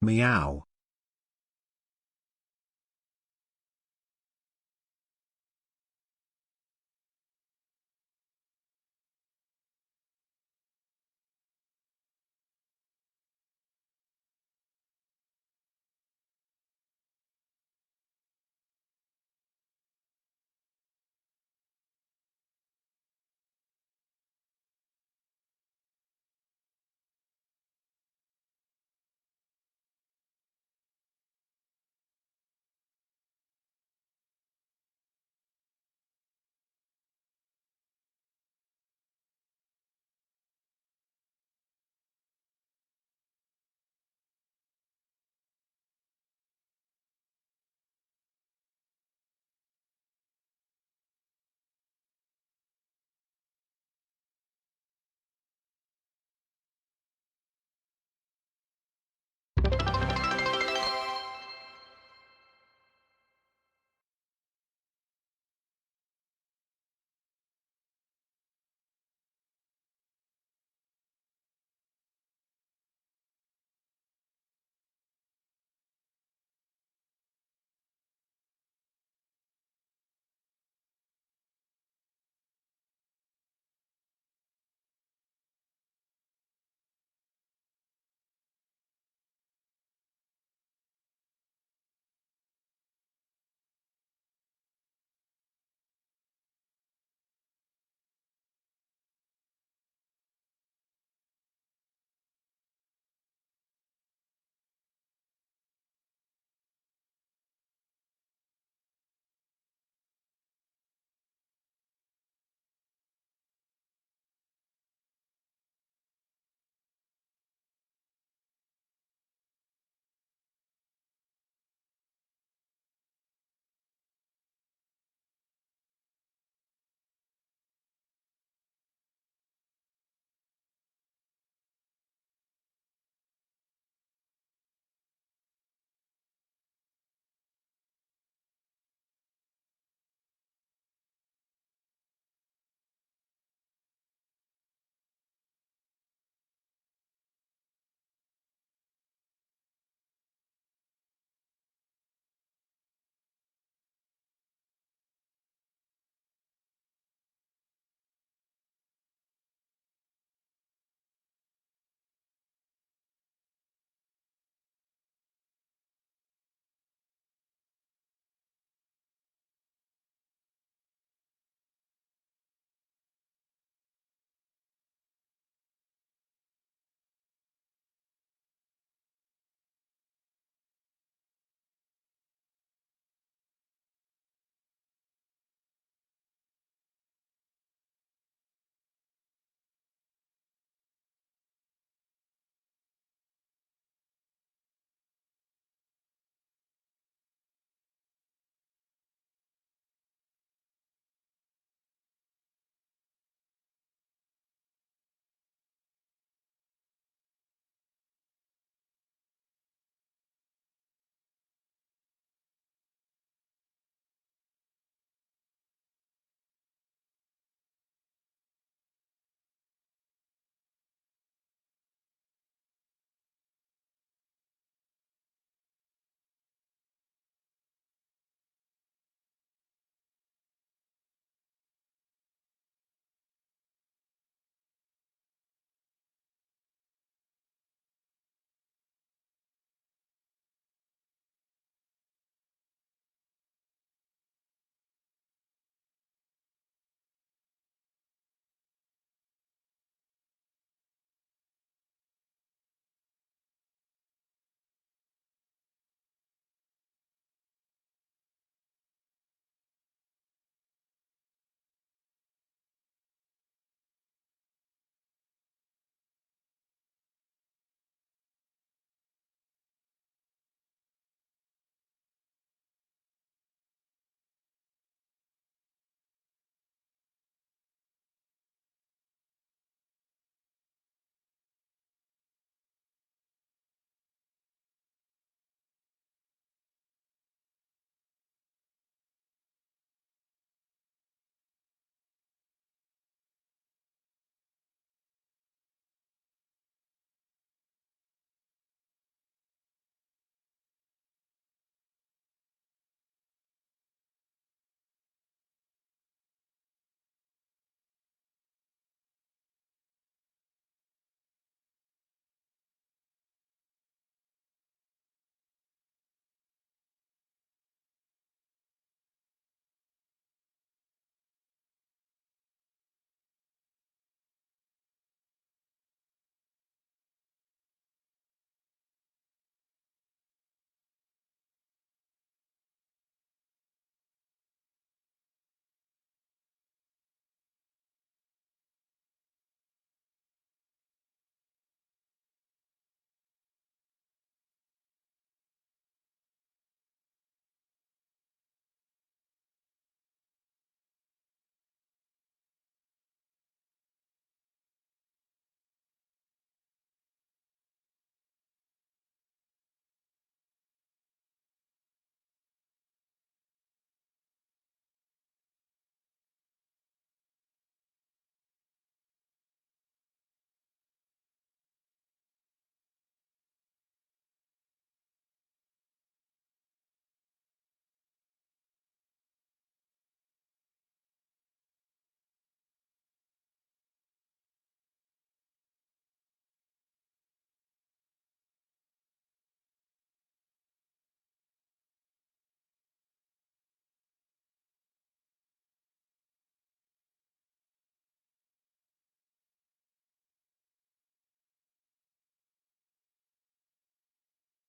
Meow.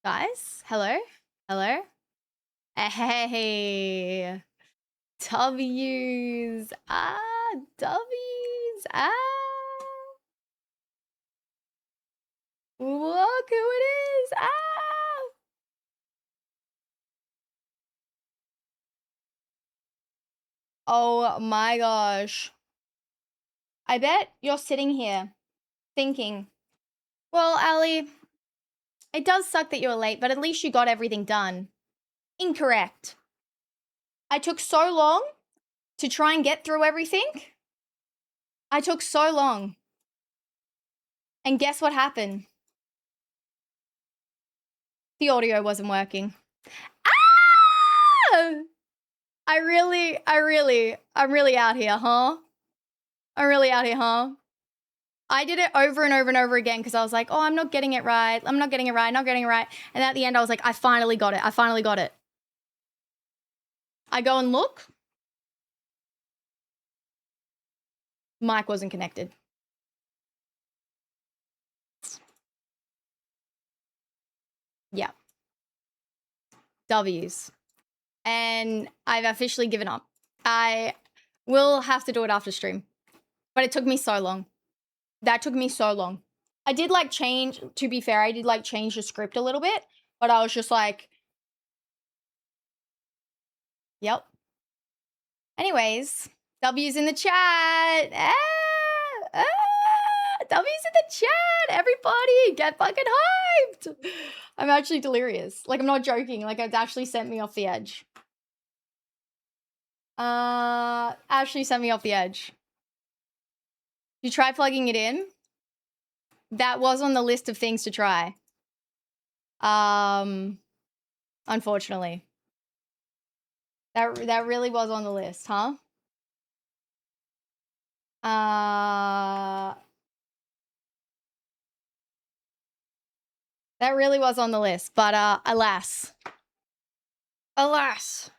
Guys, hello? Hello? Hey. W's. W's. Look who it is. Oh my gosh. I bet you're sitting here thinking, well, Ali, it does suck that you're late, but at least you got everything done. Incorrect. I took so long to try and get through everything. I took so long. And guess what happened? The audio wasn't working. I'm really out here, huh? I'm really out here, huh? I did it over and over and over again because I was like, oh, I'm not getting it right. I'm not getting it right. Not getting it right. And at the end, I was like, I finally got it. I finally got it. I go and look. Mic wasn't connected. Yeah. W's. And I've officially given up. I will have to do it after stream. But it took me so long. That took me so long. I did like change, to be fair, I did like change the script a little bit, but I was just like, yep. Anyways, W's in the chat. W's in the chat. Everybody get fucking hyped. I'm actually delirious. Like, I'm not joking. Like, it actually sent me off the edge. Actually sent me off the edge. You try plugging it in? That was on the list of things to try. Unfortunately. That really was on the list, huh? That really was on the list, but alas. Alas.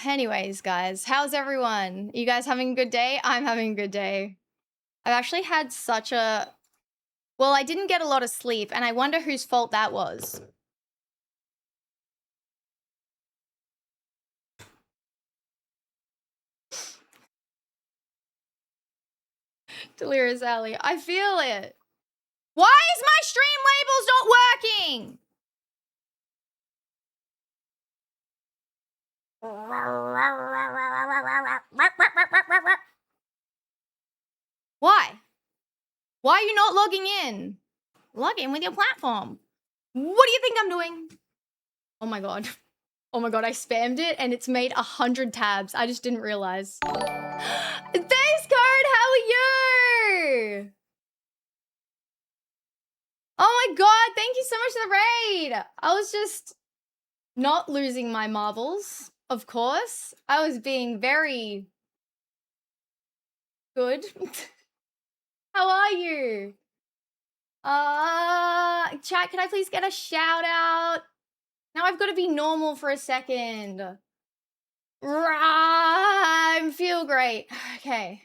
Anyways, guys, how's everyone? You guys having a good day? I'm having a good day. I've actually had such a... Well, I didn't get a lot of sleep, and I wonder whose fault that was. Delirious Alley. I feel it. Why is my stream labels not working? Why? Why are you not logging in? Log in with your platform. What do you think I'm doing? Oh my god. Oh my god, I spammed it and it's made 100 tabs. I just didn't realize. Thanks, Card! How are you? Oh my god, thank you so much for the raid! I was just not losing my marbles, of course. I was being very good. How are you? Chat, can I please get a shout out? Now I've got to be normal for a second. I feel great. Okay.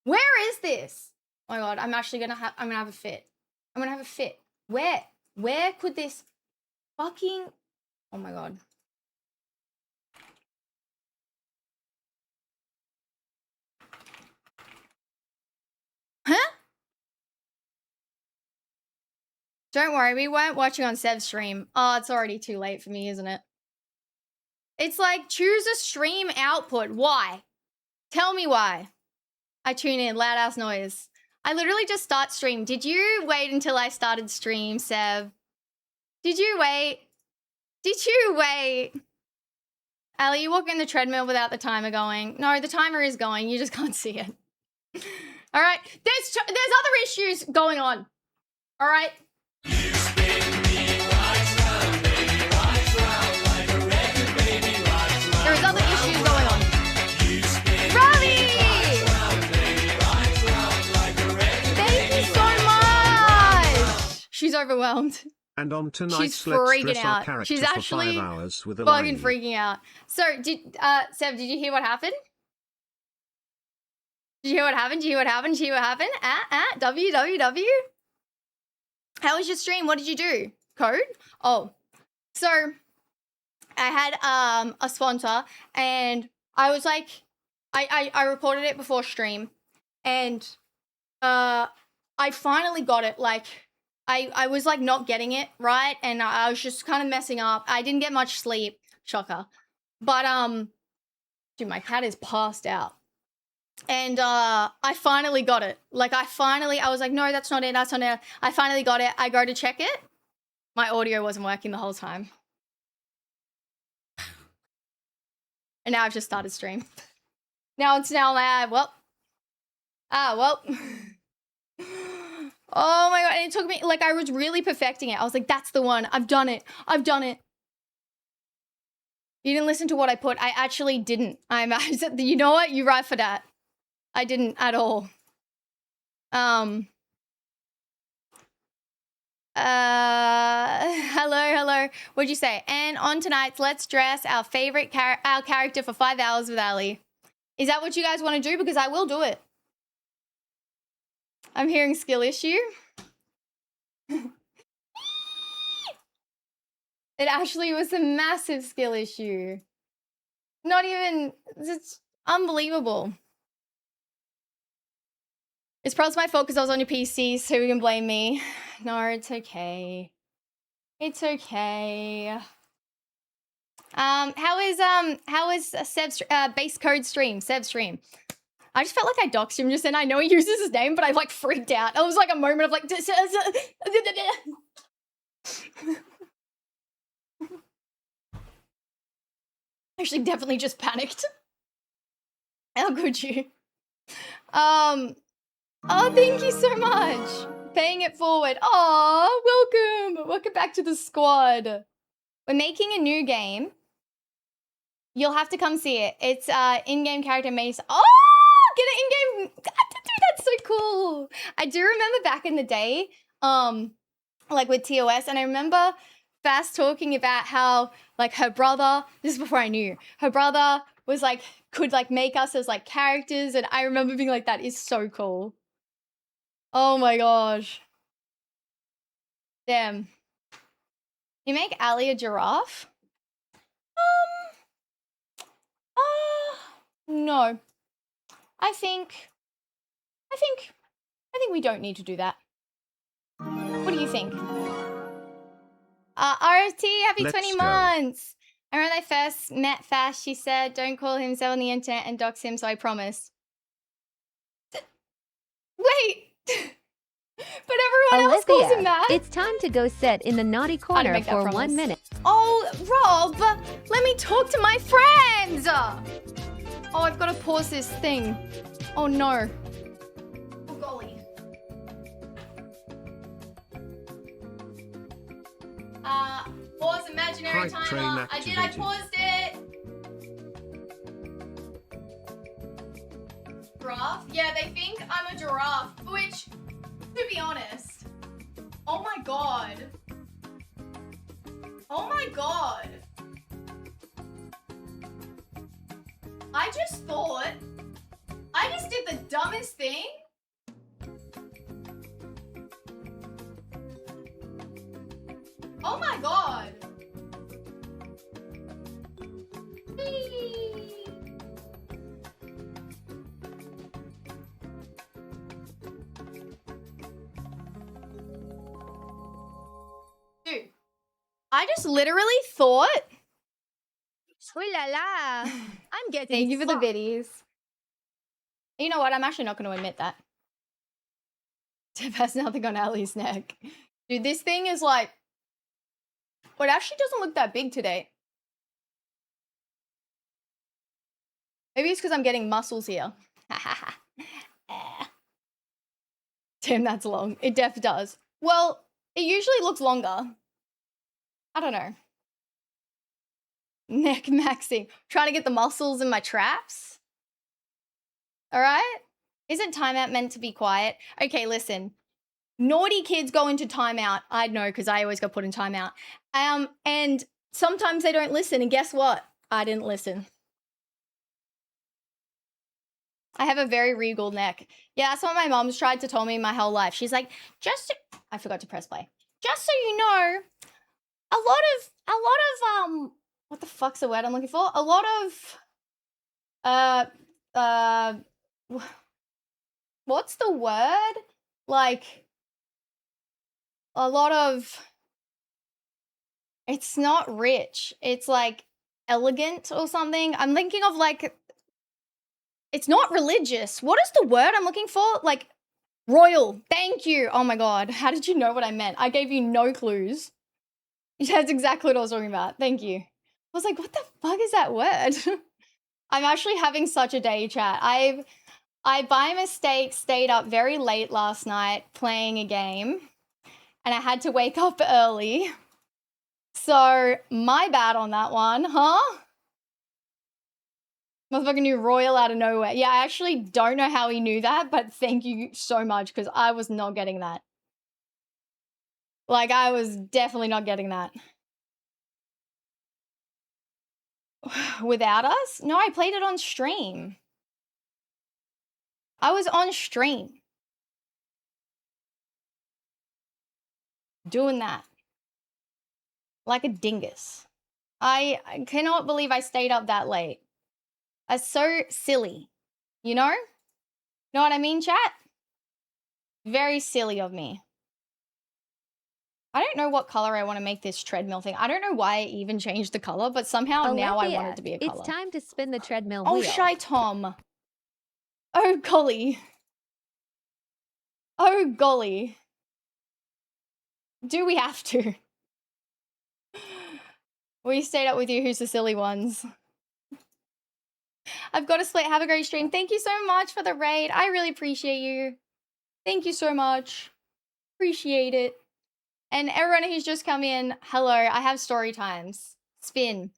Where is this? Oh my god, I'm gonna have a fit. I'm gonna have a fit. Where? Where could this fucking... Oh my god. Huh? Don't worry, we weren't watching on Sev's stream. Oh, it's already too late for me, isn't it? It's like, choose a stream output. Why? Tell me why. I tune in, loud ass noise. I literally just start stream. Did you wait until I started stream, Sev? Did you wait? Did you wait? Ali, you walk in the treadmill without the timer going. No, the timer is going. You just can't see it. All right. There's other issues going on. All right. There's other issues going on. Ravi! Thank you so much. She's overwhelmed. And on tonight's She's freaking out. She's actually fucking freaking out. So, Sev, did you hear what happened? Did you hear what happened? Did you hear what happened? Did you hear what happened? WWW. How was your stream? What did you do? Code? Oh, so I had a sponsor and I was like, I recorded it before stream and I finally got it. Like I was like not getting it right and I was just kind of messing up. I didn't get much sleep. Shocker. But dude, my cat is passed out. And I finally got it. Like I was like, no, that's not it. That's not it. I finally got it. I go to check it. My audio wasn't working the whole time. And now I've just started stream. Now well. Oh my god, and it took me, like, I was really perfecting it. I was like, that's the one. I've done it. I've done it. You didn't listen to what I put. I actually didn't. I said, you know what? You're right for that. I didn't at all. Hello. What'd you say? And on tonight's Let's Dress our favorite our character for 5 hours with Ali. Is that what you guys want to do? Because I will do it. I'm hearing skill issue. It actually was a massive skill issue. Not even, it's unbelievable. It's probably my fault because I was on your PC, so you can blame me. No, it's okay. It's okay. How is Sev's base code stream? Sev's stream. I just felt like I doxed him just then. I know he uses his name, but I like freaked out. It was like a moment of like. Actually, definitely just panicked. How could you? Oh, thank you so much. Paying it forward. Oh, welcome. Welcome back to the squad. We're making a new game. You'll have to come see it. It's in-game character Mace. Oh, get it in-game. Dude, that's so cool. I do remember back in the day, like with TOS, and I remember Fast talking about how like her brother, this is before I knew, her brother was like, could like make us as like characters, and I remember being like, that is so cool. Oh my gosh. Damn. You make Ali a giraffe? No. I think we don't need to do that. What do you think? RFT, happy Let's 20 go. months. I remember I first met Fash, she said, don't call him so on the internet and dox him, so I promised. Wait. But everyone else calls him that. It's time to go sit in the naughty corner for 1 minute. Oh, Rob, let me talk to my friends. Oh, I've got to pause this thing. Oh, no. Oh, golly. Pause imaginary timer. I did, I paused it. Giraffe? Yeah, they think I'm a giraffe, which, to be honest, oh my god. Oh my god. I just did the dumbest thing. Oh my god. Dude, I just literally thought. Ooh la la. I'm getting Thank you for the fucked. biddies. You know what? I'm actually not going to admit that. Tip has nothing on Ali's neck. Dude, this thing is like. Well, it actually doesn't look that big today. Maybe it's because I'm getting muscles here. Damn, that's long. It def does. Well, it usually looks longer. I don't know. Neck maxing. Trying to get the muscles in my traps. All right? Isn't timeout meant to be quiet? Okay, listen. Naughty kids go into timeout. I know because I always got put in timeout. And sometimes they don't listen. And guess what? I didn't listen. I have a very regal neck. Yeah, that's what my mom's tried to tell me my whole life. She's like, I forgot to press play. Just so you know, a lot of what the fuck's the word I'm looking for? A lot of what's the word? Like a lot of, it's not rich. It's like elegant or something. I'm thinking of like, it's not religious. What is the word I'm looking for? Like royal. Thank you. Oh my God. How did you know what I meant? I gave you no clues. That's exactly what I was talking about. Thank you. I was like, what the fuck is that word? I'm actually having such a day, chat. I by mistake stayed up very late last night playing a game and I had to wake up early. So my bad on that one, huh? Motherfucking knew royal out of nowhere. Yeah, I actually don't know how he knew that, but thank you so much because I was not getting that. Like, I was definitely not getting that. Without us? No, I played it on stream. I was on stream. Doing that. Like a dingus. I cannot believe I stayed up that late. That's so silly. You know? Know what I mean, chat? Very silly of me. I don't know what color I want to make this treadmill thing. I don't know why I even changed the color, but somehow now I want it to be a color. It's time to spin the treadmill wheel. Oh, shy Tom. Oh, golly. Oh, golly. Do we have to? We stayed up with you. Who's the silly ones? I've got to split. Have a great stream. Thank you so much for the raid. I really appreciate you. Thank you so much. Appreciate it. And everyone who's just come in, hello. I have story times. Spin.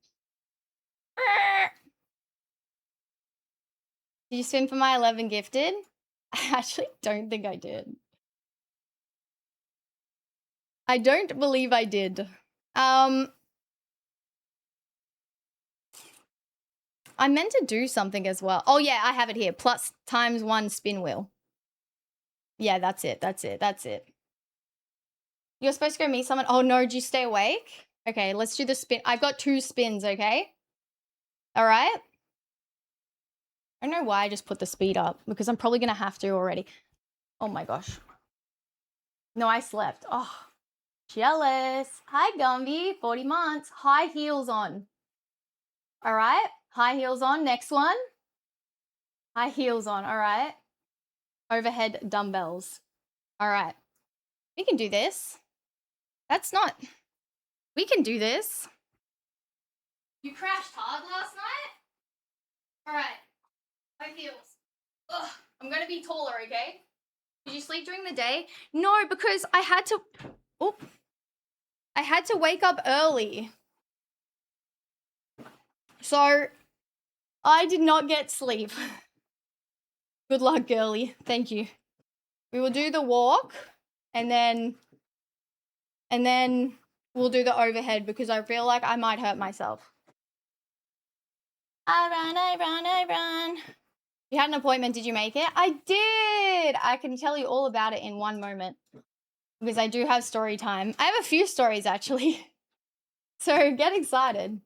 Did you spin for my 11 gifted? I actually don't think I did. I don't believe I did. I meant to do something as well. Oh yeah, I have it here. Plus ×1 spin wheel. Yeah, that's it. That's it. That's it. You're supposed to go meet someone. Oh no, did you stay awake? Okay, let's do the spin. I've got 2 spins, okay? All right. I don't know why I just put the speed up because I'm probably going to have to already. Oh my gosh. No, I slept. Oh, jealous. Hi, Gumby. 40 months. High heels on. All right. High heels on. Next one. High heels on. All right. Overhead dumbbells. All right. We can do this. That's not... We can do this. You crashed hard last night? All right. High heels. Ugh. I'm going to be taller, okay? Did you sleep during the day? No, because I had to... Oh. I had to wake up early. So, I did not get sleep. Good luck, girly. Thank you. We will do the walk, and then we'll do the overhead because I feel like I might hurt myself. I run. You had an appointment, did you make it? I did! I can tell you all about it in one moment because I do have story time. I have a few stories, actually. So get excited.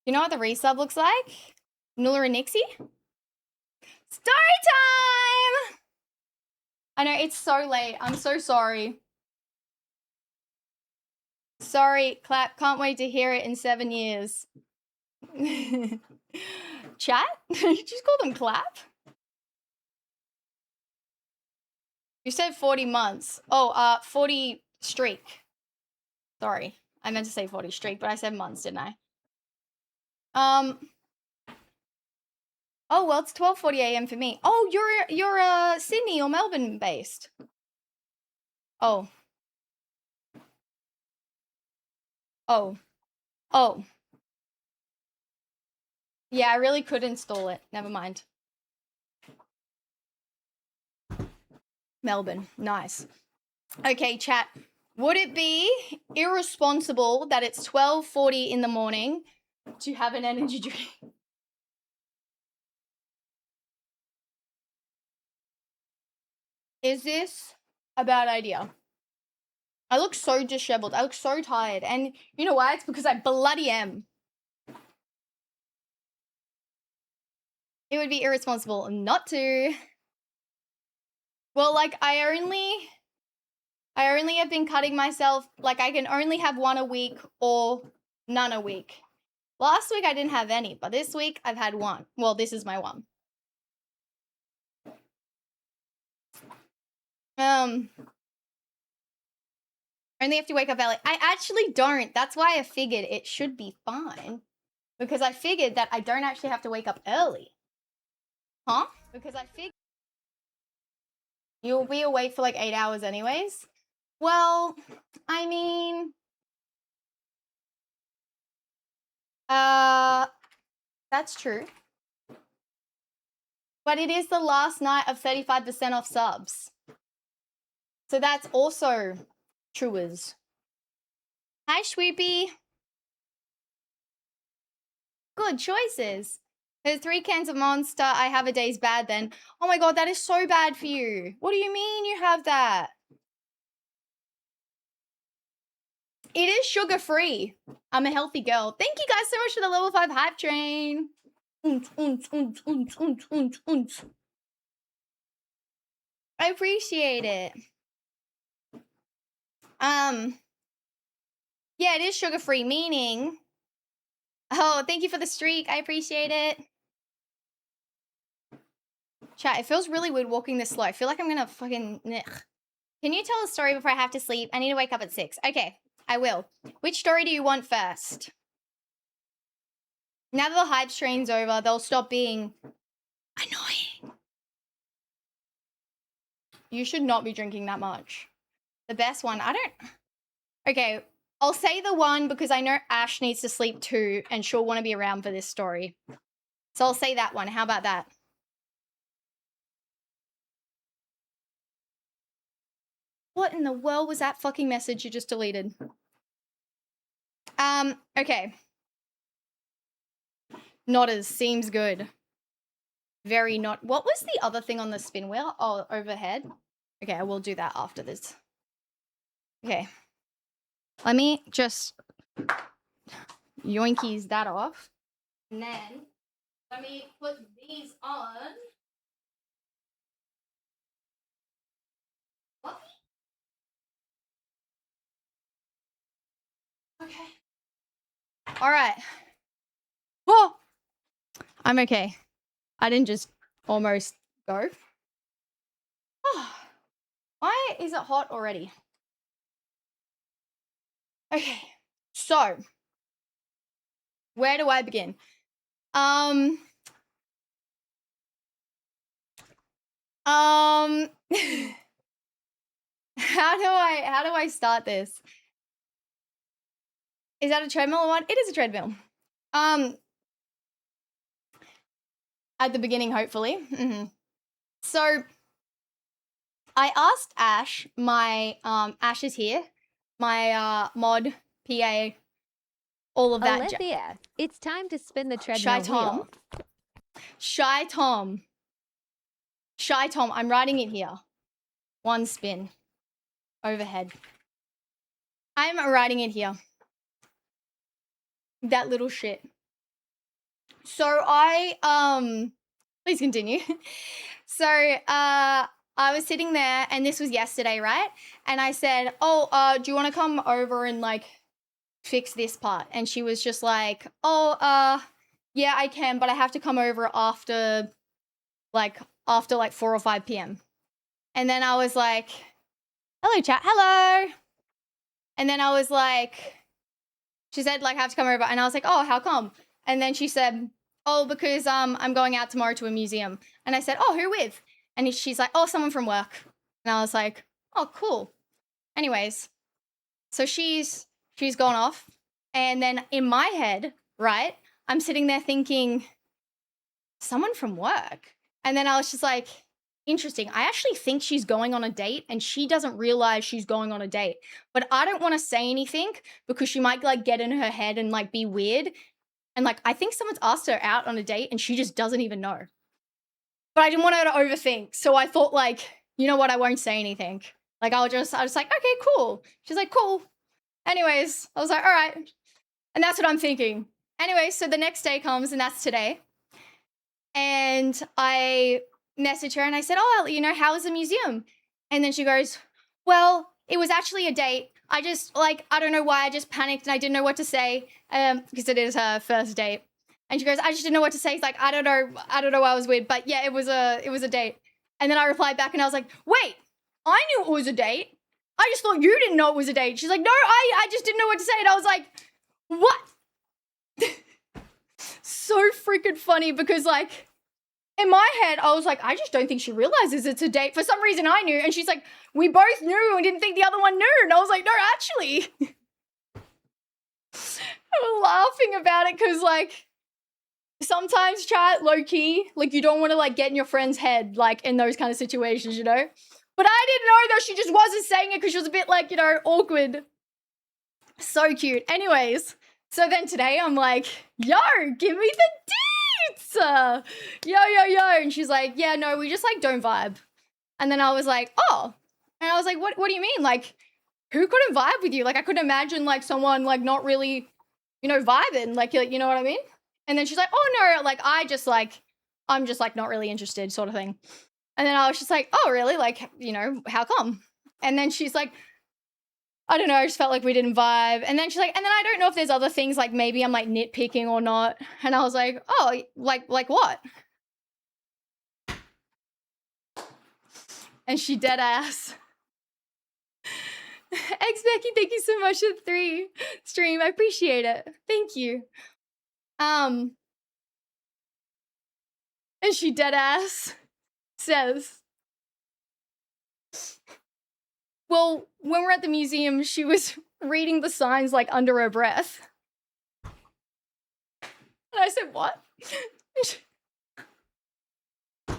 You know what the resub looks like? Nulla and Nixie? Story time! I know, it's so late. I'm so sorry. Sorry, Clap. Can't wait to hear it in 7 years. Chat? You just call them Clap? You said 40 months. Oh, 40 streak. Sorry. I meant to say 40 streak, but I said months, didn't I? Oh, well, it's 12:40 a.m. for me. Oh, you're Sydney or Melbourne based. Oh. Yeah, I really could install it. Never mind. Melbourne. Nice. Okay, chat. Would it be irresponsible that it's 12:40 in the morning to have an energy drink. Is this a bad idea? I look so disheveled. I look so tired. And you know why? It's because I bloody am. It would be irresponsible not to. Well, like, I only have been cutting myself, like, I can only have one a week or none a week. Last week I didn't have any, but this week I've had one. Well, this is my one. Only have to wake up early. I actually don't. That's why I figured it should be fine. Because I figured that I don't actually have to wake up early. Huh? Because I figured you'll be awake for like 8 hours anyways. Well, I mean, that's true. But it is the last night of 35% off subs. So that's also truers. Hi, Swoopy. Good choices. There's 3 cans of Monster. I have a day's bad then. Oh my god, that is so bad for you. What do you mean you have that? It is sugar-free. I'm a healthy girl. Thank you guys so much for the level 5 hype train. I appreciate it. Yeah, it is sugar-free, meaning... Oh, thank you for the streak. I appreciate it. Chat, it feels really weird walking this slow. I feel like I'm gonna fucking... Can you tell a story before I have to sleep? I need to wake up at 6. Okay, I will. Which story do you want first? Now that the hype train's over, they'll stop being annoying. You should not be drinking that much. The best one, I don't... Okay, I'll say the one because I know Ash needs to sleep too and she'll want to be around for this story. So I'll say that one. How about that? What in the world was that fucking message you just deleted? Okay. Nodders, seems good. Very not. What was the other thing on the spin wheel? Oh, overhead. Okay, I will do that after this. Okay. Let me just yoinkies that off. And then let me put these on. What? Okay. All right. Oh, I'm okay. I didn't just almost go. Oh, why is it hot already? Okay. So, where do I begin? How do I start this? Is that a treadmill or what? It is a treadmill. At the beginning, hopefully. So I asked Ash, Ash is here, my mod, PA, all of that. Aliythia, it's time to spin the treadmill wheel. Shy Tom, I'm writing it here. 1 spin. Overhead. I'm writing it here. That little shit. So please continue. So, I was sitting there and this was yesterday, right? And I said, oh, do you want to come over and like fix this part? And she was just like, oh, yeah, I can, but I have to come over after like 4 or 5 p.m. And then I was like, hello, chat, hello. And then I was like, she said, like, I have to come over. And I was like, oh, how come? And then she said, oh, because I'm going out tomorrow to a museum. And I said, oh, who with? And she's like, oh, someone from work. And I was like, oh, cool. Anyways, so she's gone off. And then in my head, right, I'm sitting there thinking, someone from work. And then I was just like, interesting. I actually think she's going on a date and she doesn't realize she's going on a date. But I don't want to say anything because she might like get in her head and like be weird. And like, I think someone's asked her out on a date and she just doesn't even know. But I didn't want her to overthink. So I thought like, you know what? I won't say anything. Like, I was just like, okay, cool. She's like, cool. Anyways, I was like, all right. And that's what I'm thinking. Anyway, so the next day comes and that's today. And I messaged her and I said, oh, you know, how was the museum? And then she goes, well, it was actually a date. I just like, I don't know why, I just panicked and I didn't know what to say because it is her first date. And she goes, I just didn't know what to say. It's like, I don't know why I was weird, but yeah, it was a date. And then I replied back and I was like, wait, I knew it was a date. I just thought you didn't know it was a date. She's like, no, I just didn't know what to say. And I was like, what? So freaking funny because like, in my head, I was like, I just don't think she realizes it's a date. For some reason, I knew. And she's like, we both knew and didn't think the other one knew. And I was like, no, actually. I was laughing about it because, like, sometimes chat, low-key, like, you don't want to, like, get in your friend's head, like, in those kind of situations, you know? But I didn't know that she just wasn't saying it because she was a bit, like, you know, awkward. So cute. Anyways, so then today I'm like, yo, give me the yo. And she's like, yeah, no, we just like don't vibe. And then I was like, oh. And I was like, what do you mean? Like, who couldn't vibe with you? Like, I couldn't imagine like someone like not really, you know, vibing. Like, you know what I mean? And then she's like, oh no, like I'm just like not really interested sort of thing. And then I was just like, oh really? Like, you know, how come? And then she's like, I don't know, I just felt like we didn't vibe. And then she's like, and then I don't know if there's other things, like maybe I'm like nitpicking or not. And I was like, oh, like what? And she dead ass. X Becky, thank you so much for the 3 stream. I appreciate it. Thank you. And she dead ass says, well, when we're at the museum, she was reading the signs like under her breath. And I said, what? And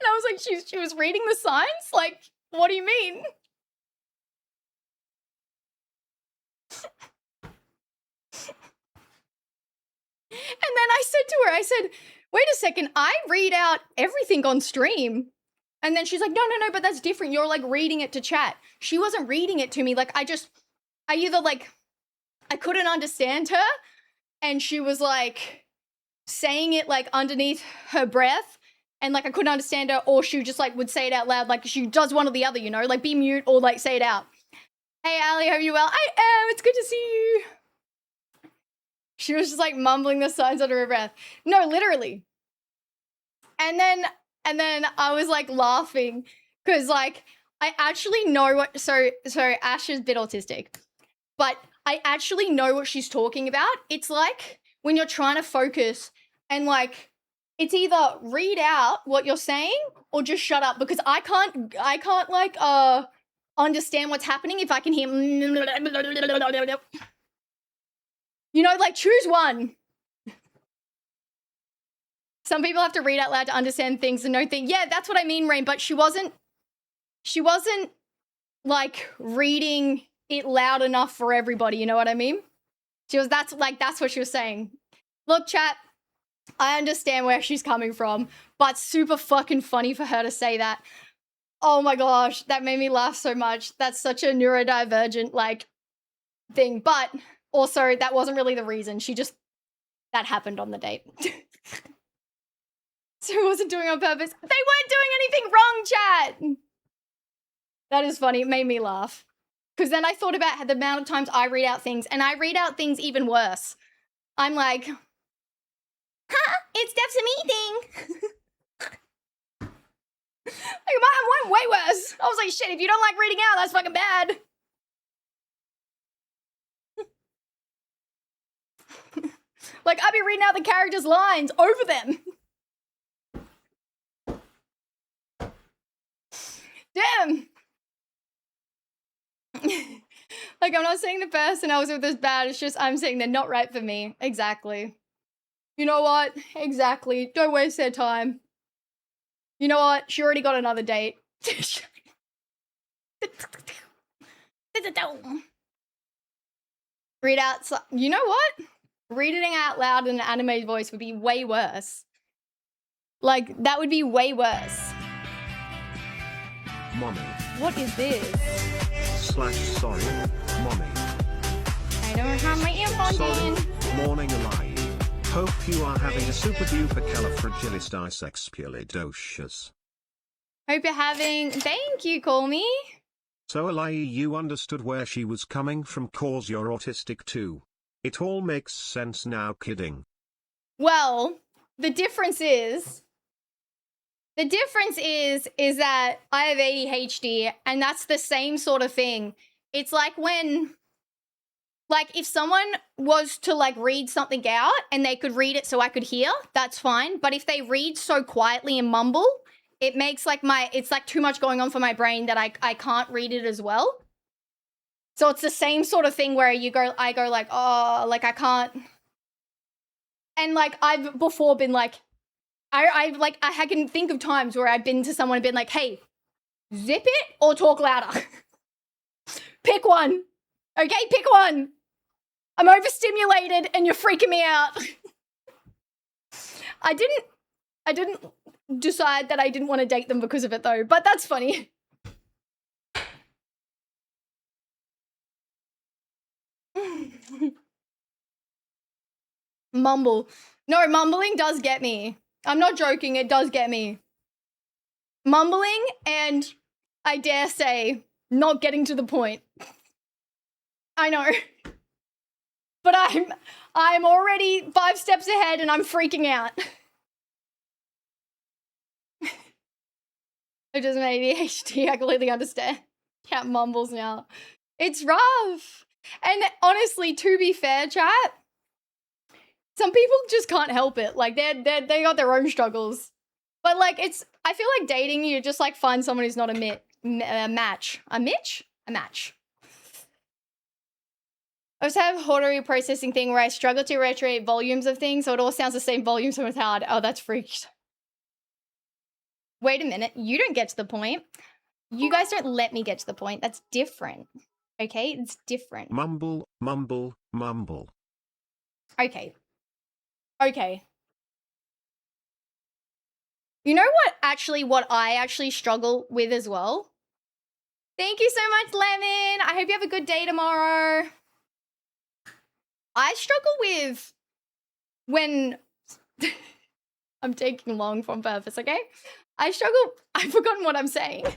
I was like, she was reading the signs? Like, what do you mean? And then I said to her, I said, wait a second, I read out everything on stream. And then she's like, no, but that's different. You're like reading it to chat. She wasn't reading it to me. Like, I either like, I couldn't understand her and she was like saying it like underneath her breath and like I couldn't understand her, or she just like would say it out loud. Like she does one or the other, you know, like be mute or like say it out. Hey, Ali, hope you well? I am. It's good to see you. She was just like mumbling the signs under her breath. No, literally. And then I was like laughing because like I actually know what. So Ash is a bit autistic, but I actually know what she's talking about. It's like when you're trying to focus and like it's either read out what you're saying or just shut up because I can't like understand what's happening if I can hear. You know, like choose one. Some people have to read out loud to understand things and don't think, yeah, that's what I mean, Rain, but she wasn't like reading it loud enough for everybody, you know what I mean? That's what she was saying. Look, chat, I understand where she's coming from, but super fucking funny for her to say that. Oh my gosh, that made me laugh so much. That's such a neurodivergent, like, thing. But also, that wasn't really the reason. That happened on the date. So it wasn't doing it on purpose. They weren't doing anything wrong, chat! That is funny. It made me laugh. Because then I thought about the amount of times I read out things, and I read out things even worse. I'm like, huh? It's Steph's a me thing. Like, mine went way worse. I was like, shit, if you don't like reading out, that's fucking bad. Like, I'd be reading out the characters' lines over them. Damn. Like, I'm not saying the person I was with is bad, it's just I'm saying they're not right for me. Exactly. You know what? Exactly. Don't waste their time. You know what? She already got another date. Read out, you know what? Reading out loud in an anime voice would be way worse. Like, that would be way worse. Mommy. What is this? Sorry, mommy. I don't have my earphones in. Morning alive. Hope you are having a super duper califragilisticexpialidocious. Hope you're having, thank you, call me. So Eli, you understood where she was coming from, cause you're autistic too. It all makes sense now, kidding. Well, the difference is that I have ADHD, and that's the same sort of thing. It's like when, like, if someone was to, like, read something out and they could read it so I could hear, that's fine. But if they read so quietly and mumble, it makes, like, it's, like, too much going on for my brain that I can't read it as well. So it's the same sort of thing where I go, like, oh, like, I can't. And, like, I've before been, like, I can think of times where I've been to someone and been like, hey, zip it or talk louder. Pick one. Okay, pick one. I'm overstimulated and you're freaking me out. I didn't decide that I didn't want to date them because of it though, but that's funny. Mumble. No, mumbling does get me. I'm not joking, it does get me. Mumbling and, I dare say, not getting to the point. I know. But I'm already 5 steps ahead and I'm freaking out. It doesn't make ADHD, I completely understand. Cat mumbles now. It's rough. And honestly, to be fair, chat, some people just can't help it. Like, they got their own struggles. But, like, I feel like dating, you just, like, find someone who's not a match. A mitch? A match. I also have a horary processing thing where I struggle to reiterate volumes of things, so it all sounds the same volume, so it's hard. Oh, that's freaked. Wait a minute. You don't get to the point. You guys don't let me get to the point. That's different. Okay? It's different. Mumble, mumble, mumble. Okay. Okay. You know what I actually struggle with as well? Thank you so much, Lemon. I hope you have a good day tomorrow. I struggle with when I'm taking long on purpose, okay? I've forgotten what I'm saying. I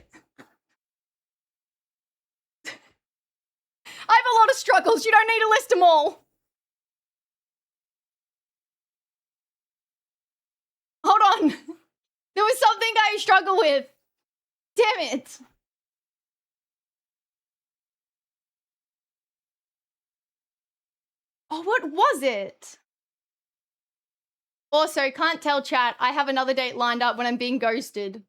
have a lot of struggles. You don't need to list them all. Hold on. There was something I struggle with. Damn it. Oh, what was it? Also, can't tell chat, I have another date lined up when I'm being ghosted.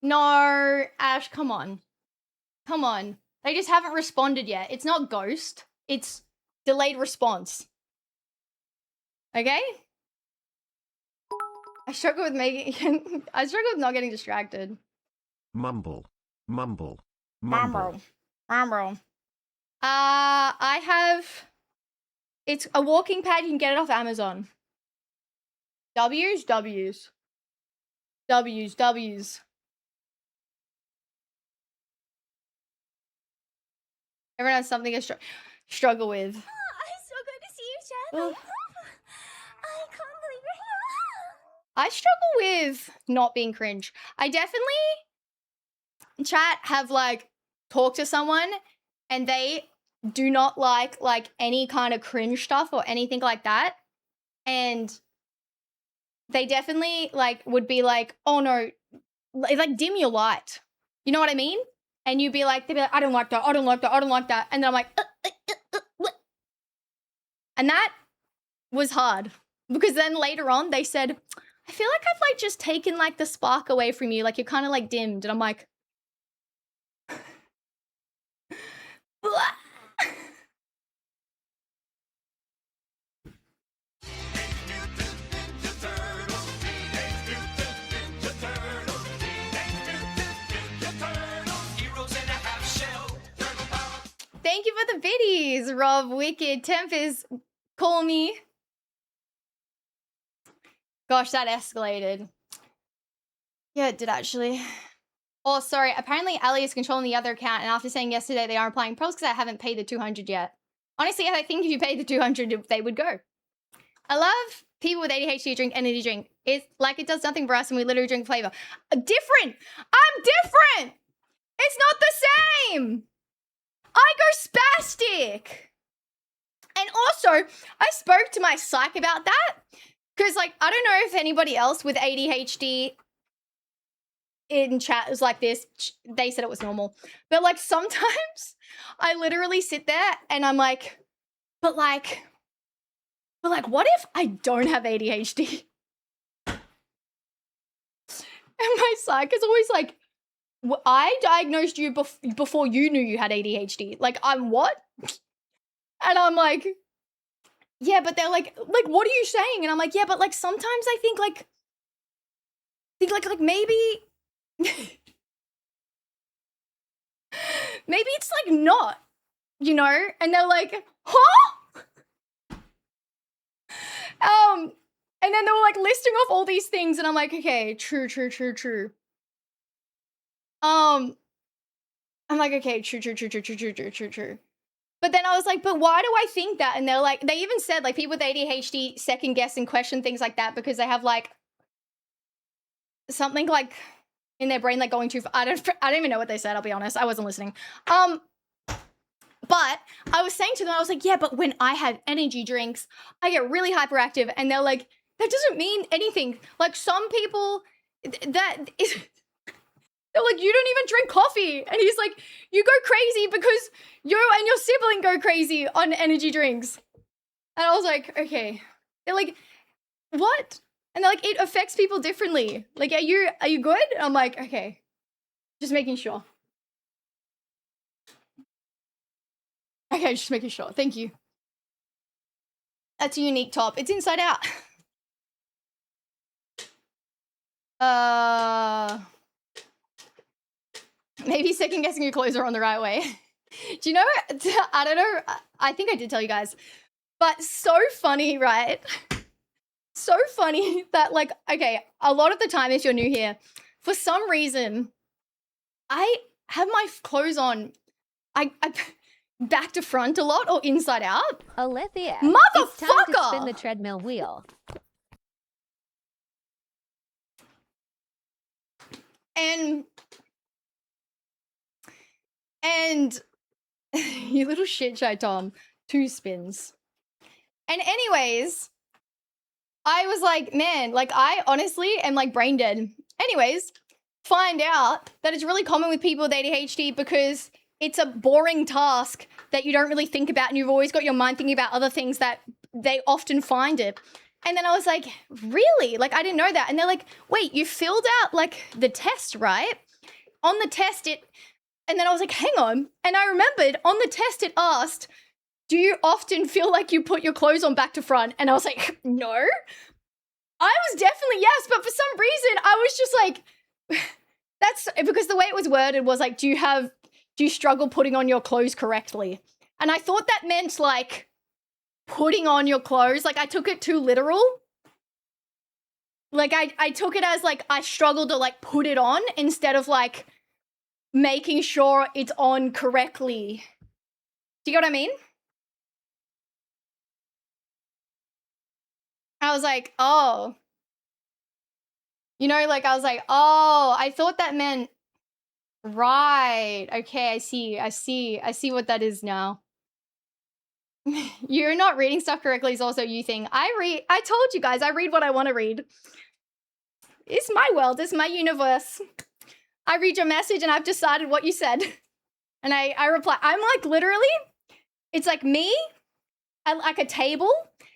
No, Ash, come on. Come on. They just haven't responded yet. It's not ghost. It's delayed response. Okay? I struggle with not getting distracted. Mumble, mumble, mumble. Mumble. I have... It's a walking pad. You can get it off Amazon. W's. Everyone has something to struggle with. I'm so good to see you, Chad. I can't believe you're here. I struggle with not being cringe. I definitely, chat, have, like, talked to someone and they do not like any kind of cringe stuff or anything like that. And they definitely, like, would be like, oh no, like, dim your light. You know what I mean? And they'd be like, I don't like that, I don't like that, I don't like that. And then I'm like, and that was hard. Because then later on they said, I feel like I've, like, just taken, like, the spark away from you. Like, you're kind of, like, dimmed. And I'm like, Thank you for the biddies, Rob, Wicked, Tempest, Call Me. Gosh, that escalated. Yeah, it did actually. Oh, sorry. Apparently, Ali is controlling the other account, and after saying yesterday they aren't applying probably because I haven't paid the 200 yet. Honestly, I think if you paid the 200, they would go. I love people with ADHD who drink energy drink. It's like it does nothing for us, and we literally drink flavor. Different. I'm different. It's not the same. I go spastic. And also, I spoke to my psych about that because, like, I don't know if anybody else with ADHD in chat was like this. They said it was normal. But, like, sometimes I literally sit there and I'm like, but what if I don't have ADHD? And my psych is always like, I diagnosed you before you knew you had ADHD. Like, I'm what? And I'm like, yeah, but they're like, what are you saying? And I'm like, yeah, but like sometimes I think like maybe maybe it's like not, you know? And they're like, huh? And then they were like listing off all these things, and I'm like, okay, true. I'm like, okay, true. But then I was like, but why do I think that? And they're like, they even said like people with ADHD second guess and question things like that because they have like something like in their brain like going too far. I don't even know what they said, I'll be honest. I wasn't listening. But I was saying to them, I was like, yeah, but when I have energy drinks, I get really hyperactive. And they're like, that doesn't mean anything. Like some people that is they're like, you don't even drink coffee. And he's like, you go crazy because you and your sibling go crazy on energy drinks. And I was like, okay. They're like, what? And they're like, it affects people differently. Like, are you good? And I'm like, okay. Just making sure. Okay, just making sure. Thank you. That's a unique top. It's inside out. Maybe second guessing your clothes are on the right way. Do you know, I don't know, I think I did tell you guys, but so funny, right? So funny that like, okay, a lot of the time if you're new here, for some reason, I have my clothes on, I back to front a lot or inside out. Aliythia, Motherfucker! it's time to spin the treadmill wheel. And you little shit shy Tom, 2 spins. And anyways, I was like, man, like I honestly am like brain dead. Anyways, find out that it's really common with people with ADHD because it's a boring task that you don't really think about and you've always got your mind thinking about other things that they often find it. And then I was like, really? Like, I didn't know that. And they're like, wait, you filled out like the test, right? On the test, and then I was like, hang on. And I remembered on the test it asked, do you often feel like you put your clothes on back to front? And I was like, no. I was definitely yes, but for some reason I was just like, that's because the way it was worded was like, do you struggle putting on your clothes correctly? And I thought that meant like putting on your clothes. Like I took it too literal. Like I took it as like I struggle to like put it on instead of like making sure it's on correctly. Do you get what I mean? I was like, oh. You know, like I was like, oh, I thought that meant right. Okay, I see what that is now. You're not reading stuff correctly is also you thing. I told you guys, I read what I want to read. It's my world, it's my universe. I read your message and I've decided what you said. And I reply. I'm like literally, it's like me at like a table.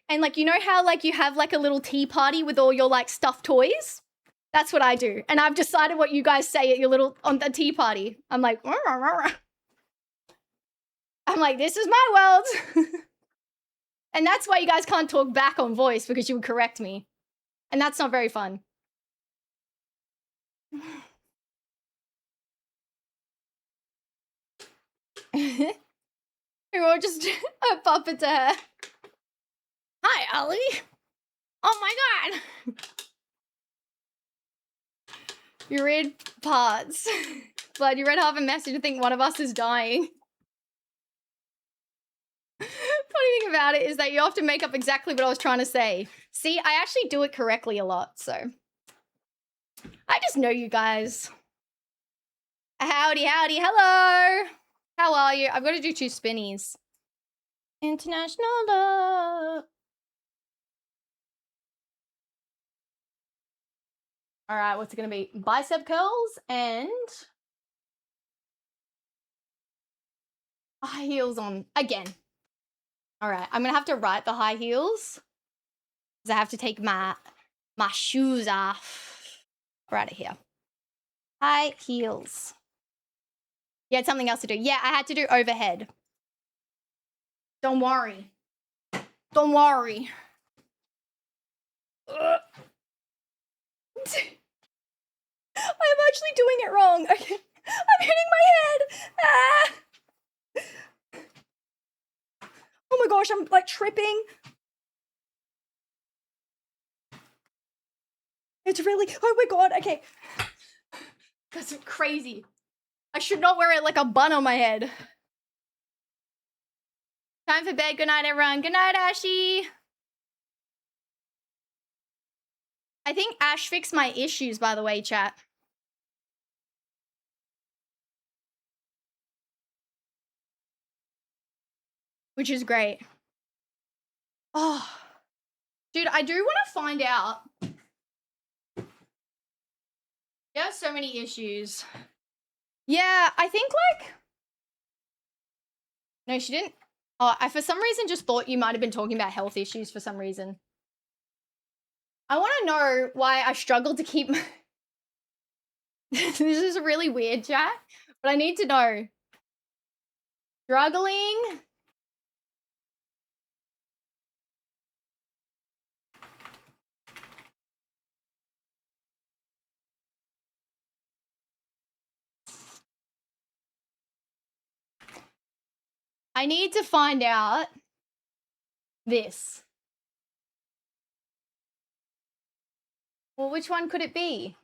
And like, you know how like you have like a little tea party with all your like stuffed toys? That's what I do. And I've decided what you guys say at your little, on the tea party. I'm like, rah, rah, rah, rah. I'm like, this is my world. And that's why you guys can't talk back on voice because you would correct me. And that's not very fun. We will just pop it to her. Hi, Ali. Oh my god. You read parts. Blood, you read half a message to think one of us is dying. Funny thing about it is that you have to make up exactly what I was trying to say. See, I actually do it correctly a lot, so. I just know you guys. Howdy, howdy, hello. How are you? I've got to do 2 spinnies. International love. All right, what's it going to be? Bicep curls and high heels on again. All right, I'm going to have to write the high heels because I have to take my shoes off. Right here. High heels. You had something else to do. Yeah, I had to do overhead. Don't worry. Don't worry. I'm actually doing it wrong. Okay. I'm hitting my head. Ah! Oh my gosh, I'm like tripping. It's really, oh my god, okay. That's crazy. I should not wear it like a bun on my head. Time for bed. Good night, everyone. Good night, Ashy. I think Ash fixed my issues, by the way, chat. Which is great. Oh, dude, I do want to find out. There are so many issues. Yeah, I think like... No, she didn't. Oh, I for some reason just thought you might have been talking about health issues for some reason. I want to know why I struggle to keep... This is really weird, chat, but I need to know. Struggling... I need to find out this. Well, which one could it be?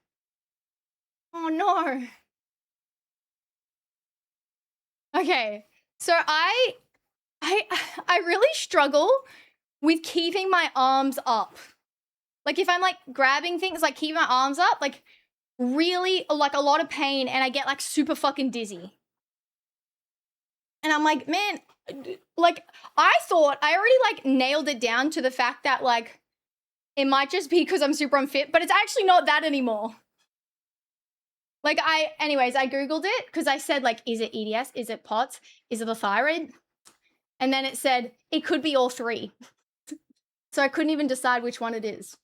Oh, no. Okay, so I really struggle with keeping my arms up. Like, if I'm, like, grabbing things, like, keep my arms up, like, really, like, a lot of pain, and I get, like, super fucking dizzy. And I'm like, man, like, I thought I already, like, nailed it down to the fact that, like, it might just be because I'm super unfit, but it's actually not that anymore. Like, anyways, I Googled it because I said, like, is it EDS? Is it POTS? Is it the thyroid? And then it said, it could be all 3. So I couldn't even decide which one it is.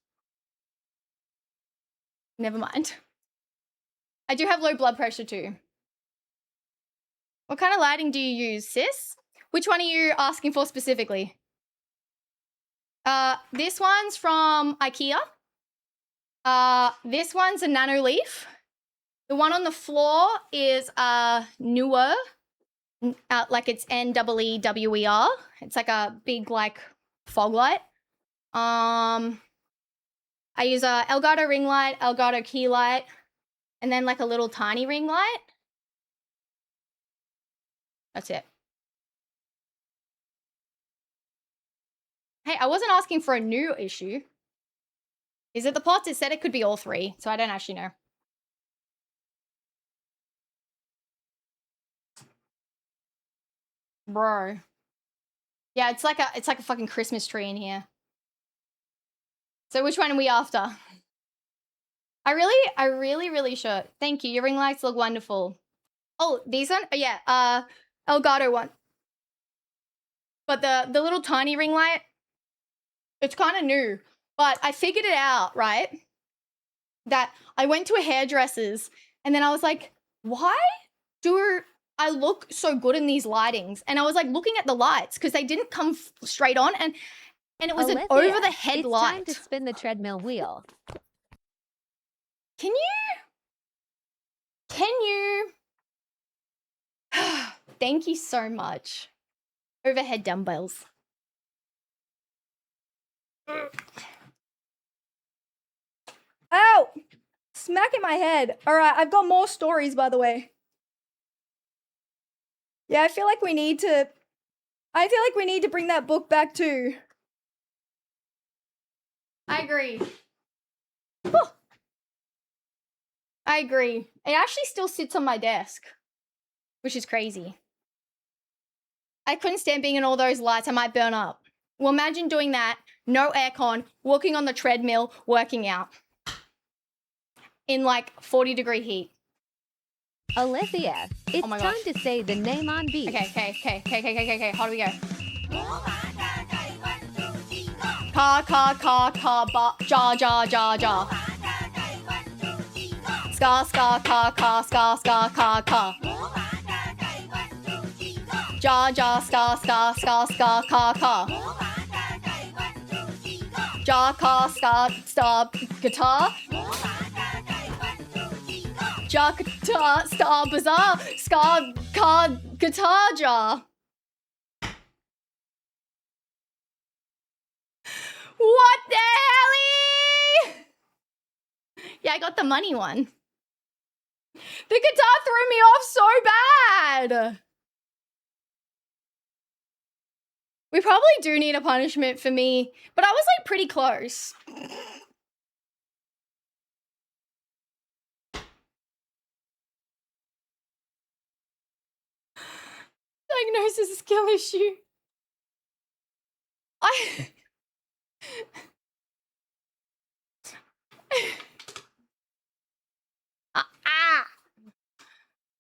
Never mind. I do have low blood pressure too. What kind of lighting do you use, sis? Which one are you asking for specifically? This one's from IKEA. This one's a nano leaf. The one on the floor is newer. Like it's NEEWER. It's like a big like fog light. I use a Elgato ring light, Elgato key light, and then like a little tiny ring light. That's it. Hey, I wasn't asking for a new issue. Is it the POTS? It said it could be all 3, so I don't actually know. Bro. Yeah, it's like a fucking Christmas tree in here. So which one are we after? I really should. Thank you. Your ring lights look wonderful. Oh, these one? Oh, yeah, Elgato one. But the little tiny ring light, it's kind of new. But I figured it out, right? That I went to a hairdresser's and then I was like, why do I look so good in these lightings? And I was like looking at the lights because they didn't come straight on and it was an Aliythia, over the head it's light. time to spin the treadmill wheel. Can you? Thank you so much. Overhead dumbbells. Ow! Smacking my head. All right, I've got more stories, by the way. Yeah, I feel like we need to bring that book back too. I agree. Whew. I agree. It actually still sits on my desk, which is crazy. I couldn't stand being in all those lights. I might burn up. Well, imagine doing that, no aircon, walking on the treadmill, working out in like 40-degree heat. Aliythia, it's my time gosh. to say the name on beat. Okay. How do we go? Ka, ja. Ska, ka. Ja, ska, ka. Ja, ka, ska, guitar. Ja, guitar, star, bazaar. Ska, ka, guitar, jar. What the helly? Yeah, I got the money one. The guitar threw me off so bad. We probably do need a punishment for me, but I was like pretty close. Diagnosis skill issue.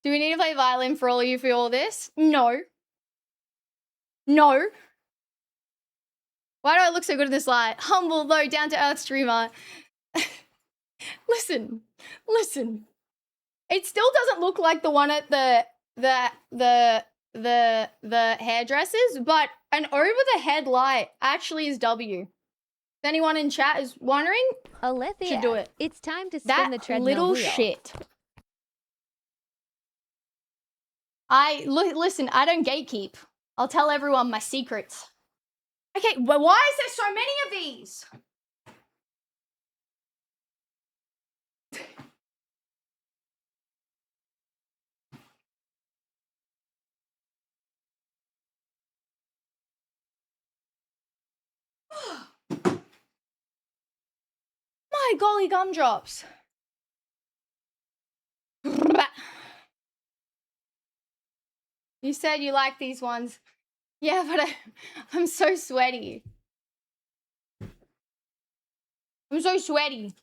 Do we need to play violin for all of you for all this? No. No. Why do I look so good in this light? Humble, low, down-to-earth streamer. Listen. It still doesn't look like the one at the hairdressers, but an over-the-head light actually is W. If anyone in chat is wondering, Aliythia, should do it. it's time to spin the That treadmill little wheel. shit. Listen, I don't gatekeep. I'll tell everyone my secrets. Okay, well, why is there so many of these? My golly gumdrops. You said you like these ones. Yeah, but I'm so sweaty. I'm so sweaty.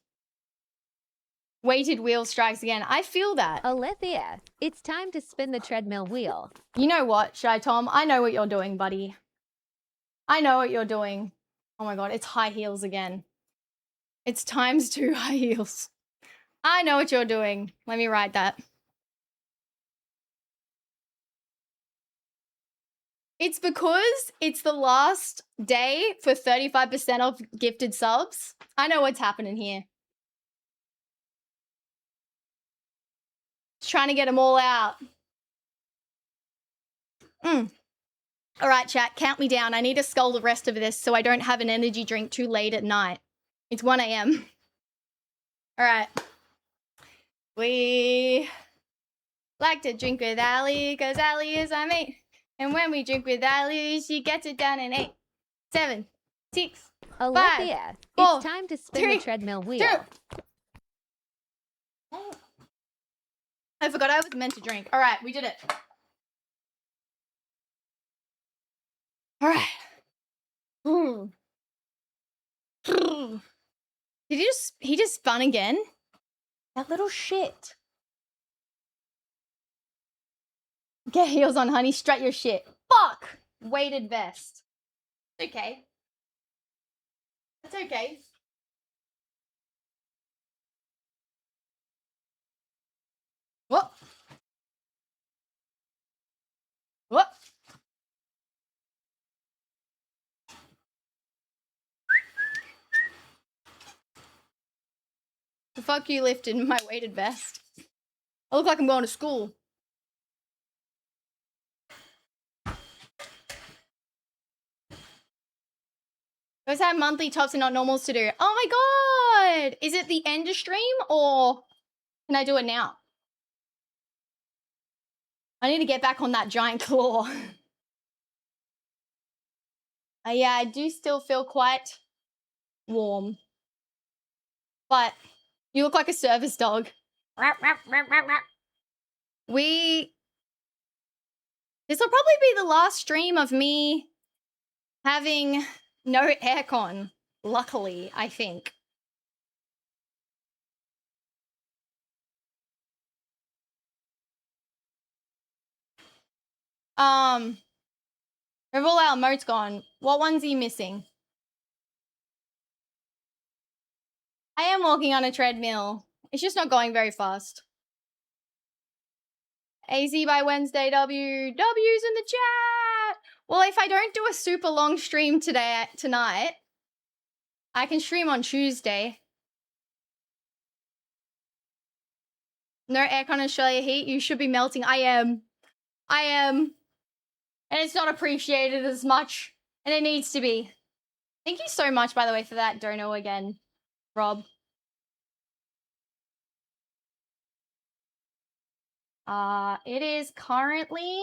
Weighted wheel strikes again. I feel that. Aliythia, it's time to spin the treadmill wheel. You know what, Shy Tom? I know what you're doing, buddy. I know what you're doing. Oh my god, it's high heels again. It's ×2 high heels. I know what you're doing. Let me write that. It's because it's the last day for 35% off gifted subs. I know what's happening here. Just trying to get them all out. All right, chat, count me down. I need to scull the rest of this so I don't have an energy drink too late at night. It's 1 a.m. All right. We like to drink with Ali because Ali is our mate. And when we drink with Ali, she gets it done in 8, 7, 6, Aliythia, 4, it's time to spin 3, the treadmill wheel. 2. I forgot I was meant to drink. All right, we did it. All right. Did he just spun again? That little shit. Get heels on, honey. Strut your shit. Fuck! Weighted vest. It's okay. It's okay. What? What? The fuck you lifting my weighted vest? I look like I'm going to school. Those have monthly tops and not normals to do. Oh my god! Is it the end of stream or can I do it now? I need to get back on that giant claw. Yeah, I do still feel quite warm. But you look like a service dog. This will probably be the last stream of me having no aircon. Luckily, I think. Of all our emotes gone, what one's are you missing? I am walking on a treadmill. It's just not going very fast. AZ by Wednesday, W's in the chat. Well, if I don't do a super long stream tonight, I can stream on Tuesday. No aircon Australia heat. You should be melting. I am. And it's not appreciated as much. And it needs to be. Thank you so much, by the way, for that dono again, Rob. It is currently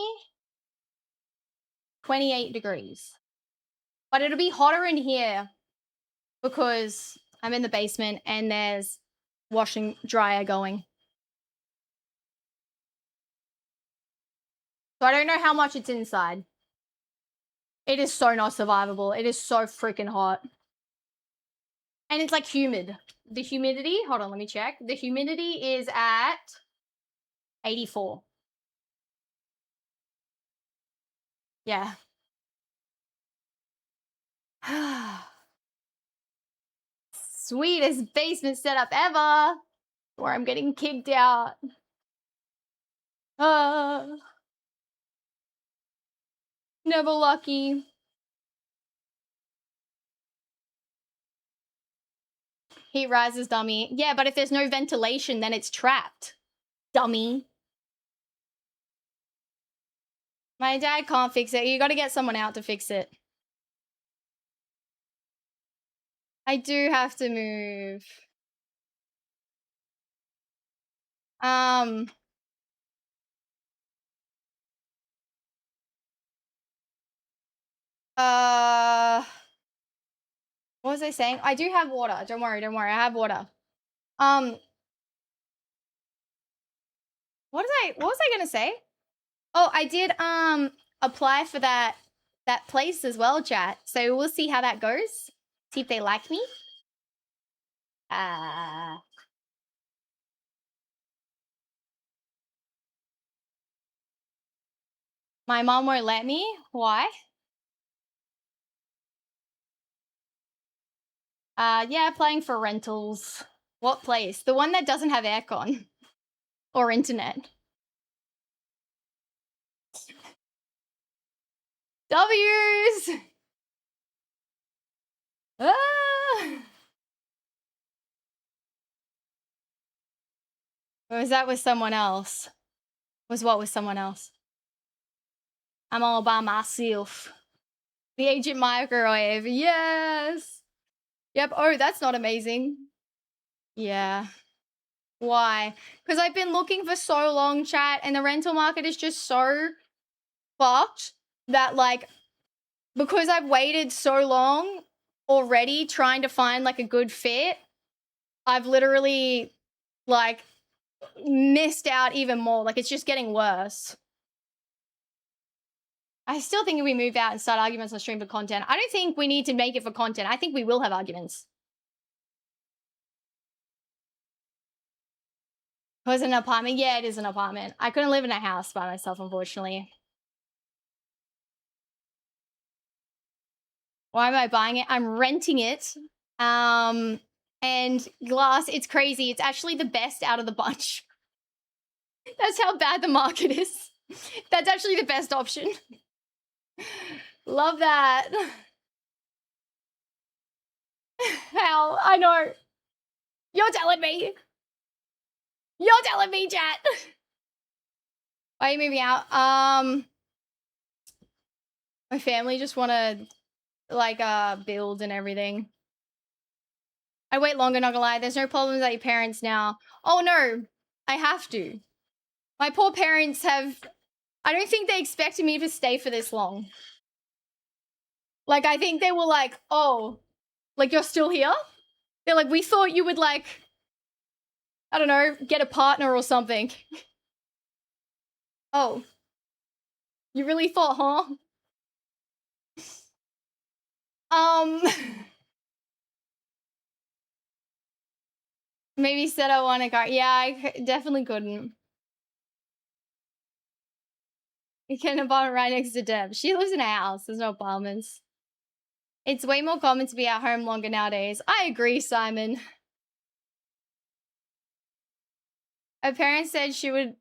28 degrees. But it'll be hotter in here because I'm in the basement and there's washing dryer going. So I don't know how much it's inside. It is so not survivable. It is so freaking hot. And it's like humid. The humidity, hold on, let me check. The humidity is at 84. Yeah. Sweetest basement setup ever. Where I'm getting kicked out. Never lucky. Heat rises, dummy. Yeah, but if there's no ventilation, then it's trapped. Dummy. My dad can't fix it. You gotta get someone out to fix it. I do have to move. What was I saying? I do have water. Don't worry. I have water. What was I gonna say? Oh, I did apply for that place as well, chat. So we'll see how that goes. See if they like me. My mom won't let me. Why? Yeah, applying for rentals. What place? The one that doesn't have aircon or internet. W's. Or was that with someone else? Was what with someone else? I'm all by myself. The ancient microwave. Yes. Yep. Oh, that's not amazing. Yeah. Why? Because I've been looking for so long, chat, and the rental market is just so fucked that, like, because I've waited so long already trying to find, like, a good fit, I've literally, like, missed out even more. Like, it's just getting worse. I still think if we move out and start arguments on stream for content, I don't think we need to make it for content. I think we will have arguments. Was it an apartment? Yeah, it is an apartment. I couldn't live in a house by myself, unfortunately. Why am I buying it? I'm renting it. And glass, it's crazy. It's actually the best out of the bunch. That's how bad the market is. That's actually the best option. Love that. Hell, I know. You're telling me. You're telling me, chat. Why are you moving out? My family just want to like build and everything. I wait longer, not gonna lie. There's no problems at your parents now. Oh no, I have to. My poor parents have... I don't think they expected me to stay for this long. Like, I think they were like, oh, like, you're still here? They're like, we thought you would, like, I don't know, get a partner or something. Oh. You really thought, huh? Maybe said I want a car. Yeah, I definitely couldn't. You can apartment right next to Deb. She lives in a house. There's no apartments. It's way more common to be at home longer nowadays. I agree, Simon. Her parents said she would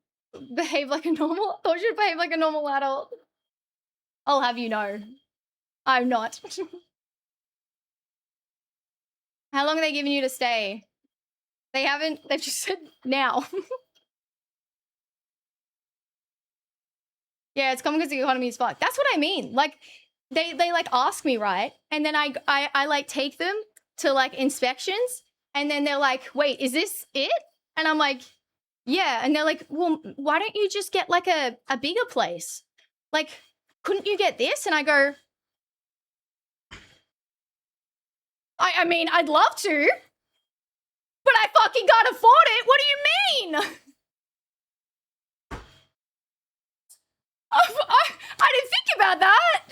behave like a normal... thought she'd behave like a normal adult. I'll have you know. I'm not. How long are they giving you to stay? They haven't... They've just said now. Yeah, it's common because the economy is fucked. That's what I mean. Like, they like ask me, right? And then I like take them to like inspections, and then they're like, wait, is this it? And I'm like, yeah. And they're like, well, why don't you just get like a bigger place? Like, couldn't you get this? And I go, I mean, I'd love to, but I fucking can't afford it. What do you mean? I didn't think about that.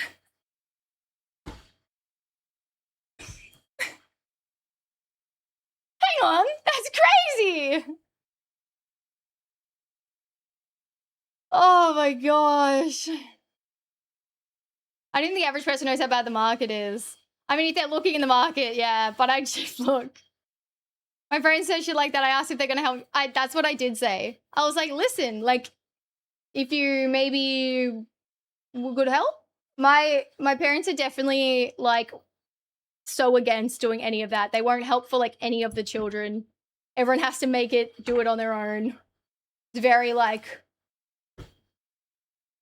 Hang on, that's crazy. Oh my gosh. I think the average person knows how bad the market is. I mean, if they're looking in the market, yeah, but I just look. My friend said shit like that. I asked if they're gonna help. That's what I did say. I was like, listen, like, if you maybe could help. My parents are definitely like so against doing any of that. They won't help for like any of the children. Everyone has to do it on their own. It's very like,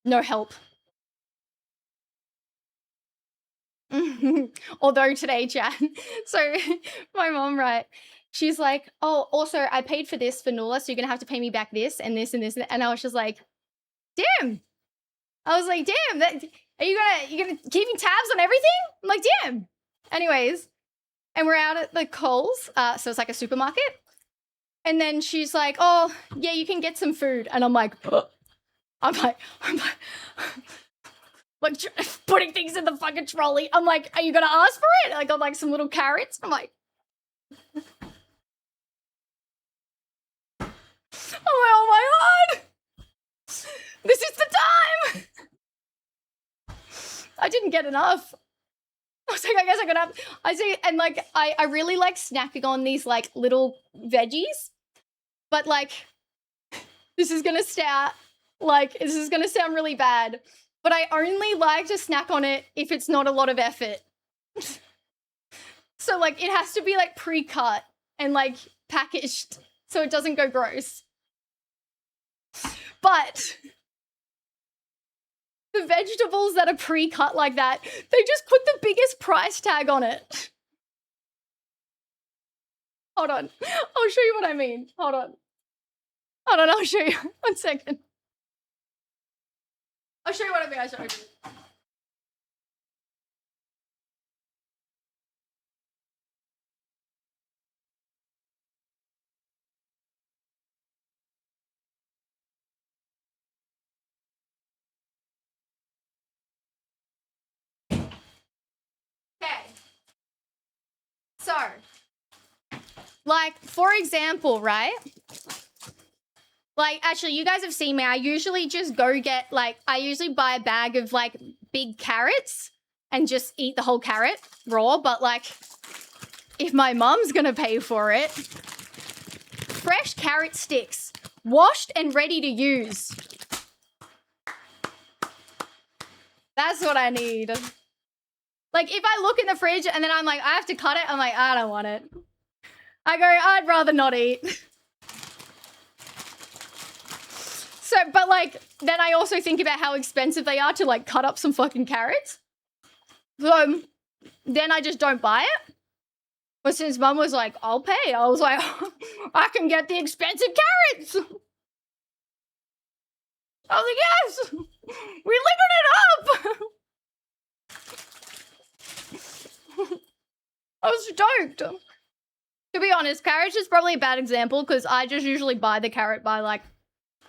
no help. Although today, chat. So my mom, right? She's like, oh, also I paid for this for Nula, so you're gonna have to pay me back this and this and this. And I was just like, damn. I was like, damn, are you gonna keep tabs on everything? I'm like, damn. Anyways, and we're out at the Coles, so it's like a supermarket. And then she's like, oh, yeah, you can get some food. And I'm like, I'm like putting things in the fucking trolley. I'm like, are you gonna ask for it? I got like some little carrots. I'm like, oh my god, this is the time. I didn't get enough. I was like, I guess I gotta have, I say, and like, I really like snacking on these like little veggies, but like, this is gonna sound really bad, but I only like to snack on it if it's not a lot of effort. So like, it has to be like pre-cut and like packaged so it doesn't go gross. But the vegetables that are pre-cut like that, they just put the biggest price tag on it. Hold on. I'll show you what I mean. Hold on, I'll show you. 1 second. I'll show you what I mean. I'll show you. Okay. So, like, for example, right? Like, actually, you guys have seen me. I usually just go get, like, I usually buy a bag of, like, big carrots and just eat the whole carrot raw. But, like, if my mum's gonna pay for it, fresh carrot sticks, washed and ready to use. That's what I need. Like, if I look in the fridge and then I'm like, I have to cut it, I'm like, I don't want it. I go, I'd rather not eat. So, but like, then I also think about how expensive they are to like cut up some fucking carrots. So, then I just don't buy it. But since mum was like, I'll pay, I was like, I can get the expensive carrots. I was like, yes, we living it up. I was stoked. To be honest, carrots is probably a bad example because I just usually buy the carrot by like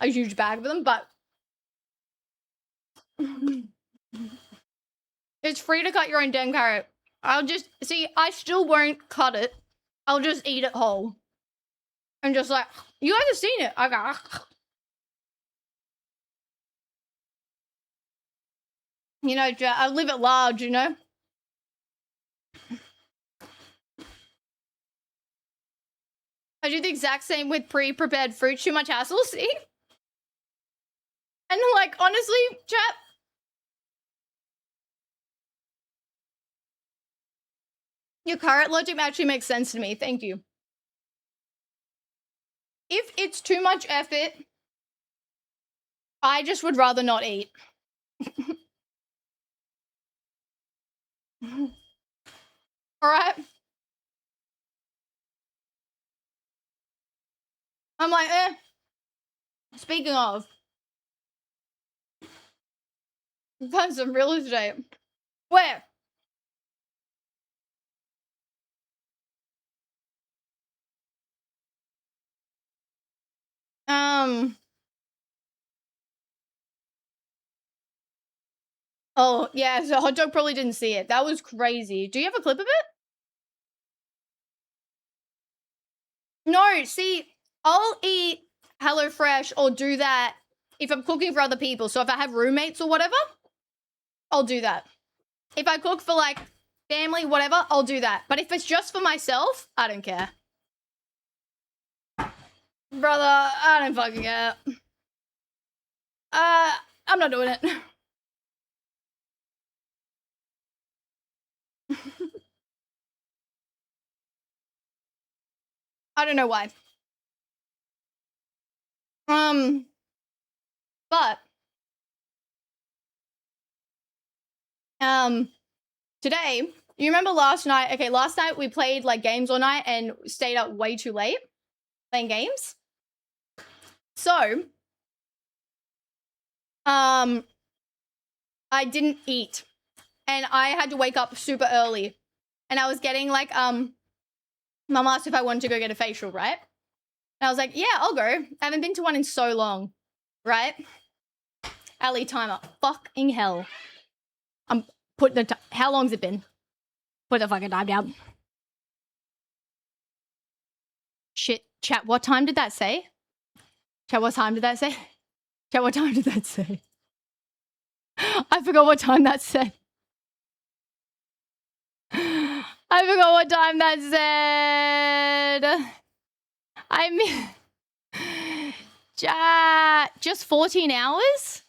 a huge bag of them, but it's free to cut your own damn carrot. I'll just, see, I still won't cut it. I'll just eat it whole. And just like, you guys have seen it. I go, you know, I live at large, you know? I do the exact same with pre-prepared fruit. Too much hassle, see? And like, honestly, chat, your carrot logic actually makes sense to me. Thank you. If it's too much effort, I just would rather not eat. Alright? I'm like, speaking of, found some real estate. Where? Oh, yeah, so Hot Dog probably didn't see it. That was crazy. Do you have a clip of it? No, see, I'll eat HelloFresh or do that if I'm cooking for other people. So if I have roommates or whatever, I'll do that. If I cook for like family, whatever, I'll do that. But if it's just for myself, I don't care. Brother, I don't fucking care. I'm not doing it. I don't know why. But today, you remember last night? Okay, last night we played like games all night and stayed up way too late playing games. So, I didn't eat and I had to wake up super early and I was getting like, mum asked if I wanted to go get a facial, right? And I was like, yeah, I'll go. I haven't been to one in so long, right? Ali, timer. Fucking hell. I'm putting the how long's it been? Put the fucking time down. Shit, chat, what time did that say? Chat, what time did that say? Chat, what time did that say? I forgot what time that said. I forgot what time that said. I mean, chat, just 14 hours?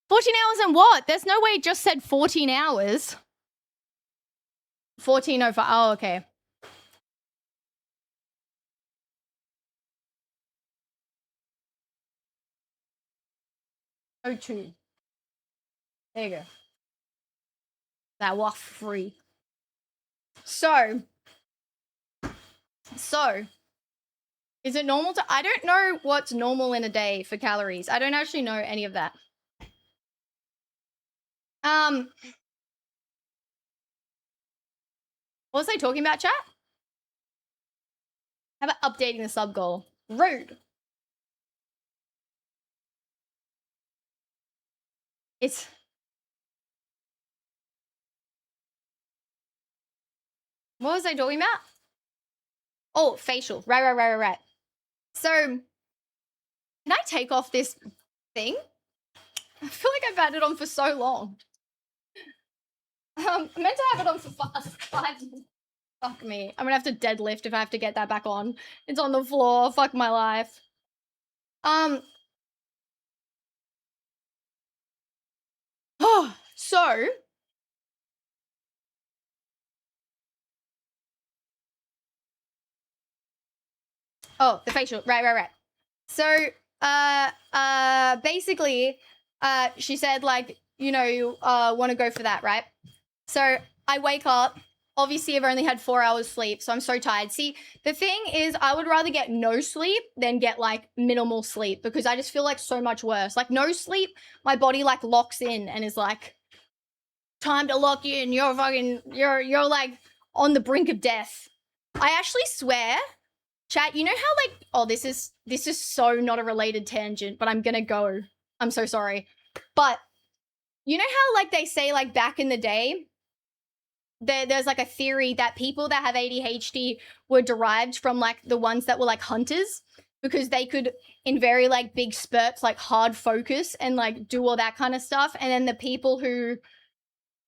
14 hours and what? There's no way it just said 14 hours. 14:05. Oh, okay. Oh, 02. There you go. That was free. So, is it normal to... I don't know what's normal in a day for calories. I don't actually know any of that. What was I talking about, chat? How about updating the sub goal? Rude. It's... What was I talking about? Oh, facial. Right. So, can I take off this thing? I feel like I've had it on for so long. I meant to have it on for 5 minutes. Fuck me. I'm gonna have to deadlift if I have to get that back on. It's on the floor. Fuck my life. So... Oh, the facial. Right. So, basically, she said, like, you know, you want to go for that, right? So, I wake up. Obviously, I've only had 4 hours sleep, so I'm so tired. See, the thing is, I would rather get no sleep than get, like, minimal sleep because I just feel, like, so much worse. Like, no sleep, my body, like, locks in and is like, time to lock in. You're fucking, you're, like, on the brink of death. I actually swear, chat, you know how, like, oh, this is so not a related tangent, but I'm gonna go. I'm so sorry. But you know how, like, they say, like, back in the day, there's like a theory that people that have ADHD were derived from like the ones that were like hunters because they could in very like big spurts like hard focus and like do all that kind of stuff, and then the people who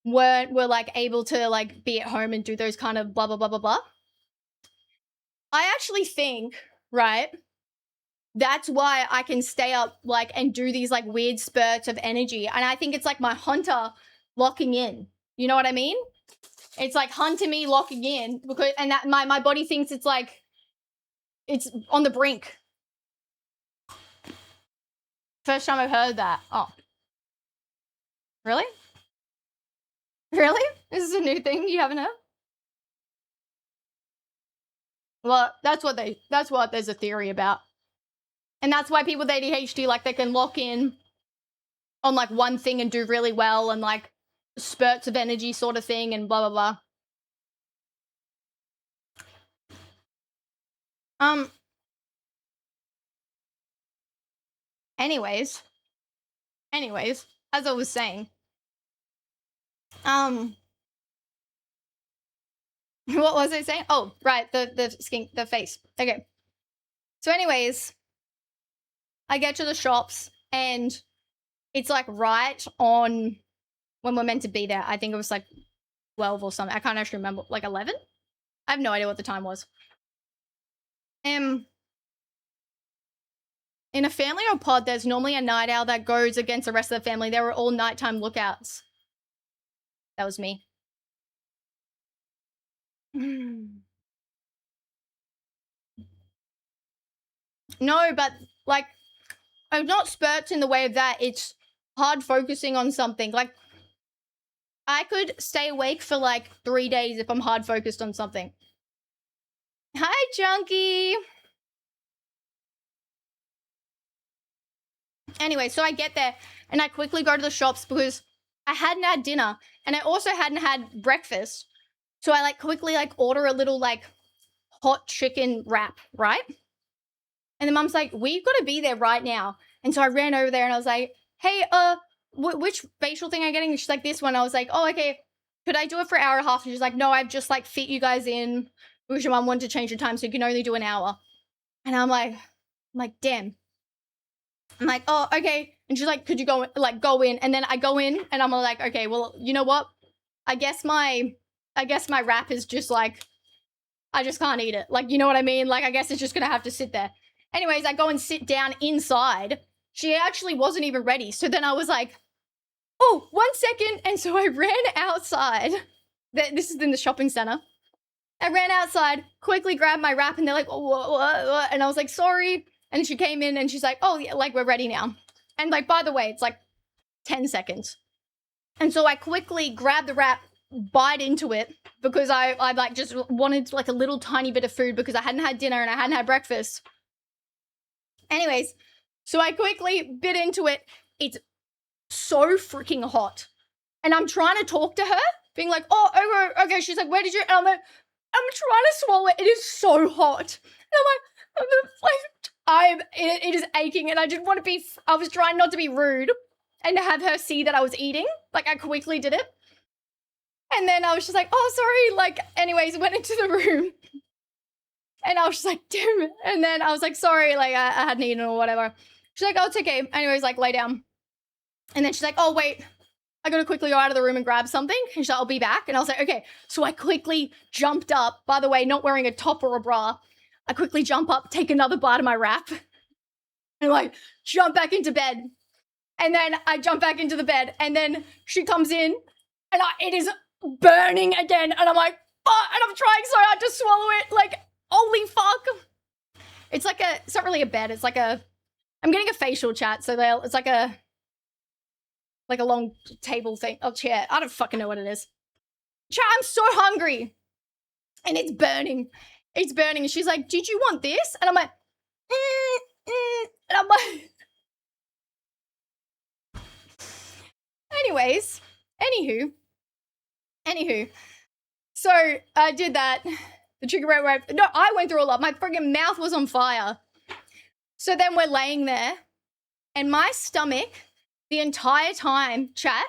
were like able to like be at home and do those kind of blah blah blah blah blah. I actually think, right, that's why I can stay up like and do these like weird spurts of energy, and I think it's like my hunter locking in, you know what I mean? It's like hunting me locking in because, and that my body thinks it's like, it's on the brink. First time I've heard that. Oh. Really? Really? This is a new thing you haven't heard? Well, that's what there's a theory about. And that's why people with ADHD, like, they can lock in on like one thing and do really well and like spurts of energy sort of thing and blah, blah, blah. Anyways, as I was saying, what was I saying? Oh, right, the face. Okay. So anyways, I get to the shops and it's like right on when we're meant to be there. I think it was like 12 or something. I can't actually remember, like 11? I have no idea what the time was. In a family or pod, there's normally a night owl that goes against the rest of the family. They were all nighttime lookouts. That was me. No, but like, I'm not spurts in the way of that. It's hard focusing on something. Like, I could stay awake for like 3 days if I'm hard focused on something. Hi, Junkie. Anyway, so I get there and I quickly go to the shops because I hadn't had dinner and I also hadn't had breakfast. So I like quickly like order a little like hot chicken wrap, right? And the mum's like, we've got to be there right now. And so I ran over there and I was like, hey, which facial thing am I getting? And she's like, this one. I was like, oh, okay. Could I do it for an hour and a half? And she's like, no, I've just like fit you guys in because your mum wanted to change the time so you can only do an hour. And I'm like, damn. I'm like, oh, okay. And she's like, could you go in? And then I go in and I'm like, okay, well, you know what? I guess my wrap is just like, I just can't eat it. Like, you know what I mean? Like, I guess it's just gonna have to sit there. Anyways, I go and sit down inside. She actually wasn't even ready. So then I was like, oh, 1 second. And so I ran outside. This is in the shopping center. I ran outside, quickly grabbed my wrap, and they're like, oh, what? And I was like, sorry. And she came in and she's like, oh, yeah, like, we're ready now. And like, by the way, it's like 10 seconds. And so I quickly grabbed the wrap, bite into it because I like just wanted like a little tiny bit of food because I hadn't had dinner and I hadn't had breakfast. Anyways, so I quickly bit into it. It's so freaking hot. And I'm trying to talk to her, being like, oh, okay. She's like, where did you? And I'm like, I'm trying to swallow it. It is so hot. And I'm like, it is aching. And I didn't want to be, I was trying not to be rude and to have her see that I was eating. Like, I quickly did it. And then I was just like, oh, sorry. Like, anyways, went into the room. And I was just like, damn it. And then I was like, sorry, like, I hadn't eaten or whatever. She's like, oh, it's okay. Anyways, like, lay down. And then she's like, oh, wait. I gotta quickly go out of the room and grab something. And she's like, I'll be back. And I was like, okay. So I quickly jumped up. By the way, not wearing a top or a bra. I quickly jump up, take another bite of my wrap. And like, jump back into bed. And then I jump back into the bed. And then she comes in. And it is burning again. And I'm like, fuck. And I'm trying so hard to swallow it. Like, holy fuck. It's like it's not really a bed. It's like I'm getting a facial chat. So it's like a long table thing. Oh, chair. I don't fucking know what it is. Chat, I'm so hungry. And it's burning. It's burning. And she's like, did you want this? And I'm like, and I'm like, anyways, anywho. So I did that. The trigger went, no, I went through a lot. My friggin' mouth was on fire. So then we're laying there, and my stomach, the entire time, chat,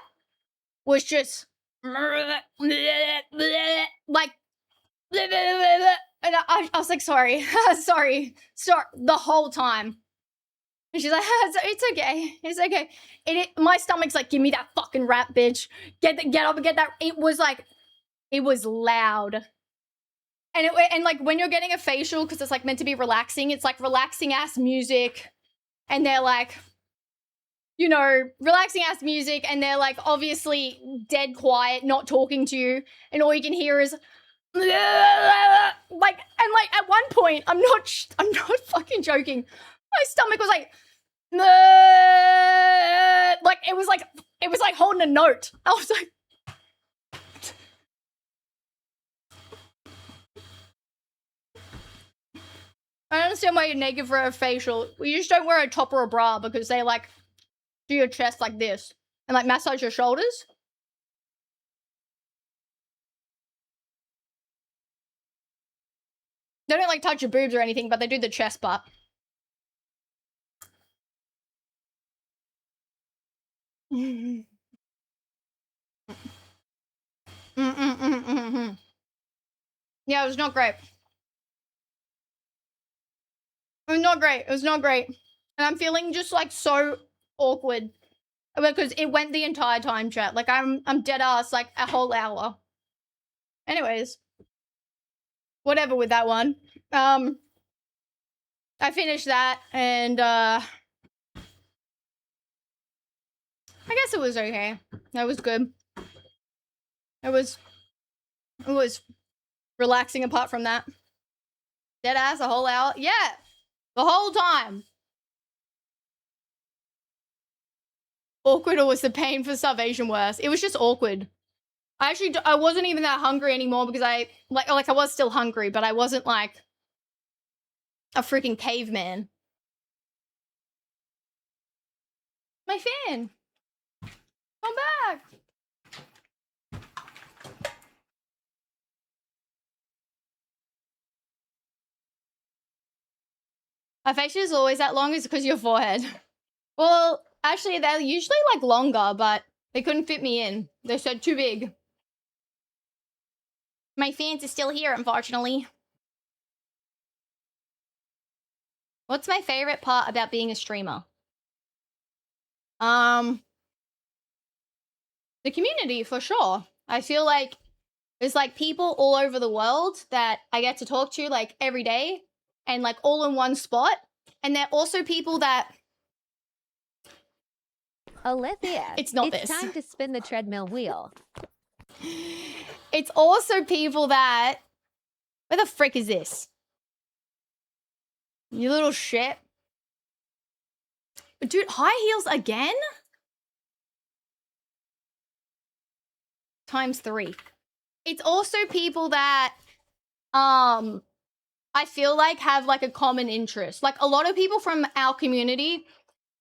was just like, and I was like, sorry, sorry, the whole time. And she's like, it's okay, it's okay. My stomach's like, give me that fucking rap, bitch. Get up and get that. It was like, it was loud. And like when you're getting a facial, because it's like meant to be relaxing, it's like relaxing ass music, and they're like, you know, relaxing ass music, and they're like obviously dead quiet, not talking to you, and all you can hear is like, and like at one point, I'm not fucking joking. My stomach was like it was like holding a note. I was like, I understand why you're naked for a facial. You just don't wear a top or a bra because they like do your chest like this and like massage your shoulders. They don't like touch your boobs or anything, but they do the chest part. Yeah, it was not great. It was not great. It was not great. And I'm feeling just like so awkward because it went the entire time, chat. Like I'm dead ass like a whole hour. Anyways, whatever with that one. I finished that and I guess it was okay. That was good. It was relaxing apart from that. Dead ass a whole hour. Yeah. The whole time. Awkward, or was the pain for starvation worse? It was just awkward. I wasn't even that hungry anymore because I was still hungry, but I wasn't like a freaking caveman. My fan. Come back. My facial is always that long is because of your forehead. Well, actually, they're usually like longer, but they couldn't fit me in. They said too big. My fans are still here, unfortunately. What's my favorite part about being a streamer? The community, for sure. I feel like there's like people all over the world that I get to talk to like every day and like all in one spot. And they're also people that... Aliythia, it's not it's this. time to spin the treadmill wheel. It's also people that... Where the frick is this? You little shit. Dude, high heels again? ×3. It's also people that, I feel like have like a common interest. Like a lot of people from our community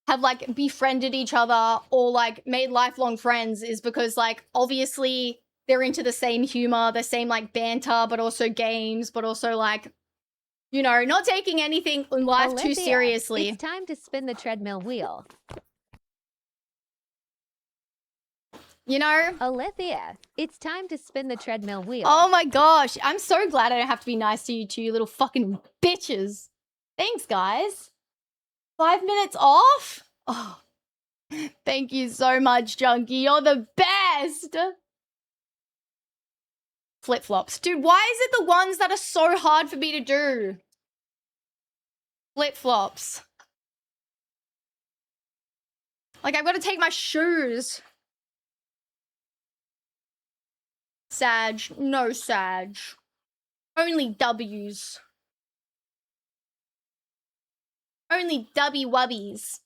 have like befriended each other or like made lifelong friends is because like obviously they're into the same humor, the same like banter, but also games, but also like, you know, not taking anything in life too Aliythia, seriously. it's time to spin the treadmill wheel. You know? Aliythia, it's time to spin the treadmill wheel. Oh my gosh. I'm so glad I don't have to be nice to you two, you little fucking bitches. Thanks, guys. 5 minutes off? Oh, thank you so much, Junkie. You're the best. Flip-flops. Dude, why is it the ones that are so hard for me to do? Flip-flops. Like, I've got to take my shoes. Sag. No Sag. Only W's. Only W-wubbies.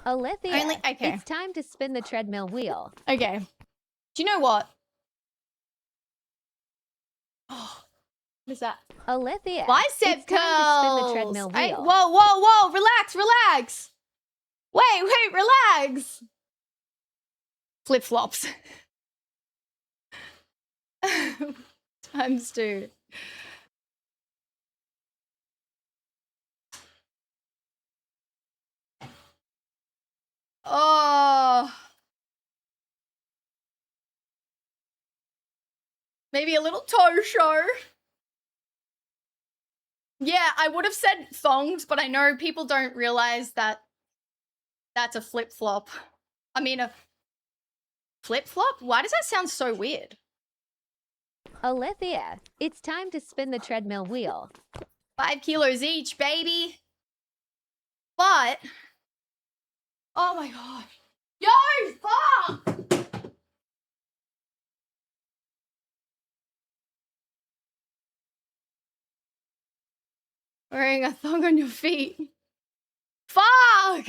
Aliythia, Only okay. it's time to spin the treadmill wheel. Okay. Do you know what? Oh, what is that? Aliythia, Bicep it's time to spin the curls. treadmill Hey, wheel. whoa, whoa, whoa! Relax, relax. Wait, relax. Flip flops. Times 2. Oh. Maybe a little toe show. Yeah, I would have said thongs, but I know people don't realize that that's a flip flop. I mean, a flip flop? Why does that sound so weird? Aliythia, it's time to spin the treadmill wheel. 5 kilos each, baby. But, oh my gosh. Yo, fuck! Wearing a thong on your feet. Fuck!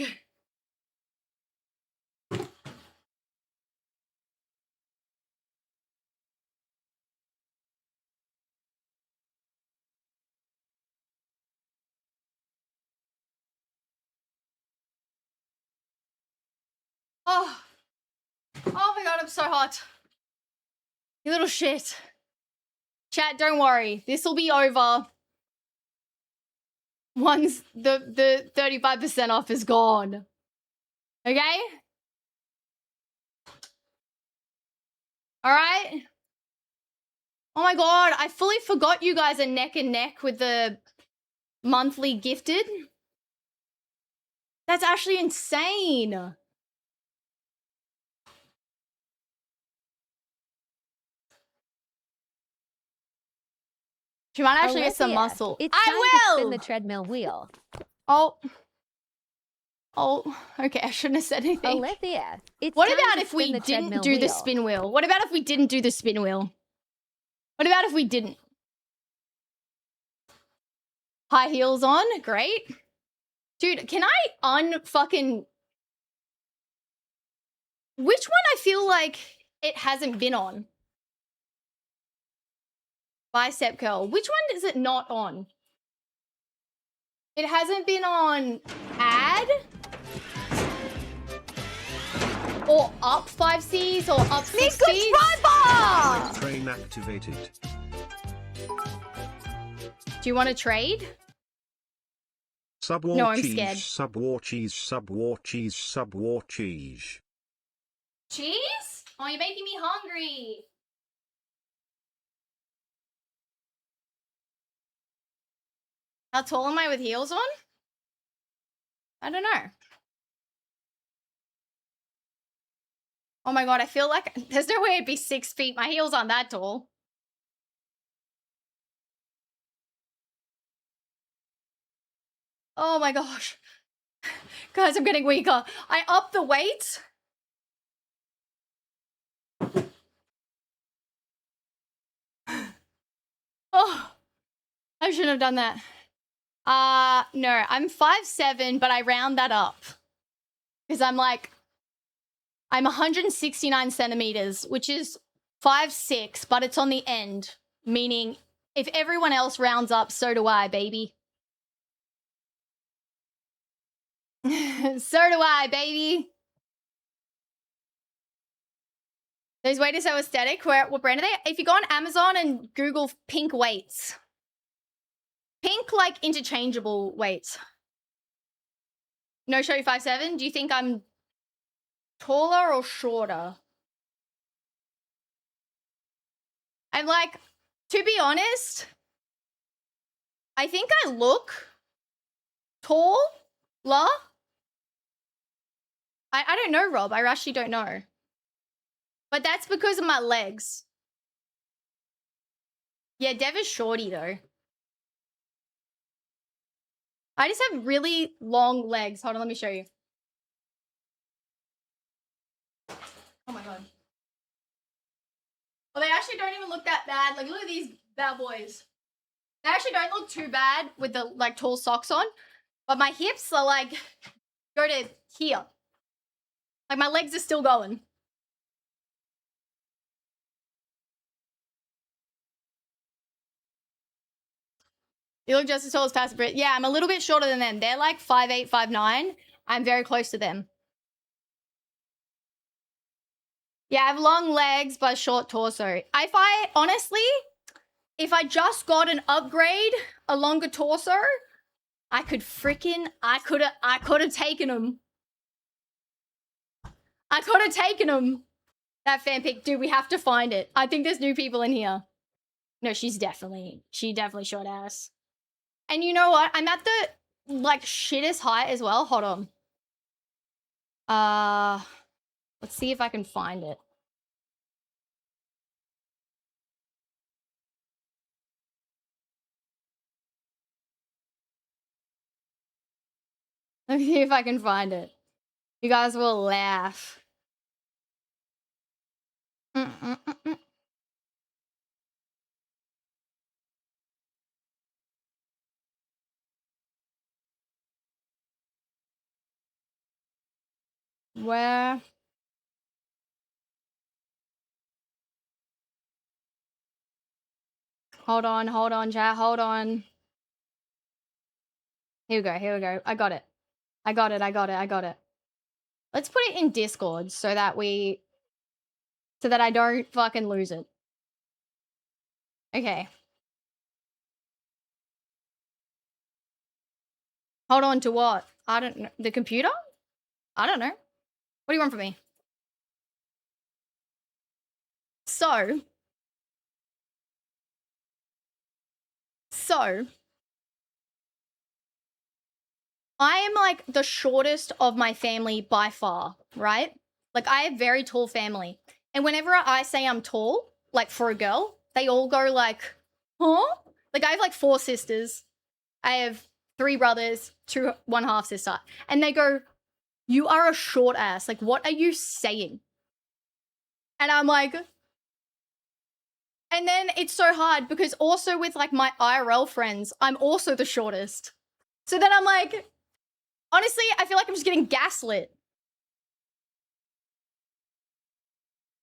Oh. Oh my god, I'm so hot. You little shit. Chat, don't worry. This will be over once the 35% off is gone. Okay? Alright? Oh my god, I fully forgot you guys are neck and neck with the monthly gifted. That's actually insane. She might actually get some Aliythia, muscle. It's time to I spin will! the treadmill wheel. Oh, okay, I shouldn't have said anything. Aliythia, it's What time about to if spin we the didn't treadmill do the wheel. spin wheel? What about if we didn't do the spin wheel? What about if we didn't? High heels on? Great. Dude, can I unfucking... Which one I feel like it hasn't been on? Bicep curl. Which one is it not on? It hasn't been on add? Or up 5Cs or up 6Cs? Train activated. Do you want to trade? Subwar No, I'm cheese, scared. subwar cheese, subwar cheese, subwar cheese. Cheese? Oh, you're making me hungry. How tall am I with heels on? I don't know. Oh my god, I feel like there's no way it'd be 6 feet. My heels aren't that tall. Oh my gosh. Guys, I'm getting weaker. I upped the weight. Oh, I shouldn't have done that. No, I'm 5'7", but I round that up. Because I'm 169 centimeters, which is 5'6", but it's on the end. Meaning, if everyone else rounds up, so do I, baby. So do I, baby. Those weights are so aesthetic. What brand are they? If you go on Amazon and Google pink weights. Pink, like, interchangeable weights. No show 5'7". Do you think I'm taller or shorter? I'm like, to be honest, I think I look taller. I don't know, Rob. I actually don't know. But that's because of my legs. Yeah, Dev is shorty, though. I just have really long legs. Hold on, let me show you. Oh my god. Well, they actually don't even look that bad. Like, look at these bad boys. They actually don't look too bad with the, like, tall socks on. But my hips are, like, go to here. Like, my legs are still going. You look just as tall as Pastor Brit. Yeah, I'm a little bit shorter than them. They're like 5'8", 5'9". I'm very close to them. Yeah, I have long legs but short torso. If I just got an upgrade, a longer torso, I could have taken them. I could have taken them. That fanfic, dude, we have to find it. I think there's new people in here. No, she definitely short ass. And you know what? I'm at the, like, shittest height as well. Hold on. Let's see if I can find it. Let me see if I can find it. You guys will laugh. Where? Hold on, chat. Hold on. Here we go. I got it. Let's put it in Discord so that I don't fucking lose it. Okay. Hold on to what? I don't know. The computer? I don't know. What do you want from me? So, I am like the shortest of my family by far, right? Like, I have very tall family. And whenever I say I'm tall, like for a girl, they all go like, huh? Like, I have like 4 sisters. I have 3 brothers, 1 half sister. And they go, you are a short ass. Like, what are you saying? And I'm like, and then it's so hard because also with like my IRL friends, I'm also the shortest. So then I'm like, honestly, I feel like I'm just getting gaslit.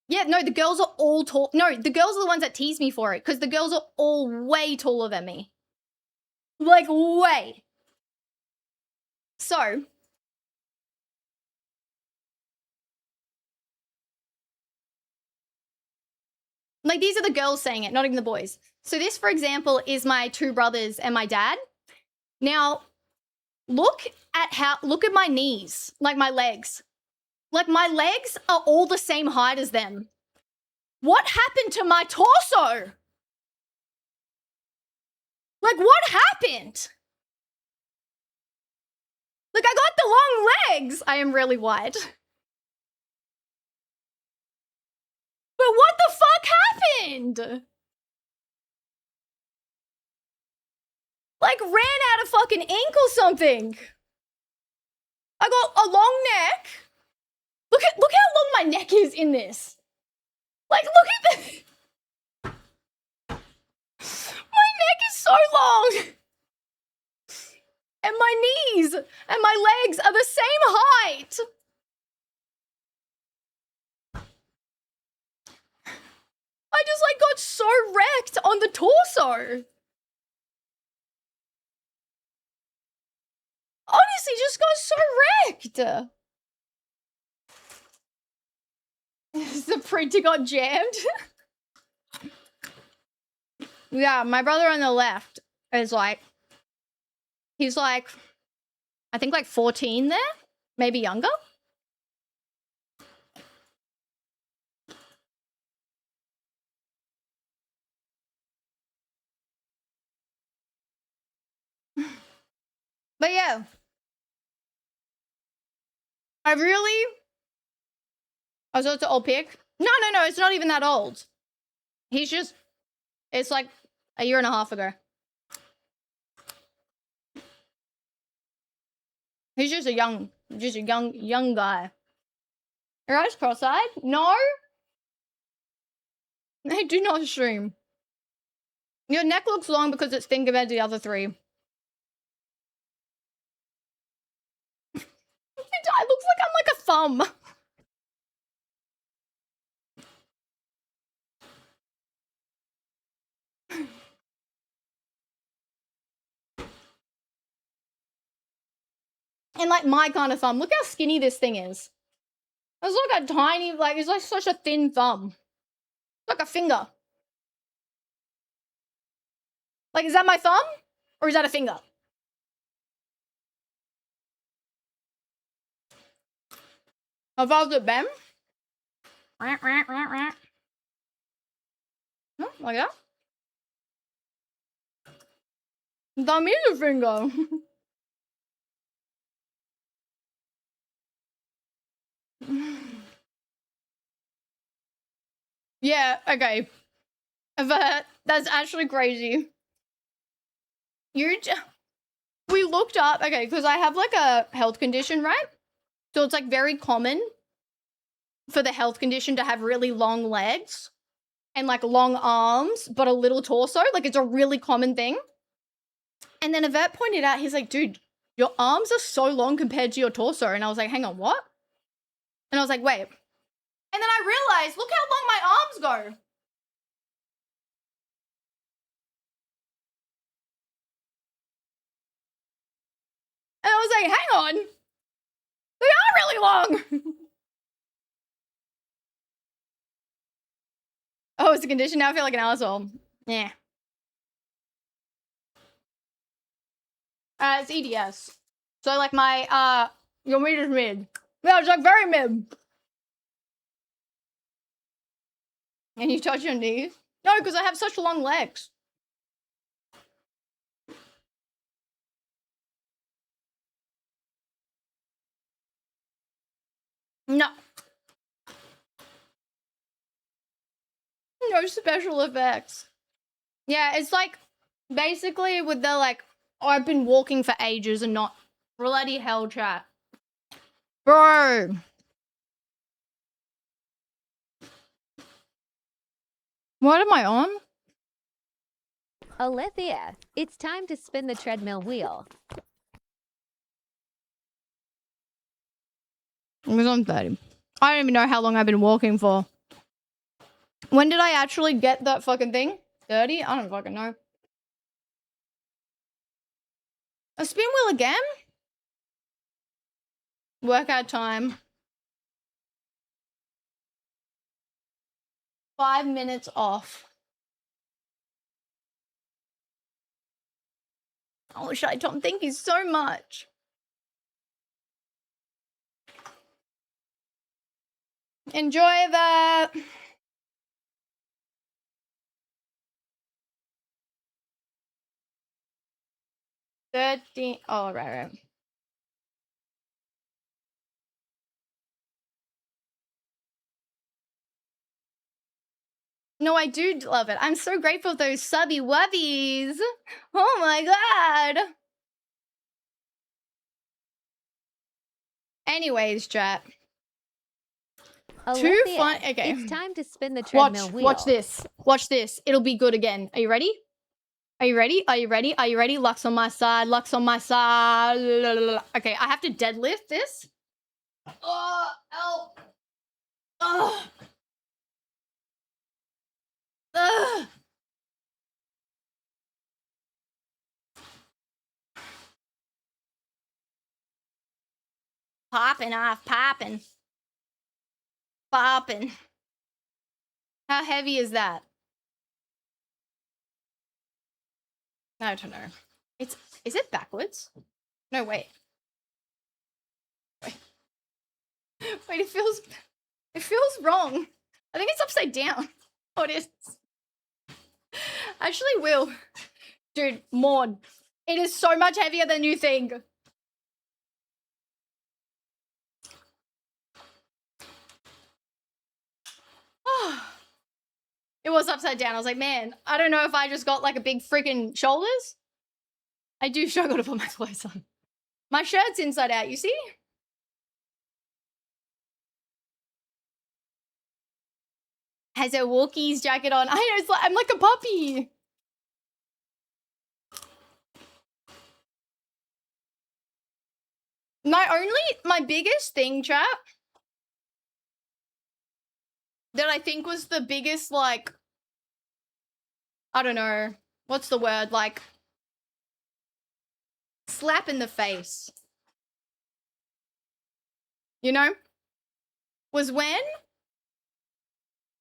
Yeah, no, the girls are all tall. No, the girls are the ones that tease me for it because the girls are all way taller than me. Like, way. So, like, these are the girls saying it, not even the boys. So this, for example, is my 2 brothers and my dad. Now, look at my knees, like my legs. Like, my legs are all the same height as them. What happened to my torso? Like, what happened? Like, I got the long legs. I am really wide. But what the fuck happened? Like, ran out of fucking ink or something. I got a long neck. Look how long my neck is in this. Like, look at this. My neck is so long. And my knees and my legs are the same height. I just like got so wrecked on the torso. Honestly, just got so wrecked. The printer got jammed. Yeah, my brother on the left is like, he's like, I think like 14 there, maybe younger. But yeah, I was also old pick. No, it's not even that old. It's like a year and a half ago. He's just a young guy. Your eyes cross-eyed? No. They do not stream. Your neck looks long because it's thin compared to the other 3. It looks like I'm like a thumb. And like my kind of thumb. Look how skinny this thing is. It's like a tiny, like, it's like such a thin thumb. It's like a finger. Like, is that my thumb? Or is that a finger? How far is it, Ben? Oh, like that? Thumb is a finger. Yeah, okay. But that's actually crazy. We looked up, okay, because I have like a health condition, right? So it's like very common for the health condition to have really long legs and like long arms, but a little torso. Like it's a really common thing. And then Yvette pointed out, he's like, dude, your arms are so long compared to your torso. And I was like, hang on, what? And I was like, wait. And then I realized, look how long my arms go. And I was like, hang on. They are really long. Oh, it's a condition. Now I feel like an asshole. Yeah. It's EDS. So like my, your mid is mid. Yeah, it's like very mid. And you touch your knees? No, because I have such long legs. No. No special effects. Yeah, it's like, basically with the like, oh, I've been walking for ages and not bloody hell chat. Bro. What am I on? Aliythia, it's time to spin the treadmill wheel. Because I'm 30. I don't even know how long I've been walking for. When did I actually get that fucking thing? 30? I don't fucking know. A spin wheel again? Workout time. 5 minutes off. Oh, Shy Tom, thank you so much. Enjoy that. Oh, right. No, I do love it. I'm so grateful for those subby wubbies. Oh my god. Anyways, chat. Too Aliythia, fun. Okay. it's time to spin the treadmill wheel. Watch this. Watch this. It'll be good again. Are you ready? Are you ready? Are you ready? Are you ready? Lux on my side. Lux on my side. Okay, I have to deadlift this. Oh, help. Oh. Ugh. Popping off, popping. Popping. How heavy is that? I don't know. Is it backwards? No, wait. Wait, it feels wrong. I think it's upside down. Oh, it is. Actually, will. Dude, Maud. It is so much heavier than you think. It was upside down. I was like, man, I don't know if I just got like a big freaking shoulders. I do struggle to put my clothes on. My shirt's inside out, you see? Has a Walkies jacket on. I know, it's like, I'm like a puppy. My biggest thing, chat, that I think was the biggest, like, I don't know, what's the word, like, slap in the face. you know, was when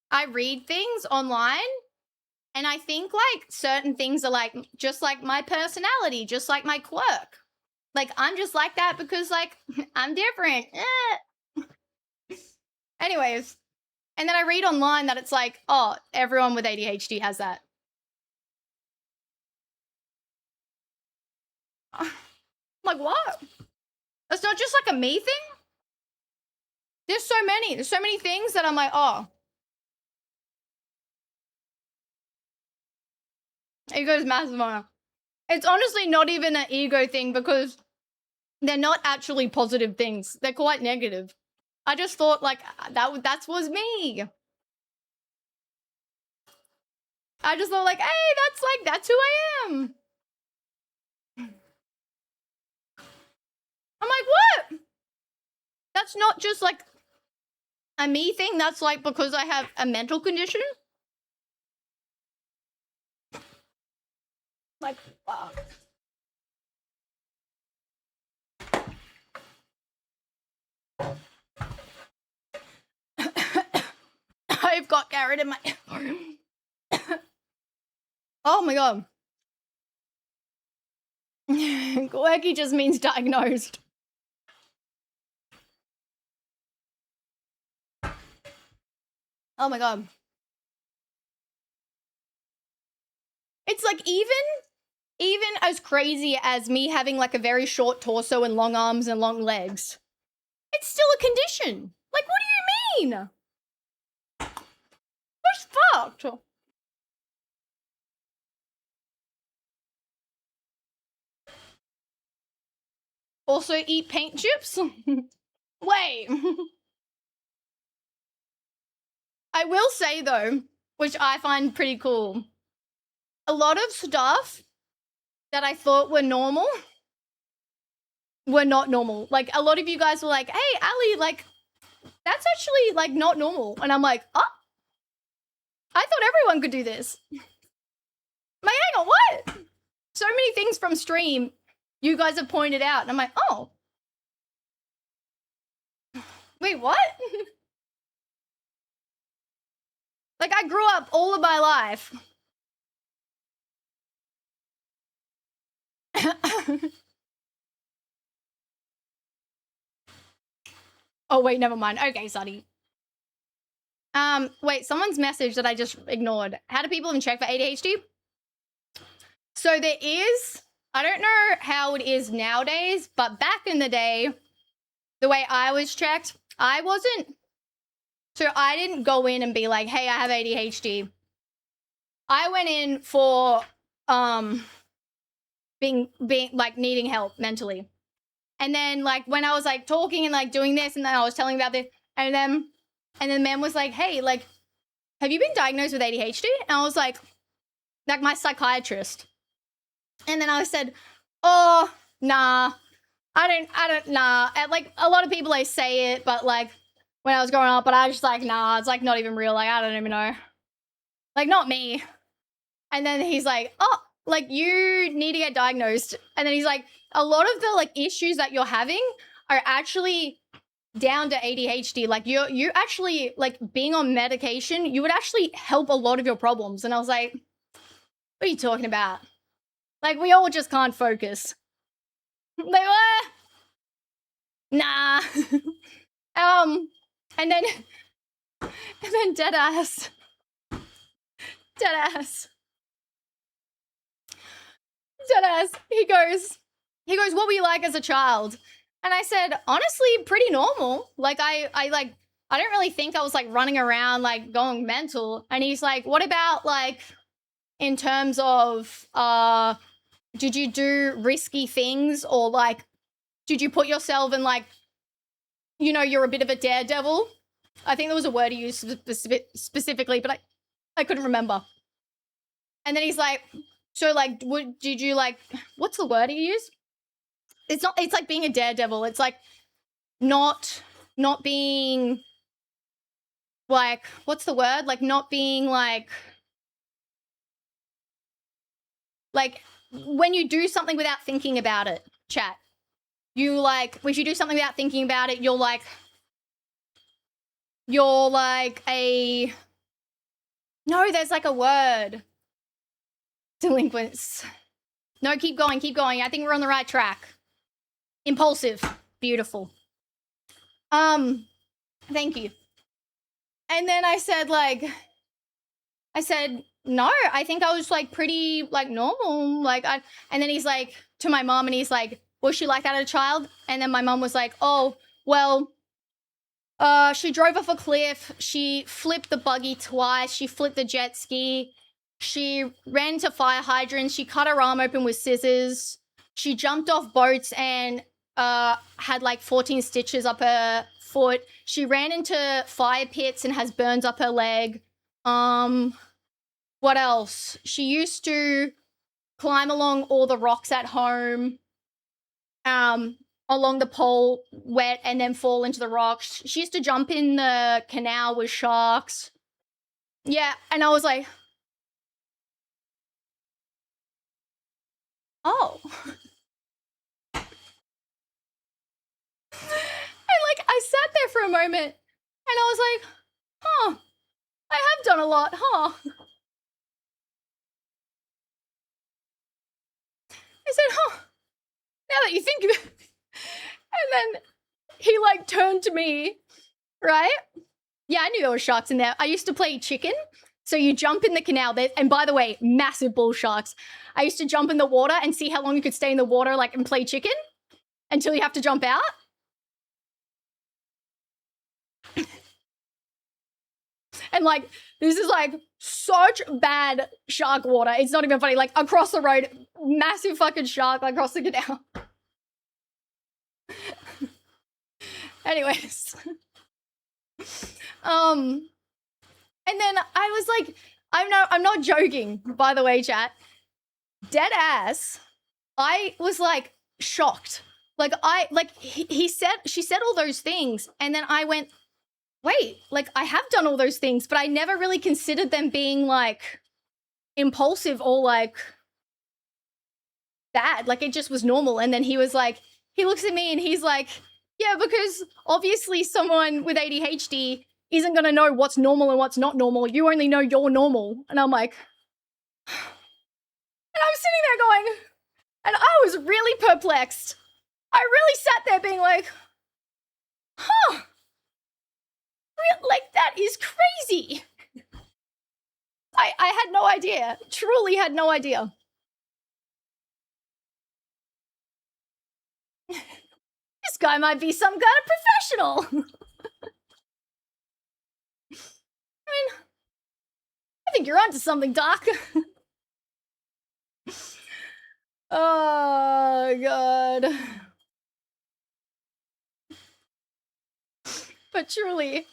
I read things online and I think like certain things are like just like my personality, just like my quirk. Like I'm just like that because like I'm different. Anyways, and then I read online that it's like, oh, everyone with ADHD has that. I'm like, what? It's not just like a me thing? There's so many things that I'm like, oh. Ego's massive on her. It's honestly not even an ego thing because they're not actually positive things. They're quite negative. I just thought like that was me. I just thought like, hey, that's who I am. I'm like, what? That's not just like a me thing. That's like because I have a mental condition. Like, fuck. I've got carrot in my. Oh my god. Quirky just means diagnosed. Oh my god. It's like even as crazy as me having like a very short torso and long arms and long legs, it's still a condition. Like, what do you mean? That's fucked. Also eat paint chips? Wait. I will say though, which I find pretty cool, a lot of stuff that I thought were normal were not normal. Like, a lot of you guys were like, hey, Ali, like, that's actually, like, not normal. And I'm like, oh, I thought everyone could do this. I'm like, hang on, what? So many things from stream you guys have pointed out. And I'm like, oh. Wait, what? Like, I grew up all of my life. Oh, wait, never mind. Okay, Sunny. Wait, someone's message that I just ignored. How do people even check for ADHD? So there is, I don't know how it is nowadays, but back in the day, the way I was checked, I didn't go in and be like, hey, I have ADHD. I went in for, being like needing help mentally. And then like when I was like talking and like doing this and then I was telling about this and then the man was like, hey, like, have you been diagnosed with ADHD? And I was like my psychiatrist. And then I said, oh, nah, I don't, nah. And like a lot of people, they say it, but like when I was growing up, but I was just like, nah, it's like not even real. Like, I don't even know. Like, not me. And then he's like, oh, like you need to get diagnosed. And then he's like, a lot of the like issues that you're having are actually down to ADHD. Like you actually like being on medication, you would actually help a lot of your problems. And I was like, what are you talking about? Like we all just can't focus. Like, what? Nah. And then dead ass. He goes, what were you like as a child? And I said, honestly, pretty normal. Like I don't really think I was like running around like going mental. And he's like, what about like in terms of did you do risky things or like did you put yourself in like, you know, you're a bit of a daredevil? I think there was a word he used specifically, but I couldn't remember. And then he's like, so like, did you like, what's the word he used? It's like being a daredevil. It's like not being like, what's the word? Like not being like when you do something without thinking about it, chat. You like, if you do something without thinking about it, you'll like you're like a... No, there's like a word. Delinquents. No, keep going, keep going. I think we're on the right track. Impulsive. Beautiful. Thank you. And then I said, no, I think I was like pretty like normal. Like and then he's like to my mom and he's like, was she like that as a child? And then my mom was like, oh, well, she drove off a cliff. She flipped the buggy twice. She flipped the jet ski. She ran to fire hydrants. She cut her arm open with scissors. She jumped off boats and had like 14 stitches up her foot. She ran into fire pits and has burns up her leg. What else? She used to climb along all the rocks at home, along the pole, wet, and then fall into the rocks. She used to jump in the canal with sharks. Yeah, and I was like, oh. And like, I sat there for a moment, and I was like, huh, I have done a lot, huh? I said, huh, now that you think of it. And then he like turned to me, right? Yeah, I knew there were sharks in there. I used to play chicken. So you jump in the canal there, and by the way, massive bull sharks. I used to jump in the water and see how long you could stay in the water, like, and play chicken until you have to jump out. And like, this is like such bad shark water. It's not even funny. Like across the road, massive fucking shark like across the canal. Anyways. And then I was like, I'm not joking, by the way, chat. Dead ass. I was like shocked. Like she said all those things, and then I went, wait, like I have done all those things, but I never really considered them being like impulsive or like bad. Like it just was normal. And then he was like, he looks at me and he's like, yeah, because obviously someone with ADHD isn't going to know what's normal and what's not normal. You only know you're normal. And I'm like, and I'm sitting there going, and I was really perplexed. I really sat there being like, huh, like that is crazy. I had no idea, truly had no idea. This guy might be some kind of professional. I mean, I think you're onto something, Doc. Oh, God. But truly,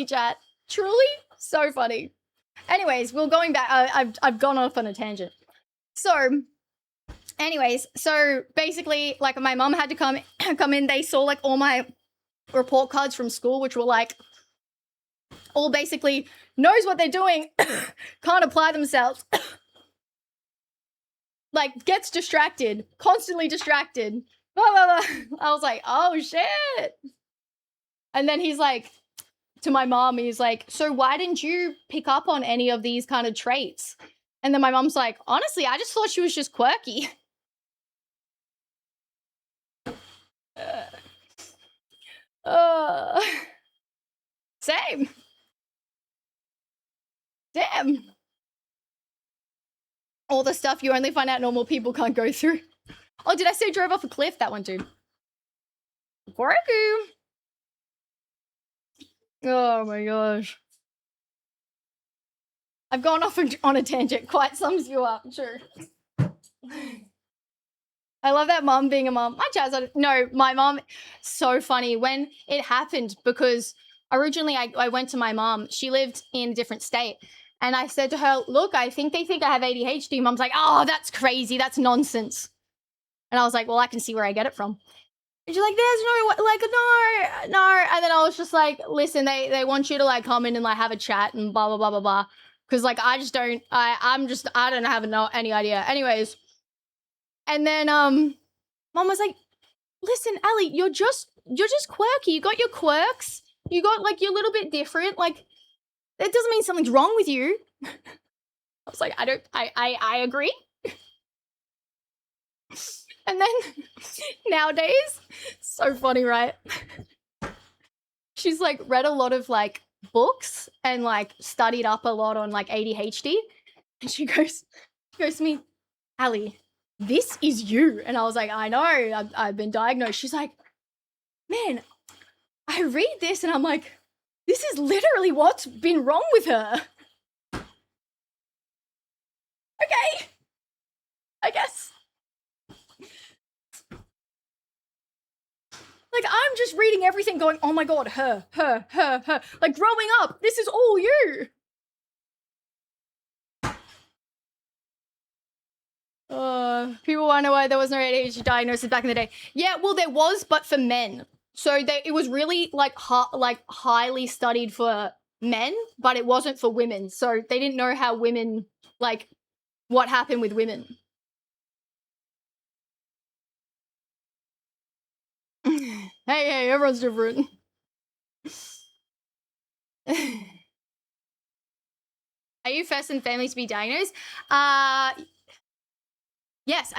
chat. Truly, so funny. Anyways, we're going back. I've gone off on a tangent. So, anyways, so basically, like my mom had to come in. They saw like all my report cards from school, which were like all basically knows what they're doing, can't apply themselves, like gets distracted, constantly distracted. Blah, blah, blah. I was like, oh shit. And then he's like, to my mom, he's like, so why didn't you pick up on any of these kind of traits? And then my mom's like, honestly, I just thought she was just quirky. Same. Damn. All the stuff you only find out normal people can't go through. Oh, did I say drove off a cliff? That one too. Quirky. Oh my gosh. I've gone off on a tangent. Quite sums you up, sure. I love that mom being a mom. My Chaz, no, my mom, so funny when it happened because originally I went to my mom. She lived in a different state. And I said to her, look, I think they think I have ADHD. Mom's like, oh, that's crazy. That's nonsense. And I was like, well, I can see where I get it from. And she's like, there's no, like, no. And then I was just like, listen, they want you to like come in and like have a chat and blah, blah, blah, blah, blah. Cause like, I don't have any idea. Anyways. And then, mom was like, listen, Ali, you're just quirky. You got your quirks. You got, like, you're a little bit different. Like, that doesn't mean something's wrong with you. I was like, I agree. And then nowadays, so funny, right? She's like read a lot of like books and like studied up a lot on like ADHD. And she goes to me, Ali, this is you. And I was like, I know, I've been diagnosed. She's like, man, I read this and I'm like, this is literally what's been wrong with her. Okay, I guess. Like, I'm just reading everything going, oh my god, her. Like, growing up, this is all you. People wonder why there was no ADHD diagnosis back in the day. Yeah, well, there was, but for men. So it was really, like, highly studied for men, but it wasn't for women. So they didn't know how women, like, what happened with women. Hey, everyone's different. Are you first in family to be diagnosed? Yes, yes,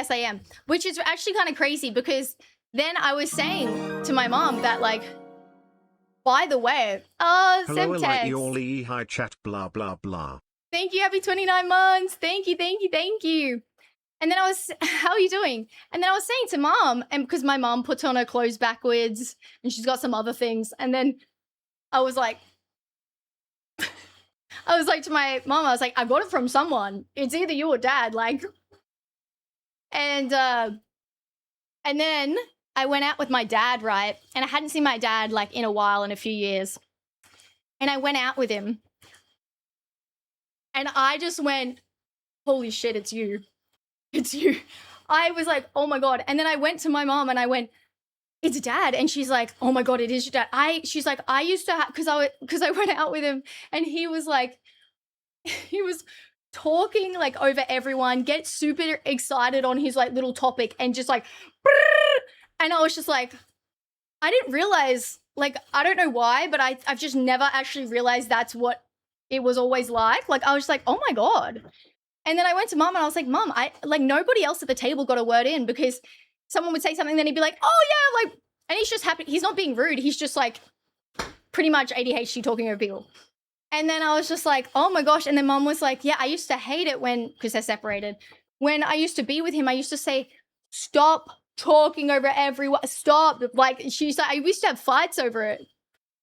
I am. Which is actually kind of crazy because then I was saying to my mom that, like, by the way, Hello, Semtex. Aliythia, hi chat, blah, blah, blah. Thank you, happy 29 months. Thank you. And then how are you doing? And then I was saying to mom, and because my mom puts on her clothes backwards and she's got some other things. And then I was like, to my mom, I was like, I got it from someone. It's either you or dad, like. And then I went out with my dad, right? And I hadn't seen my dad like in a while, in a few years. And I went out with him. And I just went, holy shit, it's you. It's you. I was like, oh my God. And then I went to my mom and I went, it's dad. And she's like, oh my God, it is your dad. She's like, I used to have, because I went out with him and he was like, he was talking like over everyone, get super excited on his like little topic and just like, and I was just like, I didn't realize, like, I don't know why, but I've just never actually realized that's what it was always like. Like, I was just like, oh my God. And then I went to mom and I was like, Mom, nobody else at the table got a word in because someone would say something, then he'd be like, oh yeah, like, and he's just happy. He's not being rude. He's just like pretty much ADHD talking over people. And then I was just like, oh my gosh. And then mom was like, yeah, I used to hate it because they're separated. When I used to be with him, I used to say, stop talking over everyone. Stop. Like, she's like, I used to have fights over it.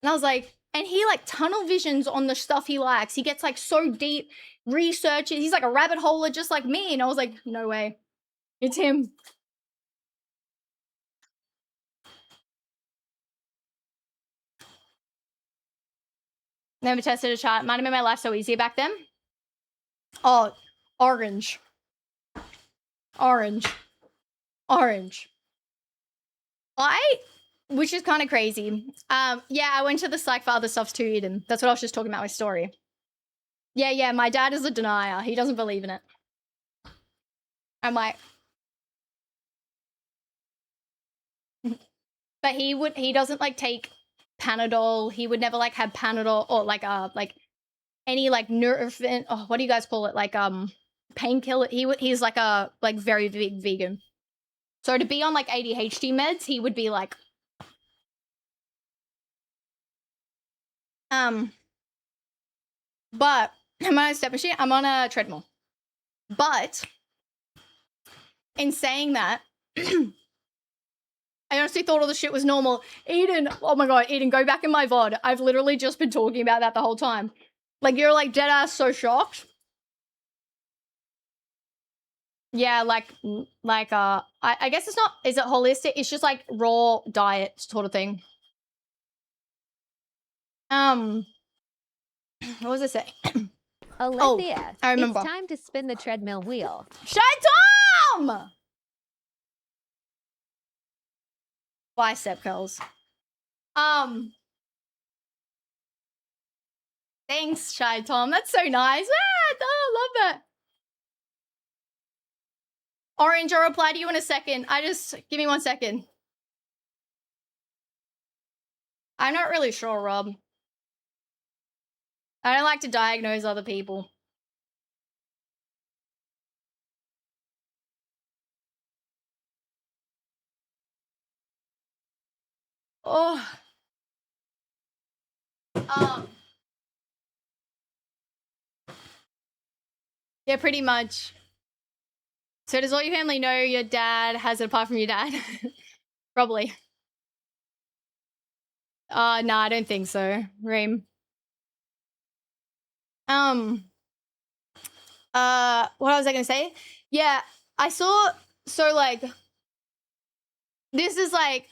And I was like, and he like tunnel visions on the stuff he likes. He gets like so deep, researches. He's like a rabbit holer just like me. And I was like, no way. It's him. Never tested a chart. Might have made my life so easy back then. Oh, orange. Which is kind of crazy. Yeah, I went to the psych for other stuff too, Eden. That's what I was just talking about, my story. Yeah, my dad is a denier. He doesn't believe in it. I'm like, but he doesn't like take Panadol. He would never like have Panadol or like any like Nurofen. Oh, what do you guys call it? Like painkiller. He's like a very big vegan. So to be on like ADHD meds, he would be like, but I'm on a step machine. I'm on a treadmill. But in saying that, I honestly thought all the shit was normal. Eden, oh my God, Eden, go back in my VOD. I've literally just been talking about that the whole time. Like, you're like dead ass so shocked. Yeah, I guess it's not, is it holistic? It's just like raw diet sort of thing. What was I saying? Aliythia, I remember. it's time to spin the treadmill wheel. Shy Tom! Bicep curls. Thanks, Shy Tom. That's so nice. Ah, I love that. Orange, I'll reply to you in a second. Give me 1 second. I'm not really sure, Rob. I don't like to diagnose other people. Oh. Yeah, pretty much. So does all your family know your dad has it apart from your dad? Probably. No, I don't think so. Reem. What was I gonna say? Yeah, I saw, so like, this is like,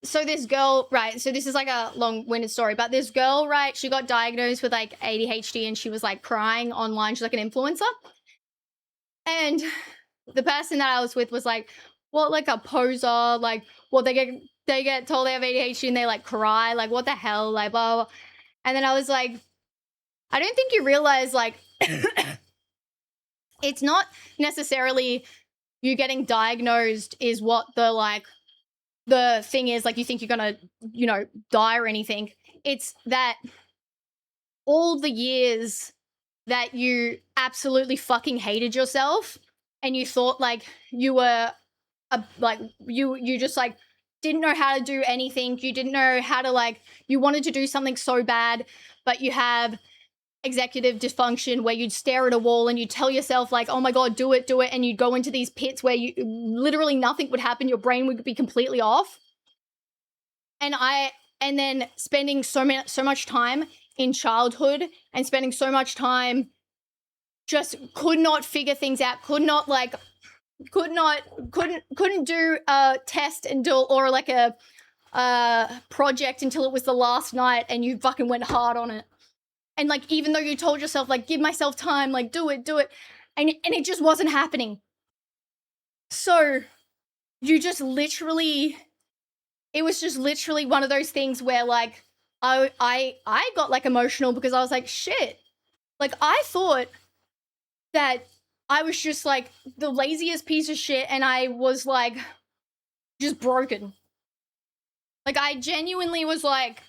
so this girl, right, so this is like a long-winded story, but this girl, right, she got diagnosed with like ADHD and she was like crying online. She's like an influencer. And the person that I was with was like, what, like a poser, like, well, they get told they have ADHD and they like cry, like what the hell, like blah, blah, blah. And then I was like, I don't think you realize like it's not necessarily you getting diagnosed is what the like the thing is, like you think you're gonna, you know, die or anything. It's that all the years that you absolutely fucking hated yourself and you thought like you were like you just like didn't know how to do anything. You didn't know how to like, you wanted to do something so bad, but you have executive dysfunction where you'd stare at a wall and you'd tell yourself like, oh my God, do it. And you'd go into these pits where you literally nothing would happen. Your brain would be completely off. And then spending so much time in childhood and spending so much time just could not figure things out, couldn't do a test until, or like a project until it was the last night and you fucking went hard on it. And like, even though you told yourself like, give myself time, like do it. And it just wasn't happening. So you just literally, it was just literally one of those things where like, I got like emotional because I was like, shit, like I thought that I was just like the laziest piece of shit and I was like just broken. Like I genuinely was like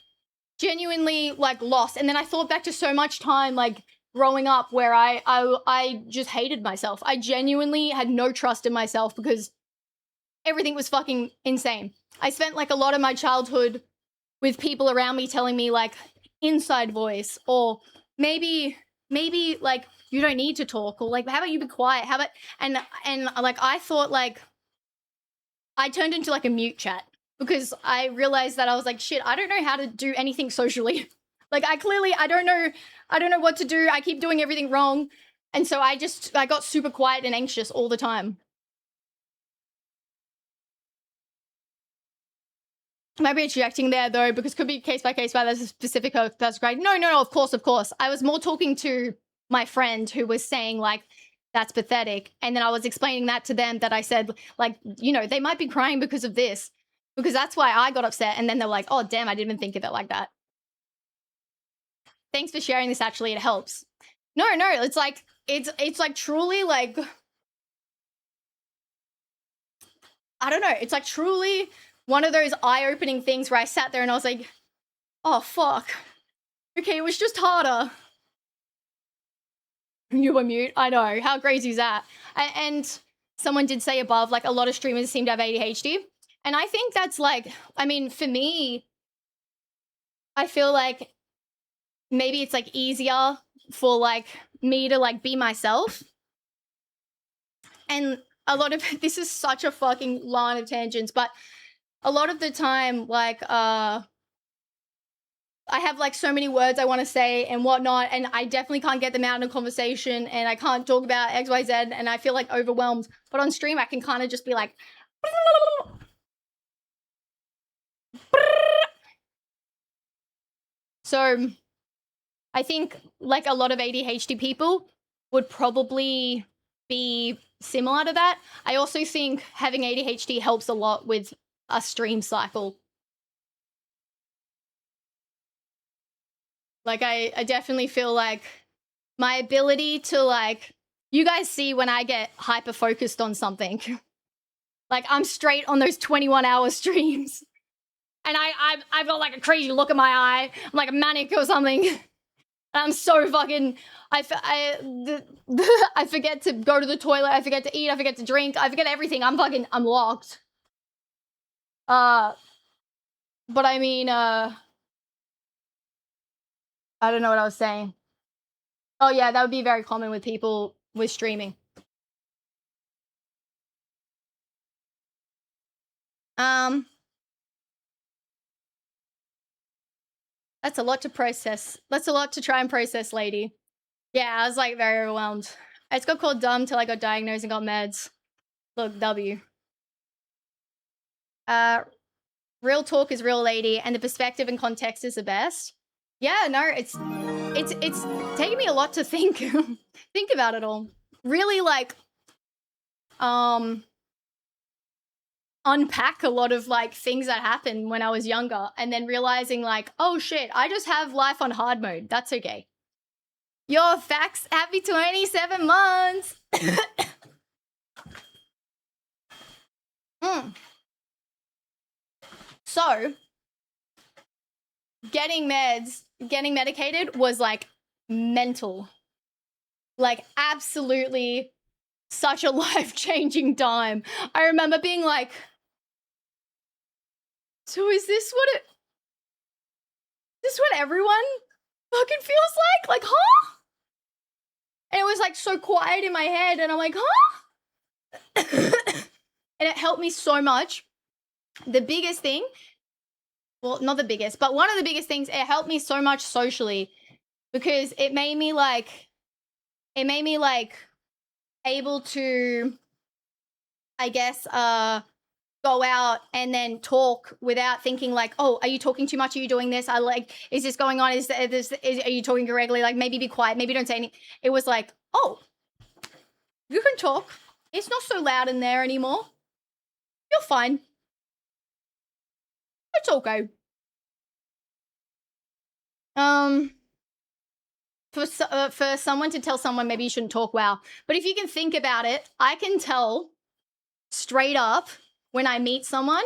lost. And then I thought back to so much time like growing up where I just hated myself. I genuinely had no trust in myself because everything was fucking insane. I spent like a lot of my childhood with people around me telling me like inside voice, or maybe like you don't need to talk, or like how about you be quiet, how about, and like I thought like I turned into like a mute chat because I realized that I was like, shit, I don't know how to do anything socially. Like I don't know what to do. I keep doing everything wrong. And so I got super quiet and anxious all the time. Might be interjecting there though, because could be case by case, but there's a specific, that's great. No, of course. I was more talking to my friend who was saying like, that's pathetic. And then I was explaining that to them, that I said like, you know, they might be crying because of this, because that's why I got upset. And then they're like, oh damn, I didn't even think of it like that. Thanks for sharing this, actually, it helps. No, it's like, it's like truly like, I don't know, it's like truly one of those eye-opening things where I sat there and I was like, oh fuck, okay, it was just harder. You were mute, I know, how crazy is that? And someone did say above, like a lot of streamers seem to have ADHD, and I think that's like, I mean, for me, I feel like maybe it's like easier for like me to like be myself. And a lot of, this is such a fucking line of tangents, but a lot of the time, like, I have like so many words I want to say and whatnot, and I definitely can't get them out in a conversation, and I can't talk about XYZ, and I feel like overwhelmed. But on stream, I can kind of just be like, so I think like a lot of ADHD people would probably be similar to that. I also think having ADHD helps a lot with a stream cycle. Like I definitely feel like my ability to like, you guys see when I get hyper focused on something, like I'm straight on those 21-hour streams. and I've got like a crazy look in my eye. I'm like a manic or something. And I'm so fucking. I forget to go to the toilet. I forget to eat. I forget to drink. I forget everything. I'm locked. But I mean, I don't know what I was saying. Oh yeah, that would be very common with people with streaming. That's a lot to process. That's a lot to try and process, lady. Yeah, I was like very overwhelmed. I just got called dumb till I got diagnosed and got meds. Look, W. Real talk is real, lady, and the perspective and context is the best. Yeah, no, it's taking me a lot to think think about it all. Really like unpack a lot of like things that happened when I was younger and then realizing like, oh shit, I just have life on hard mode. That's okay. Your facts, happy 27 months. So, getting medicated was like mental. Like absolutely such a life-changing time. I remember being like, so is this what everyone fucking feels like? Like, huh? And it was like so quiet in my head and I'm like, huh? And it helped me so much. The biggest thing, well, not the biggest, but one of the biggest things, it helped me so much socially because it made me like able to, I guess, go out and then talk without thinking like, oh, are you talking too much? Are you doing this? I like, is this going on? Are you talking correctly? Like maybe be quiet. Maybe don't say anything. It was like, oh, you can talk. It's not so loud in there anymore. You're fine. It's okay. For someone to tell someone maybe you shouldn't talk, wow. But if you can think about it, I can tell straight up when I meet someone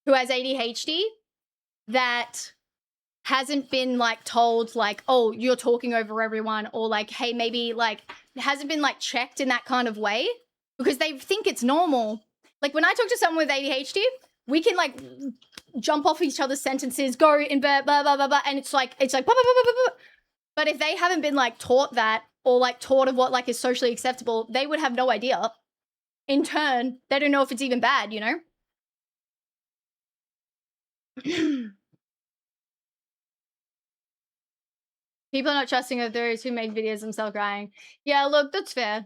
who has ADHD that hasn't been like told like, oh, you're talking over everyone, or like, hey, maybe like hasn't been like checked in that kind of way because they think it's normal. Like when I talk to someone with ADHD, we can like jump off each other's sentences, go in bed, blah, blah, blah, blah, and it's like, blah, blah, blah, blah, blah. But if they haven't been like taught that or like taught of what like is socially acceptable, they would have no idea. In turn, they don't know if it's even bad, you know? People are not trusting of those who make videos themselves crying. Yeah, look, that's fair.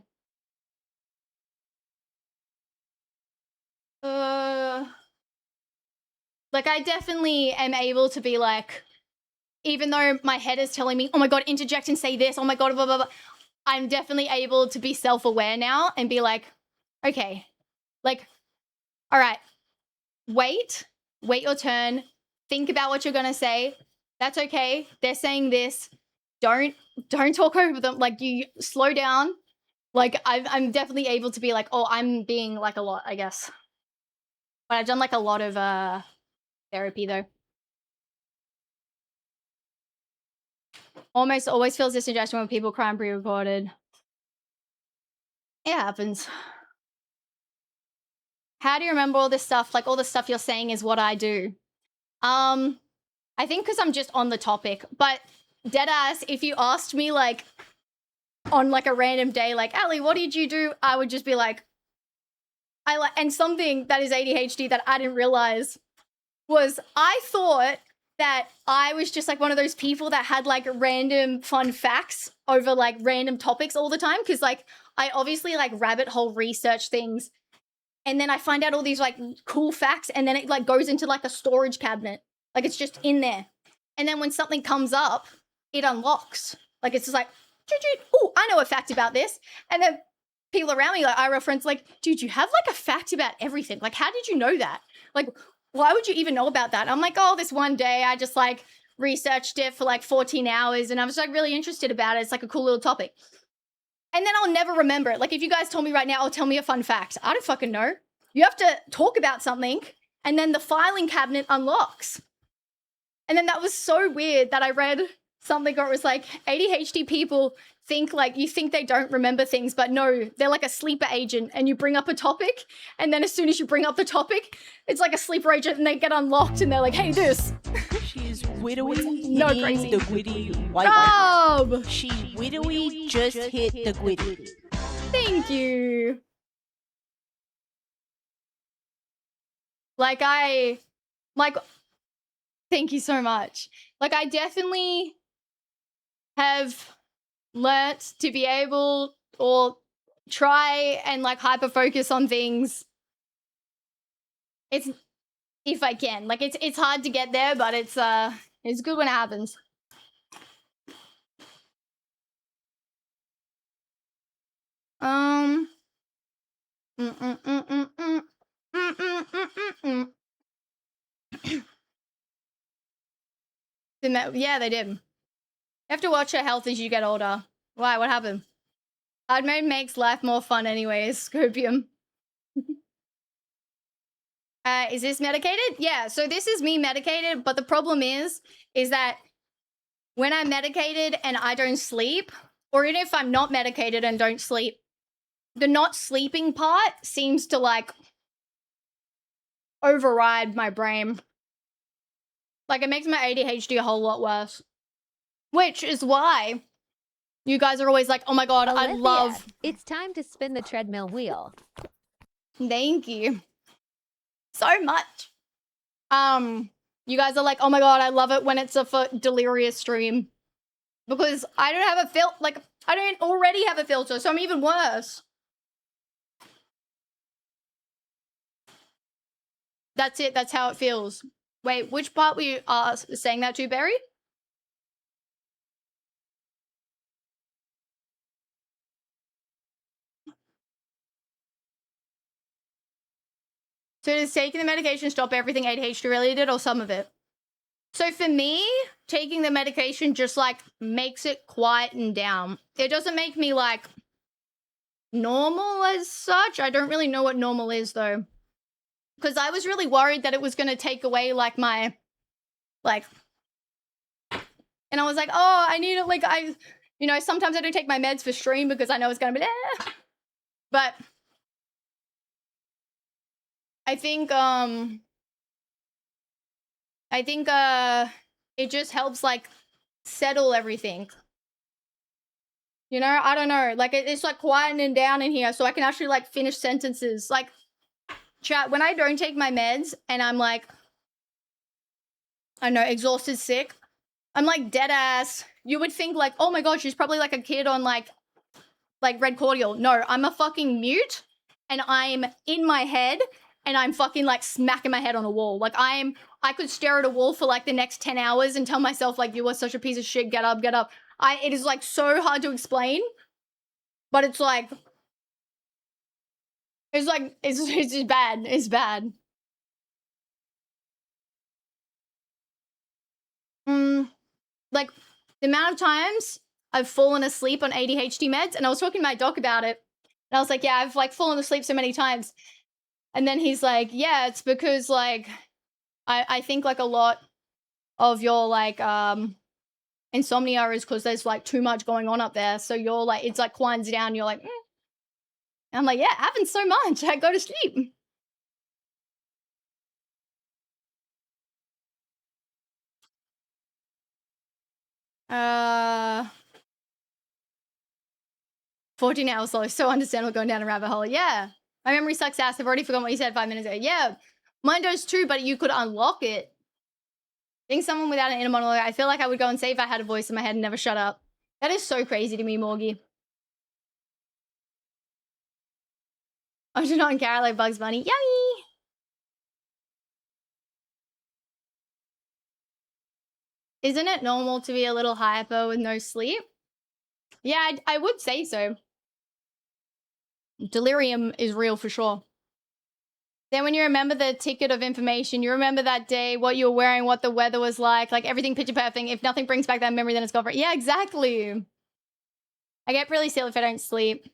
Like I definitely am able to be like, even though my head is telling me, oh my God, interject and say this, oh my God, blah, blah, blah. I'm definitely able to be self-aware now and be like, okay, like, all right, wait your turn, think about what you're gonna say. That's okay. They're saying this. Don't talk over them. Like you slow down. Like I'm definitely able to be like, oh, I'm being like a lot, I guess. But I've done like a lot of therapy though. Almost always feels disingestion when people cry and pre-recorded. It happens. How do you remember all this stuff? Like all the stuff you're saying is what I do. I think because I'm just on the topic, but deadass, if you asked me like on like a random day, like, Ali, what did you do? I would just be like, and something that is ADHD that I didn't realize was I thought that I was just like one of those people that had like random fun facts over like random topics all the time. Cause like I obviously like rabbit hole research things. And then I find out all these like cool facts and then it like goes into like a storage cabinet. Like it's just in there. And then when something comes up, it unlocks. Like it's just like, oh, I know a fact about this. And then people around me, like IRL friends, like, dude, you have like a fact about everything. Like, how did you know that? Like, why would you even know about that? I'm like, oh, this one day I just like researched it for like 14 hours and I was like really interested about it. It's like a cool little topic. And then I'll never remember it. Like if you guys told me right now, oh, tell me a fun fact. I don't fucking know. You have to talk about something and then the filing cabinet unlocks. And then that was so weird that I read something where it was like ADHD people think like you think they don't remember things, but no, they're like a sleeper agent and you bring up a topic and then as soon as you bring up the topic, it's like a sleeper agent and they get unlocked and they're like, hey, this. She's widowy No, hitting crazy. the gwitty white. Rob! She widowy just hit the gwitty. Thank you. Like thank you so much. Like I definitely have learnt to be able or try and like hyper focus on things. It's if I can. Like it's hard to get there, but it's good when it happens. Yeah, they did. You have to watch your health as you get older. Why? What happened? Hard mode makes life more fun anyways, Scopium. Is this medicated? Yeah, so this is me medicated, but the problem is that when I'm medicated and I don't sleep, or even if I'm not medicated and don't sleep, the not sleeping part seems to like override my brain. Like it makes my ADHD a whole lot worse. Which is why you guys are always like, oh my god, I Aliythia, love... It's time to spin the treadmill wheel. Thank you so much. You guys are like, oh my god, I love it when it's a delirious stream. Because I don't have a filter, I don't already have a filter, so I'm even worse. That's it, that's how it feels. Wait, which part were you saying that to, Barry? So does taking the medication stop everything ADHD related or some of it? So for me, taking the medication just like makes it quieten down. It doesn't make me like normal as such. I don't really know what normal is though. Because I was really worried that it was going to take away like my, like, and I was like, oh, I need it. Like sometimes I don't take my meds for stream because I know it's going to be, but I think it just helps like settle everything. You know, I don't know. Like it's like quietening down in here so I can actually like finish sentences. Like chat, when I don't take my meds and I'm like, I don't know, exhausted, sick, I'm like dead ass. You would think like, oh my god, she's probably like a kid on like red cordial. No, I'm a fucking mute and I'm in my head and I'm fucking like smacking my head on a wall. Like I could stare at a wall for like the next 10 hours and tell myself like, you are such a piece of shit, get up, get up. It is like so hard to explain, but it's like, it's just bad. It's bad. Like the amount of times I've fallen asleep on ADHD meds, and I was talking to my doc about it, and I was like, yeah, I've like fallen asleep so many times. And then he's like, yeah, it's because like, I think like a lot of your like, insomnia is because there's like too much going on up there. So you're like, it's like quiets down. You're like, And I'm like, yeah, it happens so much. I go to sleep. Uh, 14 hours slow. So understandable going down a rabbit hole. Yeah. My memory sucks ass. I've already forgotten what you said 5 minutes ago. Yeah. Mine does too, but you could unlock it. Being someone without an inner monologue, I feel like I would go and say if I had a voice in my head and never shut up. That is so crazy to me, Morgie. I do not care like Bugs Bunny. Yummy! Isn't it normal to be a little hyper with no sleep? Yeah, I would say so. Delirium is real for sure. Then when you remember the ticket of information, you remember that day, what you were wearing, what the weather was like everything picture perfect. If nothing brings back that memory, then it's gone for it. Yeah, exactly. I get really silly if I don't sleep.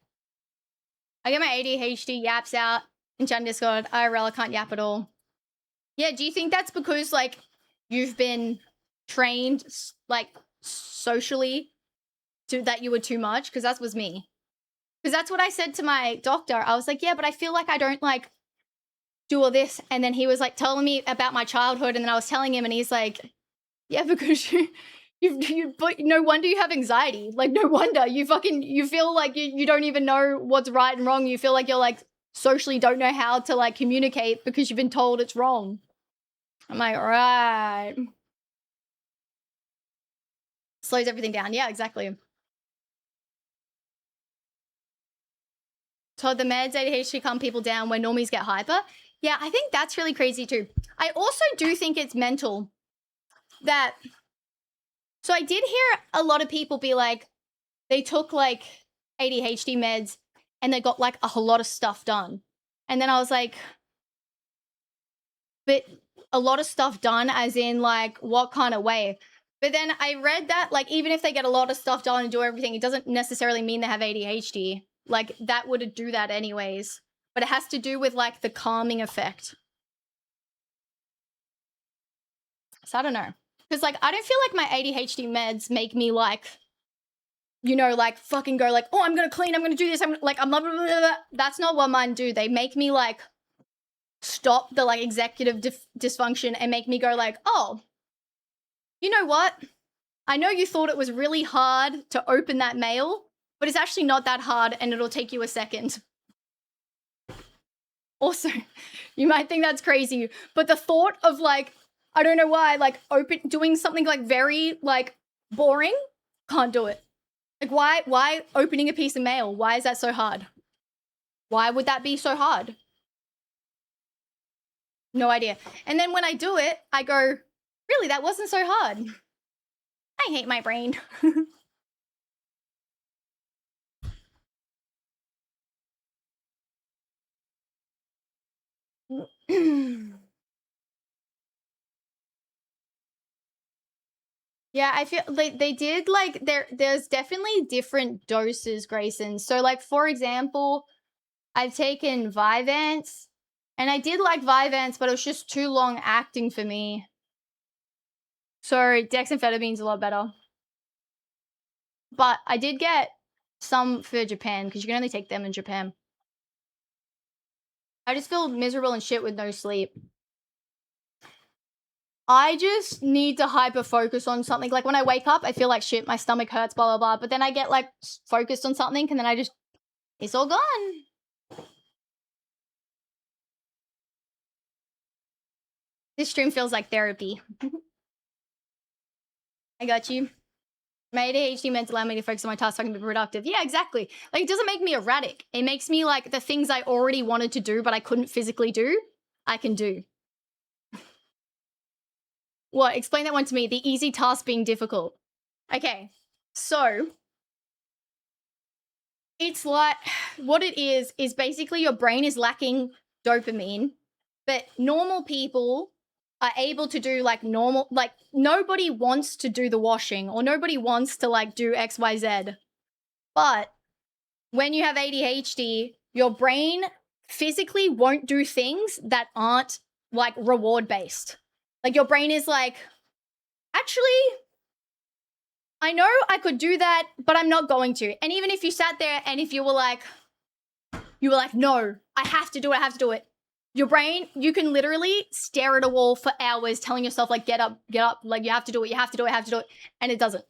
I get my ADHD yaps out in chat and Discord. IRL, I can't yap at all. Yeah, do you think that's because, like, you've been trained like socially to that you were too much? Because that was me. Because that's what I said to my doctor. I was like, yeah, but I feel like I don't like do all this. And then he was like telling me about my childhood, and then I was telling him, and he's like, yeah, because but no wonder you have anxiety. Like, no wonder you feel like you don't even know what's right and wrong. You feel like you're like socially don't know how to like communicate because you've been told it's wrong. I'm like, all right. Slows everything down. Yeah, exactly. So the meds ADHD calm people down when normies get hyper. Yeah, I think that's really crazy too. I also do think it's mental that. So I did hear a lot of people be like, they took like ADHD meds and they got like a whole lot of stuff done. And then I was like, but a lot of stuff done as in like what kind of way? But then I read that like even if they get a lot of stuff done and do everything, it doesn't necessarily mean they have ADHD. Like that would do that anyways. But it has to do with like the calming effect. So I don't know. Because like I don't feel like my ADHD meds make me like, you know, like fucking go like, oh, I'm gonna clean, I'm gonna do this, I'm like, I'm blah, blah, blah, blah. That's not what mine do. They make me like stop the like executive dysfunction and make me go like, oh, you know what? I know you thought it was really hard to open that mail, but it's actually not that hard and it'll take you a second. Also, you might think that's crazy, but the thought of like, I don't know why, like doing something like very like boring, can't do it. Like why opening a piece of mail? Why is that so hard? Why would that be so hard? No idea. And then when I do it, I go, really, that wasn't so hard. I hate my brain. Yeah, I feel like they did like there's definitely different doses, Grayson. So like for example, I've taken Vyvanse and I did like Vyvanse, but it was just too long acting for me. So dexamphetamine's a lot better. But I did get some for Japan because you can only take them in Japan. I just feel miserable and shit with no sleep. I just need to hyper focus on something. Like when I wake up, I feel like shit, my stomach hurts, blah, blah, blah. But then I get like focused on something and then it's all gone. This stream feels like therapy. I got you. My ADHD meant to allow me to focus on my tasks so I can be productive. Yeah, exactly. Like it doesn't make me erratic. It makes me like the things I already wanted to do but I couldn't physically do, I can do. What? Explain that one to me. The easy task being difficult. Okay, so it's like what it is basically your brain is lacking dopamine, but normal people are able to do like normal, like nobody wants to do the washing or nobody wants to like do XYZ. But when you have ADHD, your brain physically won't do things that aren't like reward based. Like your brain is like, actually, I know I could do that, but I'm not going to. And even if you sat there and if you were like, no, I have to do it, I have to do it. Your brain, you can literally stare at a wall for hours telling yourself like, get up, like you have to do it, you have to do it, you have to do it. And it doesn't.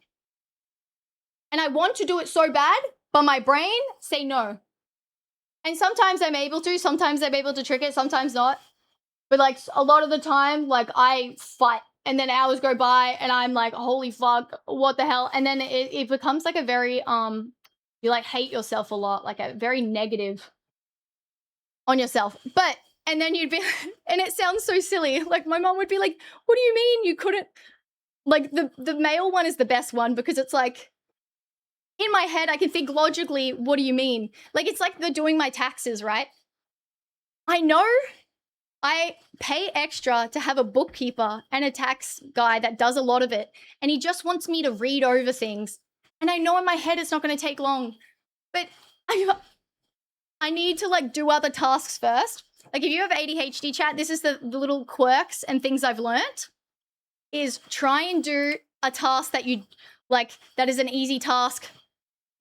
And I want to do it so bad, but my brain say no. And sometimes I'm able to, sometimes I'm able to trick it, sometimes not. But like a lot of the time, like I fight and then hours go by and I'm like, holy fuck, what the hell? And then it becomes like a very, you like hate yourself a lot, like a very negative on yourself. But, and then you'd be, and it sounds so silly. Like my mom would be like, what do you mean you couldn't? Like the male one is the best one because it's like, in my head, I can think logically, what do you mean? Like it's like they're doing my taxes, right? I know I pay extra to have a bookkeeper and a tax guy that does a lot of it. And he just wants me to read over things. And I know in my head it's not going to take long. But I need to like do other tasks first. Like if you have ADHD chat, this is the little quirks and things I've learnt. is try and do a task that you like that is an easy task.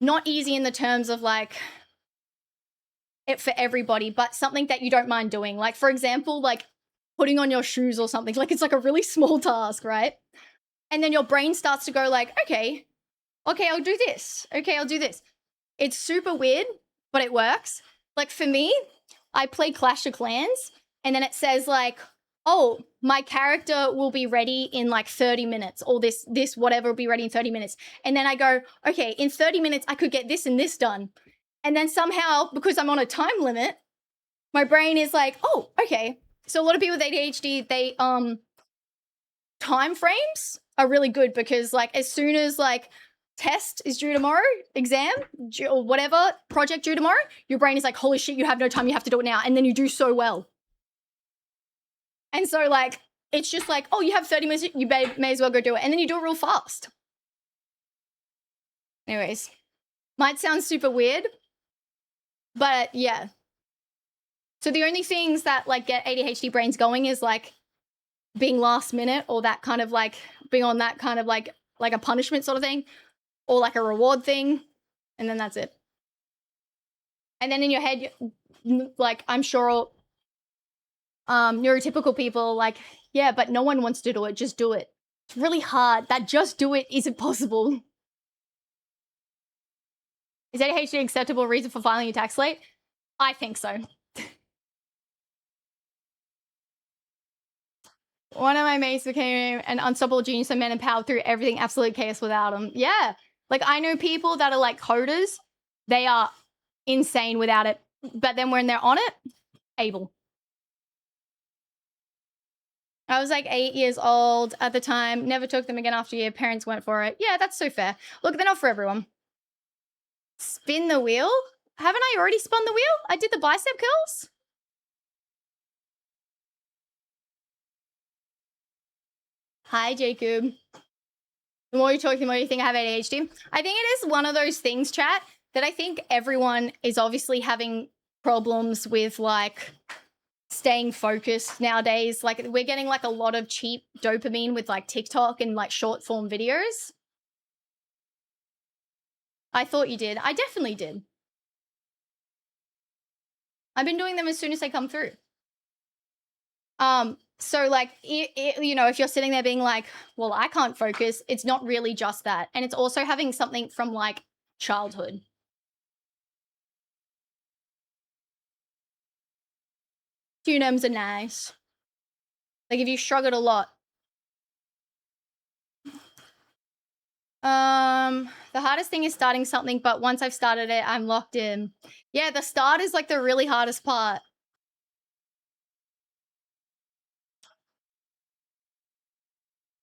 Not easy in the terms of like it for everybody, but something that you don't mind doing. Like, for example, like putting on your shoes or something. Like, it's like a really small task, right? And then your brain starts to go like, okay, I'll do this. Okay, I'll do this. It's super weird, but it works. Like for me, I play Clash of Clans and then it says like, oh, my character will be ready in like 30 minutes or this whatever will be ready in 30 minutes. And then I go, okay, in 30 minutes, I could get this and this done. And then somehow, because I'm on a time limit, my brain is like, oh, okay. So a lot of people with ADHD, they, time frames are really good because like as soon as like test is due tomorrow, exam or whatever, project due tomorrow, your brain is like, holy shit, you have no time, you have to do it now. And then you do so well. And so like, it's just like, oh, you have 30 minutes, you may as well go do it. And then you do it real fast. Anyways, might sound super weird, but yeah. So the only things that like get ADHD brains going is like being last minute or that kind of like being on that kind of like a punishment sort of thing or like a reward thing. And then that's it. And then in your head, like I'm sure neurotypical people like, yeah, but no one wants to do it. Just do it. It's really hard. That just do it isn't possible. Is ADHD an acceptable reason for filing your tax late? I think so. One of my mates became an unstoppable genius and men empowered through everything, absolute chaos without him. Yeah. Like I know people that are like coders. They are insane without it. But then when they're on it, able. I was like 8 years old at the time. Never took them again after a year. Parents went for it. Yeah, that's so fair. Look, they're not for everyone. Spin the wheel? Haven't I already spun the wheel? I did the bicep curls? Hi, Jacob. The more you talk, the more you think I have ADHD. I think it is one of those things, chat, that I think everyone is obviously having problems with, like, staying focused nowadays. Like, we're getting, like, a lot of cheap dopamine with, like, TikTok and, like, short-form videos. I thought you did. I definitely did. I've been doing them as soon as they come through. So like, you know, if you're sitting there being like, well, I can't focus, it's not really just that. And it's also having something from like childhood. Tunums are nice. Like if you struggled a lot. The hardest thing is starting something, but once I've started it, I'm locked in. Yeah, the start is like the really hardest part.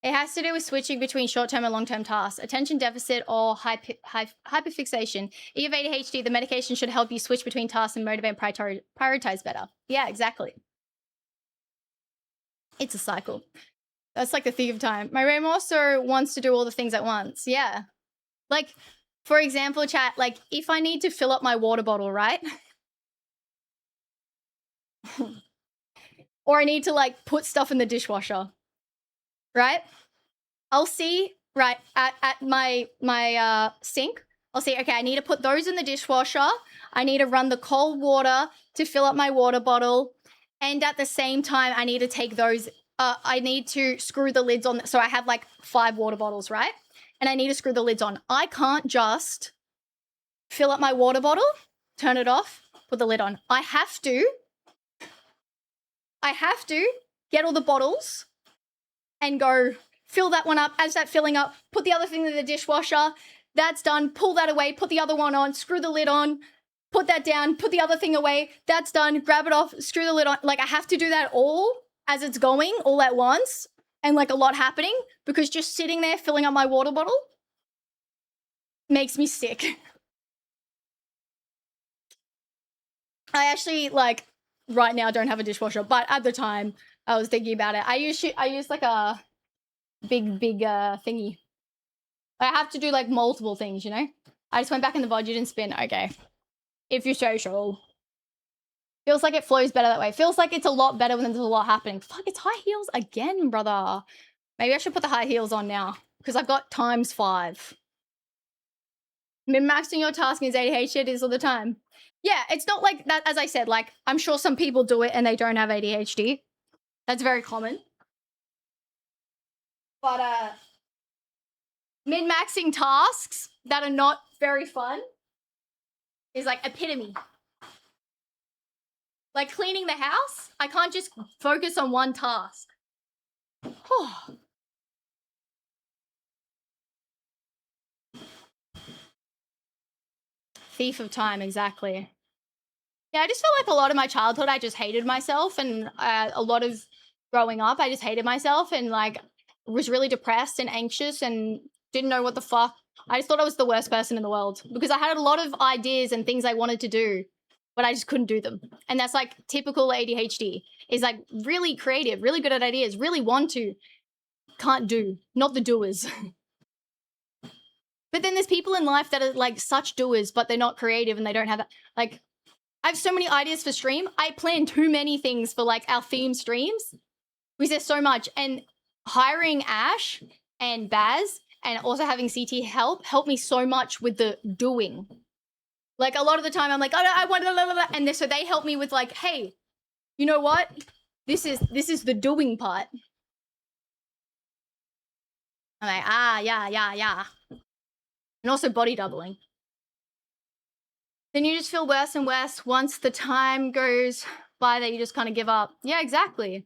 It has to do with switching between short-term and long-term tasks, attention deficit or hyperfixation. If you have ADHD, the medication should help you switch between tasks and motivate and prioritize better. Yeah, exactly. It's a cycle. That's like the thief of time. My brain also wants to do all the things at once. Yeah. Like, for example, chat, like if I need to fill up my water bottle, right? Or I need to like put stuff in the dishwasher, right? I'll see, right, at my sink, I'll see, okay, I need to put those in the dishwasher. I need to run the cold water to fill up my water bottle. And at the same time, I need to take those, I need to screw the lids on. So I have like 5 water bottles, right? And I need to screw the lids on. I can't just fill up my water bottle, turn it off, put the lid on. I have to get all the bottles and go fill that one up. As that's filling up, put the other thing in the dishwasher. That's done. Pull that away. Put the other one on. Screw the lid on. Put that down. Put the other thing away. That's done. Grab it off. Screw the lid on. Like I have to do that all as it's going, all at once, and like a lot happening because just sitting there filling up my water bottle makes me sick. I actually like right now don't have a dishwasher, but at the time I was thinking about it. I use like a big thingy. I have to do like multiple things, you know? I just went back in the VOD, you didn't spin. Okay. If you're social. Feels like it flows better that way. Feels like it's a lot better when there's a lot happening. Fuck, it's high heels again, brother. Maybe I should put the high heels on now because I've got ×5. Min-maxing your tasking is ADHD, it is all the time. Yeah, it's not like that, as I said, like, I'm sure some people do it and they don't have ADHD. That's very common. But, min-maxing tasks that are not very fun is like epitome. Like cleaning the house, I can't just focus on one task. Thief of time, exactly. Yeah, I just feel like a lot of my childhood, I just hated myself, and a lot of growing up, I just hated myself and like was really depressed and anxious and didn't know what the fuck. I just thought I was the worst person in the world because I had a lot of ideas and things I wanted to do, but I just couldn't do them. And that's like typical ADHD. Is like really creative, really good at ideas, really want to, can't do, not the doers. But then there's people in life that are like such doers, but they're not creative and they don't have that. Like, I have so many ideas for stream. I plan too many things for like our theme streams because there's so much. And hiring Ash and Baz and also having CT helped me so much with the doing. Like a lot of the time I'm like, oh, no, I want to, and so they help me with like, hey, you know what? This is the doing part. I'm like, yeah. And also body doubling. Then you just feel worse and worse once the time goes by that you just kind of give up. Yeah, exactly.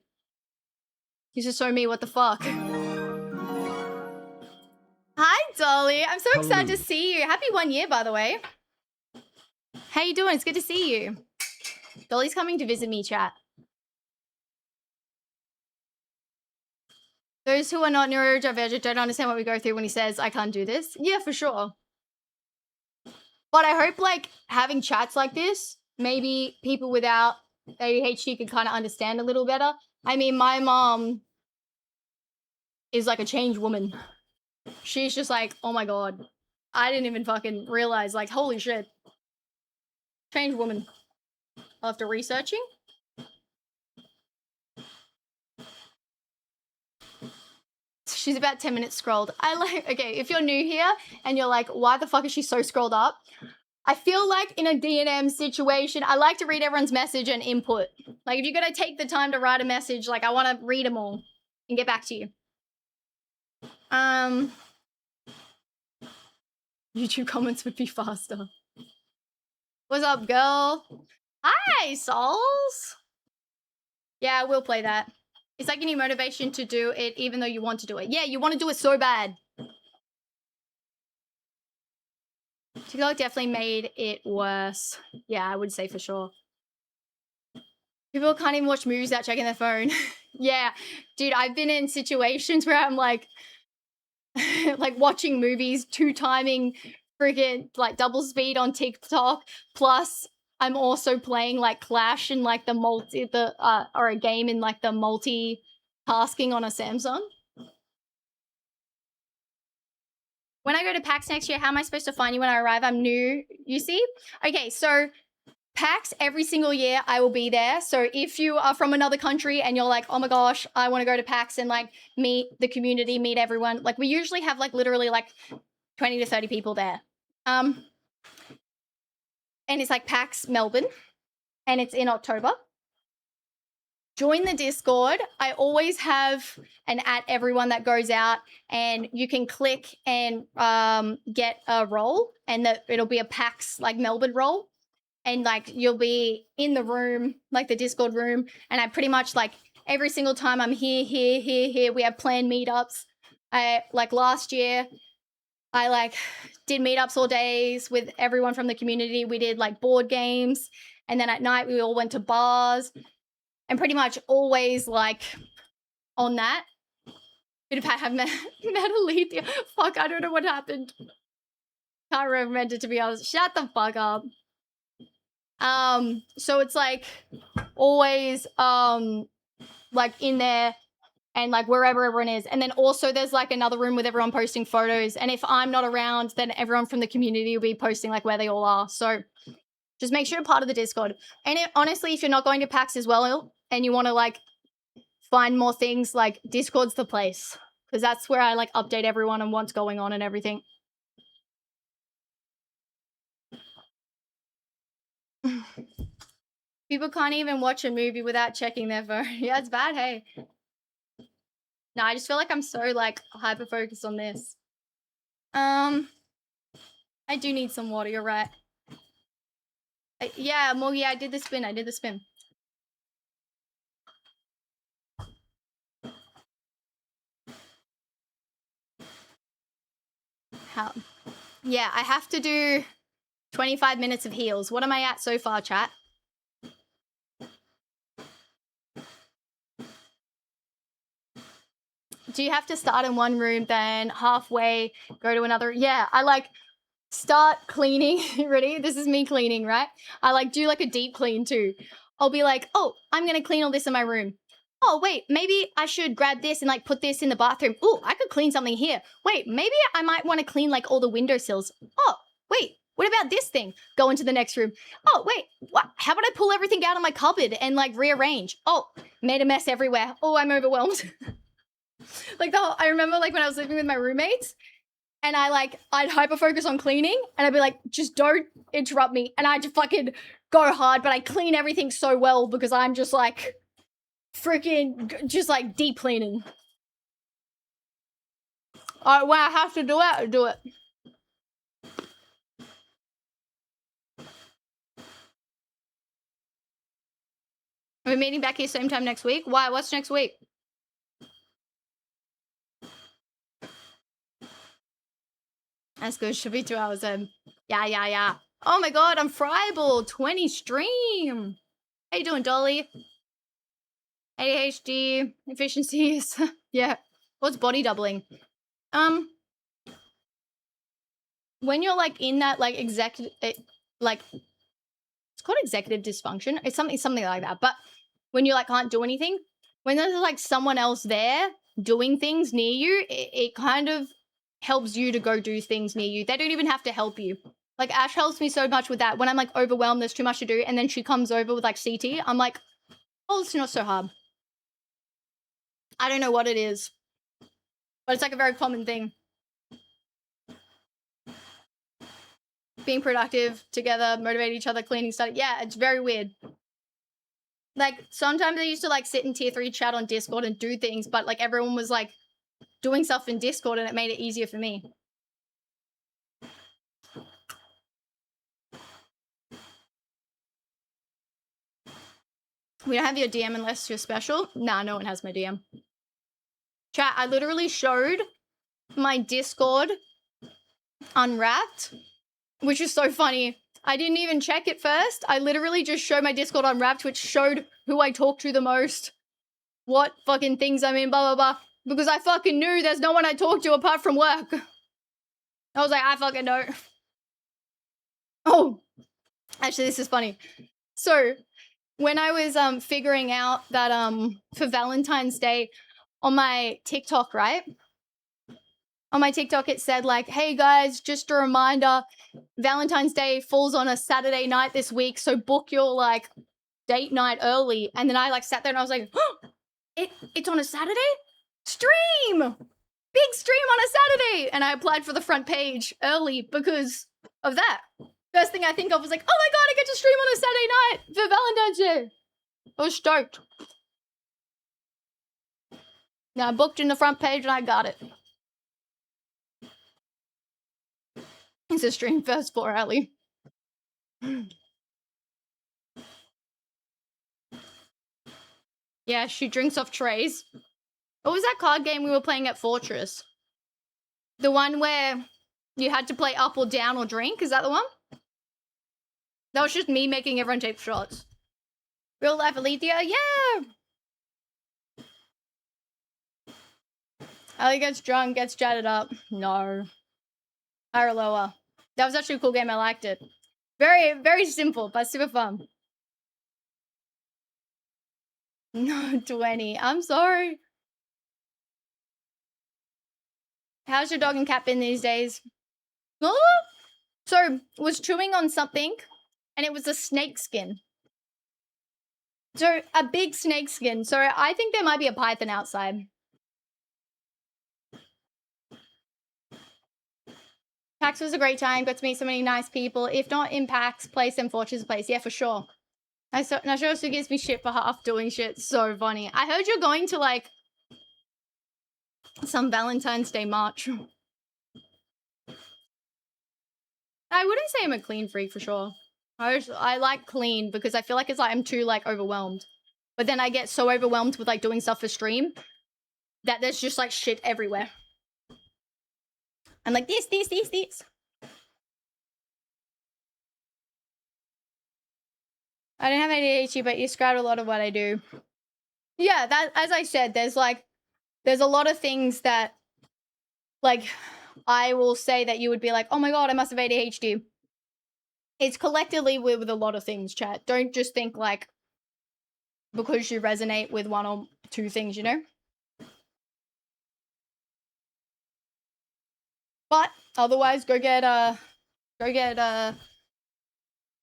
You just show me what the fuck. Hi, Dolly. I'm so excited to see you. Happy 1 year, by the way. How you doing? It's good to see you. Dolly's coming to visit me, chat. Those who are not neurodivergent don't understand what we go through when he says, I can't do this. Yeah, for sure. But I hope, like, having chats like this, maybe people without ADHD can kind of understand a little better. I mean, my mom is like a changed woman. She's just like, oh my god. I didn't even fucking realize, like, holy shit. Changed woman. After researching. She's about 10 minutes scrolled. Okay, if you're new here and you're like, why the fuck is she so scrolled up? I feel like in a D&M situation, I like to read everyone's message and input. Like, if you're gonna take the time to write a message, like, I want to read them all and get back to you. YouTube comments would be faster. What's up, girl? Hi, souls. Yeah, we'll play that. It's like you need motivation to do it even though you want to do it. Yeah, you want to do it so bad. TikTok definitely made it worse. Yeah, I would say for sure. People can't even watch movies without checking their phone. Yeah, dude, I've been in situations where I'm like, like watching movies, two-timing freaking like double speed on TikTok. Plus, I'm also playing like Clash and like or a game in like the multitasking on a Samsung. When I go to PAX next year, how am I supposed to find you when I arrive? I'm new, you see? Okay, so PAX every single year I will be there. So if you are from another country and you're like, oh my gosh, I want to go to PAX and like meet the community, meet everyone. Like we usually have like literally like 20 to 30 people there. And it's like PAX Melbourne and it's in October. Join the Discord. I always have an @everyone that goes out and you can click and get a role and it'll be a PAX like Melbourne role. And like you'll be in the room, like the Discord room, and I pretty much like every single time I'm here, we have planned meetups. Like last year, I like did meetups all days with everyone from the community. We did like board games, and then at night we all went to bars, and pretty much always like on that. Bit of have met Aliythia. Fuck, I don't know what happened. Can't recommend it to be honest. Shut the fuck up. So it's like always like in there and like wherever everyone is. And then also there's like another room with everyone posting photos. And if I'm not around, then everyone from the community will be posting like where they all are. So just make sure you're part of the Discord. And honestly, if you're not going to PAX as well and you want to like find more things, like Discord's the place. because that's where I like update everyone on what's going on and everything. People can't even watch a movie without checking their phone. Yeah, it's bad, hey. No, I just feel like I'm so like hyper focused on this. I do need some water, you're right. Yeah, Morgie, I did the spin. How? Yeah, I have to do 25 minutes of heals. What am I at so far, chat? Do you have to start in one room, then halfway go to another? Yeah, I like start cleaning. Ready? This is me cleaning, right? I like do like a deep clean too. I'll be like, oh, I'm gonna clean all this in my room. Oh, wait, maybe I should grab this and like put this in the bathroom. Oh, I could clean something here. Wait, maybe I might want to clean like all the windowsills. Oh, wait, what about this thing? Go into the next room. Oh, wait, what? How about I pull everything out of my cupboard and like rearrange? Oh, made a mess everywhere. Oh, I'm overwhelmed. Like I remember like when I was living with my roommates and I'd hyper focus on cleaning and I'd be like, just don't interrupt me. And I'd just fucking go hard, but I clean everything so well because I'm just like freaking just like deep cleaning. All right, when I have to do it, I do it. Are we meeting back here same time next week? Why? What's next week? That's good. Should be 2 hours in. Yeah. Oh my god, I'm friable. 20 stream. How you doing, Dolly? ADHD, efficiencies. Yeah. What's body doubling? When you're like in that like executive, like it's called executive dysfunction. It's something like that. But when you like can't do anything, when there's like someone else there doing things near you, it kind of helps you to go do things near you. They don't even have to help you. Like Ash helps me so much with that. When I'm like overwhelmed, there's too much to do, and then she comes over with like CT. I'm like, oh, it's not so hard. I don't know what it is, but it's like a very common thing. Being productive together, motivate each other, cleaning stuff. Yeah, it's very weird. Like sometimes I used to like sit in tier 3 chat on Discord and do things, but like everyone was like doing stuff in Discord and it made it easier for me. We don't have your DM unless you're special. Nah, no one has my DM. Chat, I literally showed my Discord unwrapped, which is so funny. I didn't even check it first. I literally just showed my Discord unwrapped, which showed who I talk to the most, what fucking things I'm in, blah, blah, blah. Because I fucking knew there's no one I talk to apart from work. I was like, I fucking know. Oh, actually, this is funny. So, when I was figuring out that for Valentine's Day on my TikTok, right? On my TikTok, it said like, hey guys, just a reminder, Valentine's Day falls on a Saturday night this week, so book your like date night early. And then I like sat there and I was like, oh, it's on a Saturday? Stream! Big stream on a Saturday! And I applied for the front page early because of that. First thing I think of was like, oh my god, I get to stream on a Saturday night for Valentine's Day. I was stoked. Now I booked in the front page and I got it. It's a stream first for Ali. Yeah, she drinks off trays. What was that card game we were playing at Fortress? The one where you had to play up or down or drink? Is that the one? That was just me making everyone take shots. Real life Aliythia? Yeah! Ali gets drunk, gets chatted up. No. Higher or lower. That was actually a cool game. I liked it. Very, very simple, but super fun. No, 20. I'm sorry. How's your dog and cat been these days? Oh! So, was chewing on something, and it was a snake skin. So, a big snake skin. So, I think there might be a python outside. PAX was a great time. Got to meet so many nice people. If not in PAX place, then Fortune's place. Yeah, for sure. Now she also gives me shit for half doing shit. So funny. I heard you're going to like some Valentine's Day march. I wouldn't say I'm a clean freak for sure. I like clean because I feel like it's like I'm too like overwhelmed. But then I get so overwhelmed with like doing stuff for stream that there's just like shit everywhere. I'm like this. I don't have ADHD, but you described a lot of what I do. Yeah, that as I said, there's a lot of things that like I will say that you would be like, oh my god, I must have ADHD. It's collectively with a lot of things, chat. Don't just think like because you resonate with one or two things, you know? But otherwise, go get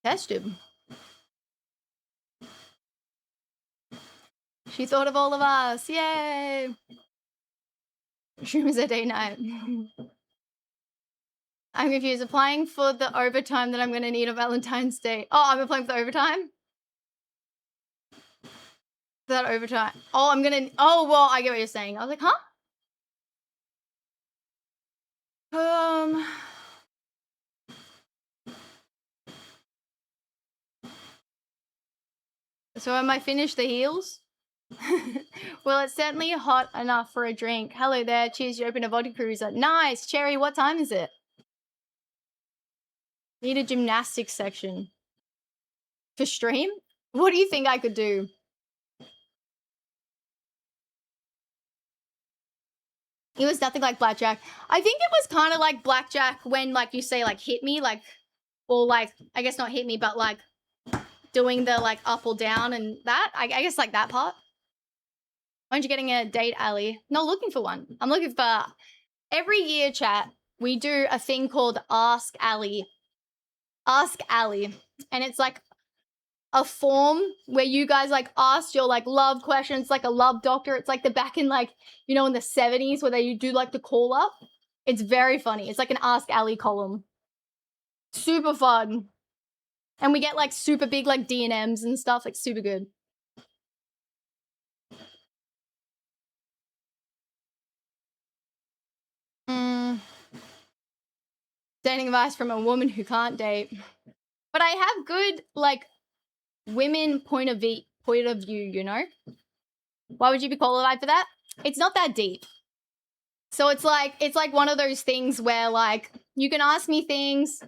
tested. She thought of all of us. Yay! Streams a day night. I'm confused. Applying for the overtime that I'm going to need on Valentine's Day. Oh, I'm applying for the overtime? That overtime. Oh, I'm going to... Oh, well, I get what you're saying. I was like, huh? So am I finished the heels? Well, it's certainly hot enough for a drink. Hello there. Cheers, you open a vodka cruiser. Nice. Cherry, what time is it? Need a gymnastics section. For stream? What do you think I could do? It was nothing like blackjack. I think it was kind of like blackjack when, like, you say, like, hit me, like, or, like, I guess not hit me, but, like, doing the, like, up or down and that. I guess, like, that part. Aren't you getting a date, Ali? Not looking for one. I'm looking for... Every year, chat, we do a thing called Ask Ali. Ask Ali. And it's, like, a form where you guys like ask your like love questions, like a love doctor. It's like the back in like, you know, in the 70s where they do like the call up. It's very funny. It's like an Ask Ali column. Super fun. And we get like super big like D&Ms and stuff, like super good. Dating advice from a woman who can't date. But I have good like women point of view, you know? Why would you be qualified for that? It's not that deep. So it's like one of those things where like you can ask me things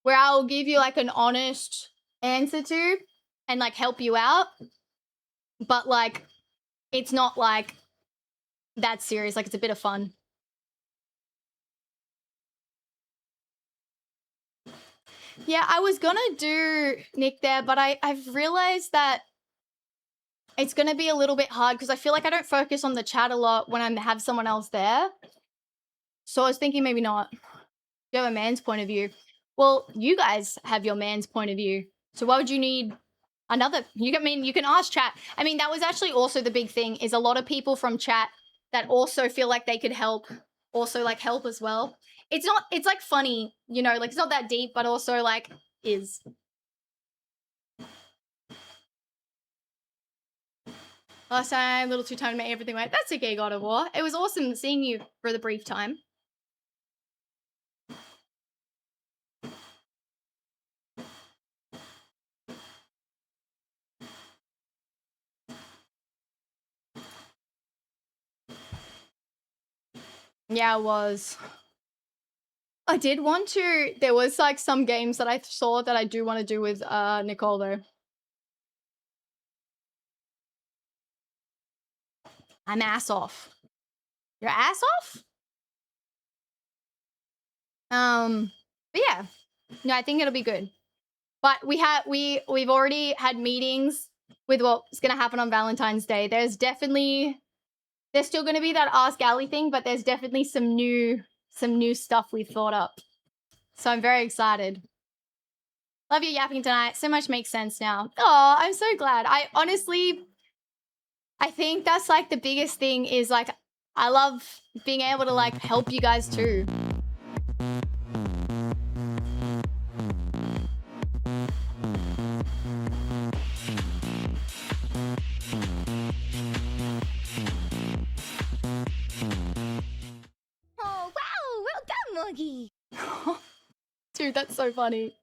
where I'll give you like an honest answer to and like help you out. But like it's not like that serious. Like it's a bit of fun. Yeah, I was gonna do Nick there, but I've realized that it's gonna be a little bit hard because I feel like I don't focus on the chat a lot when I have someone else there. So I was thinking maybe not. You have a man's point of view. Well, you guys have your man's point of view. So why would you need another? You can ask chat. I mean, that was actually also the big thing is a lot of people from chat that also feel like they could help, also like help as well. It's like funny, you know, like it's not that deep, but also like is. Last time, a little too tired to make everything right. That's okay, God of War. It was awesome seeing you for the brief time. Yeah, it was. I did want to... There was, like, some games that I saw that I do want to do with Nicole, though. I'm ass off. Your ass off? But yeah. No, I think it'll be good. But we've already had meetings with what's going to happen on Valentine's Day. There's still going to be that Ask Ali thing, but there's definitely some new stuff we've thought up. So I'm very excited. Love you yapping tonight. So much makes sense now. Oh, I'm so glad. I think that's like the biggest thing is like, I love being able to like help you guys too. dude, that's so funny.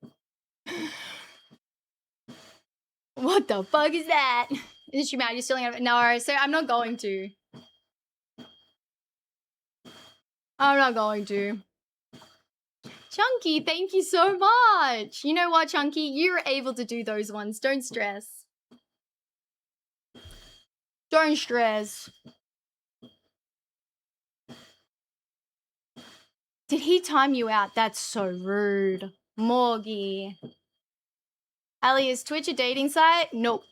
What the fuck is that? Is she mad? You're stealing it? No, so I'm not going to. I'm not going to. Chunky, thank you so much. You know what, Chunky? You're able to do those ones. Don't stress. Don't stress. Did he time you out? That's so rude. Morgie. Ali, is Twitch a dating site? Nope.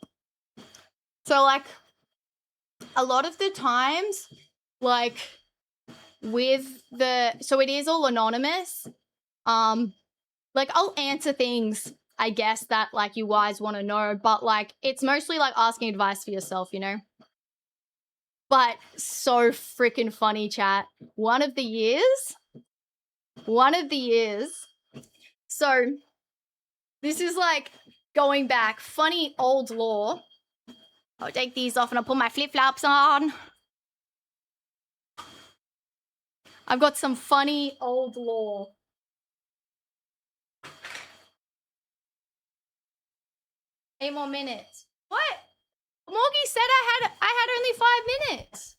So, like, a lot of the times, like, with the... So it is all anonymous. Like, I'll answer things, I guess, that, like, you guys want to know. But, like, it's mostly, like, asking advice for yourself, you know? But so freaking funny, chat. One of the years... So, this is, like, going back. Funny old lore. I'll take these off and I'll put my flip-flops on. I've got some funny old lore. Eight more minutes. What? Morgie said I had only 5 minutes.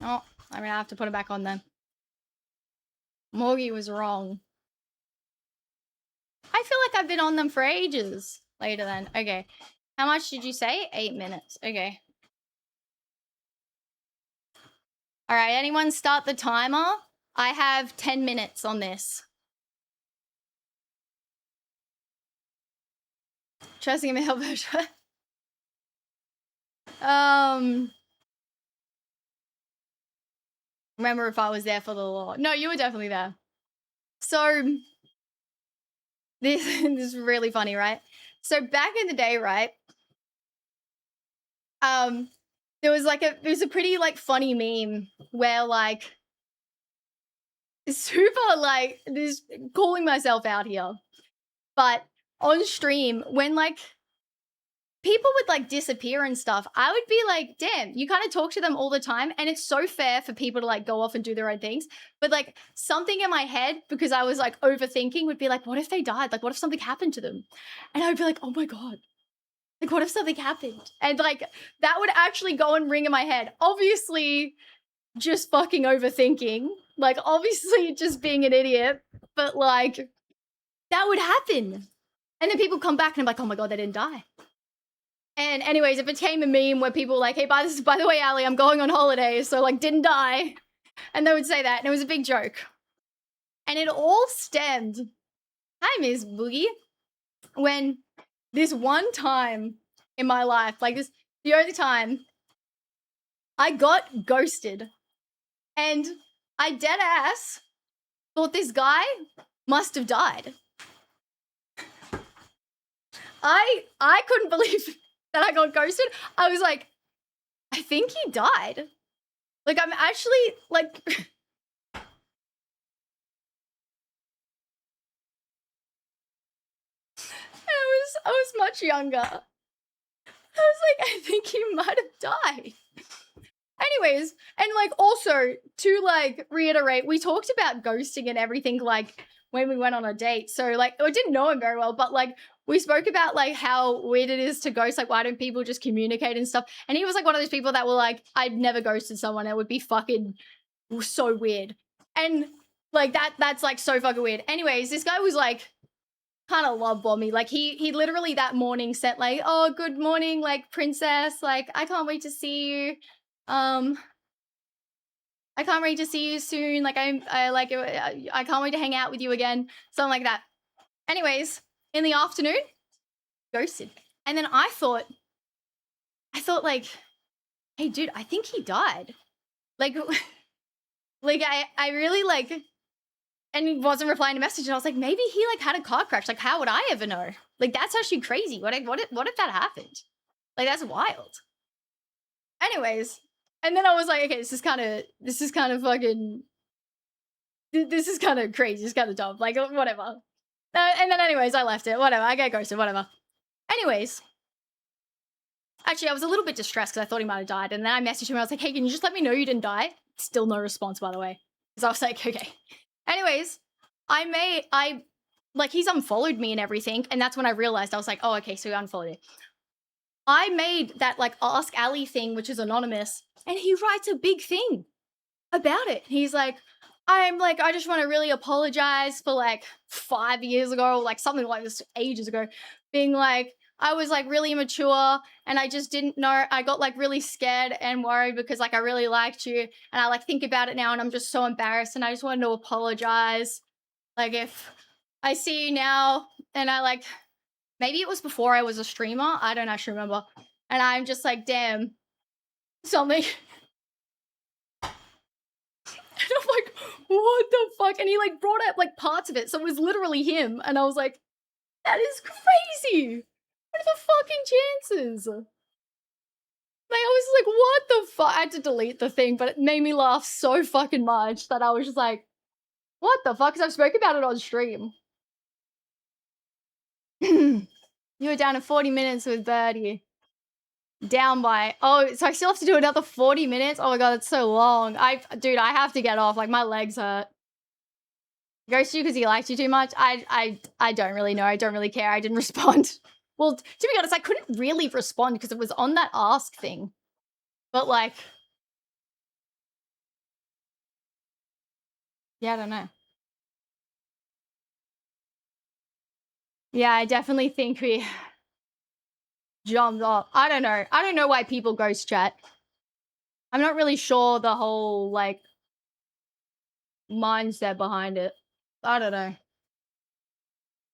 Oh, I'm gonna have to put it back on then. Morgie was wrong. I feel like I've been on them for ages. Later then. Okay. How much did you say? 8 minutes. Okay. All right, anyone start the timer? I have 10 minutes on this. Trusting him to help remember if I was there for the law. No, you were definitely there. So this is really funny, right? So back in the day, right? There was a pretty like funny meme where like super like this calling myself out here. But on stream, when like people would like disappear and stuff, I would be like, damn, you kind of talk to them all the time. And it's so fair for people to like go off and do their own things. But like something in my head, because I was like overthinking, would be like, what if they died? Like, what if something happened to them? And I would be like, oh my God. Like, what if something happened? And like, that would actually go and ring in my head. Obviously, just fucking overthinking. Like, obviously, just being an idiot. But like, that would happen. And then people come back and I'm like, oh my God, they didn't die. And anyways, it became a meme where people were like, hey, by the way, Ali, I'm going on holiday, so like didn't die. And they would say that, and it was a big joke. And it all stemmed, hi, Miss Boogie, when this one time in my life, like this, the only time, I got ghosted. And I dead ass thought this guy must have died. I couldn't believe that I got ghosted. I was like, I think he died. Like, I'm actually, like... I was much younger. I was like, I think he might have died. Anyways, and like also to like reiterate, we talked about ghosting and everything like when we went on a date. So like I didn't know him very well, but like we spoke about like how weird it is to ghost. Like, why don't people just communicate and stuff? And he was like one of those people that were like, I've never ghosted someone. It would be fucking so weird. And like that's like so fucking weird. Anyways, this guy was like kind of love bomb me. Like he literally that morning sent like, oh, good morning, like princess. Like, I can't wait to see you. I can't wait to see you soon. Like I can't wait to hang out with you again. Something like that. Anyways, in the afternoon, ghosted. And then I thought like, hey dude, I think he died. Like, like I really like, and he wasn't replying to message. And I was like, maybe he like had a car crash. Like, how would I ever know? Like, that's actually crazy. What if that happened? Like, that's wild. Anyways, and then I was like, okay, this is kind of fucking, this is kind of crazy. It's kind of dumb. Like, whatever. And then anyways, I left it. Whatever. I get ghosted. Whatever. Anyways. Actually, I was a little bit distressed because I thought he might have died. And then I messaged him. I was like, hey, can you just let me know you didn't die? Still no response, by the way. So I was like, okay. Anyways, like, he's unfollowed me and everything, and that's when I realized, I was like, oh, okay, so he unfollowed me. I made that, like, Ask Ali thing, which is anonymous, and he writes a big thing about it. He's like, I just want to really apologize for, like, 5 years ago, like, something like this ages ago, being like, I was, like, really immature, and I just didn't know, I got, like, really scared and worried because, like, I really liked you, and I, like, think about it now, and I'm just so embarrassed, and I just wanted to apologize. Like, if I see you now, and I, like, maybe it was before I was a streamer, I don't actually remember, and I'm just like, damn, something. And I'm like, what the fuck? And he, like, brought up, like, parts of it, so it was literally him, and I was like, that is crazy. What are the fucking chances? Like, I was like, what the fuck? I had to delete the thing, but it made me laugh so fucking much that I was just like, what the fuck? Because I've spoken about it on stream. You were down to 40 minutes with Birdie. Down by, oh, so I still have to do another 40 minutes? Oh my god, that's so long. Dude, I have to get off. Like, my legs hurt. Ghost you because he liked you too much? I don't really know. I don't really care. I didn't respond. Well, to be honest, I couldn't really respond because it was on that ask thing. But, like, yeah, I don't know. Yeah, I definitely think we jumped off. I don't know. I don't know why people ghost chat. I'm not really sure the whole, like, mindset behind it. I don't know.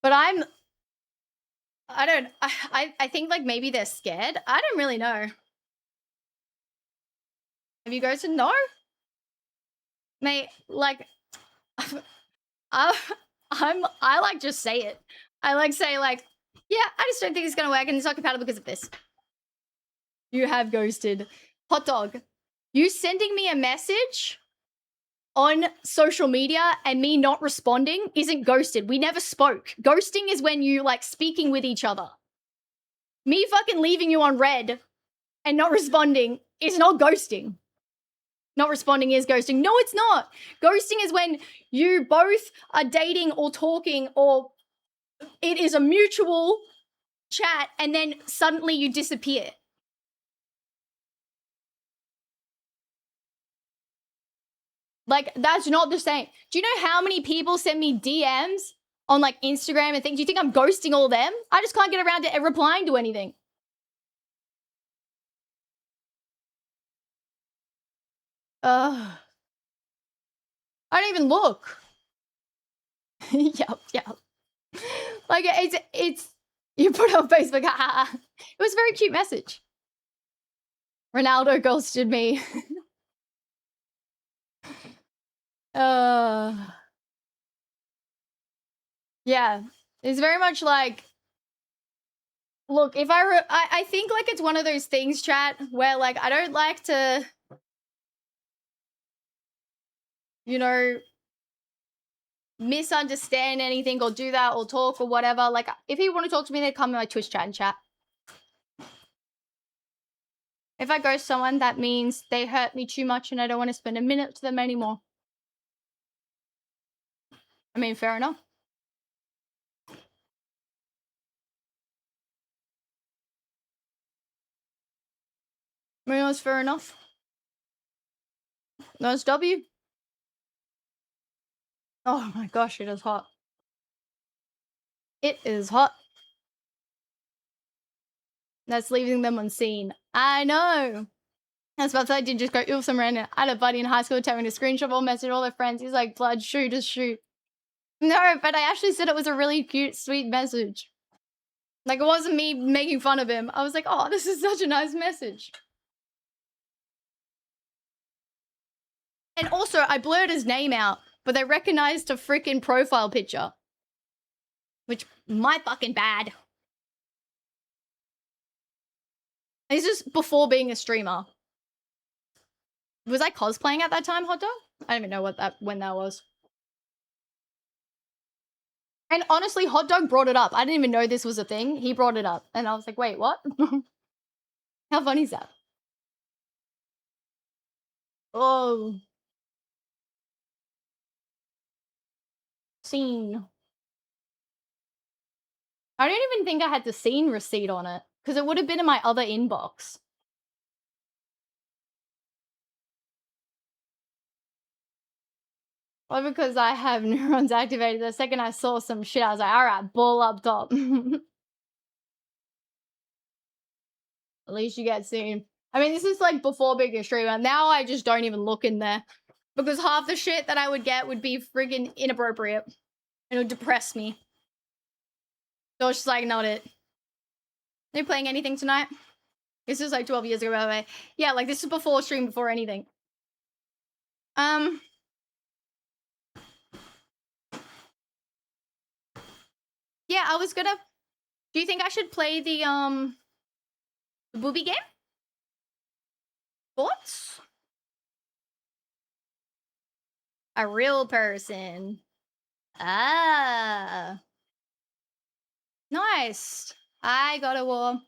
But I think, like, maybe they're scared. I don't really know. Have you ghosted? No? Mate, like, I like just say it. I like say, like, yeah, I just don't think it's gonna work and it's not compatible because of this. You have ghosted. Hot dog. You sending me a message on social media and me not responding isn't ghosted. We never spoke. Ghosting is when you, like, speaking with each other. Me fucking leaving you on red and not responding is not ghosting. Not responding is ghosting. No, it's not. Ghosting is when you both are dating or talking, or it is a mutual chat and then suddenly you disappear. Like, that's not the same. Do you know how many people send me DMs on, like, Instagram and things? Do you think I'm ghosting all them? I just can't get around to replying to anything. I don't even look. Yep. Like, it's, you put it on Facebook, it was a very cute message. Ronaldo ghosted me. Yeah, it's very much like, look, if I think, like, it's one of those things, chat, where, like, I don't like to, you know, misunderstand anything or do that or talk or whatever. Like, if you want to talk to me, then come in my Twitch chat and chat. If I ghost someone, that means they hurt me too much and I don't want to spend a minute with them anymore. I mean, fair enough. I mean, that's fair enough. That's W. Oh my gosh, it is hot. It is hot. That's leaving them unseen. I know. That's what I did, just go oof some random. I had a buddy in high school telling me to screenshot all message all their friends. He's like, blood, shoot, just shoot. No, but I actually said it was a really cute, sweet message. Like, it wasn't me making fun of him. I was like, oh, this is such a nice message. And also, I blurred his name out, but they recognized a freaking profile picture. Which, my fucking bad. This is before being a streamer. Was I cosplaying at that time, Hot Dog? I don't even know when that was. And honestly, Hot Dog brought it up. I didn't even know this was a thing. He brought it up. And I was like, wait, what? How funny is that? Oh. Scene. I don't even think I had the scene receipt on it because it would have been in my other inbox. Or because I have neurons activated. The second I saw some shit, I was like, all right, ball up top. At least you get seen. I mean, this is like before being a streamer. Now I just don't even look in there. Because half the shit that I would get would be friggin' inappropriate. And it would depress me. So it's just like, not it. Are you playing anything tonight? This is like 12 years ago, by the way. Yeah, like this is before stream, before anything. Yeah, I was gonna... Do you think I should play the booby game? Thoughts? A real person. Ah. Nice. I got a war.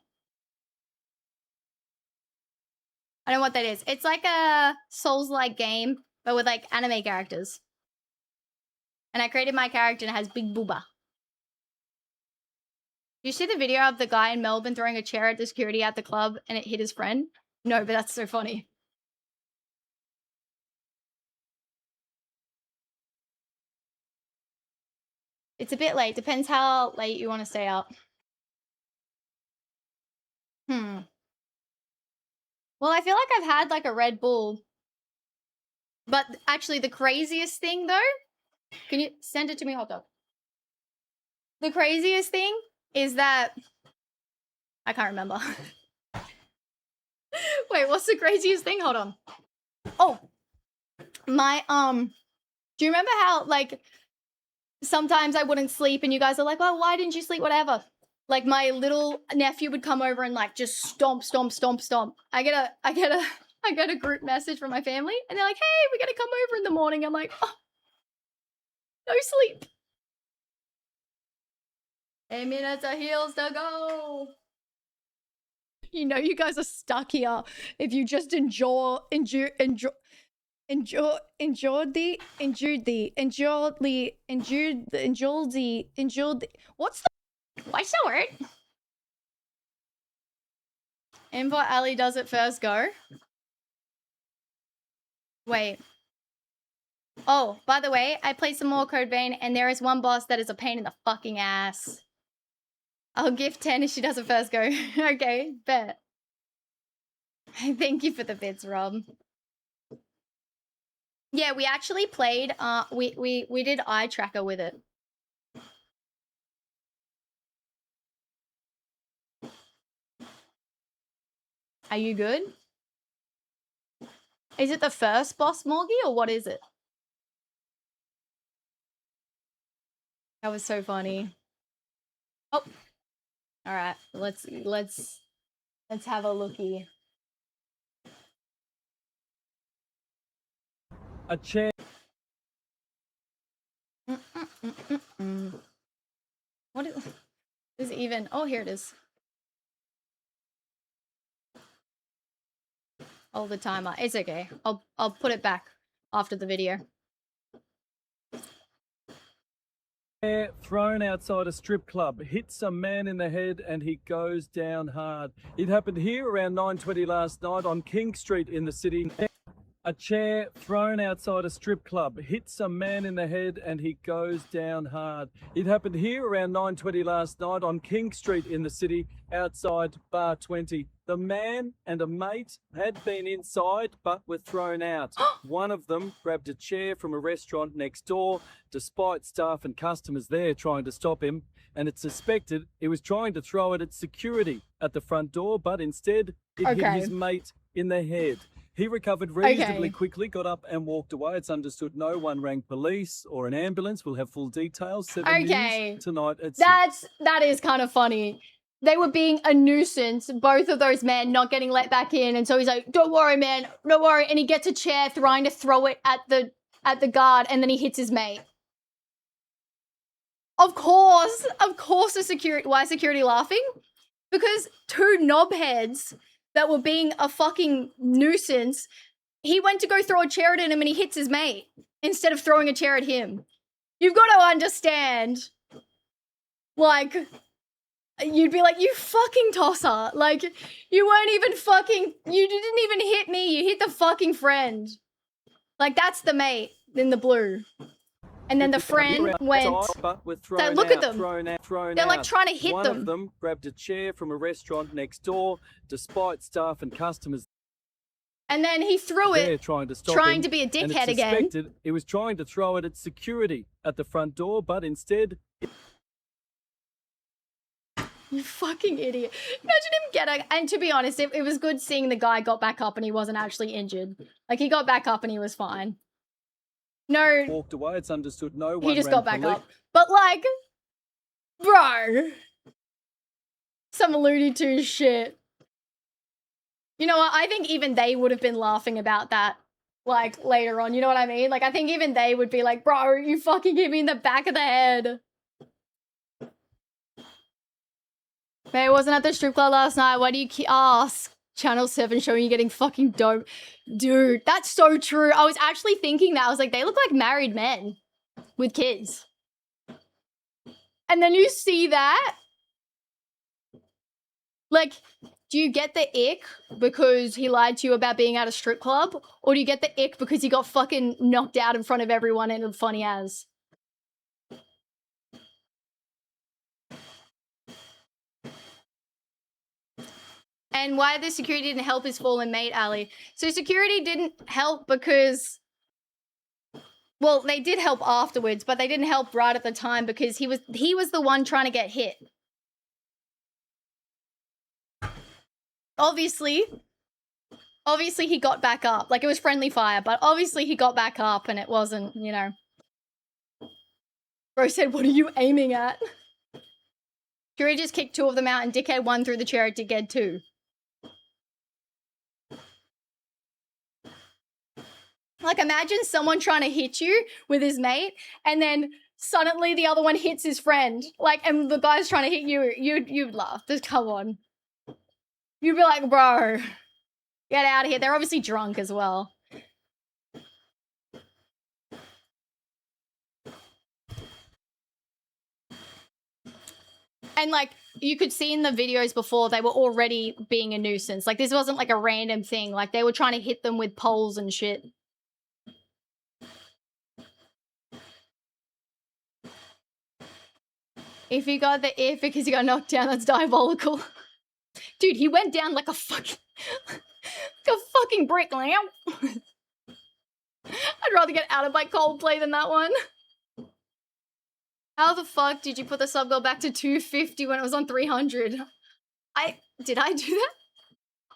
I don't know what that is. It's like a Souls-like game, but with like anime characters. And I created my character and it has big booba. You see the video of the guy in Melbourne throwing a chair at the security at the club and it hit his friend? No, but that's so funny. It's a bit late. Depends how late you want to stay up. Well, I feel like I've had like a Red Bull. But actually the craziest thing though, can you send it to me, hot dog? The craziest thing is that I can't remember. Wait, what's the craziest thing? Hold on. Oh, my, do you remember how, like, sometimes I wouldn't sleep and you guys are like, oh, why didn't you sleep? Whatever. Like, my little nephew would come over and, like, just stomp, stomp, stomp, stomp. I get a group message from my family and they're like, hey, we gotta come over in the morning. I'm like, oh, no sleep. 8 minutes of heels to go. You know you guys are stuck here if you just endured the what's the what's the word? Invite Ali does it first go. Wait. Oh, by the way, I played some more Code Vein and there is one boss that is a pain in the fucking ass. I'll give 10 if she does it first go. Okay, bet. Thank you for the bits, Rob. Yeah, we actually played, we did eye tracker with it. Are you good? Is it the first boss, Morgie, or what is it? That was so funny. Oh. All right, let's have a looky. A chair. What is it even? Oh, here it is. Oh, the timer. It's okay. I'll put it back after the video. Thrown outside a strip club, hits a man in the head and he goes down hard. It happened here around 9:20 last night on King Street in the city. A chair thrown outside a strip club hits a man in the head and he goes down hard. It happened here around 9:20 last night on King Street in the city outside Bar 20. The man and a mate had been inside but were thrown out. One of them grabbed a chair from a restaurant next door despite staff and customers there trying to stop him, and it's suspected he was trying to throw it at security at the front door, but instead it hit his mate in the head. He recovered reasonably quickly, got up and walked away. It's understood no one rang police or an ambulance. We'll have full details. 7 News tonight at 6. That is kind of funny. They were being a nuisance, both of those men not getting let back in, and so he's like, don't worry, man, don't worry. And he gets a chair trying to throw it at the guard, and then he hits his mate. Of course, the security, why is security laughing? Because two knobheads that were being a fucking nuisance, he went to go throw a chair at him and he hits his mate instead of throwing a chair at him. You've got to understand. Like, you'd be like, you fucking tosser. Like, you weren't even fucking, you didn't even hit me. You hit the fucking friend. Like, that's the mate in the blue. And then the friend went, but were so thrown look out, at them. thrown out, thrown They're like out. trying to hit One them. of them grabbed a chair from a restaurant next door, despite staff and customers And then he threw there it, trying to stop trying him, to be a and it's dickhead again. suspected he was trying to throw it at security at the front door, but instead You fucking idiot. Imagine him getting, and to be honest, it was good seeing the guy got back up and he wasn't actually injured. Like, he got back up and he was fine. No, walked away. It's understood no one he just ran got back police. up. But like, bro, some Looney Tunes shit. You know what? I think even they would have been laughing about that, like, later on. You know what I mean? Like, I think even they would be like, bro, you fucking hit me in the back of the head. May wasn't at the strip club last night. Why do you ask? Channel 7 showing you getting fucking dope. Dude, that's so true. I was actually thinking that. I was like, they look like married men with kids. And then you see that. Like, do you get the ick because he lied to you about being at a strip club? Or do you get the ick because he got fucking knocked out in front of everyone and funny as? And why the security didn't help his fallen mate, Ali. So security didn't help because, well, they did help afterwards, but they didn't help right at the time because he was the one trying to get hit. Obviously he got back up. Like, it was friendly fire, but obviously he got back up and it wasn't, you know. Bro said, what are you aiming at? Fury just kicked 2 of them out and Dickhead 1 through the chair at Dickhead 2. Like, imagine someone trying to hit you with his mate and then suddenly the other one hits his friend. Like, and the guy's trying to hit you. You'd laugh. Just come on. You'd be like, bro, get out of here. They're obviously drunk as well. And, like, you could see in the videos before, they were already being a nuisance. Like, this wasn't, like, a random thing. Like, they were trying to hit them with poles and shit. If you got the if because you got knocked down, that's diabolical. Dude, he went down like a fucking... like a fucking brick. Like, I'd rather get outed by Coldplay than that one. How the fuck did you put the sub goal back to 250 when it was on 300? Did I do that?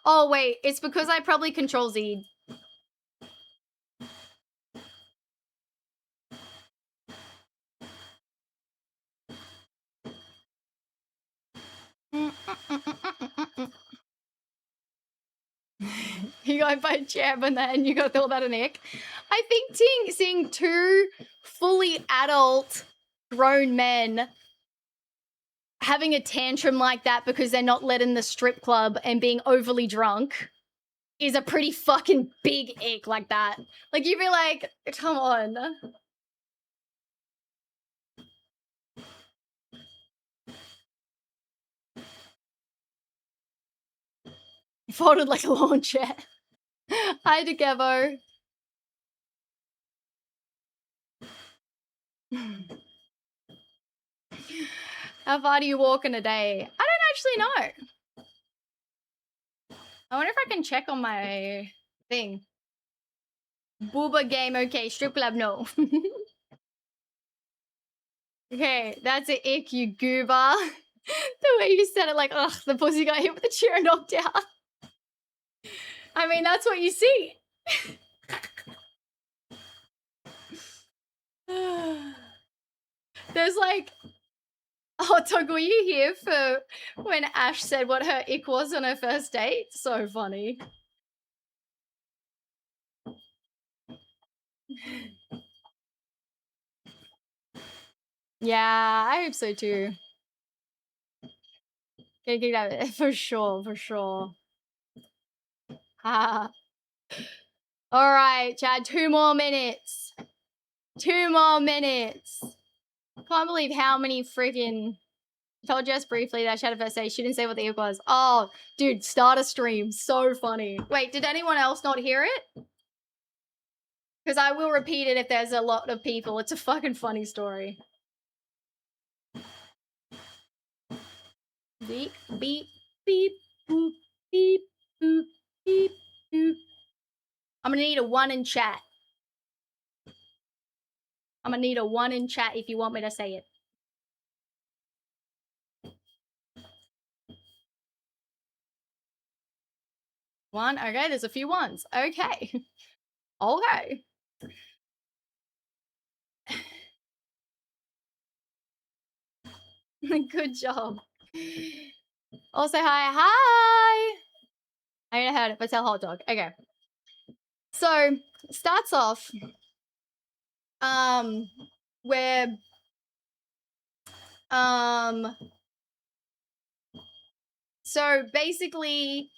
Oh, wait. It's because I probably control Z. You got by a jab and then you got all that an ick. I think seeing 2 fully adult grown men having a tantrum like that because they're not let in the strip club and being overly drunk is a pretty fucking big ick like that. Like, you'd be like, come on. Folded like a lawn chair. Hi, Degevo. How far do you walk in a day? I don't actually know. I wonder if I can check on my thing. Booba game, okay. Strip club, no. Okay, that's an ick, you goober. The way you said it, like, ugh, the pussy got hit with the chair and knocked out. I mean, that's what you see. There's like... Oh, Tog, were you here for when Ash said what her ick was on her first date? So funny. Yeah, I hope so too. Get kicked out for sure, for sure. Ha. All right, Chad, 2 more minutes. 2 more minutes. Can't believe how many freaking... Told Jess briefly that she had a first day. She didn't say what the ink was. Oh, dude, start a stream. So funny. Wait, did anyone else not hear it? Because I will repeat it if there's a lot of people. It's a fucking funny story. Beep, beep, beep, boop, beep, boop, beep, boop. I'm gonna need a 1 in chat. I'm gonna need a 1 in chat if you want me to say it. One, okay, there's a few ones. Okay. Okay. Good job. Also, hi. I ain't heard it, but tell hot dog. Okay. So, starts off, where, so basically,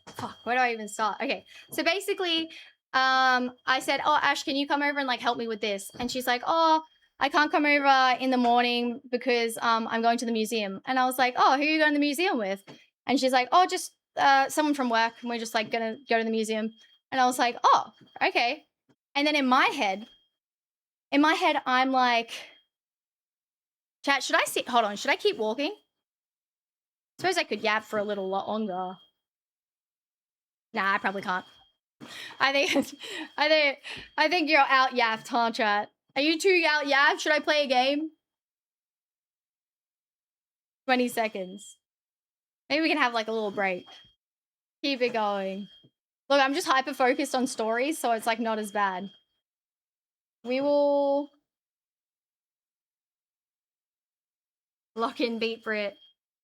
fuck, where do I even start? Okay, so basically, I said, oh, Ash, can you come over and like help me with this? And she's like, oh, I can't come over in the morning because I'm going to the museum. And I was like, oh, who are you going to the museum with? And she's like, oh, just someone from work. And we're just like gonna go to the museum. And I was like, oh, okay. And then in my head, I'm like, chat, should I sit? Hold on, should I keep walking? Suppose I could yap for a little lot longer. Nah, I probably can't. I think you're out yapped, huh, chat? Are you two out yapped? Should I play a game? 20 seconds. Maybe we can have like a little break. Keep it going. Look, I'm just hyper focused on stories, so it's like not as bad. We will lock in beat Brit.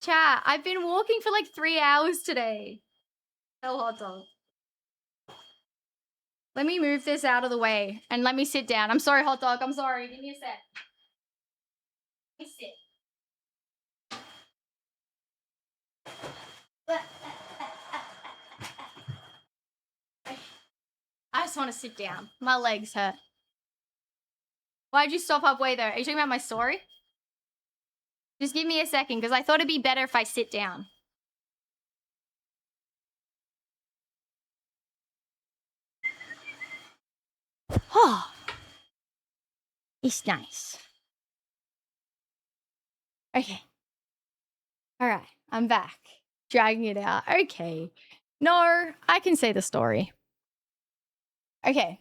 Chat, I've been walking for like 3 hours today. Hell hot dog. Let me move this out of the way and let me sit down. I'm sorry, hot dog. I'm sorry. Give me a sec. Let me sit. I just want to sit down. My legs hurt. Why'd you stop halfway though? Are you talking about my story? Just give me a second, because I thought it'd be better if I sit down. Oh, it's nice. Okay. All right, I'm back. Dragging it out. Okay. No, I can say the story. Okay.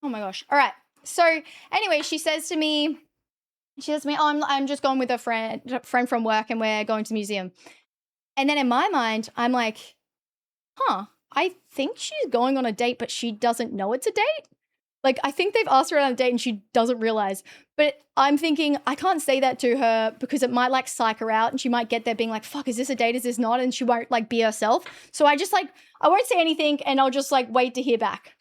Oh my gosh. All right. So anyway, she says to me, oh, I'm just going with a friend from work and we're going to the museum. And then in my mind, I'm like, huh, I think she's going on a date, but she doesn't know it's a date. Like, I think they've asked her on a date and she doesn't realize. But I'm thinking, I can't say that to her because it might, like, psych her out and she might get there being like, fuck, is this a date? Is this not? And she won't, like, be herself. So I just, like, I won't say anything and I'll just, like, wait to hear back.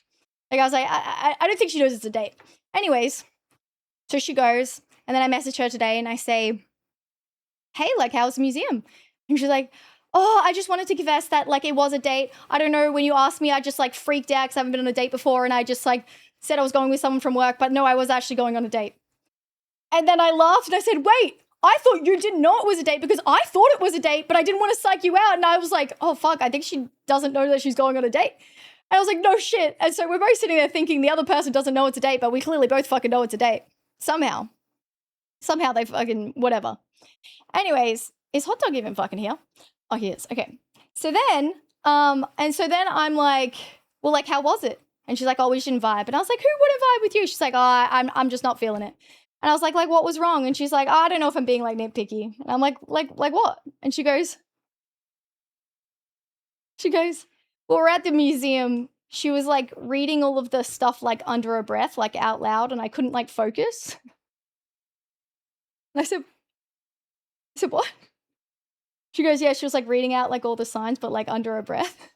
Like, I was like, I don't think she knows it's a date. Anyways, so she goes and then I message her today and I say, hey, like, how's the museum? And she's like, oh, I just wanted to confess that, like, it was a date. I don't know, when you asked me, I just, like, freaked out because I haven't been on a date before and I just, like, said I was going with someone from work, but no, I was actually going on a date. And then I laughed and I said, wait, I thought you didn't know it was a date because I thought it was a date, but I didn't want to psych you out. And I was like, oh, fuck, I think she doesn't know that she's going on a date. And I was like, no shit. And so we're both sitting there thinking the other person doesn't know it's a date, but we clearly both fucking know it's a date. Somehow they fucking, whatever. Anyways, is Hot Dog even fucking here? Oh, he is. Okay. So then I'm like, well, like, how was it? And she's like, oh, we shouldn't vibe. And I was like, who wouldn't vibe with you? She's like, oh, I'm just not feeling it. And I was like, what was wrong? And she's like, oh, I don't know if I'm being, like, nitpicky. And I'm like what? And she goes, well, we're at the museum. She was, like, reading all of the stuff, like, under her breath, like, out loud, and I couldn't, like, focus. And I said, what? She goes, yeah, she was, like, reading out, like, all the signs, but, like, under her breath.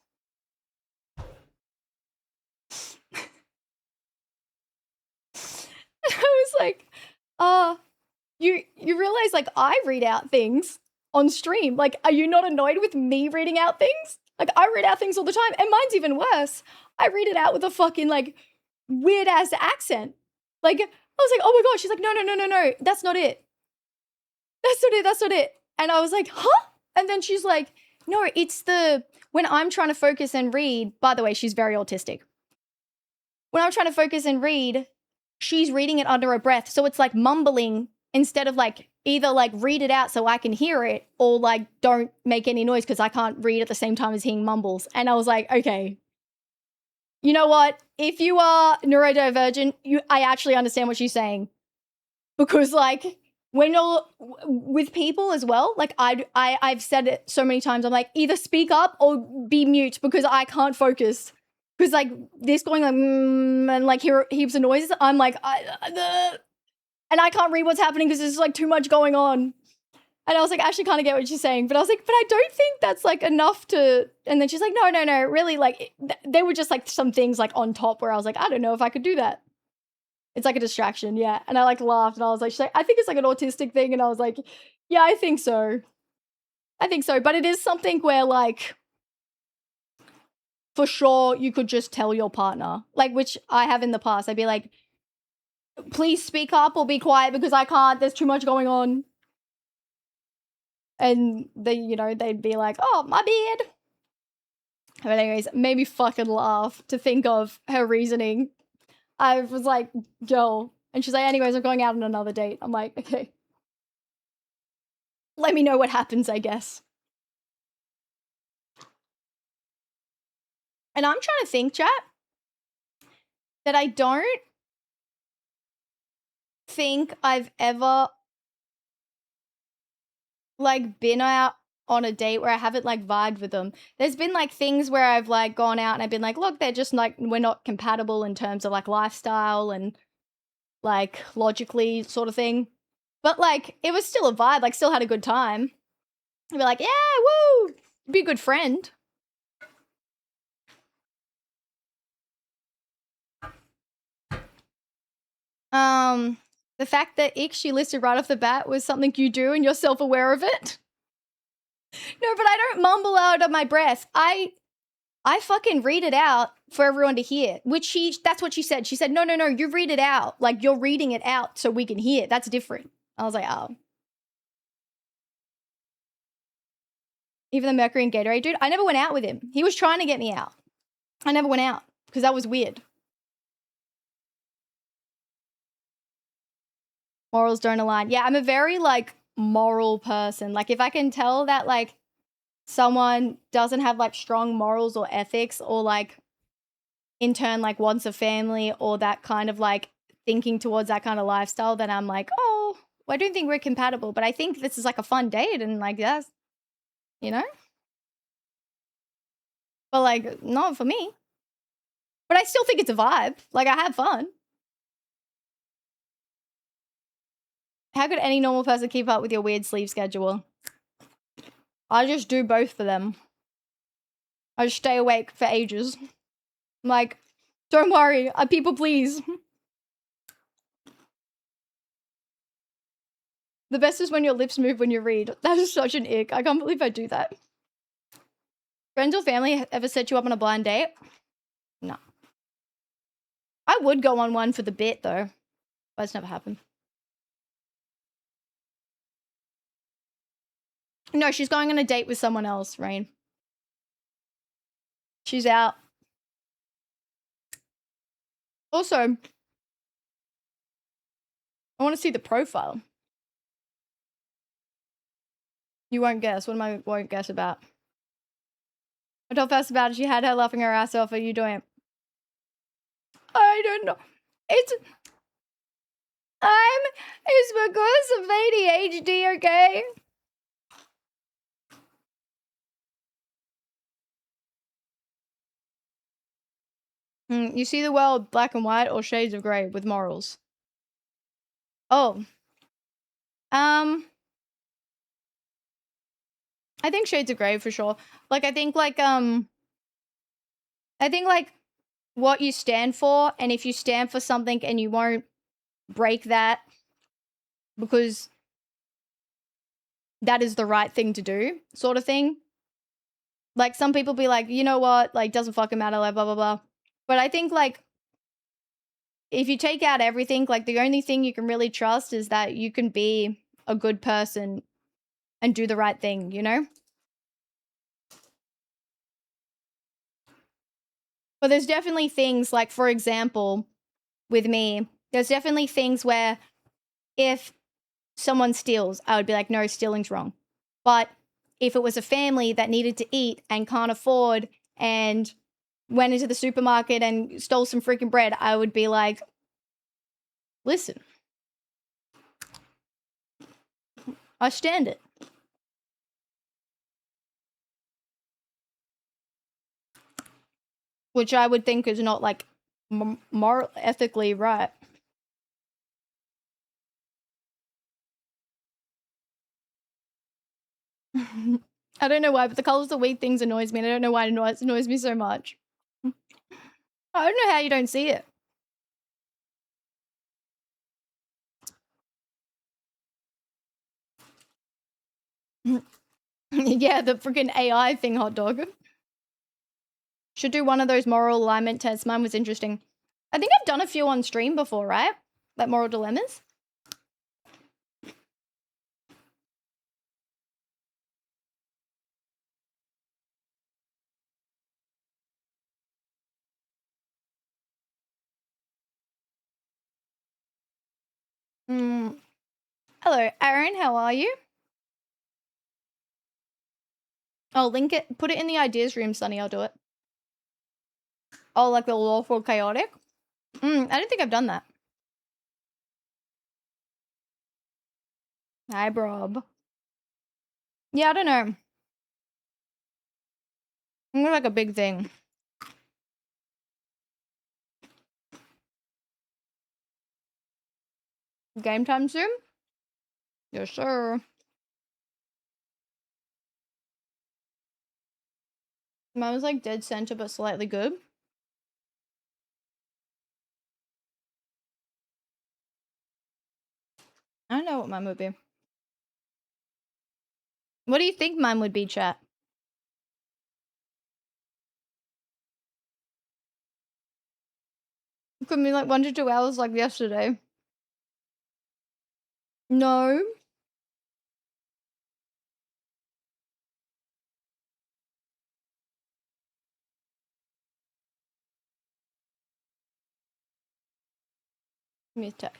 And I was like, you realize, like, I read out things on stream. Like, are you not annoyed with me reading out things? Like, I read out things all the time, and mine's even worse. I read it out with a fucking like weird ass accent. Like I was like, oh my god. She's like, no, that's not it. That's not it. And I was like, huh? And then she's like, no, it's when I'm trying to focus and read. By the way, she's very autistic. When I'm trying to focus and read, she's reading it under her breath. So it's like mumbling instead of like either like read it out so I can hear it or like don't make any noise because I can't read at the same time as hearing mumbles. And I was like, okay, you know what? If you are neurodivergent, I actually understand what she's saying. Because like when you're with people as well, like I've said it so many times, I'm like, either speak up or be mute because I can't focus. Because like this going like and like hear heaps of noises, I'm like, and I can't read what's happening because there's like too much going on. And I was like, I actually kind of get what she's saying, but I was like, but I don't think that's like enough to. And then she's like, no, really, like they were just like some things like on top where I was like, I don't know if I could do that. It's like a distraction, yeah. And I like laughed and I was like, she's like, I think it's like an autistic thing. And I was like, yeah, I think so. But it is something where like, for sure, you could just tell your partner, like, which I have in the past. I'd be like, please speak up or be quiet because I can't, there's too much going on. And they, you know, they'd be like, oh, my bad. But anyways, made me fucking laugh to think of her reasoning. I was like, Joel. And she's like, anyways, I'm going out on another date. I'm like, okay. Let me know what happens, I guess. And I'm trying to think, chat, that I don't think I've ever like been out on a date where I haven't like vibed with them. There's been like things where I've like gone out and I've been like, look, they're just like, we're not compatible in terms of like lifestyle and like logically sort of thing. But like, it was still a vibe, like still had a good time. I'd be like, yeah, woo, be a good friend. The fact that ick she listed right off the bat was something you do and you're self-aware of it. No, but I don't mumble out of my breath. I fucking read it out for everyone to hear, which that's what she said. She said, no, you read it out. Like, you're reading it out so we can hear. That's different. I was like, oh. Even the Mercury and Gatorade dude, I never went out with him. He was trying to get me out. I never went out because that was weird. Morals don't align. Yeah, I'm a very, like, moral person. Like, if I can tell that, like, someone doesn't have, like, strong morals or ethics or, like, in turn, like, wants a family or that kind of, like, thinking towards that kind of lifestyle, then I'm like, oh, well, I don't think we're compatible, but I think this is, like, a fun date and, like, that's, you know? But, like, not for me. But I still think it's a vibe. Like, I have fun. How could any normal person keep up with your weird sleep schedule? I just do both for them. I just stay awake for ages. I'm like, don't worry, people please. The best is when your lips move when you read. That is such an ick. I can't believe I do that. Friends or family ever set you up on a blind date? No. I would go on one for the bit though. But it's never happened. No, she's going on a date with someone else, Rain. She's out. Also, I want to see the profile. You won't guess. What am I won't guess about? I told Fast about it. She had her laughing her ass off. Are you doing it? I don't know. It's because of ADHD, okay? You see the world black and white or shades of grey with morals? Oh. I think shades of grey for sure. Like, I think like what you stand for, and if you stand for something and you won't break that because that is the right thing to do, sort of thing. Like, some people be like, you know what, like, doesn't fucking matter, like, blah, blah, blah. But I think, like, if you take out everything, like, the only thing you can really trust is that you can be a good person and do the right thing, you know? But there's definitely things, like, for example, with me, there's definitely things where if someone steals, I would be like, no, stealing's wrong. But if it was a family that needed to eat and can't afford and went into the supermarket and stole some freaking bread, I would be like, listen, I stand it. Which I would think is not, like, moral, ethically right. I don't know why, but the colors of weed things annoys me, and I don't know why it annoys me so much. I don't know how you don't see it. Yeah, the freaking AI thing, hot dog. Should do one of those moral alignment tests. Mine was interesting. I think I've done a few on stream before, right? Like moral dilemmas. Hello, Aaron. How are you? I'll link it. Put it in the ideas room, Sunny. I'll do it. Oh, like the lawful chaotic? I don't think I've done that. Hi, Brob. Yeah, I don't know. It's like a big thing. Game time soon? Yes, sir. Mine was like dead center, but slightly good. I don't know what mine would be. What do you think mine would be, chat? It could be like 1 to 2 hours like yesterday. No. Give me a check.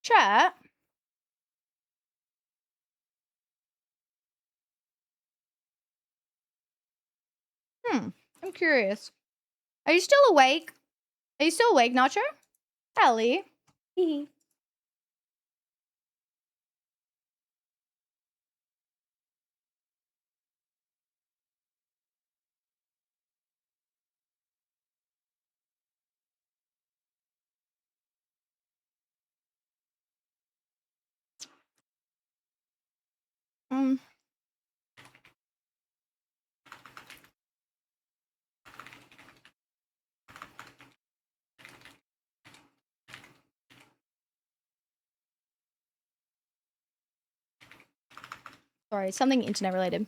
Chat. I'm curious. Are you still awake? Are you still awake, Nacho? Ellie. Um. Sorry, something internet related.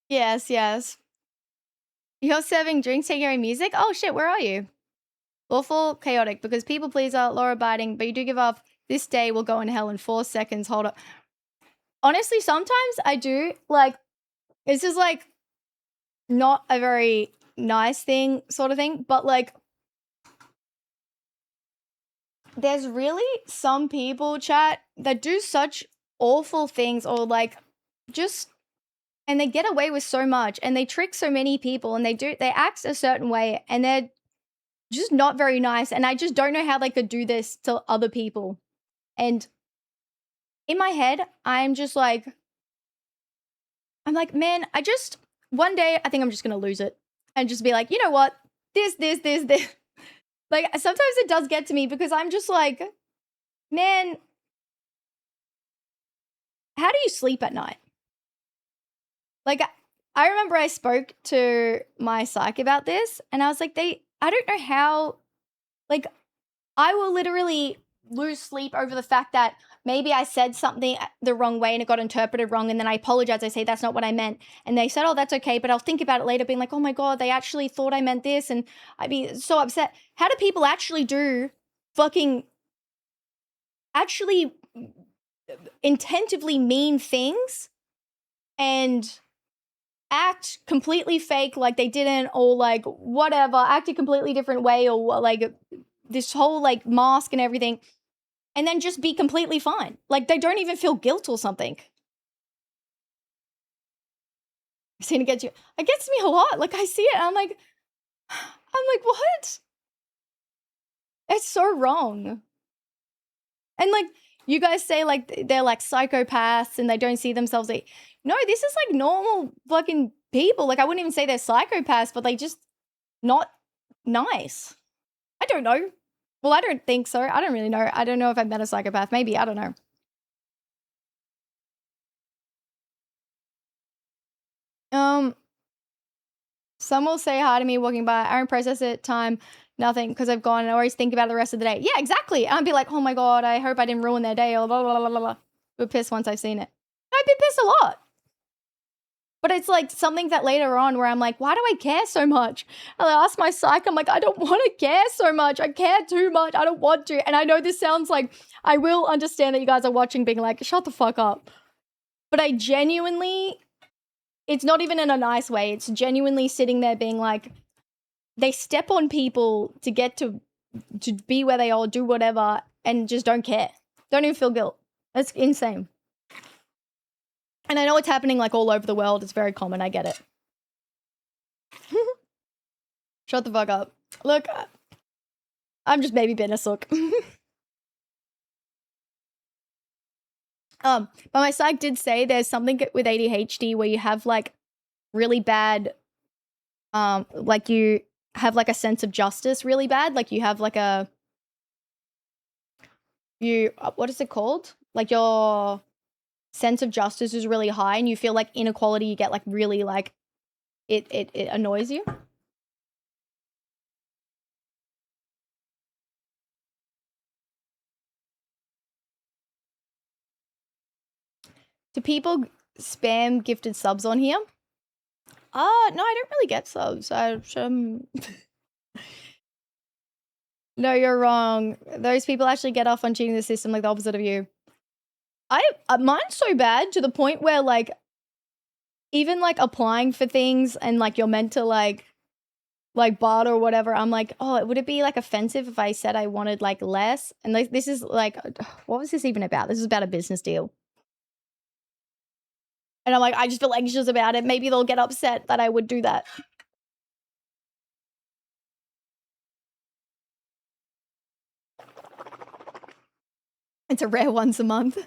Yes, yes. You're serving drinks, taking your own music? Oh shit, where are you? Lawful, chaotic, because people pleaser, law abiding, but you do give off this day will go in hell in 4 seconds. Hold up. Honestly, sometimes I do, like, this is like not a very nice thing, sort of thing, but like, there's really some people, chat, that do such awful things or like just, and they get away with so much and they trick so many people and they act a certain way and they're just not very nice. And I just don't know how they could do this to other people. And in my head, I'm like, man, one day I think I'm just gonna lose it and just be like, you know what? This. Like, sometimes it does get to me because I'm just like, man, how do you sleep at night? Like, I remember I spoke to my psych about this and I was like, I don't know how, like, I will literally lose sleep over the fact that maybe I said something the wrong way and it got interpreted wrong, and then I apologize. I say, that's not what I meant. And they said, oh, that's okay. But I'll think about it later, being like, oh my God, they actually thought I meant this. And I'd be so upset. How do people actually do actually intentively mean things and act completely fake like they didn't, or like whatever, act a completely different way, or like this whole like mask and everything, and then just be completely fine? Like, they don't even feel guilt or something. I've seen it get you. It gets me a lot. Like, I see it and I'm like, what? It's so wrong. And like, you guys say like they're like psychopaths and they don't see themselves like, no, this is like normal fucking people. Like, I wouldn't even say they're psychopaths, but they just not nice. I don't know. Well, I don't think so. I don't really know. I don't know if I've met a psychopath. Maybe. I don't know. Some will say hi to me walking by. I don't process it. Time, nothing, because I've gone and I always think about it the rest of the day. Yeah, exactly. I'd be like, oh my God, I hope I didn't ruin their day, or blah, blah, blah, blah, blah. But pissed once I've seen it. I've been pissed a lot. But it's like something that later on where I'm like, why do I care so much? And I ask my psych, I'm like, I don't want to care so much. I care too much. I don't want to. And I know this sounds like, I will understand that you guys are watching being like, shut the fuck up. But I genuinely, it's not even in a nice way. It's genuinely sitting there being like, they step on people to get to be where they are, do whatever, and just don't care. Don't even feel guilt. That's insane. And I know it's happening like all over the world. It's very common. I get it. Shut the fuck up. Look, I'm just baby Benesook. But my psych did say there's something with ADHD where you have like really bad, like you have like a sense of justice really bad. Like you have like what is it called? Like your sense of justice is really high and you feel like inequality, you get like really like, it annoys you. Do people spam gifted subs on here? No, I don't really get subs. No, you're wrong. Those people actually get off on cheating the system, like the opposite of you. Mine's so bad to the point where like, even like applying for things and like you're meant to like barter or whatever, I'm like, oh, would it be like offensive if I said I wanted like less? And this is like, what was this even about? This is about a business deal. And I'm like, I just feel anxious about it. Maybe they'll get upset that I would do that. It's a rare once a month.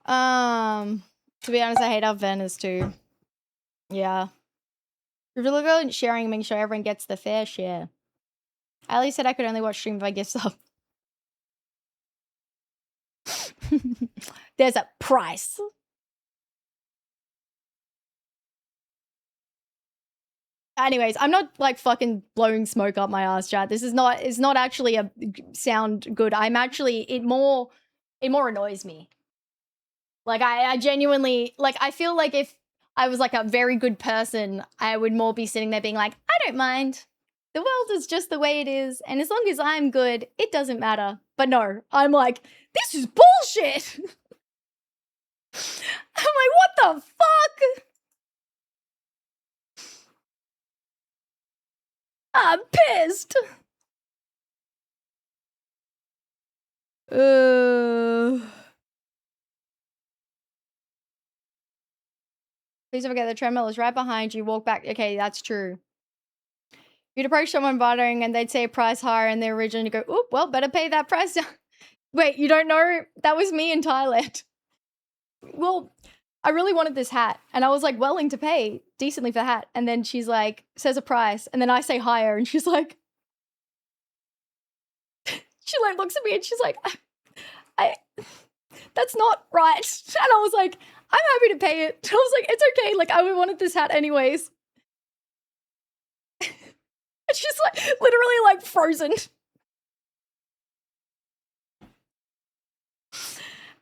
To be honest, I hate our vendors too. Yeah. If you look at sharing, make sure everyone gets the fair share. Ali said I could only watch stream if I gift sub. There's a price. Anyways, I'm not like fucking blowing smoke up my ass, chat. This is not, it's not actually a sound good. I'm actually, it more annoys me. Like I genuinely, like I feel like if I was like a very good person, I would more be sitting there being like, I don't mind. the world is just the way it is, and as long as I'm good, it doesn't matter. But no, I'm like, this is bullshit. I'm like, what the fuck? I'm pissed. Please don't forget the treadmill is right behind you. Walk back. Okay, that's true. You'd approach someone bartering and they'd say a price higher and they originally go, oop, well, better pay that price. Wait, you don't know? That was me in Thailand. Well, I really wanted this hat and I was like willing to pay decently for the hat. And then she's like, says a price. And then I say higher and she's like, she like looks at me and she's like, that's not right. And I was like, I'm happy to pay it. I was like, it's okay. Like, I wanted this hat anyways. And she's like, literally like frozen.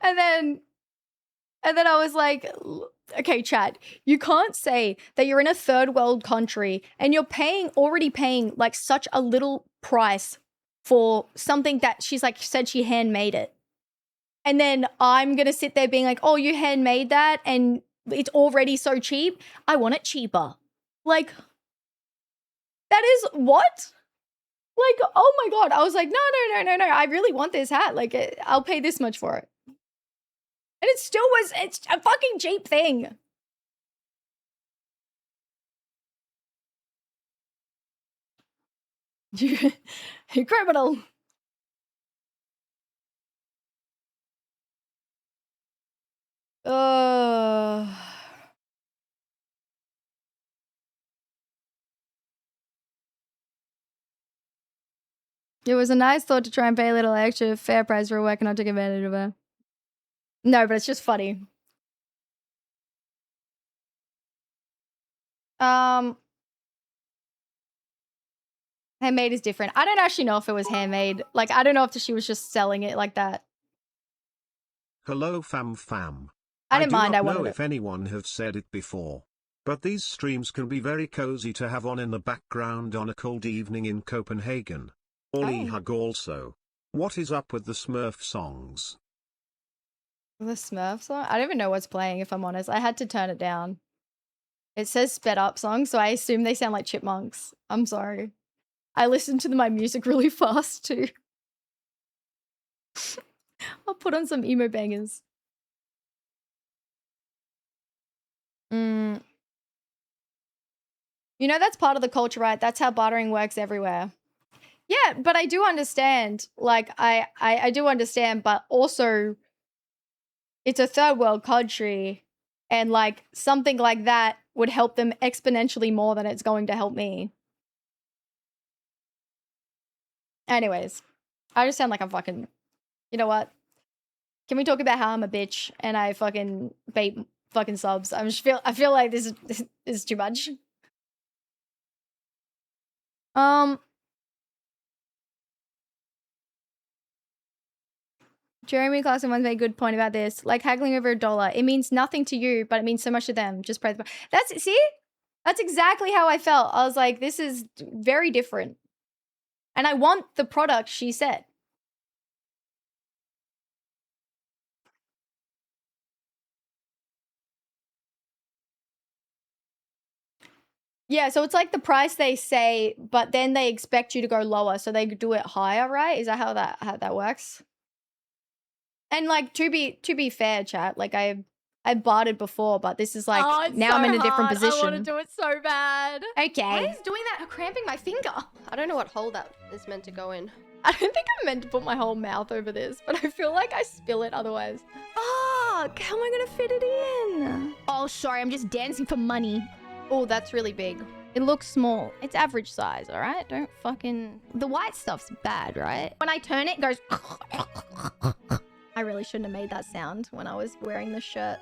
And then I was like, okay, chat, you can't say that you're in a third world country and you're already paying like such a little price for something that she's like said she handmade it. And then I'm going to sit there being like, oh, you handmade that and it's already so cheap. I want it cheaper. Like, that is what? Like, oh my God. I was like, no. I really want this hat. Like, I'll pay this much for it. And it's a fucking cheap thing. You criminal. It was a nice thought to try and pay a little extra fair price for work and not take advantage of her. No, but it's just funny. Handmade is different. I don't actually know if it was handmade. Like, I don't know if she was just selling it like that. Hello fam. I didn't mind, I do not know wanted if it. anyone have said it before, but these streams can be very cozy to have on in the background on a cold evening in Copenhagen. Ollie hug also. What is up with the Smurf songs? The Smurf song? I don't even know what's playing, if I'm honest. I had to turn it down. It says sped up songs, so I assume they sound like chipmunks. I'm sorry. I listen to my music really fast too. I'll put on some emo bangers. You know, that's part of the culture, right? That's how bartering works everywhere. Yeah, but I do understand. Like, I do understand, but also it's a third world country and like something like that would help them exponentially more than it's going to help me. Anyways, I just sound like I'm fucking, you know what? Can we talk about how I'm a bitch and I fucking bait fucking subs? I feel like this is too much. Jeremy Clarkson once made a good point about this. Like haggling over $1. It means nothing to you, but it means so much to them. Just pray. That's exactly how I felt. I was like, this is very different. And I want the product, she said. Yeah, so it's like the price they say, but then they expect you to go lower, so they do it higher, right? Is that how that works? And like to be fair, chat, like I bartered before, but this is like now I'm in a different position. I want to do it so bad. Okay. Why is doing that cramping my finger? I don't know what hole that is meant to go in. I don't think I'm meant to put my whole mouth over this, but I feel like I spill it otherwise. Fuck, how am I gonna fit it in? Oh, sorry, I'm just dancing for money. Oh, that's really big. It looks small. It's average size, all right? Don't fucking... The white stuff's bad, right? When I turn it, it goes... I really shouldn't have made that sound when I was wearing the shirt.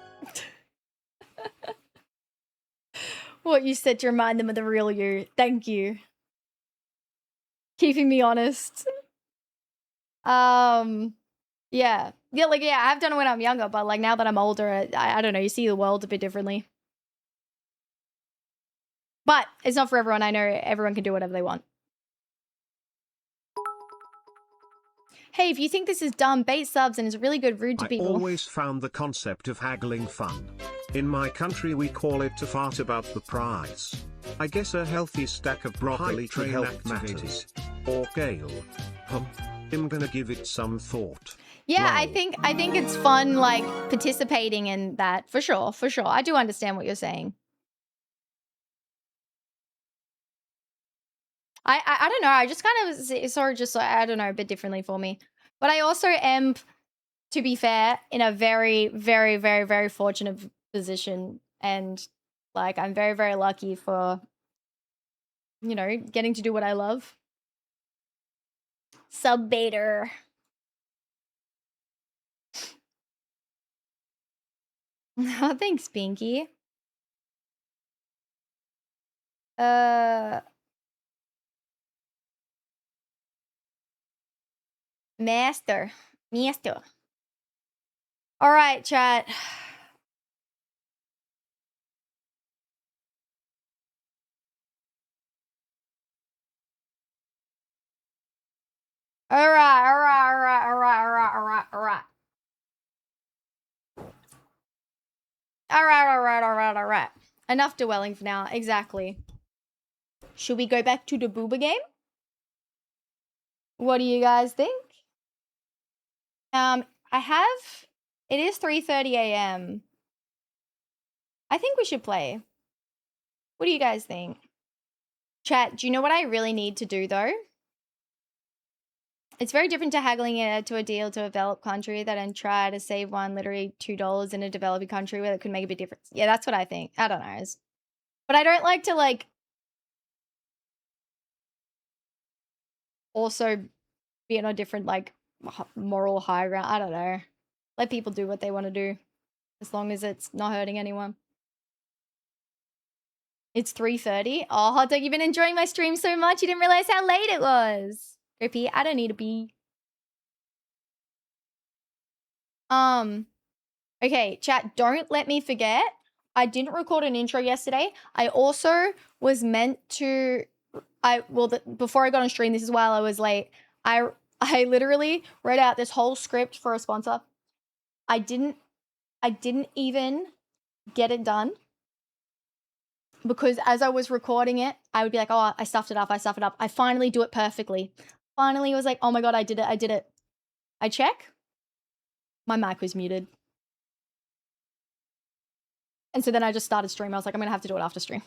What you said to remind them of the real you. Thank you. Keeping me honest. Yeah, I have done it when I'm younger, but like now that I'm older, I don't know, you see the world a bit differently. But it's not for everyone. I know everyone can do whatever they want. Hey, if you think this is dumb, bait subs and is really good, rude to I people. always found the concept of haggling fun. In my country we call it to fart about the price. I guess a healthy stack of broccoli Train help matters. Or Gale. I'm gonna give it some thought. Yeah, I Lol. think it's fun, like, participating in that. For sure, for sure. I do understand what you're saying. I don't know. I just kind of sort of just, I don't know, a bit differently for me. But I also am, to be fair, in a very, very, very, very fortunate position. And, like, I'm very, very lucky for, you know, getting to do what I love. Sub baiter. Thanks, Pinky. Master. All right, chat. All right. Enough dwelling for now. Exactly. Should we go back to the booba game? What do you guys think? It is 3:30 a.m. I think we should play. What do you guys think? Chat, do you know what I really need to do though? It's very different to haggling it to a deal to a developed country that and try to save one literally $2 in a developing country where it could make a big difference. Yeah, that's what I think. I don't know. But I don't like to like also be on a different like moral high ground. I don't know. Let people do what they want to do as long as it's not hurting anyone. It's 3:30. Oh, Hot Dog, you've been enjoying my stream so much you didn't realize how late it was. Go pee. I don't need to pee. Okay, chat, don't let me forget. I didn't record an intro yesterday. I also was meant to before I got on stream, this is while I was late. I literally wrote out this whole script for a sponsor. I didn't even get it done because as I was recording it, I would be like, "Oh, I stuffed it up. I finally do it perfectly." Finally, was like, "Oh my god, I did it." I check. My mic was muted. And so then I just started stream. I was like, I'm going to have to do it after stream.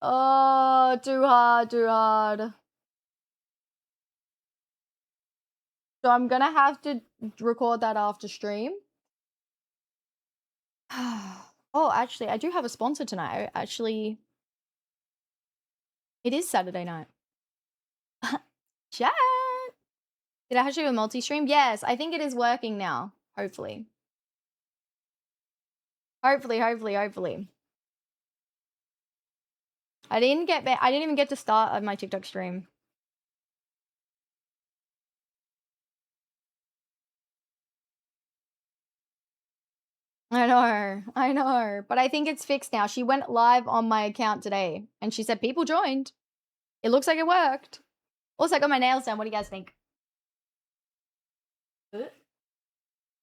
Oh, too hard. So I'm going to have to record that after stream. Oh, actually, I do have a sponsor tonight. Actually, it is Saturday night. Chat. Did I actually do a multi-stream? Yes, I think it is working now. Hopefully. Hopefully. I didn't even get to start my TikTok stream. I know. But I think it's fixed now. She went live on my account today and she said people joined. It looks like it worked. Also, I got my nails done. What do you guys think?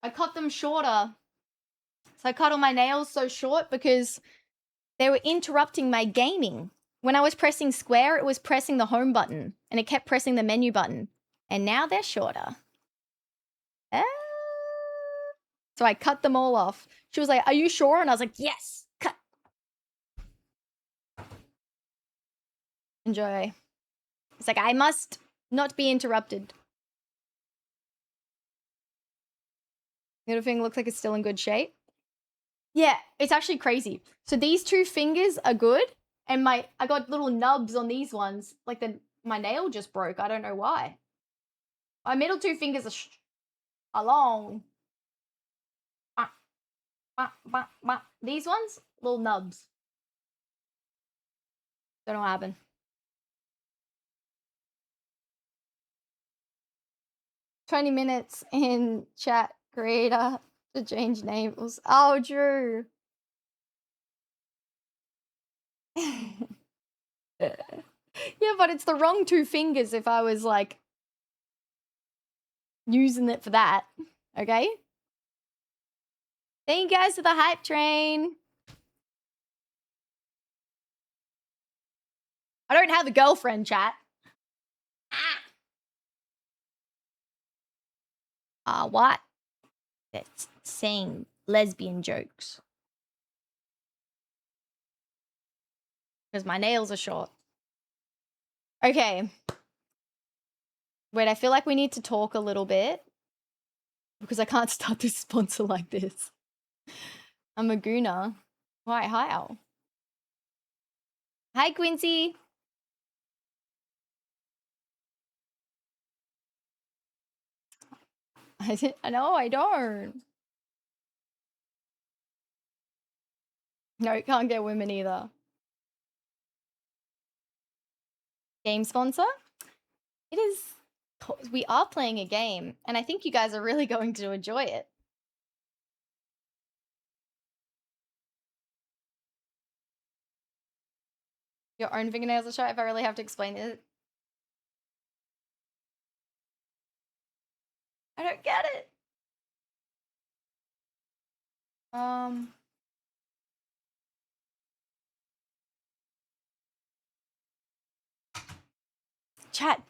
I cut them shorter. So I cut all my nails so short because they were interrupting my gaming. When I was pressing square, it was pressing the home button and it kept pressing the menu button. And now they're shorter. So I cut them all off. She was like, "Are you sure?" And I was like, "Yes, cut." Enjoy. It's like, I must not be interrupted. Middle finger looks like it's still in good shape. Yeah, it's actually crazy. So these two fingers are good, and I got little nubs on these ones. Like my nail just broke. I don't know why. My middle two fingers are long. These ones, little nubs. Don't know what happened. "20 minutes in chat creator to change names." Oh, Drew. Yeah, but it's the wrong 2 fingers if I was like using it for that. Okay? Thank you guys for the hype train. I don't have a girlfriend, chat. What? That's saying lesbian jokes. Because my nails are short. Okay. Wait, I feel like we need to talk a little bit. Because I can't start this sponsor like this. I'm a gooner. Why? How? Hi, Quincy. I know, I don't. No, you can't get women either. Game sponsor? It is... We are playing a game, and I think you guys are really going to enjoy it. Your own fingernails are short if I really have to explain it. I don't get it. Chat,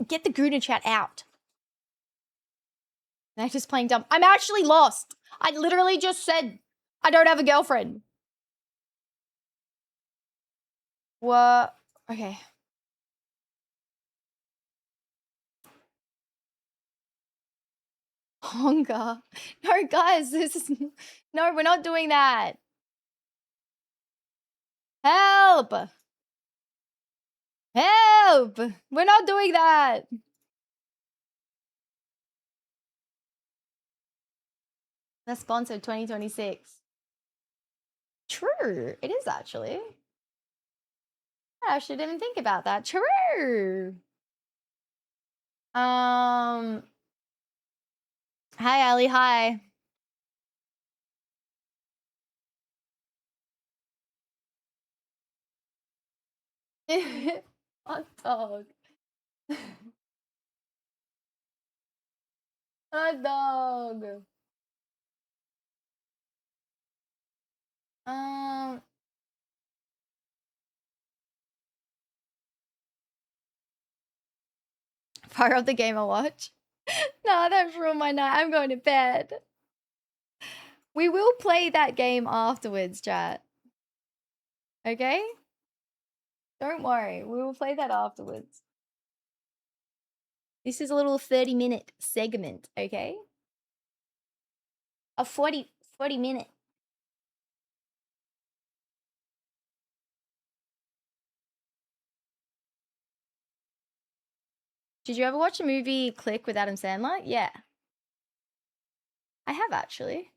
get the Guna chat out. They're just playing dumb. I'm actually lost. I literally just said I don't have a girlfriend. What? Okay. Hunger. No, guys, this is... No, we're not doing that. Help! Help! We're not doing that. That's sponsored 2026. True. It is actually. I actually didn't think about that. True. Hi, Ali. Hi. Hot dog. Hot dog. Fire up the game I watch. No, that's ruined my night. I'm going to bed. We will play that game afterwards, chat. Okay? Don't worry. We will play that afterwards. This is a little 30-minute segment, okay? A 40 minute. Did you ever watch a movie Click with Adam Sandler? Yeah. I have actually.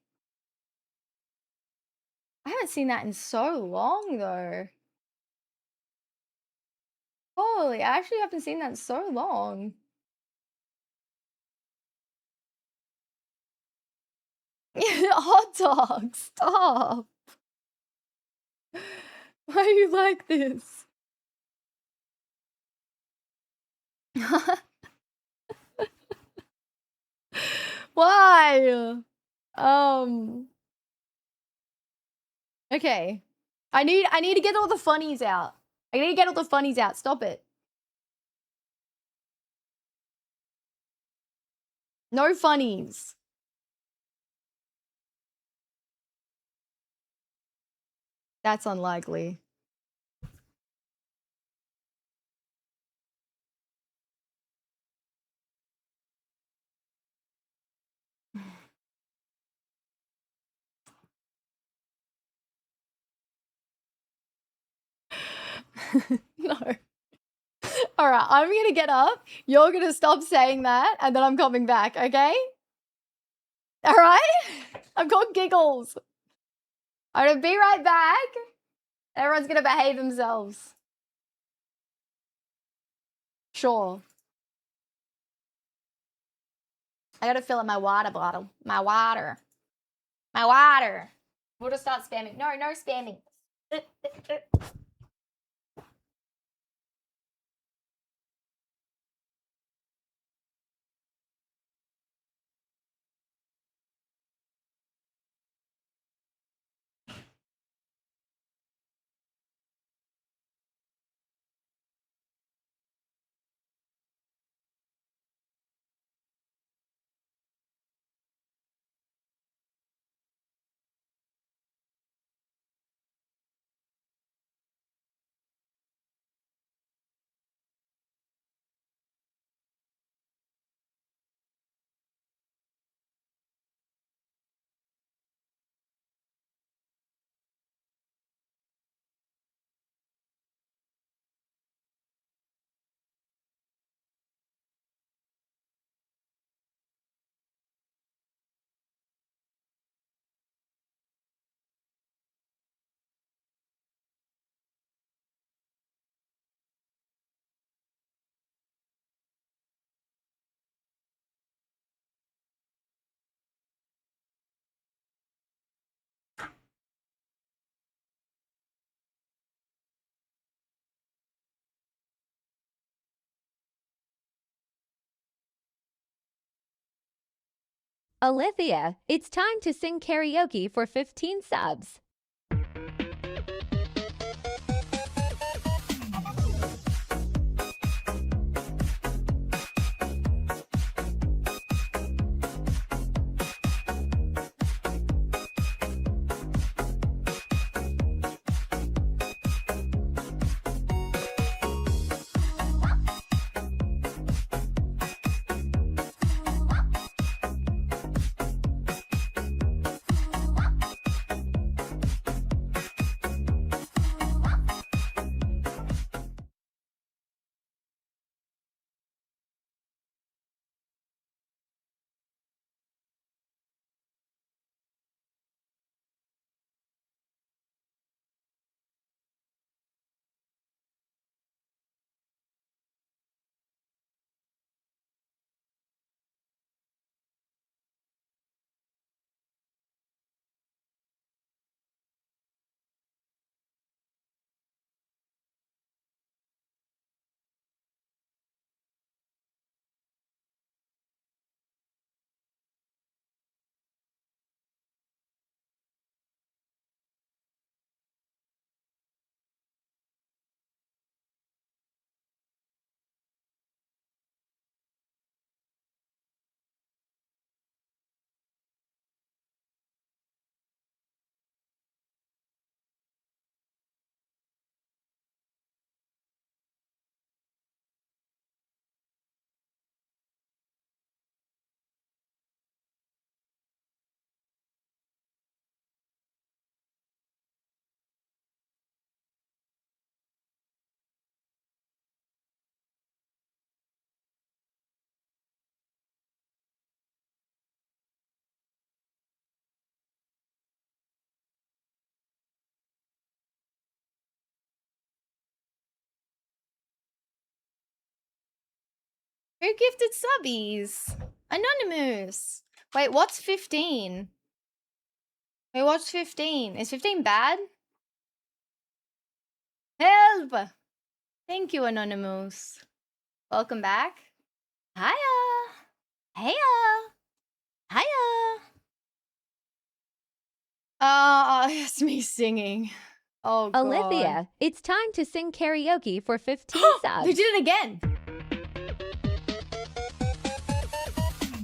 I haven't seen that in so long though. Holy, I actually haven't seen that in so long. Hot dog, stop. Why are you like this? Why? Okay. I need to get all the funnies out. I need to get all the funnies out. Stop it. No funnies. That's unlikely. No. All right, I'm gonna get up. You're gonna stop saying that, and then I'm coming back, okay? All right? I'm called Giggles. I'm gonna be right back. Everyone's gonna behave themselves. Sure. I gotta fill up my water bottle. My water. My water. We'll just start spamming. No spamming. Aliythia, it's time to sing karaoke for 15 subs. Who gifted subbies? Anonymous. Wait, what's 15? Wait, what's 15? Is 15 bad? Help! Thank you, Anonymous. Welcome back. Hiya! Heya! Hiya! It's me singing. Oh, God. Aliythia, it's time to sing karaoke for 15 subs. They did it again.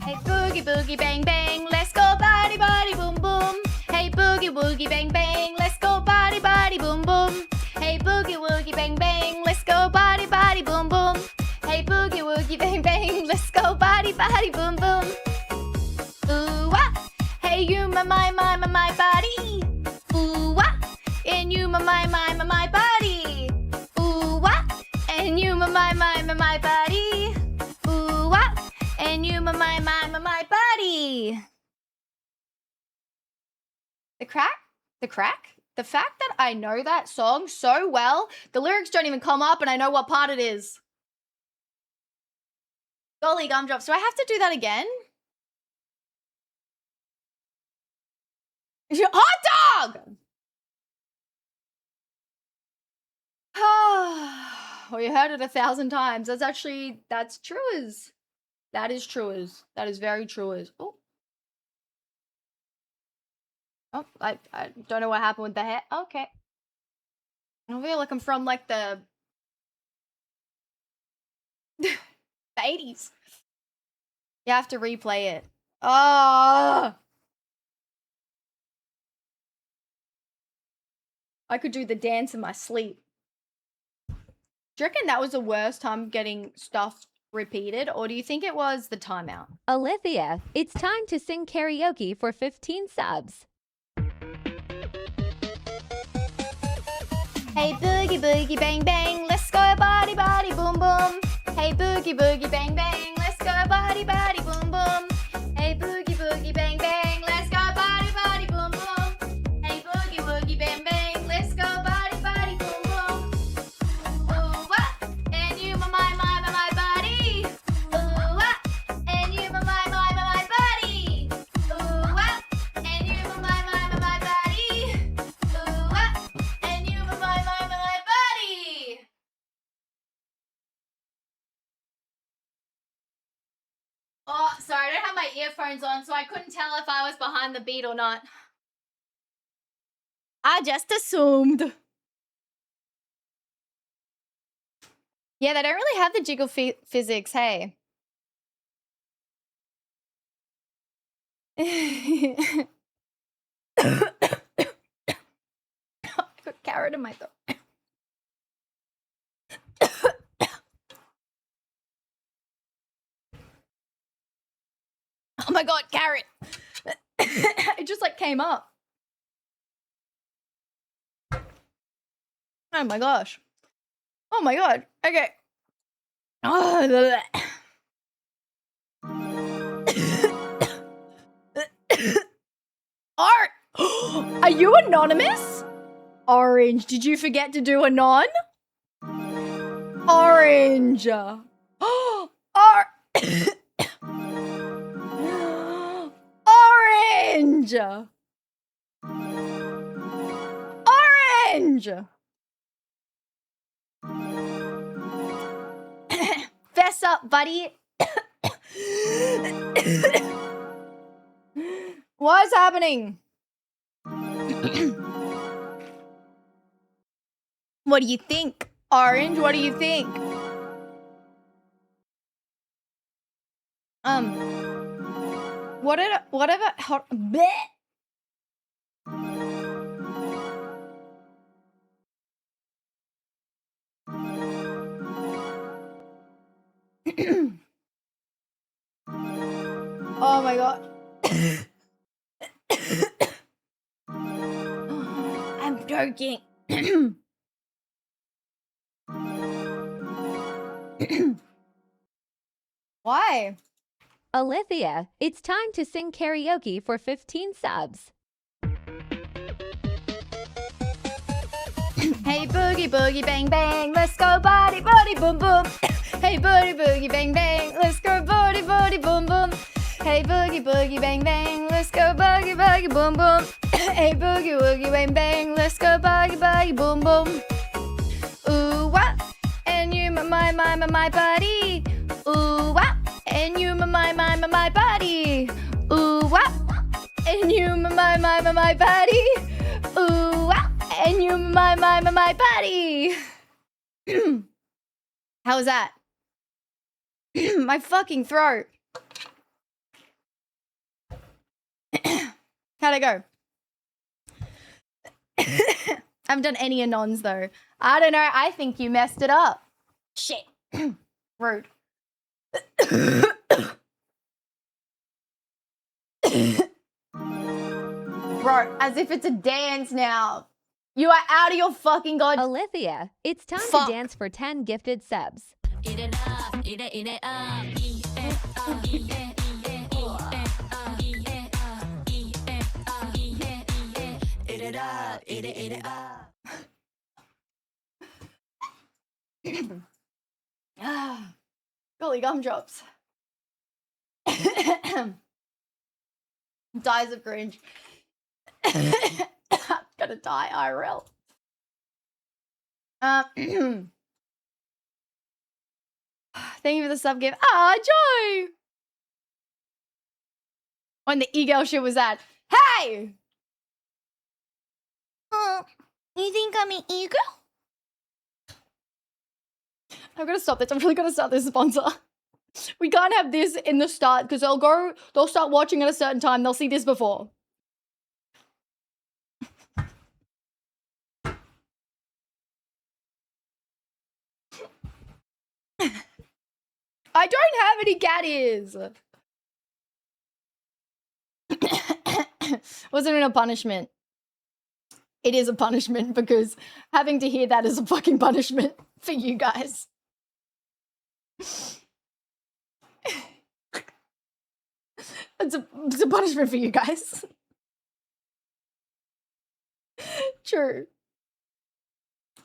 Hey, boogie, boogie, bang, bang, let's go body, body, boom, boom. Hey, boogie, woogie, bang, bang, let's go body, body, boom, boom. Hey, boogie, woogie, bang, bang, let's go body, body, boom, boom. Hey, boogie, woogie, bang, bang, let's go body, body, boom, boom. Ooh, ah. Hey, you, my body. Ooh, ah. And you, my body. Ooh, ah. And you, my body. Ooh, ah. And you, my body. The fact that I know that song so well, the lyrics don't even come up and I know what part it is. Golly gumdrops, do I have to do that again? Hot dog! Well, you heard it 1,000 times. That's true as. That is true as. That is very true as. Oh. Oh, I don't know what happened with the hair. Okay. I feel like I'm from like the 80s. You have to replay it. Oh. I could do the dance in my sleep. Do you reckon that was the worst time getting stuff repeated, or do you think it was the timeout? Aliythia, it's time to sing karaoke for 15 subs. Hey, boogie, boogie, bang, bang, let's go body, body, boom, boom. Hey, boogie, boogie, bang, bang, let's go body, body, boom, boom. Hey, boogie, boogie, bang, bang, let's go body, body, boom, boom. Hey, boogie, boogie, bang, bang, let's go body, body, boom, boom. Ooh, what? And you, my body. Ooh, what? And you, my body. Ooh, what? And you, my body. Ooh, what? And you, my body. Oh, sorry, I don't have my earphones on, so I couldn't tell if I was behind the beat or not. I just assumed. Yeah, they don't really have the jiggle physics, hey. I got carrot in my throat. Oh my god, carrot! It just like came up. Oh my gosh. Oh my god. Okay. Oh, Art! Are you anonymous? Orange, did you forget to do anon? Orange. Orange. Orange. Fess up, buddy. What is happening? What do you think? Orange, what do you think? Whatever. Bleh. Oh my god. I'm joking. Why? Aliythia, it's time to sing karaoke for 15 subs. Hey boogie boogie bang bang, let's go body body boom boom. Hey boogie boogie bang bang, let's go body body boom boom. Hey boogie boogie bang bang, let's go boogie boogie boom boom. Hey boogie woogie bang bang, let's go boogie boogie boom boom. Ooh wah, and you my buddy. Ooh wah, and you my buddy. Ooh wah, and you my buddy. Ooh wah, and you my buddy. How was that? My fucking throat. How'd it go? I haven't done any anons though. I don't know. I think you messed it up. Shit. Rude. Bro, as if it's a dance now. You are out of your fucking god. Aliythia, it's time Fuck. to dance for 10 gifted subs. Eat it up, eat it, eat it up. Eat it up, eat it, eat it, eat it up, eat it up, eat it up, eat it, eat it up, eat it, eat it up. Golly gumdrops. Dies of cringe. Gonna die IRL. Thank you for the sub gift. Ah, Joy! When the e-girl shit was that. Hey! You think I'm an e-girl? I'm gonna stop this. I'm really gonna start this sponsor. We can't have this in the start because they'll start watching at a certain time. They'll see this before. I don't have any cat ears. Wasn't it a punishment? It is a punishment because having to hear that is a fucking punishment for you guys. It's a punishment for you guys. True.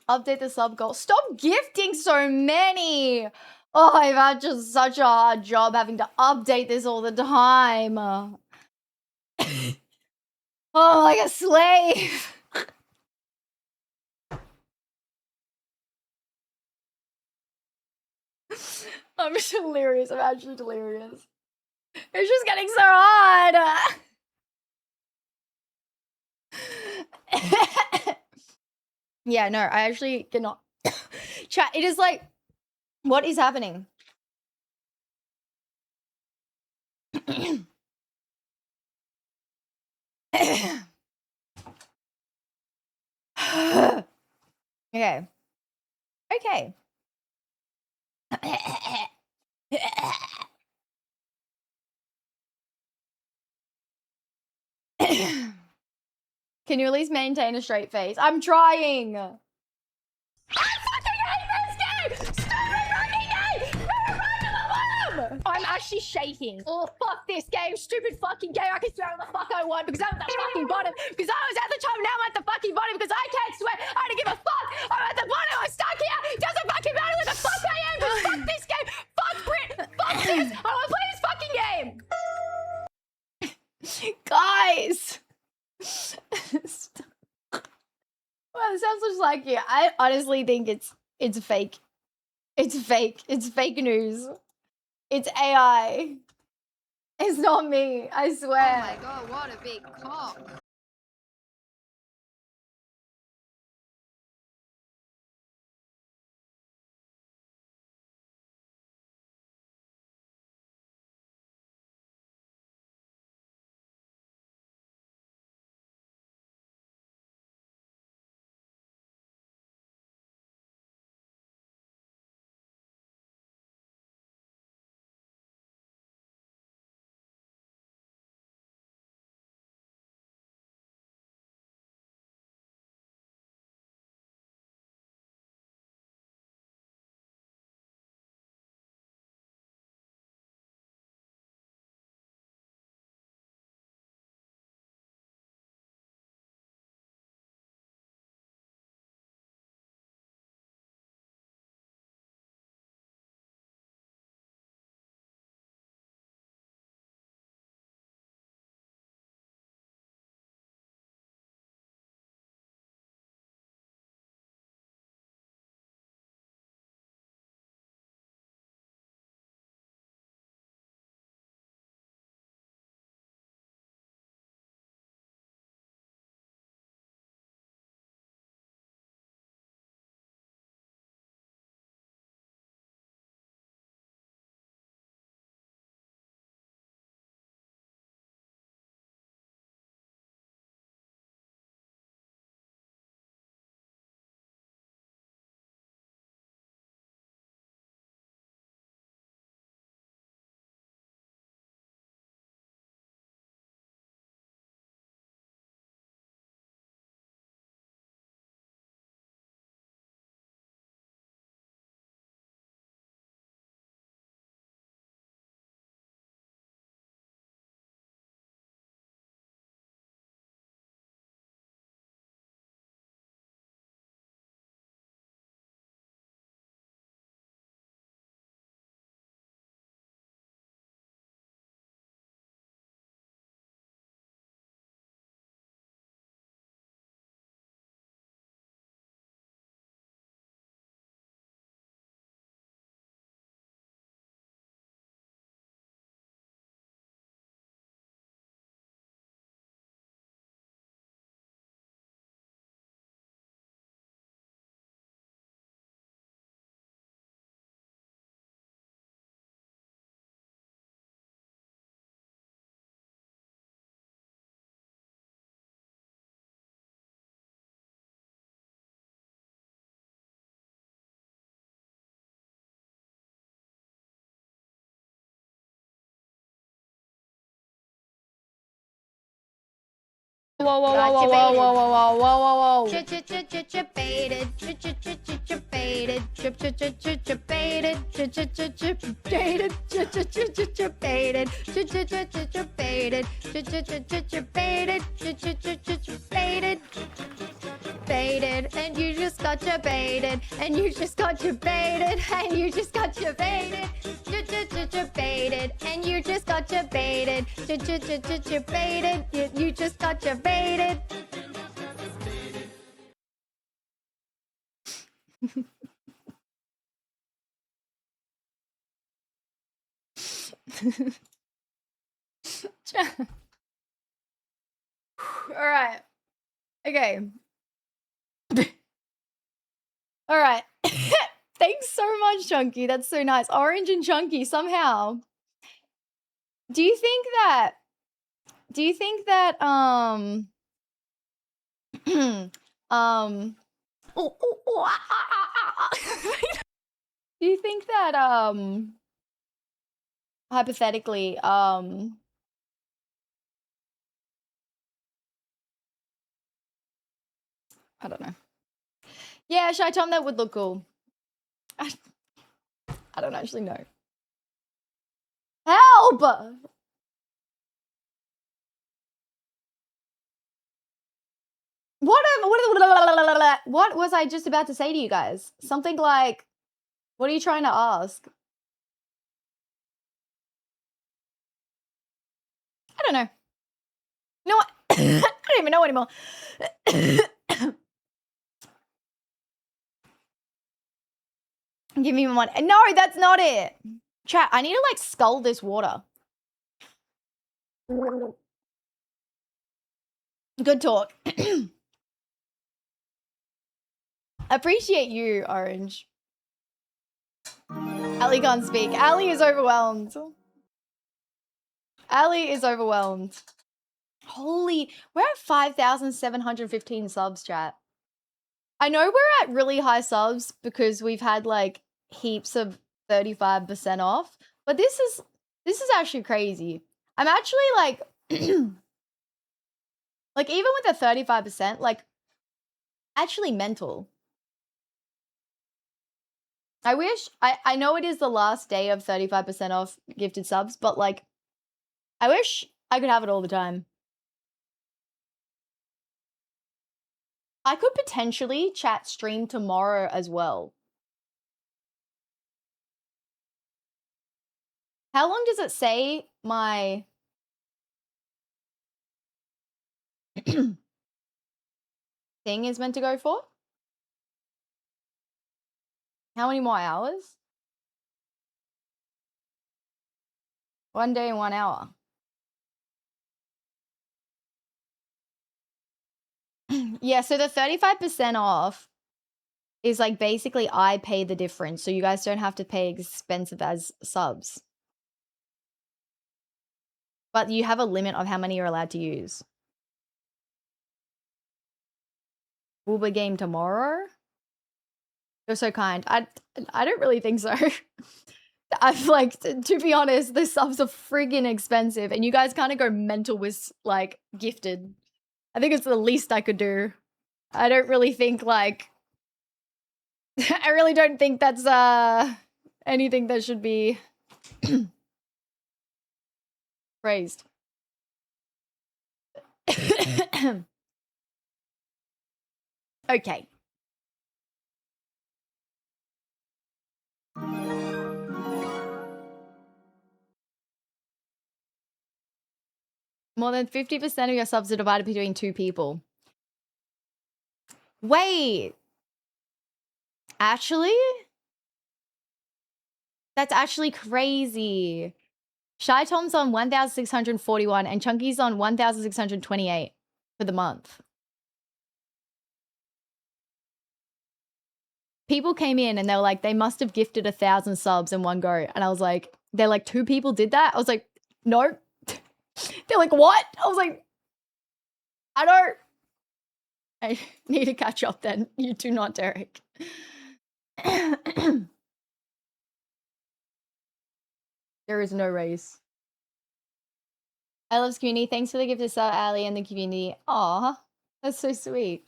Update the sub goal. Stop gifting so many. Oh, I've had just such a hard job having to update this all the time. Oh, like a slave. I'm just hilarious. I'm actually delirious. It's just getting so hard. Yeah, no, I actually cannot. Chat, it is like, what is happening? Okay. Okay. Can you at least maintain a straight face? I'm trying. I fucking hate this game! Stupid fucking game! Never run to the bottom! I'm actually shaking. Oh, fuck this game. Stupid fucking game. I can swear on the fuck I want because I'm at the fucking bottom. Because I was at the top, now I'm at the fucking bottom because I can't swear. I don't give a fuck. I'm at the bottom. I'm stuck here. It doesn't fucking matter what the fuck I am. Because fuck this game. Fuck Brit. Fuck this. I don't want to play this fucking game. Guys. Well, it sounds just like you. I honestly think it's fake. It's fake. It's fake news. It's AI. It's not me. I swear. Oh my god, what a big cock. Whoa, whoa, whoa, whoa, whoa, whoa, whoa, whoa, whoa, whoa. Baited, baited, baited, and you just got your baited, and you just got your baited, and you just got your baited, baited, and you just got your baited, baited, you just got your baited. All right. Okay. All right. Thanks so much, Chunky. That's so nice. Orange and Chunky somehow. Do you think that do you think that hypothetically I don't know. Yeah, Shy Tom, that would look cool. I don't actually know. Help! What was I just about to say to you guys? Something like, what are you trying to ask? I don't know. You know what? I don't even know anymore. Give me one. No, that's not it. Chat, I need to like scull this water. Good talk. Appreciate you, Orange. Ali can't speak. Ali is overwhelmed. Ali is overwhelmed. Holy, we're at 5,715 subs, chat. I know we're at really high subs because we've had like heaps of 35% off, but this is actually crazy. I'm actually like like even with the 35%, like actually mental. I wish I know it is the last day of 35% off gifted subs, but like I wish I could have it all the time. I could potentially chat stream tomorrow as well. How long does it say my thing is meant to go for? How many more hours? 1 day and 1 hour. Yeah, so the 35% off is like basically I pay the difference, so you guys don't have to pay expensive as subs. But you have a limit of how many you're allowed to use. Uber game tomorrow? You're so kind. I don't really think so. I've like, to be honest, the subs are friggin' expensive and you guys kind of go mental with like gifted. I think it's the least I could do. I don't really think like, I really don't think that's anything that should be praised. Okay. More than 50% of your subs are divided between 2 people. Wait. Actually? That's actually crazy. Shy Tom's on 1,641 and Chunky's on 1,628 for the month. People came in and they were like, they must have gifted 1,000 subs in one go. And I was like, they're like, 2 people did that? I was like, no. They're like, what? I was like, I need to catch up then. You do not, Derek. There is no race. I love community. Thanks for the gift to Sir Ali and the community. Aw, that's so sweet.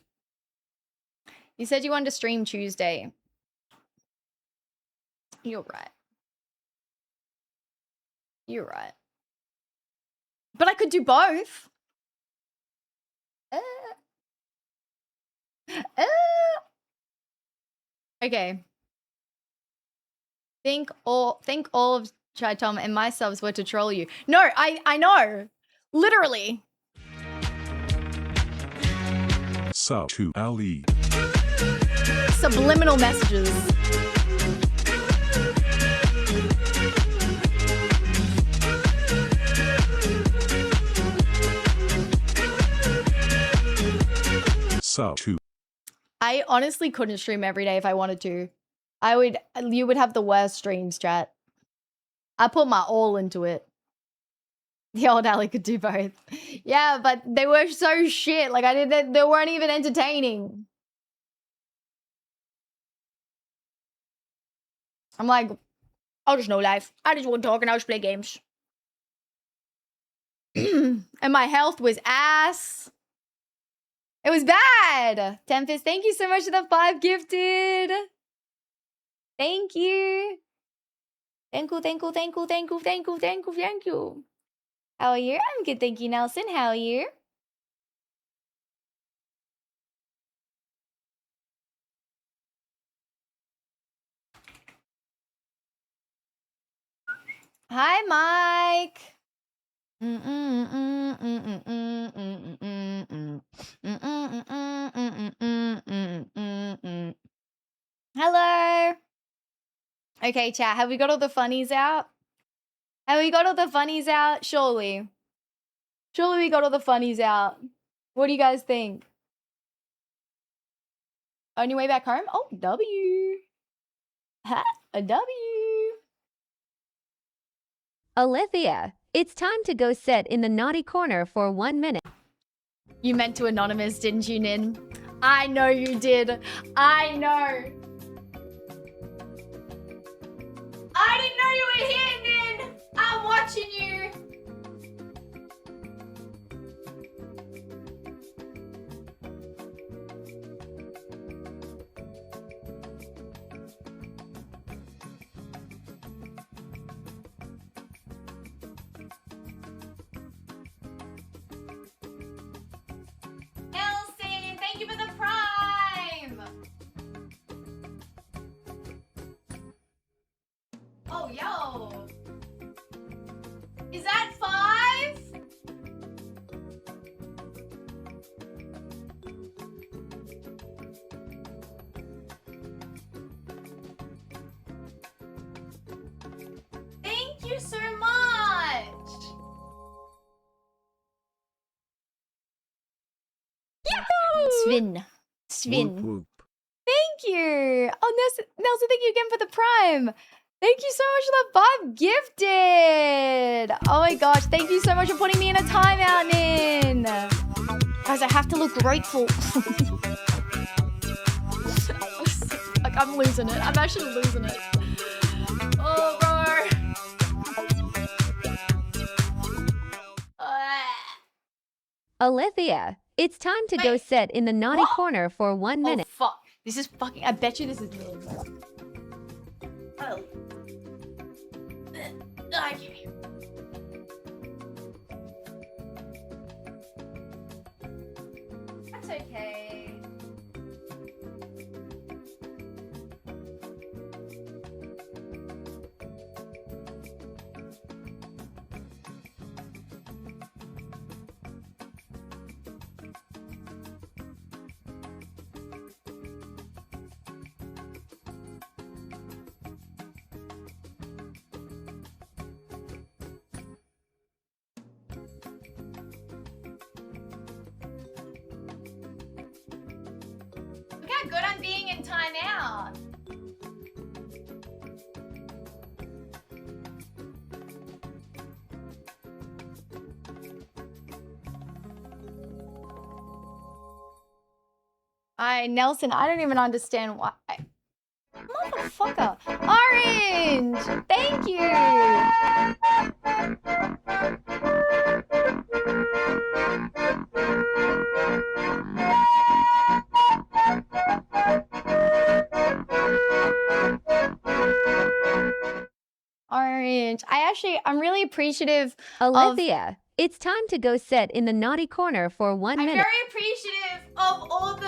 You said you wanted to stream Tuesday. You're right. You're right. But I could do both. Okay. Think all of Chai Tom and my subs were to troll you. No, I know. Literally. Sub to Ali. Subliminal messages. Sub to I honestly couldn't stream every day if I wanted to. You would have the worst streams, chat. I put my all into it. The old Ali could do both. Yeah, but they were so shit. Like, they weren't even entertaining. I'm like, I'll just know life. I just want to talk and I'll just play games. And my health was ass. It was bad. Tempest, thank you so much for the 5 gifted. Thank you. Thank you, thank you, thank you, thank you, thank you, thank you, thank you. How are you? I'm good, thank you, Nelson. How are you? Hi, Mike. Hello. Okay, chat. Have we got all the funnies out? Have we got all the funnies out? Surely. Surely we got all the funnies out. What do you guys think? On your way back home? Oh, W. Ha, a W. Aliythia, it's time to go sit in the naughty corner for 1 minute. You meant to anonymous, didn't you, Nin? I know you did. I know. I didn't know you were here, Nin. I'm watching you. Nelson, thank you for the prime. Oh, yo. Is that 5? Thank you so much. Svin. Whoop whoop. Thank you. Oh, Nelson, thank you again for the prime. Thank you so much for the 5 gifted. Oh my gosh, thank you so much for putting me in a timeout, Nin. Guys, I have to look grateful. Like, I'm losing it. I'm actually losing it. Oh, bro. Aliythia, it's time to go Wait. sit in the naughty What? corner for 1 minute. Oh, fuck. This is fucking... I bet you this is really bad. Oh. Okay. That's okay. Look how good I'm being in timeout. Nelson, I don't even understand why. Motherfucker. Orange! Thank you! Orange. I'm really appreciative of... Aliythia, it's time to go sit in the naughty corner for 1 I'm minute. very appreciative of all the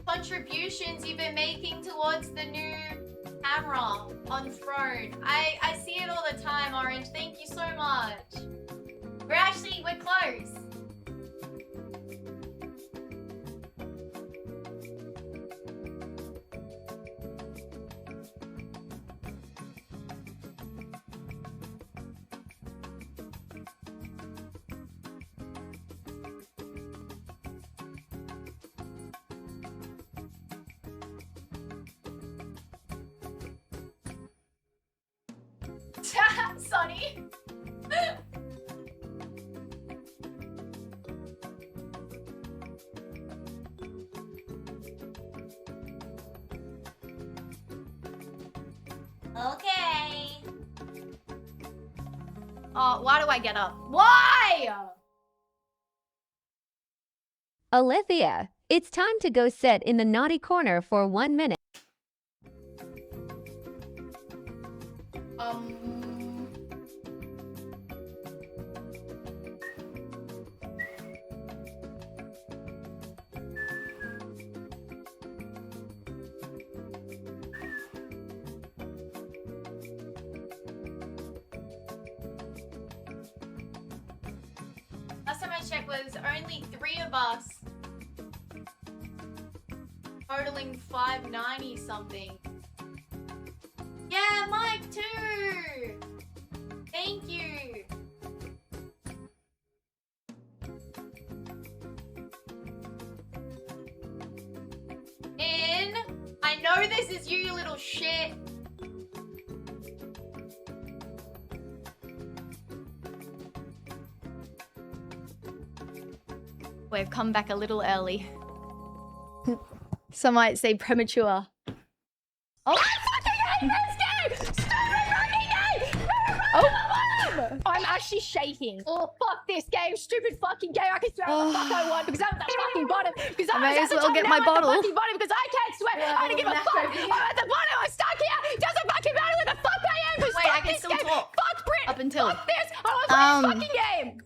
contributions you've been making towards the new camera on Throne. I see it all the time, Orange. Thank you so much. We're close. Sonny. Okay. Oh, why do I get up? Why? Aliythia, it's time to go sit in the naughty corner for 1 minute. Last time I checked was only 3 of us. Totaling 590 something. Yeah, Mike too. Thank you. In. I know this is you little shit. We've come back a little early. Some might say premature. Oh, I fucking hate this game! Stupid fucking game! Oh, I'm actually shaking. Oh, fuck this game. Stupid fucking game. I can swear what the fuck I want because I'm at the fucking bottom. Because I may as well get my bottle. At the fucking bottom because I can't swear. I don't give a fuck. I'm at the bottom. I'm stuck here. It doesn't fucking matter what the fuck I am. Because Wait, I fuck can this still game. talk. Fuck Brit. Up until- Fuck this. I want to play this fucking game.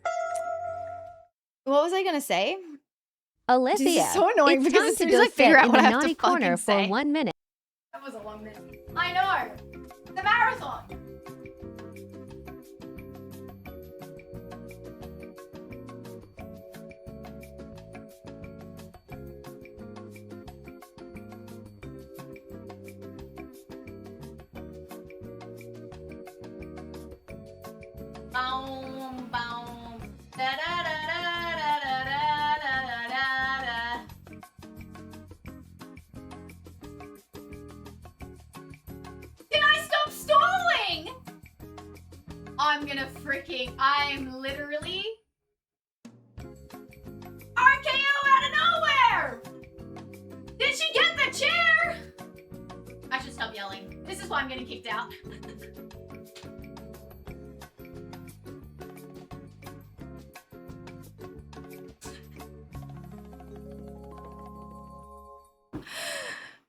What was I gonna say? Aliythia, This is so annoying it's because time as to soon as go I sit figure out in what the I have naughty to fucking corner say. for 1 minute. That was a long minute. I know. The marathon. Boom, boom. Da da da da da da da da da. Can I stop stalling? I'm literally RKO out of nowhere. Did she get the chair? I should stop yelling. This is why I'm getting kicked out.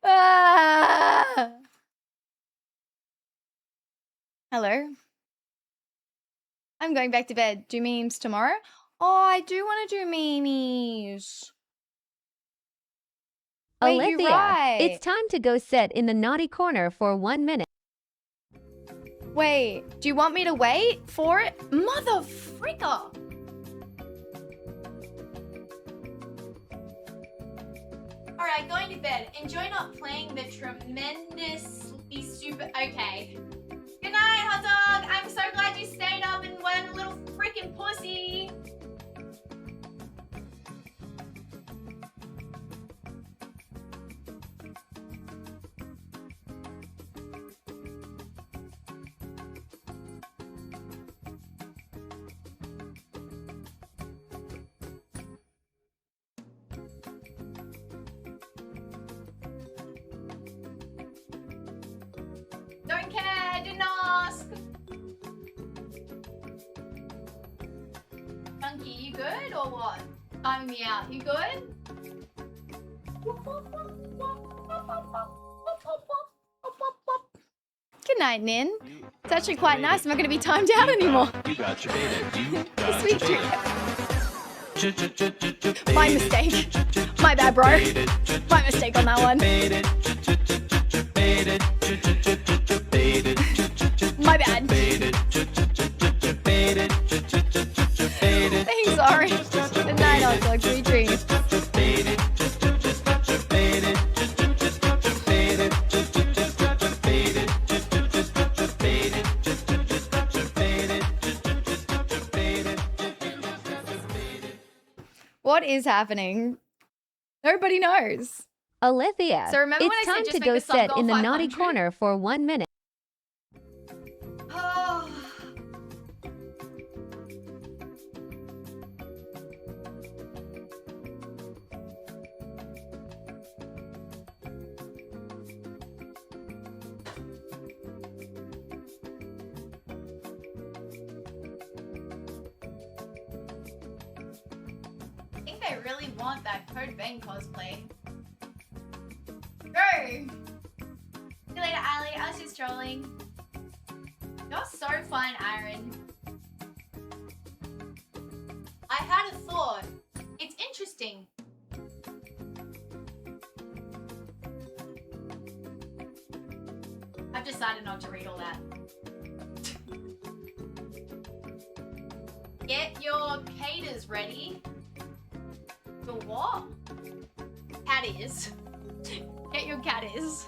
Ah. Hello. I'm going back to bed. Do memes tomorrow? Oh, I do want to do memes. Wait, you're Aliythia, right. it's time to go sit in the naughty corner for 1 minute. Wait, do you want me to wait for it? Mother fricker! Alright, going to bed. Enjoy not playing the tremendously super... Okay. Good night, hot dog! I'm so glad you stayed up and weren't a little freaking pussy! Don't care, didn't ask. Chunky, you good or what? Timing me out, you good? Good night, Nin. It's actually quite nice. I'm not going to be timed out anymore. You got your beta. You got Sweet your treat. My mistake. My bad, bro. My mistake on that one. My bad. Thanks, sorry. Good night, hot dog. Sweet dreams. What is happening? Nobody knows. Aliythia, So remember when it's I said time just to make go the sub sit goal in the naughty 500? corner for 1 minute. Oh, want that Code Vein cosplay. Go! See you later, Ali. I was just trolling. You're so fun, Aaron. I had a thought. It's interesting. I've decided not to read all that. Get your caters ready. The what? Catties. Get your catties.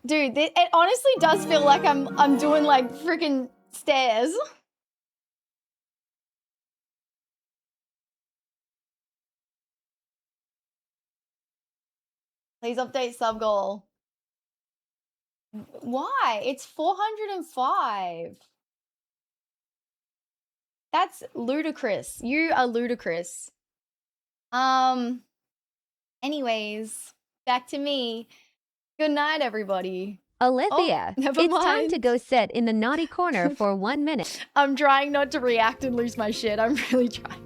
Dude, it honestly does feel like I'm doing like freaking stairs. Please update sub goal. Why? It's 405. That's ludicrous. You are ludicrous. Anyways, back to me. Good night, everybody. Alithia, never it's time to mind. go sit in the naughty corner for 1 minute. I'm trying not to react and lose my shit. I'm really trying.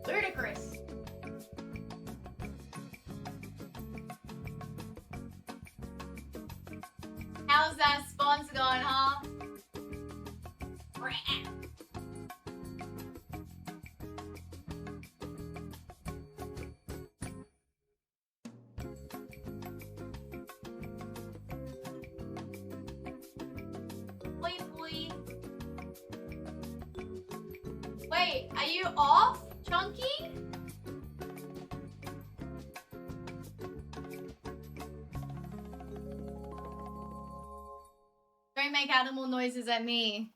Ludicrous. How's that sponsor going, huh? Boy, boy. Wait, are you off, Chunky? Don't make animal noises at me.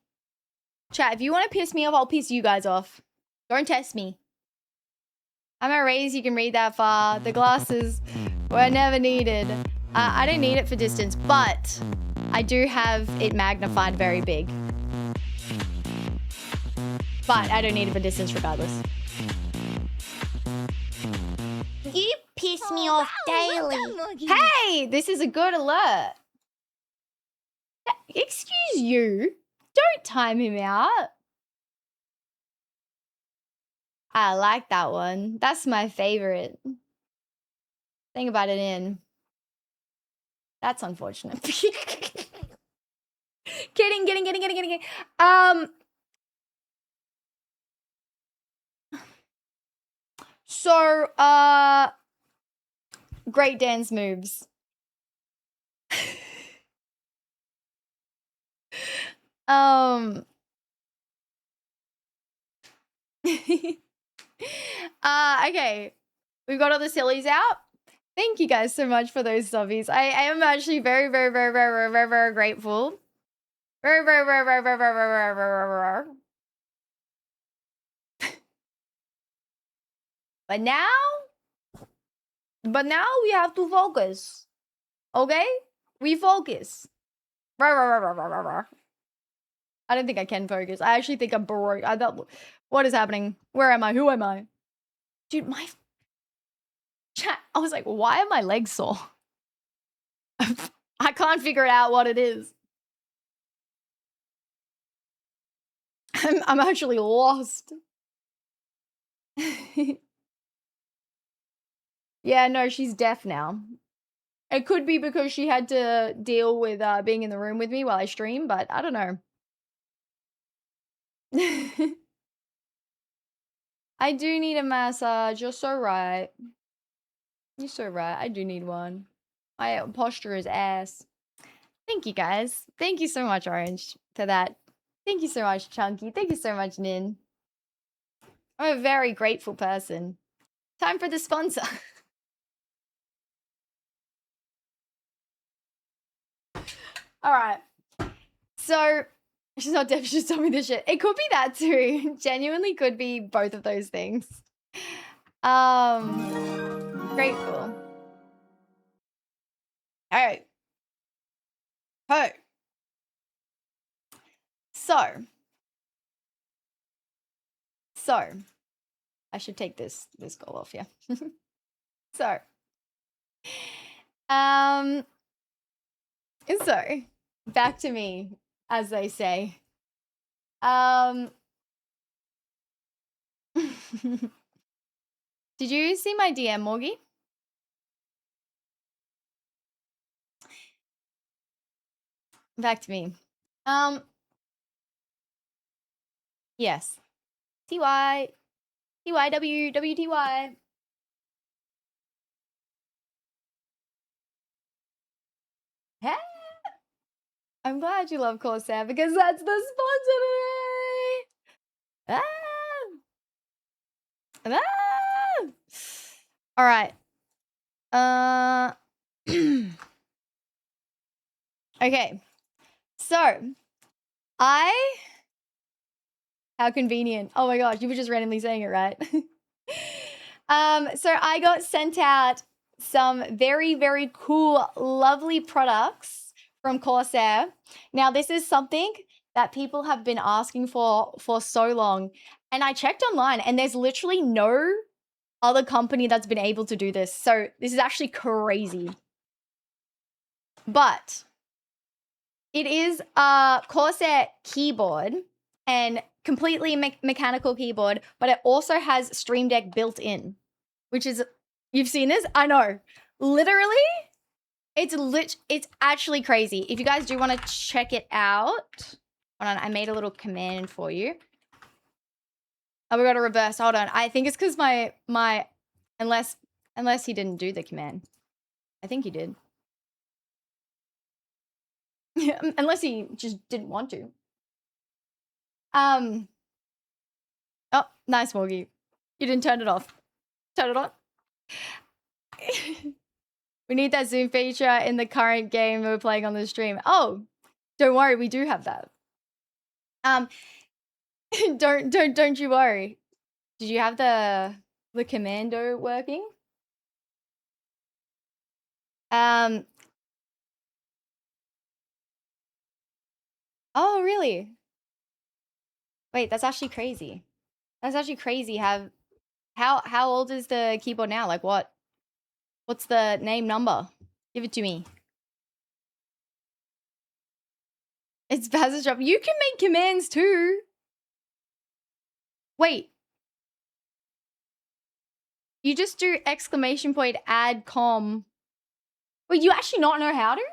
Chat, if you want to piss me off, I'll piss you guys off. Don't test me. I'm a raise, you can read that far. The glasses were never needed. I don't need it for distance, but I do have it magnified very big. But I don't need it for distance regardless. You piss me off daily. Hey, this is a good alert. Excuse you. Don't time him out. I like that one. That's my favorite. Think about it in. That's unfortunate. Kidding. So, great dance moves. Okay. We've got all the sillies out. Thank you guys so much for those subbies. I am actually very grateful. Very. But now we have to focus. Okay? We focus. I don't think I can focus. I actually think I'm broke. What is happening? Where am I? Who am I? Dude, my chat. I was like, why are my legs sore? I can't figure out what it is. I'm actually lost. Yeah, no, she's deaf now. It could be because she had to deal with being in the room with me while I stream, but I don't know. I do need a massage. You're so right. You're so right. I do need one. My posture is ass. Thank you, guys. Thank you so much, Orange, for that. Thank you so much, Chunky. Thank you so much, Nin. I'm a very grateful person. Time for the sponsor. All right. So, she's not deaf. She just told me this shit. It could be that too. Genuinely could be both of those things. Grateful. All right. Oh. So, I should take this goal off, yeah. So, so back to me, as they say. Did you see my DM, Morgie? Back to me. Yes. TY. TYW. WTY. Hey! I'm glad you love Corsair because that's the sponsor today. All right. Okay. So, how convenient. Oh my gosh, you were just randomly saying it, right? So I got sent out some very, very cool, lovely products from Corsair. Now, this is something that people have been asking for so long. And I checked online and there's literally no other company that's been able to do this. So this is actually crazy. But it is a Corsair keyboard and completely mechanical keyboard, but it also has Stream Deck built in, which is, you've seen this? I know. Literally, it's actually crazy. If you guys do want to check it out, hold on, I made a little command for you. Oh, we got a reverse. Hold on. I think it's because my unless he didn't do the command. I think he did. Unless he just didn't want to. Oh, nice, Morgie. You didn't turn it off. Turn it on. We need that zoom feature in the current game we're playing on the stream. Oh, don't worry, we do have that. Don't you worry. Did you have the commando working? Oh, really? Wait, that's actually crazy. That's actually crazy. How old is the keyboard now? Like what's the name number? Give it to me. It's Baz's job. You can make commands too. Wait. You just do exclamation point add com. Wait, you actually not know how to?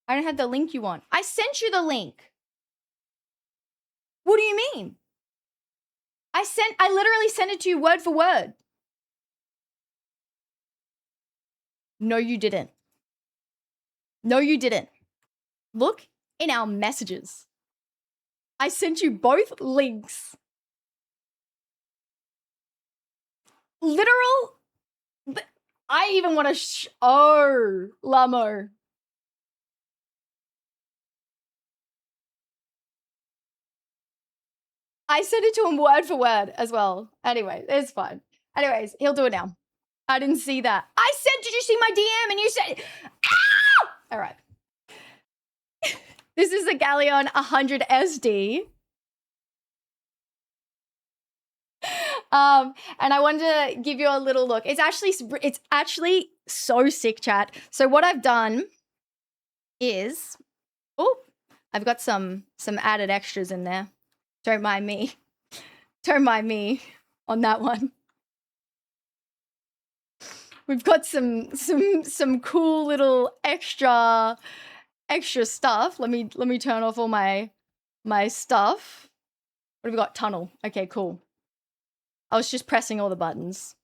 I don't have the link you want. I sent you the link. What do you mean? I literally sent it to you word for word. No, you didn't. No, you didn't. Look in our messages. I sent you both links. Literal. I even want to oh, Lamo. I sent it to him word for word as well. Anyway, it's fine. Anyways, he'll do it now. I didn't see that. I said, did you see my DM? And you said, ah! All right. This is a Galleon 100 SD. And I wanted to give you a little look. It's actually so sick, chat. So what I've done is, oh, I've got some added extras in there. Don't mind me. Don't mind me on that one. We've got some cool little extra stuff. Let me turn off all my stuff. What have we got? Tunnel. Okay, cool. I was just pressing all the buttons.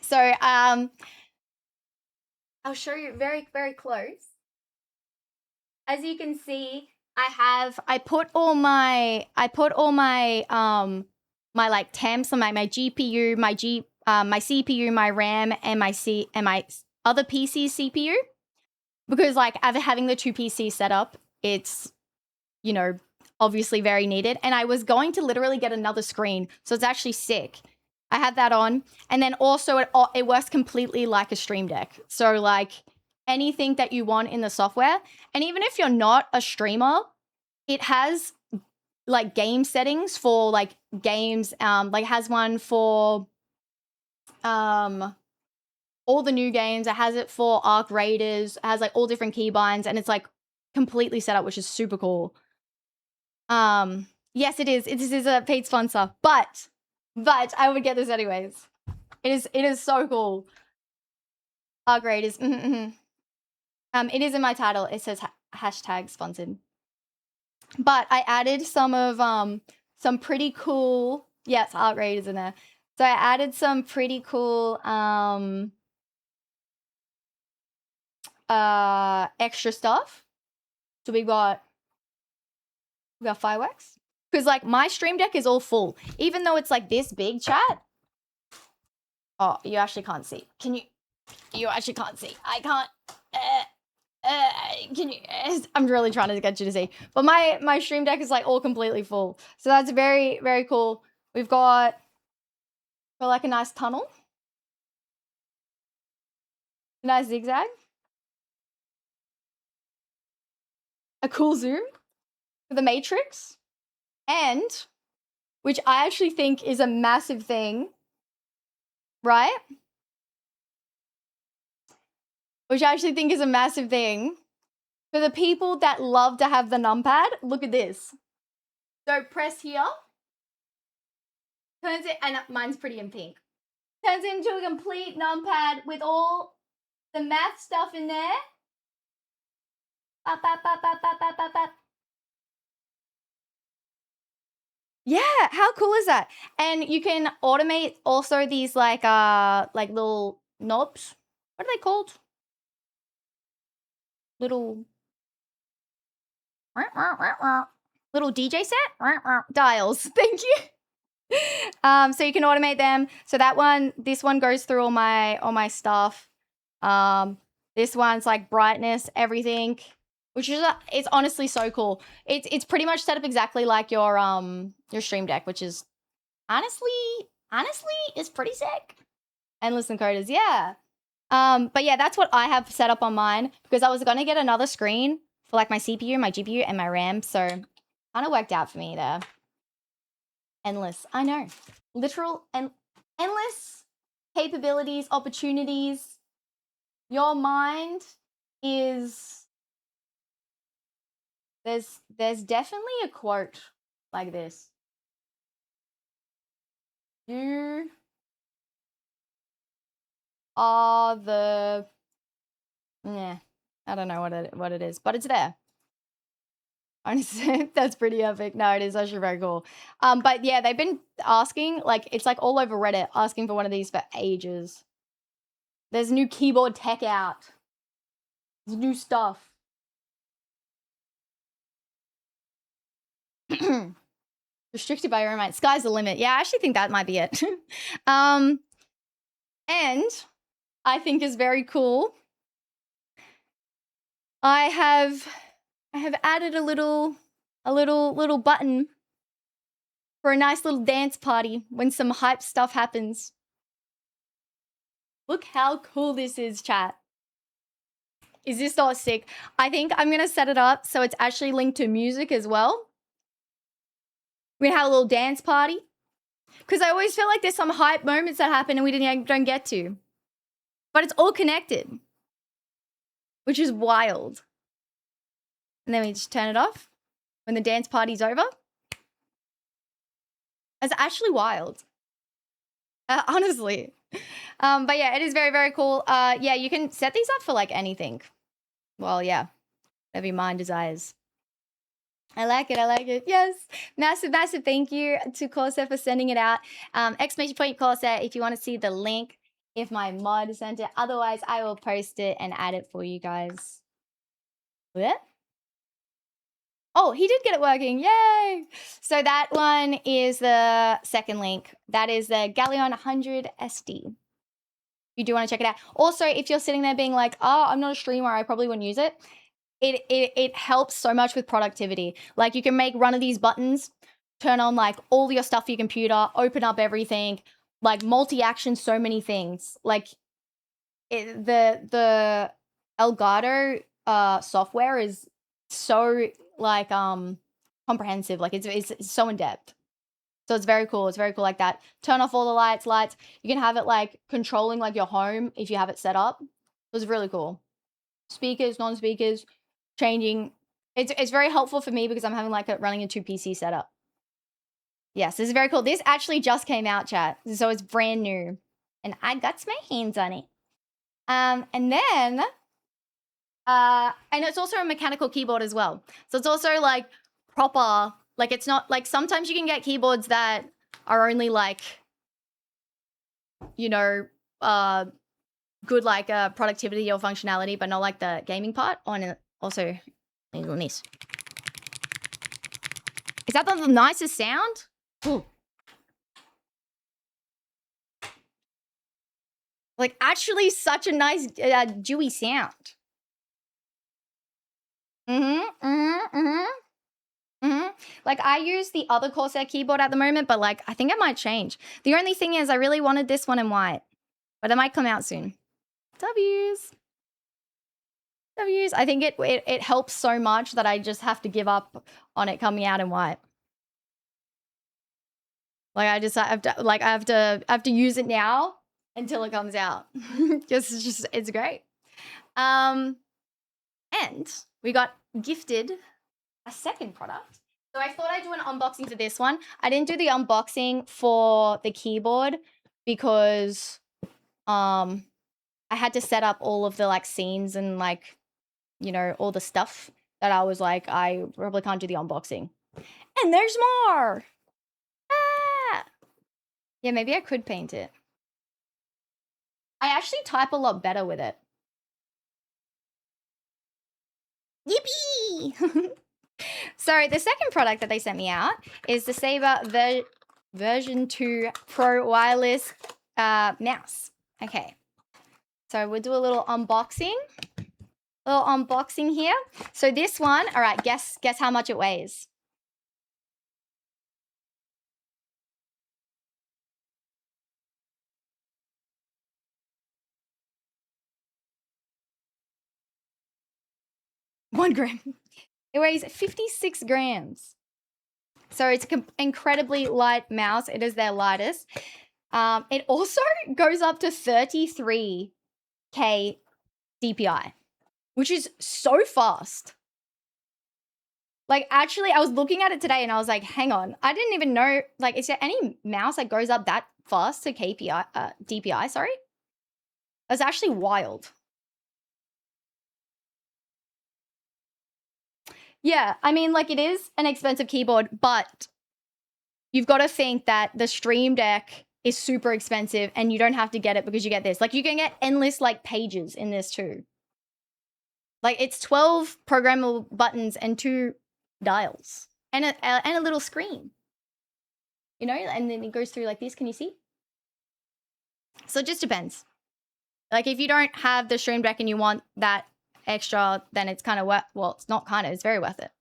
So, I'll show you very, very close. As you can see, I put all my my like temps on my GPU, my CPU, my RAM, and my other PC CPU. Because like having the two PCs set up, it's, you know, obviously very needed. And I was going to literally get another screen, so it's actually sick. I had that on, and then also it works completely like a Stream Deck. So like anything that you want in the software. And even if you're not a streamer, it has like game settings for like games. Like has one for all the new games. It has it for Arc Raiders. It has like all different keybinds, and it's like completely set up, which is super cool. Yes, it is. This is a paid sponsor, but I would get this anyways. It is so cool. Arc Raiders. It is in my title. It says hashtag sponsored. But I added some pretty cool. Yes, Arc Raiders in there. So I added some pretty cool extra stuff. So we got fireworks. Because like my stream deck is all full. Even though it's like this big, chat. Oh, you actually can't see. Can you? You actually can't see. I can't. Can you? I'm really trying to get you to see. But my stream deck is like all completely full. So that's very, very cool. We've got like a nice tunnel. A nice zigzag. A cool zoom for the Matrix. And, which I actually think is a massive thing, right? Which I actually think is a massive thing. For the people that love to have the numpad, look at this. So press here. Turns it, and mine's pretty in pink. Turns it into a complete numpad with all the math stuff in there. Yeah, how cool is that? And you can automate also these like little knobs. What are they called? Little DJ set dials. Thank you. So you can automate them. So this one goes through all my stuff. This one's like brightness, everything, which is it's honestly so cool. It's pretty much set up exactly like your stream deck, which is honestly is pretty sick. Endless encoders, yeah. But yeah, that's what I have set up on mine because I was gonna get another screen for like my CPU, my GPU, and my RAM. So kind of worked out for me there. Endless, I know. Literal and endless capabilities, opportunities. Your mind is there's definitely a quote like this. You are the I don't know what it is, but it's there. Honestly, that's pretty epic. No, it is actually very cool. But yeah, they've been asking, like, it's like all over Reddit, asking for one of these for ages. There's new keyboard tech out. There's new stuff. Restricted by your roommate. Sky's the limit. Yeah, I actually think that might be it. And I think is very cool. I have added a little button for a nice little dance party when some hype stuff happens. Look how cool this is, chat. Is this not sick? I think I'm gonna set it up so it's actually linked to music as well. We're gonna have a little dance party. Because I always feel like there's some hype moments that happen and we don't get to. But it's all connected. Which is wild. And then we just turn it off when the dance party's over. It's actually wild. Honestly. But yeah, it is very, very cool. Yeah, you can set these up for like anything. Well, yeah. Whatever your mind desires. I like it. I like it. Yes. Massive, massive thank you to Corsair for sending it out. Exclamation point Corsair if you want to see the link. If my mod sent it. Otherwise, I will post it and add it for you guys. What? Oh, he did get it working. Yay! So that one is the second link. That is the Galleon 100 SD. You do want to check it out. Also, if you're sitting there being like, oh, I'm not a streamer, I probably wouldn't use it. It helps so much with productivity. Like you can run of these buttons, turn on like all your stuff for your computer, open up everything, like multi-action so many things. Like the Elgato software is so like comprehensive. Like it's so in depth. So it's very cool. It's very cool like that. Turn off all the lights. You can have it like controlling like your home if you have it set up. It was really cool. Speakers, non-speakers, changing. It's very helpful for me because I'm having like running a 2 PC setup. Yes, this is very cool. This actually just came out, chat. So it's brand new. And I got my hands on it. And then and it's also a mechanical keyboard as well. So it's also like proper, like it's not like sometimes you can get keyboards that are only like, you know, good like productivity or functionality, but not like the gaming part. Oh, and also this. Is that the nicest sound? Ooh. Like actually such a nice dewy sound. Like I use the other Corsair keyboard at the moment, but like I think it might change. The only thing is I really wanted this one in white, but it might come out soon. W's. I think it helps so much that I just have to give up on it coming out in white. Like I have to use it now until it comes out. It's great. And we got gifted a second product. So I thought I'd do an unboxing for this one. I didn't do the unboxing for the keyboard because I had to set up all of the like scenes and like, you know, all the stuff that I was like, I probably can't do the unboxing. And there's more. Ah! Yeah, maybe I could paint it. I actually type a lot better with it. Yippee! So the second product that they sent me out is the Saber version 2 Pro wireless mouse. Okay. So we'll do a little unboxing. Here. So this one, all right, guess how much it weighs. One gram. It weighs 56 grams. So it's an incredibly light mouse. It is their lightest. It also goes up to 33K DPI, which is so fast. Like, actually, I was looking at it today and I was like, hang on. I didn't even know, like, is there any mouse that goes up that fast to DPI, sorry? That's actually wild. Yeah, I mean, like, it is an expensive keyboard, but you've got to think that the Stream Deck is super expensive and you don't have to get it because you get this. Like, you can get endless, like, pages in this too. Like, it's 12 programmable buttons and 2 dials and a little screen. You know, and then it goes through like this. Can you see? So it just depends. Like, if you don't have the Stream Deck and you want that extra, then it's kind of well, it's not kind of, it's very worth it.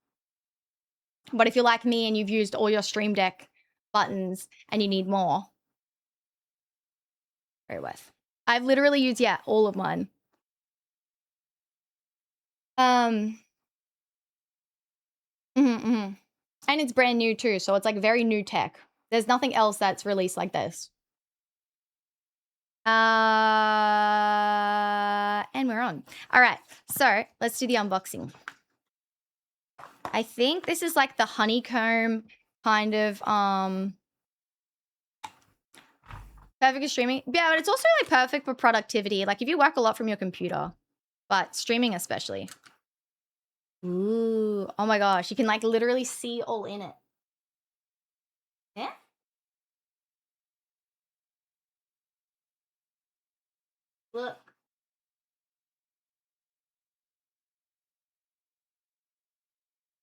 But if you're like me and you've used all your Stream Deck buttons and you need more, very worth. I've literally used, yeah, all of mine. And it's brand new too, so it's like very new tech. There's nothing else that's released like this. And we're on. All right, so let's do the unboxing. I think this is like the honeycomb kind of perfect for streaming. Yeah, but it's also like perfect for productivity. Like if you work a lot from your computer, but streaming especially. Ooh, oh my gosh, you can like literally see all in it. Yeah. Look.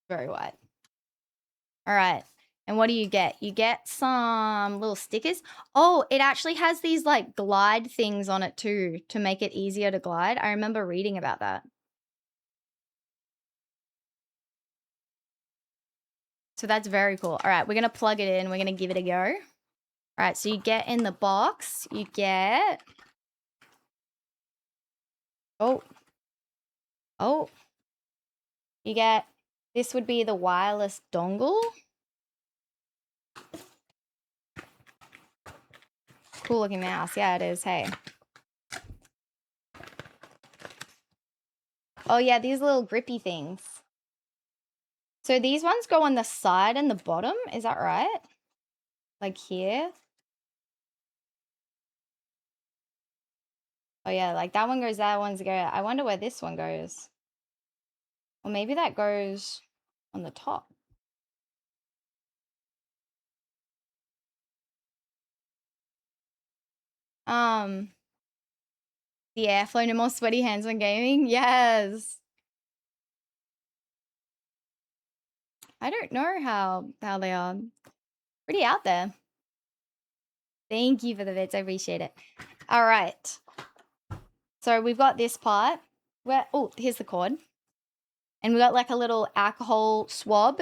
Very white. All right. And what do you get? You get some little stickers. Oh, it actually has these like glide things on it too to make it easier to glide. I remember reading about that. So that's very cool. All right, we're going to plug it in. We're going to give it a go. All right, so you get in the box, you get... Oh, Oh. You get, this would be the wireless dongle. Cool looking mouse. Yeah, it is. Hey. Oh yeah, these little grippy things. So these ones go on the side and the bottom. Is that right? Like here. Oh yeah, like that one goes, that one's go. I wonder where this one goes. Or maybe that goes on the top. The airflow, no more sweaty hands when gaming. Yes. I don't know how they are. Pretty out there. Thank you for the bits. I appreciate it. All right. So we've got this part. Where, oh, here's the cord. And we got like a little alcohol swab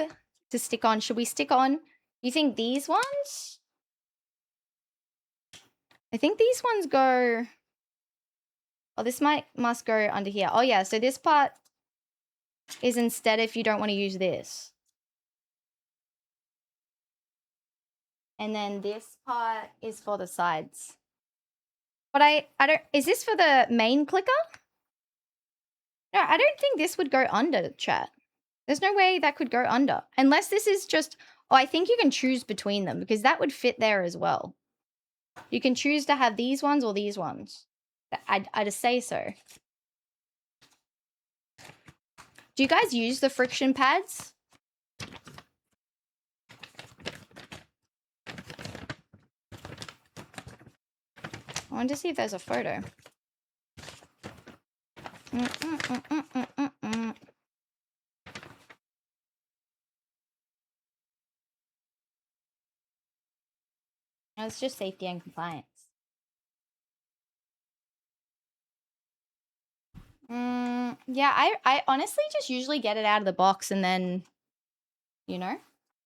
to stick on. Should we stick on? You think these ones? I think these ones go. Oh, this must go under here. Oh yeah, so this part is instead if you don't want to use this. And then this part is for the sides. But I don't, is this for the main clicker? No, I don't think this would go under, chat. There's no way that could go under. Unless this is just, oh, I think you can choose between them because that would fit there as well. You can choose to have these ones or these ones. I'd just say so. Do you guys use the friction pads? I want to see if there's a photo. No, it's just safety and compliance. Yeah, I honestly just usually get it out of the box and then, you know,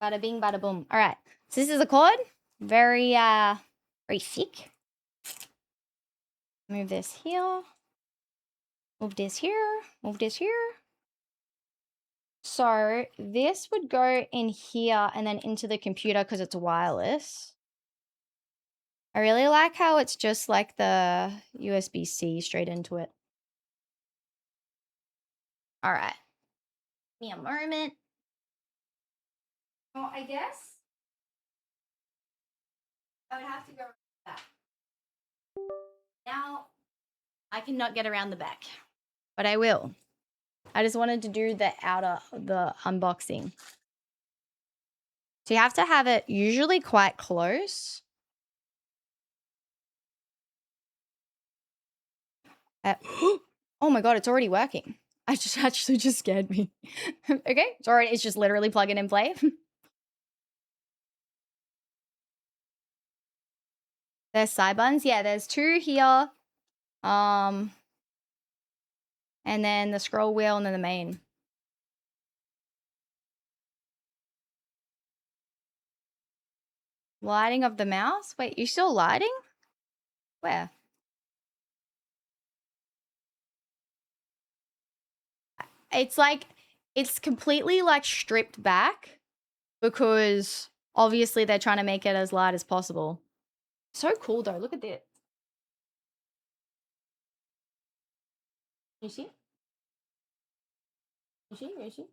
bada bing, bada boom. All right, so this is a cord, very thick. Move this here. Move this here. Move this here. So this would go in here and then into the computer because it's wireless. I really like how it's just like the USB-C straight into it. All right. Give me a moment. Well, I guess I would have to go back. Now, I cannot get around the back, but I will. I just wanted to do the unboxing. So you have to have it usually quite close. Oh my god, it's already working. I just actually just scared me. Okay, it's just literally plug in and play. There's side buttons. Yeah, there's two here. And then the scroll wheel and then the main. Lighting of the mouse? Wait, you still lighting? Where? It's like, it's completely like stripped back because obviously they're trying to make it as light as possible. So cool though, look at this. You see? You see? You see?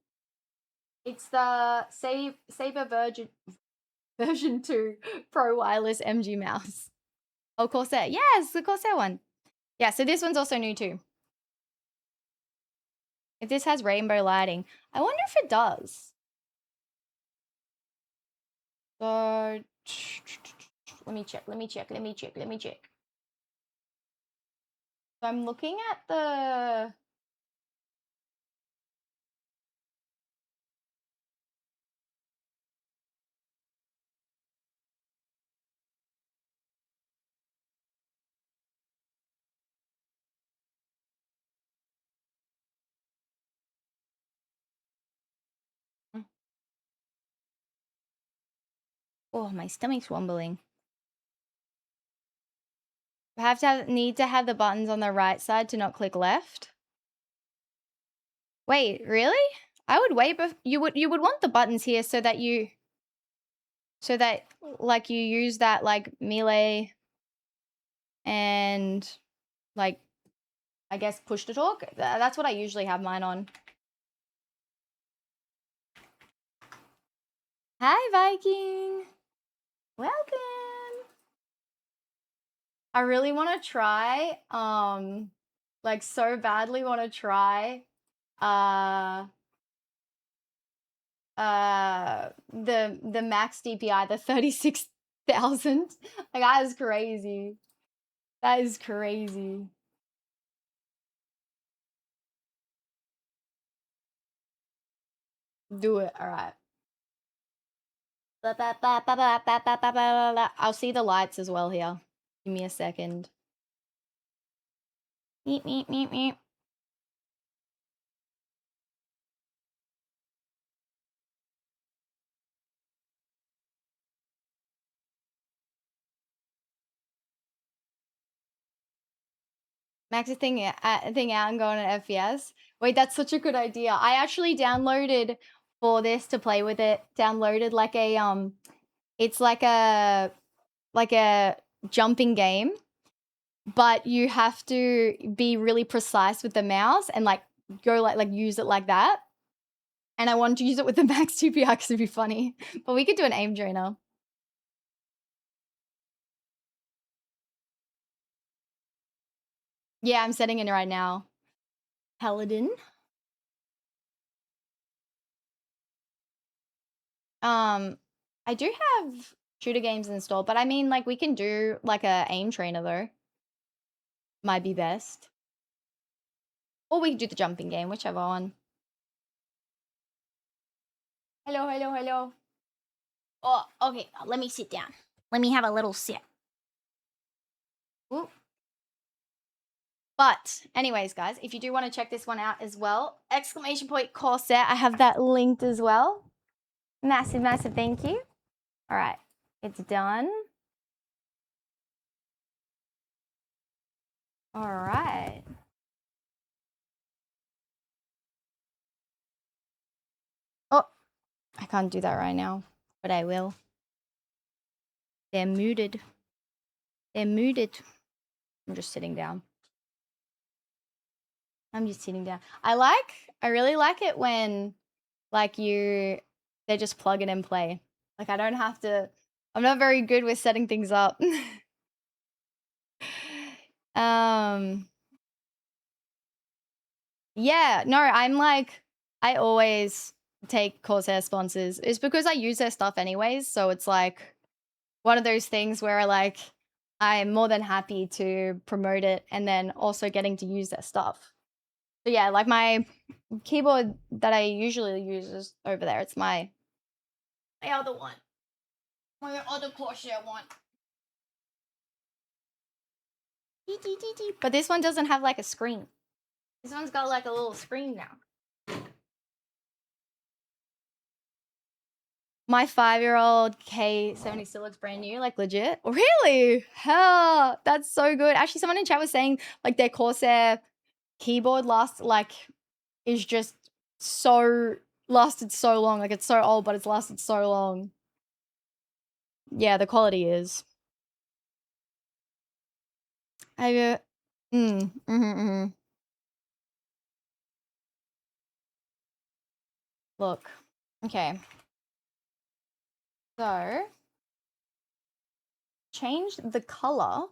It's the Saber version 2 Pro Wireless MG mouse. Oh, Corsair. Yes, the Corsair one. Yeah, so this one's also new too. If this has rainbow lighting. I wonder if it does. So, let me check. So I'm looking at the... Oh, my stomach's rumbling. Need to have the buttons on the right side to not click left. Wait, really? I would wait, but you would want the buttons here so that like you use that like melee and like I guess push to talk. That's what I usually have mine on. Hi Viking. Welcome. I really want to try like so badly want to try the max DPI, the 36,000. Like that is crazy. That is crazy. Do it. All right. I'll see the lights as well here. Give me a second. Meep, meep, meep, meep. Maxing thing out and going to FPS. Wait, that's such a good idea. I actually downloaded for this to play with it. Downloaded like a it's like a jumping game, but you have to be really precise with the mouse and like go like use it like that. And I wanted to use it with the max DPI because it'd be funny. But we could do an aim trainer. Yeah, I'm setting it right now. Paladin. I do have shooter games installed, but I mean, like, we can do like a aim trainer though. Might be best. Or we could do the jumping game, whichever one. Hello, hello, hello. Oh, okay. Let me sit down. Let me have a little sit. Ooh. But anyways, guys, if you do want to check this one out as well, exclamation point Corset. I have that linked as well. Massive, massive thank you. All right, it's done. All right. Oh, I can't do that right now, but I will. They're muted. They're muted. I'm just sitting down. I'm just sitting down. I really like it when like they just plug it and play. Like I don't have to, I'm not very good with setting things up. Yeah, no, I'm like, I always take Corsair sponsors. It's because I use their stuff anyways. So it's like one of those things where like, I'm more than happy to promote it and then also getting to use their stuff. So yeah, like my keyboard that I usually use is over there. It's my other one. My other Corsair one. But this one doesn't have like a screen. This one's got like a little screen now. My 5-year-old K70 still looks brand new, like legit. Really? Hell, that's so good. Actually, someone in chat was saying like their Corsair keyboard is just lasted so long. Like it's so old, but it's lasted so long. Yeah, the quality is. Look, okay. So, change the color.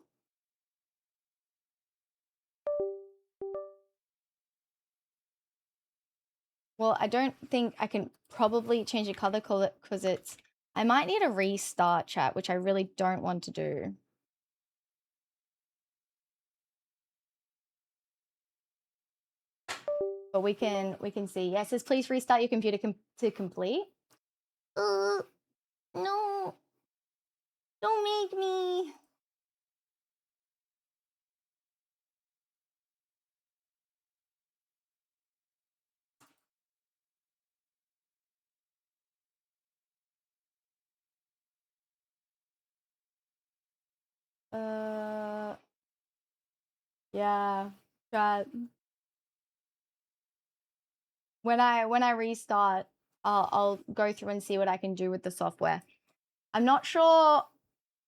Well, I don't think I can probably change the color because I might need a restart chat, which I really don't want to do. But we can see. Yeah, it says please restart your computer to complete. No. Don't make me. Yeah, chat. When I restart, I'll go through and see what I can do with the software. I'm not sure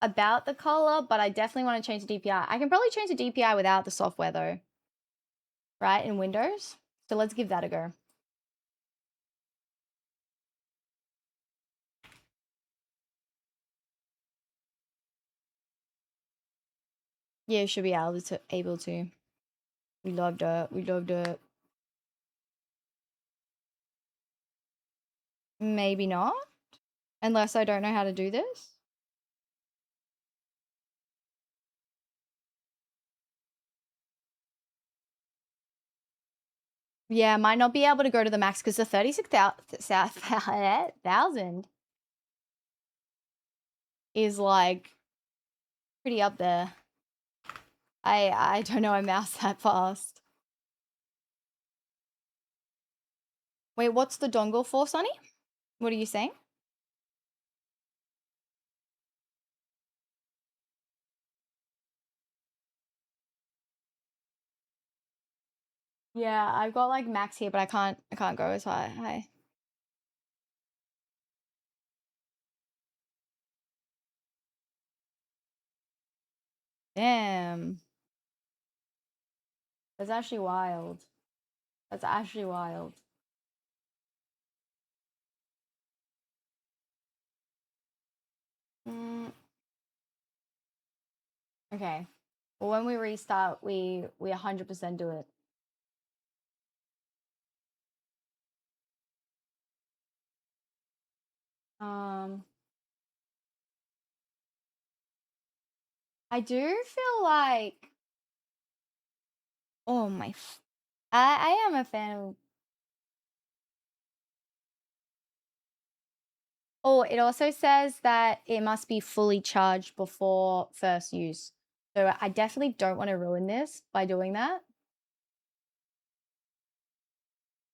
about the color, but I definitely want to change the DPI. I can probably change the DPI without the software though, right, in Windows. So let's give that a go. Yeah, should be able to. We loved it. We loved it. Maybe not, unless I don't know how to do this. Yeah, might not be able to go to the max because the 36,000 is like pretty up there. I don't know a mouse that fast. Wait, what's the dongle for, Sonny? What are you saying? Yeah, I've got like max here, but I can't go as high. Damn. That's actually wild. That's actually wild. Okay. Well, when we restart, we 100% do it. I do feel like, oh my, I am a fan of. Oh, it also says that it must be fully charged before first use. So I definitely don't want to ruin this by doing that.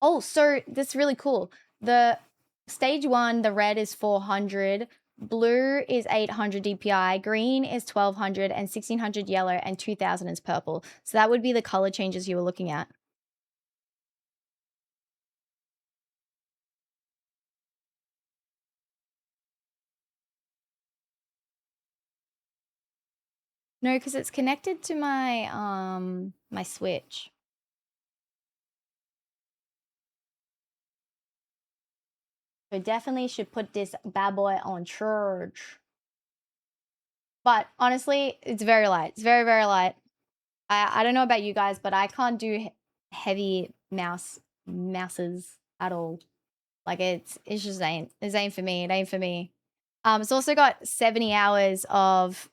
Oh, so that's really cool. The stage 1, the red is 400, blue is 800 DPI, green is 1200, and 1600 yellow, and 2000 is purple. So that would be the color changes you were looking at. No, because it's connected to my my Switch. So definitely should put this bad boy on charge. But honestly, it's very light. It's very, very light. I don't know about you guys, but I can't do heavy mouses at all. Like it's just ain't for me. It ain't for me. It's also got 70 hours of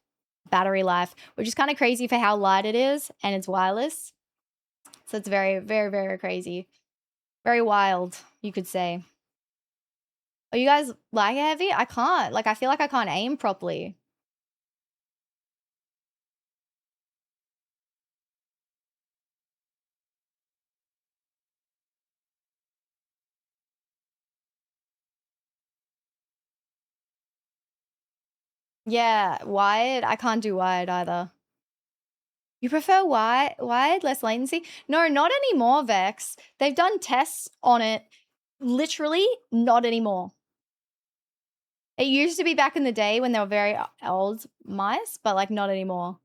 battery life, which is kind of crazy for how light it is, and it's wireless. So it's very, very, very crazy. Very wild, you could say. Oh, you guys like it heavy? I can't. Like, I feel like I can't aim properly. Yeah, wired. I can't do wired either. You prefer wired, less latency? No, not anymore, Vex. They've done tests on it. Literally, not anymore. It used to be back in the day when they were very old mice, but like not anymore,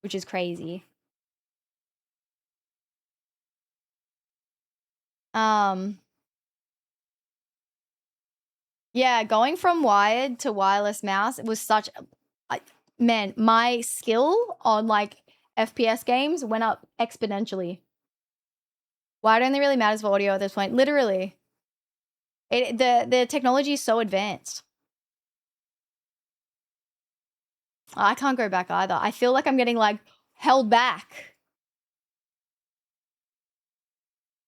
which is crazy. Yeah, going from wired to wireless mouse, it was such man, my skill on like FPS games went up exponentially. Why don't they really matter for audio at this point? Literally. The technology is so advanced. I can't go back either. I feel like I'm getting like held back.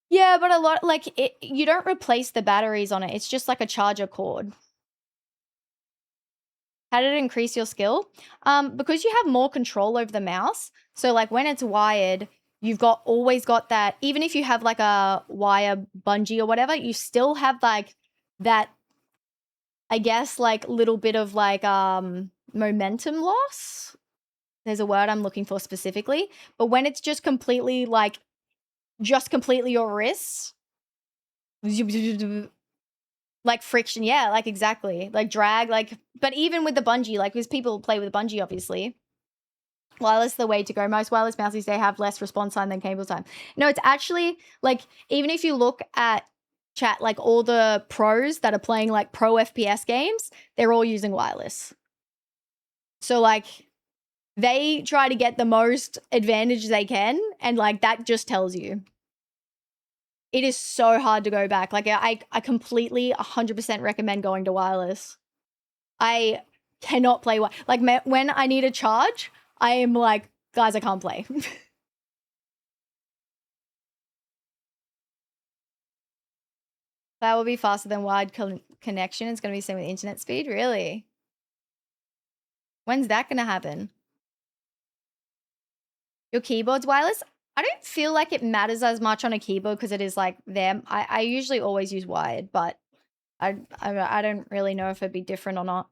Yeah, but a lot like you don't replace the batteries on it. It's just like a charger cord. How did it increase your skill? Because you have more control over the mouse. So like when it's wired, you've always got that. Even if you have like a wire bungee or whatever, you still have like that, I guess, like little bit of like momentum loss. There's a word I'm looking for specifically. But when it's just completely like, just completely your wrists, like friction. Yeah, like exactly. Like drag, like, but even with the bungee, like because people play with bungee, obviously. Wireless is the way to go. Most wireless mouse these days have less response time than cable time. No, it's actually like, even if you look at chat, like all the pros that are playing like pro FPS games, they're all using wireless. So like they try to get the most advantage they can, and like that just tells you. It is so hard to go back. Like I completely 100% recommend going to wireless. I cannot play like when I need a charge, I am like, guys, I can't play. That will be faster than wired connection. It's going to be the same with internet speed. Really? When's that going to happen? Your keyboard's wireless? I don't feel like it matters as much on a keyboard because it is like them. I usually always use wired, but I don't really know if it'd be different or not.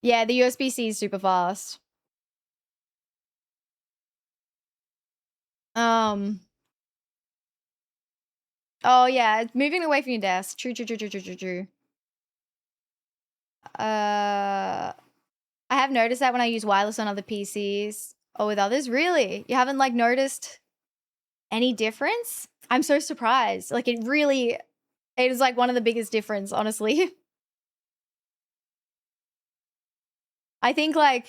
Yeah, the USB-C is super fast. Oh yeah, it's moving away from your desk. True. I have noticed that when I use wireless on other PCs or with others. Really? You haven't like noticed any difference? I'm so surprised. Like it is like one of the biggest difference, honestly. I think like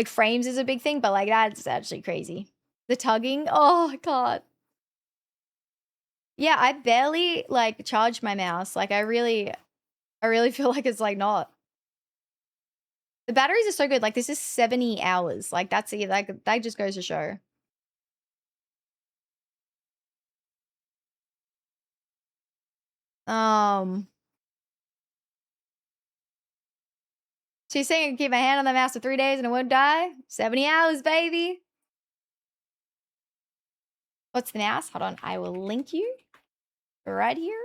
frames is a big thing, but like that's actually crazy. The tugging, oh god. Yeah, I barely like charge my mouse. Like I really feel like it's like not. The batteries are so good. Like this is 70 hours. Like that's it. Like that just goes to show. She's saying I can keep my hand on the mouse for 3 days and it won't die. 70 hours, baby. What's the mouse? Hold on. I will link you right here.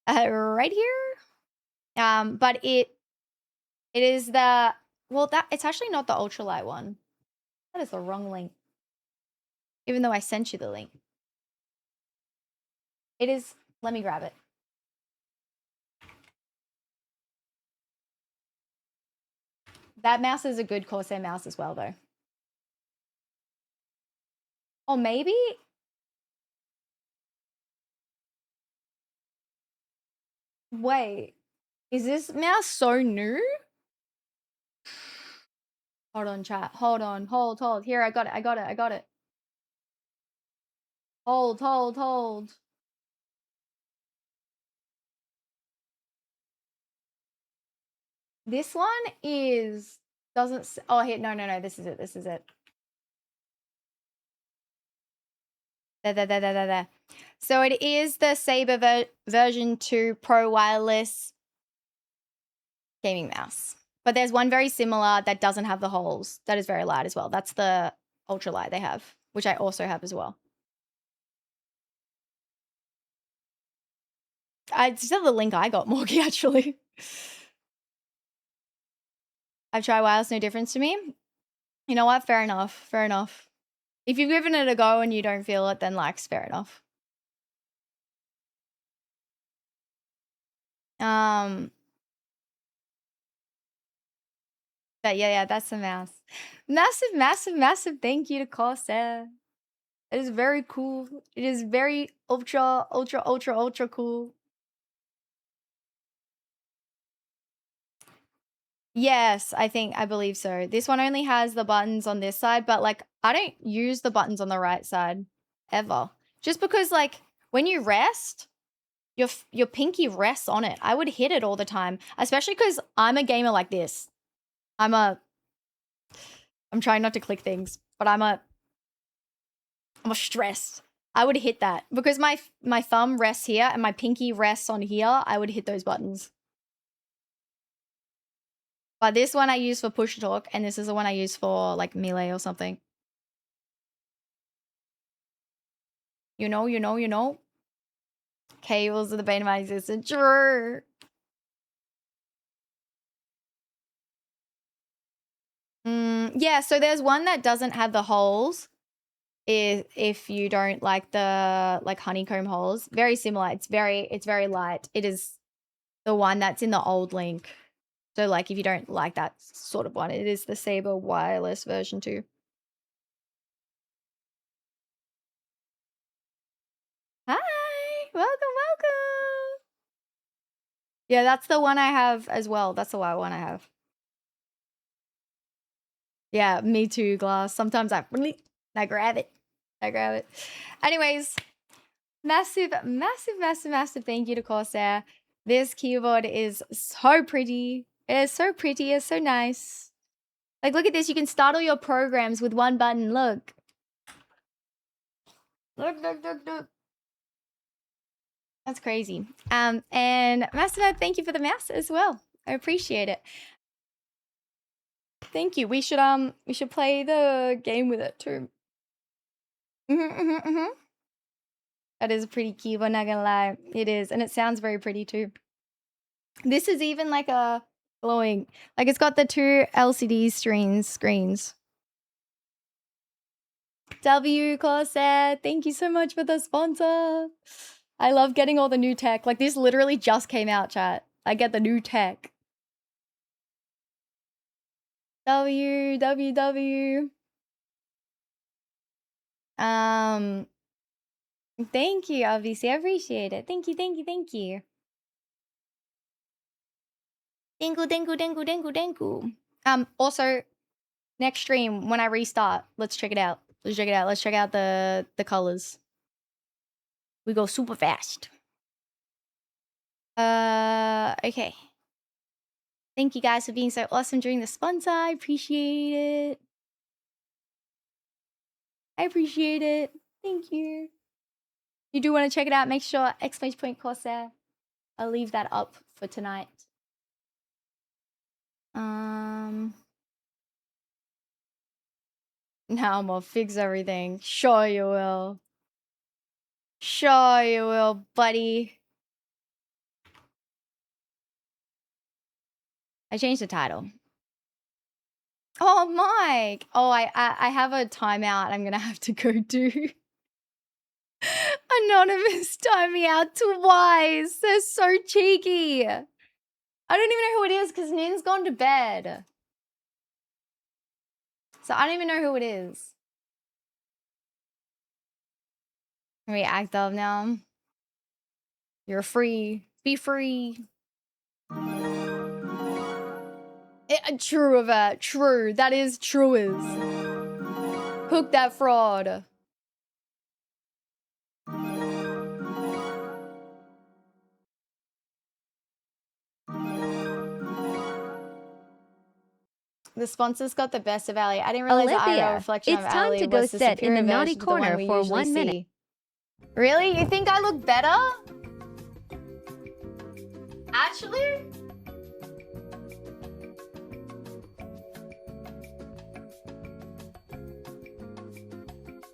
Right here. But it is the, well, that it's actually not the ultralight one. That is the wrong link. Even though I sent you the link. It is, let me grab it. That mouse is a good Corsair mouse as well, though. Or maybe. Wait. Is this mouse so new? Hold on, chat. Hold on. Hold. Here, I got it. Hold. This one is, doesn't, oh, here, no, this is it. There. So it is the Saber version 2 Pro Wireless gaming mouse. But there's one very similar that doesn't have the holes. That is very light as well. That's the ultralight they have, which I also have as well. I just have the link I got, Morgie, actually. I've tried wireless, no difference to me. You know what? Fair enough. If you've given it a go and you don't feel it, then like, fair enough. But yeah, that's the mouse. Massive thank you to Corsair. It is very cool. It is very ultra cool. Yes, I believe so. This one only has the buttons on this side, but like I don't use the buttons on the right side ever. Just because like when you rest, your pinky rests on it. I would hit it all the time, especially because I'm a gamer like this. I'm trying not to click things, but I'm stressed. I would hit that because my thumb rests here and my pinky rests on here. I would hit those buttons. But this one I use for push to talk, and this is the one I use for like melee or something. You know. Cables are the bane of my existence. Sure. Yeah, so there's one that doesn't have the holes. If you don't like the honeycomb holes, very similar. It's very light. It is the one that's in the old link. So like if you don't like that sort of one, it is the Saber wireless version too. Hi, welcome. Yeah, that's the one I have as well. That's the one I have. Yeah, me too, Glass. Sometimes I grab it. Anyways, massive thank you to Corsair. This keyboard is so pretty. It is so pretty. It's so nice. Like, look at this. You can start all your programs with one button. Look. Look. That's crazy. And Massive, thank you for the mouse as well. I appreciate it. Thank you. We should play the game with it too. That is a pretty keyboard, not gonna lie. It is, and it sounds very pretty too. This is even like a glowing, like it's got the 2 LCD screens. W Corsair, thank you so much for the sponsor. I love getting all the new tech. Like this literally just came out, chat. I get the new tech. W. Thank you, obviously. I appreciate it. Thank you. Dengu. Also, next stream, when I restart, let's check it out. Let's check out the colors. We go super fast. Okay. Thank you guys for being so awesome during the sponsor. I appreciate it. Thank you. You do want to check it out, make sure ! Corsair. I'll leave that up for tonight. Now I'm gonna fix everything. Sure you will. Sure you will, buddy. I changed the title. Oh, Mike. Oh, I have a timeout I'm gonna have to go do. Anonymous timed me out twice. They're so cheeky. I don't even know who it is because Nin's gone to bed. So I don't even know who it is. Can we act up now? You're free. Be free. True of it. True. That is true is. Hook that fraud. The sponsors got the best of Ali. I didn't realize the IRL reflection it's of time Ali to go was the sit in the superior naughty version to the one corner we for usually 1 minute. see. Really? You think I look better? Actually?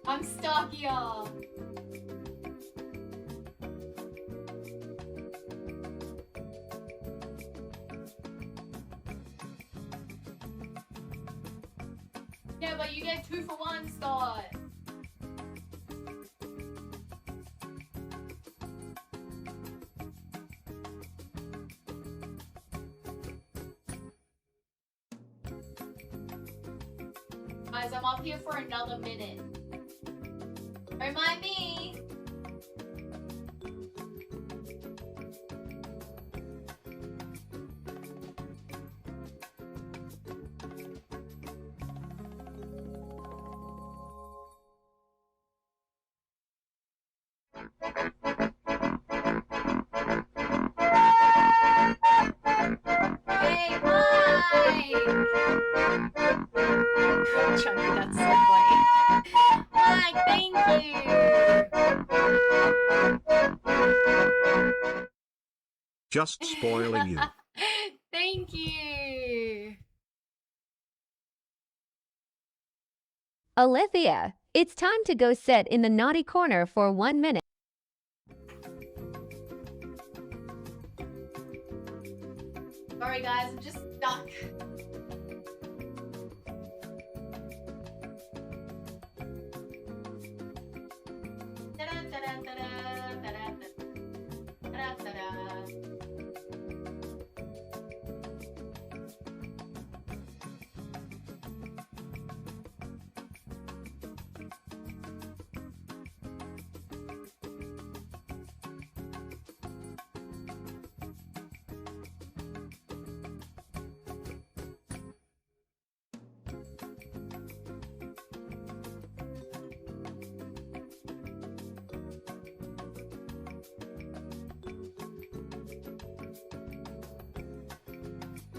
I'm stuck here. Yeah, but you get 2 for 1, Scott. Guys, I'm up here for another minute. Don't mind me. Hey, Mike! Chunky, that's so funny. Mike, thank you! Just spoiling you. Thank you! Aliythia, it's time to go sit in the naughty corner for 1 minute. Sorry guys, I'm just stuck.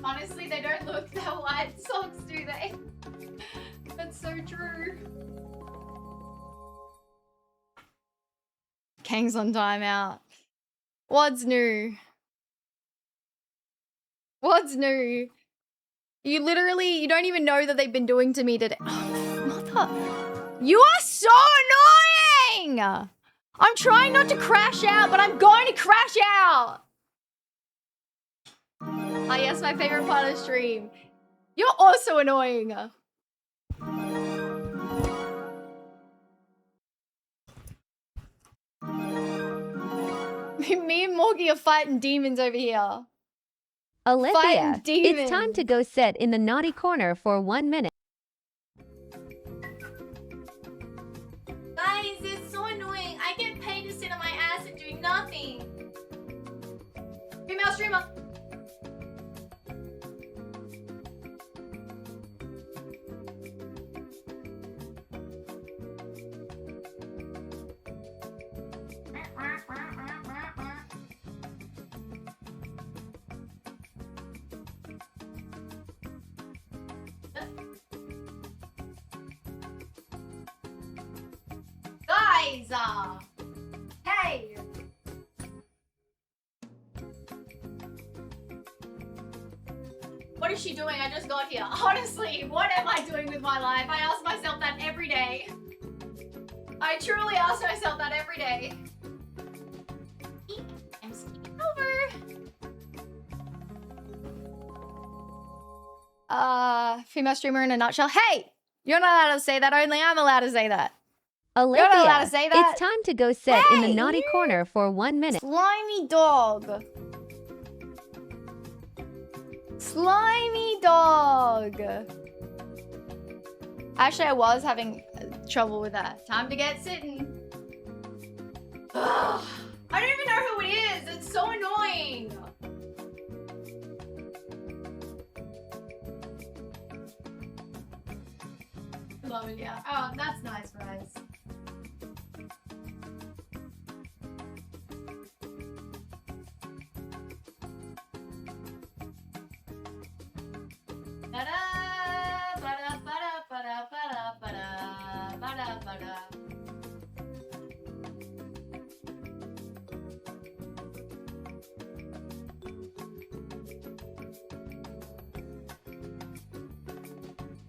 Honestly, they don't look that white socks, do they? That's so true. Kang's on timeout. What's new? What's new? You don't even know that they've been doing to me today. Oh, mother. You are so annoying! I'm trying not to crash out, but I'm going to crash out. Oh, yes, my favorite part of the stream. You're also annoying. Me and Morgie are fighting demons over here. Aliythia, Fighting demons. it's time to go sit in the naughty corner for 1 minute. Guys, it's so annoying. I get paid to sit on my ass and do nothing. Female streamer. Guys, hey. What is she doing? I just got here. Honestly, what am I doing with my life? I ask myself that every day. I truly ask myself that every day. I'm skipping over. Female streamer in a nutshell. Hey! You're not allowed to say that. Only I'm allowed to say that. You're not allowed to Aliythia, say that. it's time to go sit in the naughty corner for 1 minute. Slimy dog. Slimy dog. Actually, I was having trouble with that. Time to get sitting. Ugh. I don't even know who it is. It's so annoying. Love it, yeah. Oh, that's nice, Rise.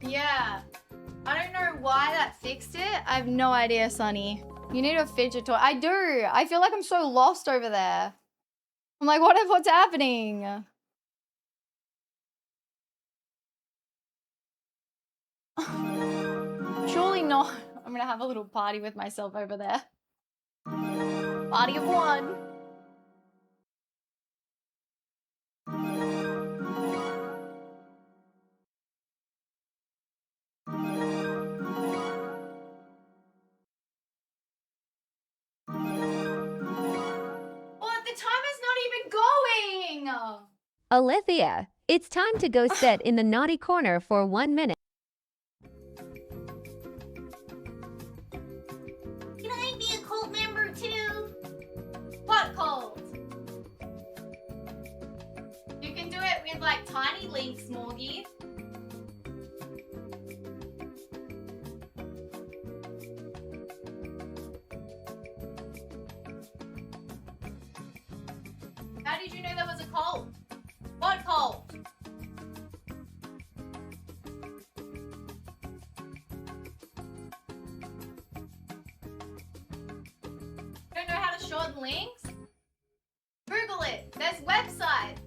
Yeah. I don't know why that fixed it. I have no idea, Sonny. You need a fidget toy. I do. I feel like I'm so lost over there. I'm like, what's happening? Surely not. I'm gonna have a little party with myself over there. Party of one. What? The timer's not even going. Aliythia, it's time to go sit in the naughty corner for 1 minute. Can I be a cult member too? What cult? You can do it with like tiny links, Morgie. How did you know there was a cult? What cult? Don't know how to shorten links? Google it. There's websites.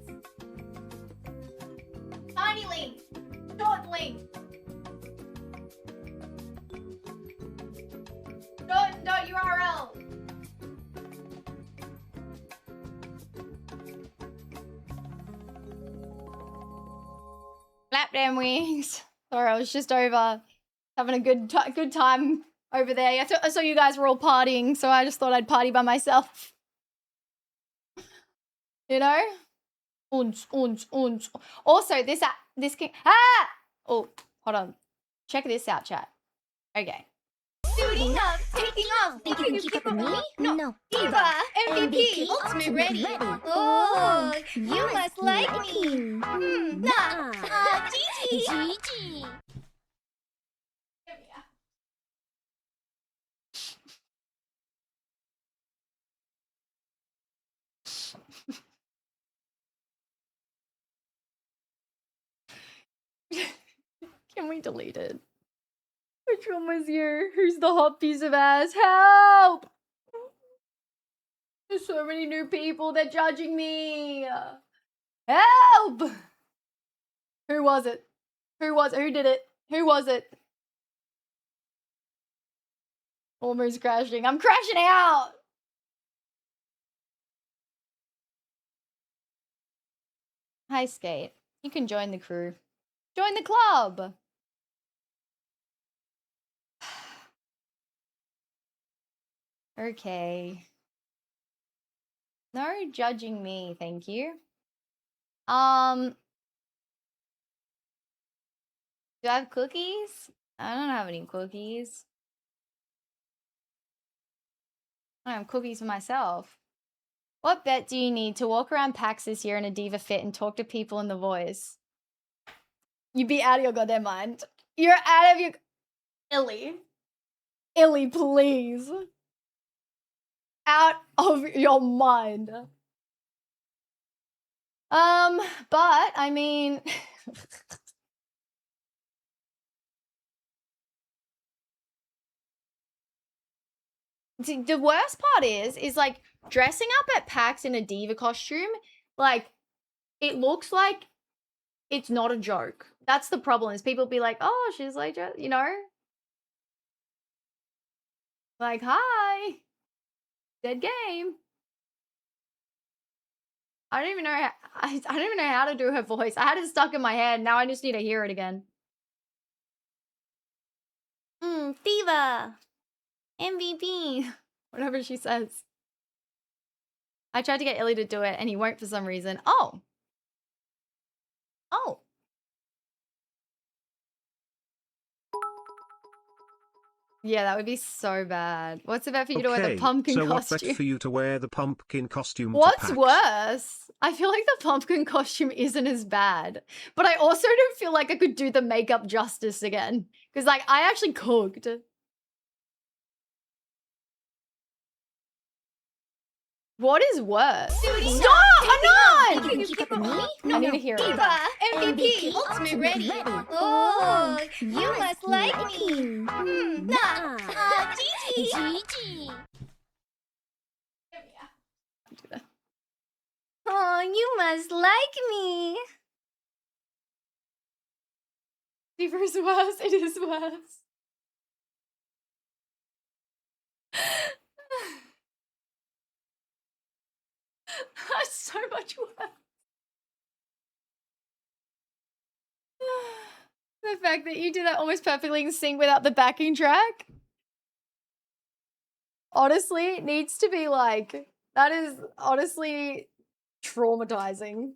Tiny link. Short link. Shorten.url. Flap them wings. Sorry, I was just over having a good time over there. I saw you guys were all partying, so I just thought I'd party by myself. You know? Unch. Also, this can... Ah! Oh, hold on. Check this out, chat. Okay. Suiting up, taking off, Think you can keep up with me? No. Diva, MVP, ultimate ready. Oh, you must like me. Nah. Gigi. Can we delete it? Which one was you? Who's the hot piece of ass? Help! There's so many new people. They're judging me. Help! Who was it? Who did it? Who was it? Almost crashing. I'm crashing out! Hi, Skate. You can join the crew. Join the club! Okay. No judging me, thank you. Do I have cookies? I don't have any cookies. I don't have cookies for myself. What bet do you need to walk around PAX this year in a diva fit and talk to people in the voice? You'd be out of your goddamn mind. You're out of your... Illy, please. Out of your mind. But, I mean... The worst part is like dressing up at PAX in a diva costume, like it looks like it's not a joke. That's the problem, is people be like, oh, she's like, you know, like, hi, dead game. I don't even know how, I don't even know how to do her voice. I had it stuck in my head. Now I just need to hear it again. Diva. MVP. Whatever she says. I tried to get Illy to do it and he won't for some reason. Oh. Oh. Yeah, that would be so bad. What's about for you to wear the pumpkin so costume? What's better for you to wear the pumpkin costume to What's PAX? worse? I feel like the pumpkin costume isn't as bad. But I also don't feel like I could do the makeup justice again. Because, like, I actually cooked. What is worse? Stop! I'm not! Think you can keep up with me? I need to hear it. Diva, MVP, ultimate ready. Oh, you must like me. Nah. Gigi. Oh, you must like me. Diva is worse. It is worse. That's so much worse. The fact that you did that almost perfectly in sync without the backing track. Honestly, needs to be like, that is honestly traumatizing.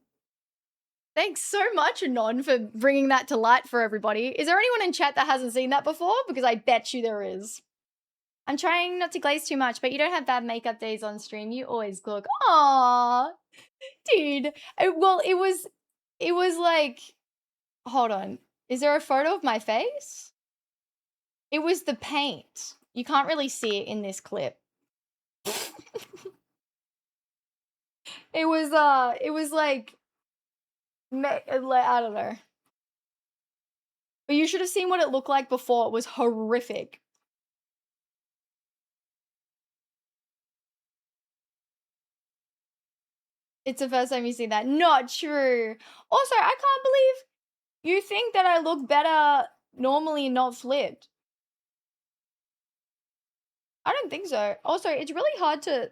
Thanks so much, Anon, for bringing that to light for everybody. Is there anyone in chat that hasn't seen that before? Because I bet you there is. I'm trying not to glaze too much, but you don't have bad makeup days on stream. You always look. Aww. Dude. Well, it was like, hold on. Is there a photo of my face? It was the paint. You can't really see it in this clip. It was like, I don't know. But you should have seen what it looked like before. It was horrific. It's the first time you've seen that. Not true. Also, I can't believe you think that I look better normally not flipped. I don't think so. Also, it's really hard to,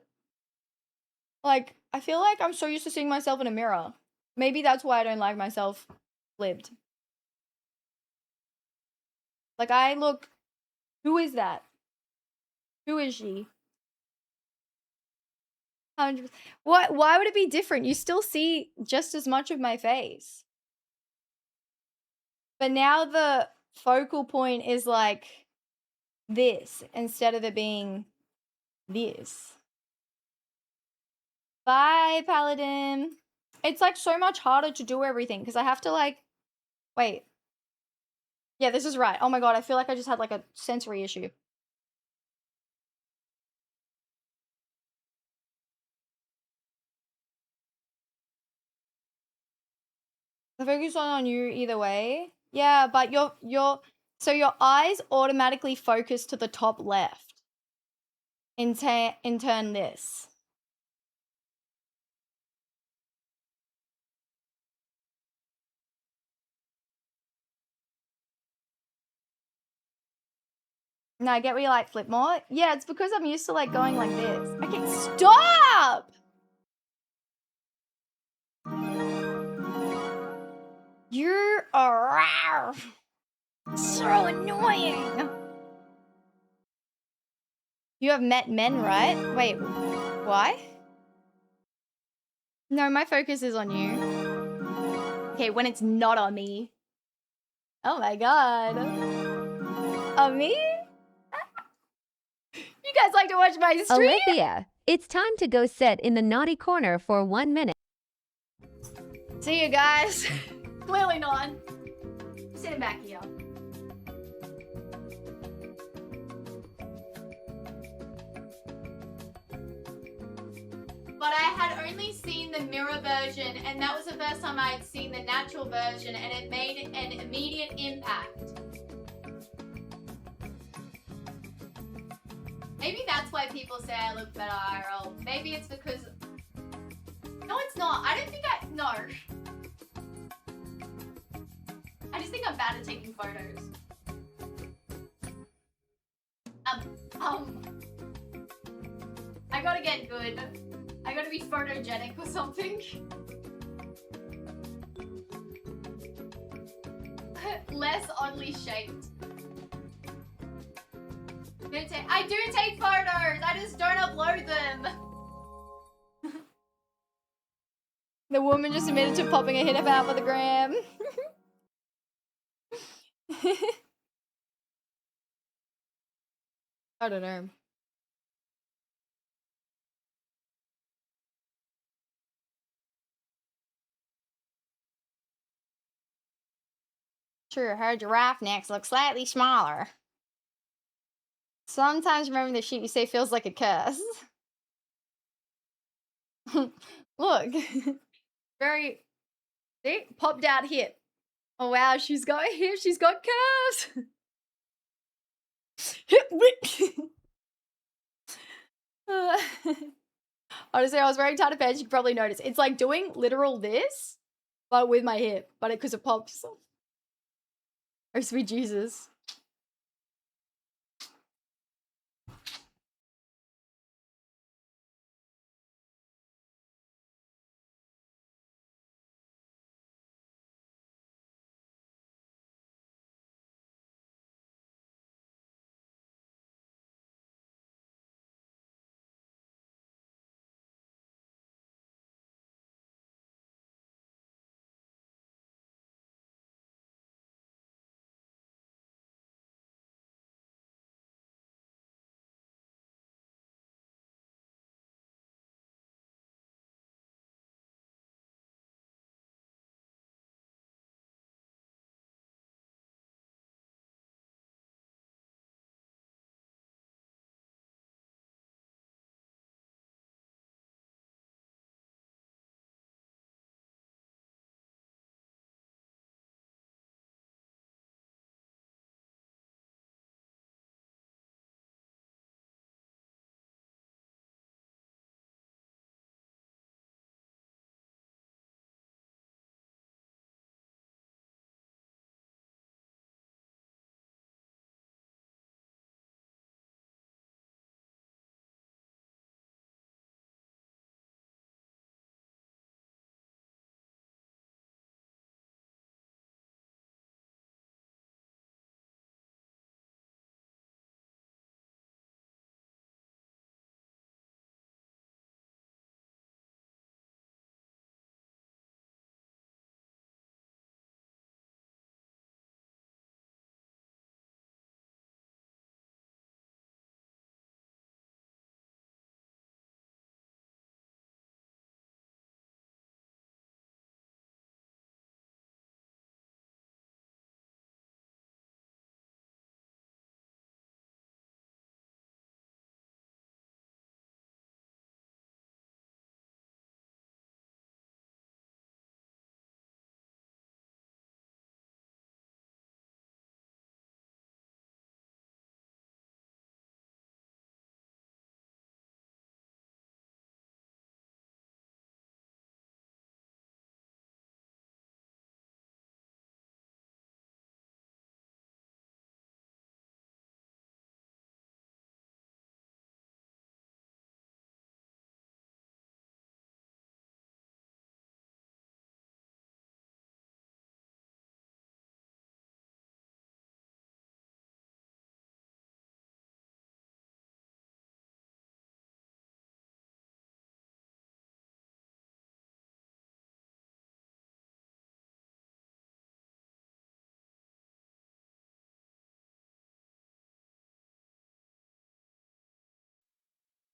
like, I feel like I'm so used to seeing myself in a mirror. Maybe that's why I don't like myself flipped. Like, I look... Who is that? Who is she? 100%. Why would it be different? You still see just as much of my face. But now the focal point is like this instead of it being this. Bye, Paladin. It's like so much harder to do everything because I have to like, wait. Yeah, this is right. Oh my god, I feel like I just had like a sensory issue. The focus on you either way. Yeah, but so your eyes automatically focus to the top left. In turn this. No, I get where you like flip more. Yeah, it's because I'm used to like going like this. Okay, stop! You're so annoying. You have met men, right? Wait, why? No, my focus is on you. Okay, when it's not on me. Oh my god. On me? You guys like to watch my stream? Aliythia, it's time to go sit in the naughty corner for 1 minute. See you guys. Clearly not. Sitting back here. But I had only seen the mirror version, and that was the first time I had seen the natural version, and it made an immediate impact. Maybe that's why people say I look better IRL. Maybe it's because... No, it's not. I don't think No. I just think I'm bad at taking photos. I gotta get good. I gotta be photogenic or something. Less oddly shaped. I do take photos! I just don't upload them! The woman just admitted to popping a hit about for the gram. I don't know. True, her giraffe necks look slightly smaller. Sometimes remembering the shit you say feels like a curse. Look. Very... See? Popped out hip. Oh wow, she's got hip, she's got curves! Hip whip! Honestly, I was wearing tighter pants, you could probably notice. It's like doing literal this, but with my hip, but because it pops. Oh, sweet Jesus.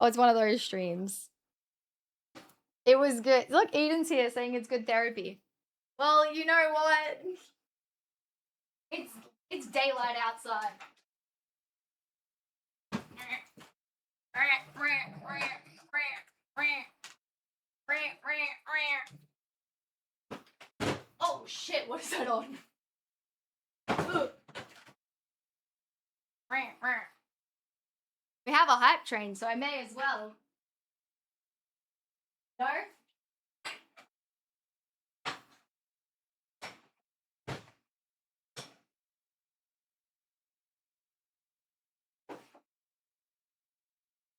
Oh, it's one of those streams. It was good. Look, Eden's here saying it's good therapy. Well, you know what? It's daylight outside. Oh shit, what is that on? We have a hype train, so I may as well. No?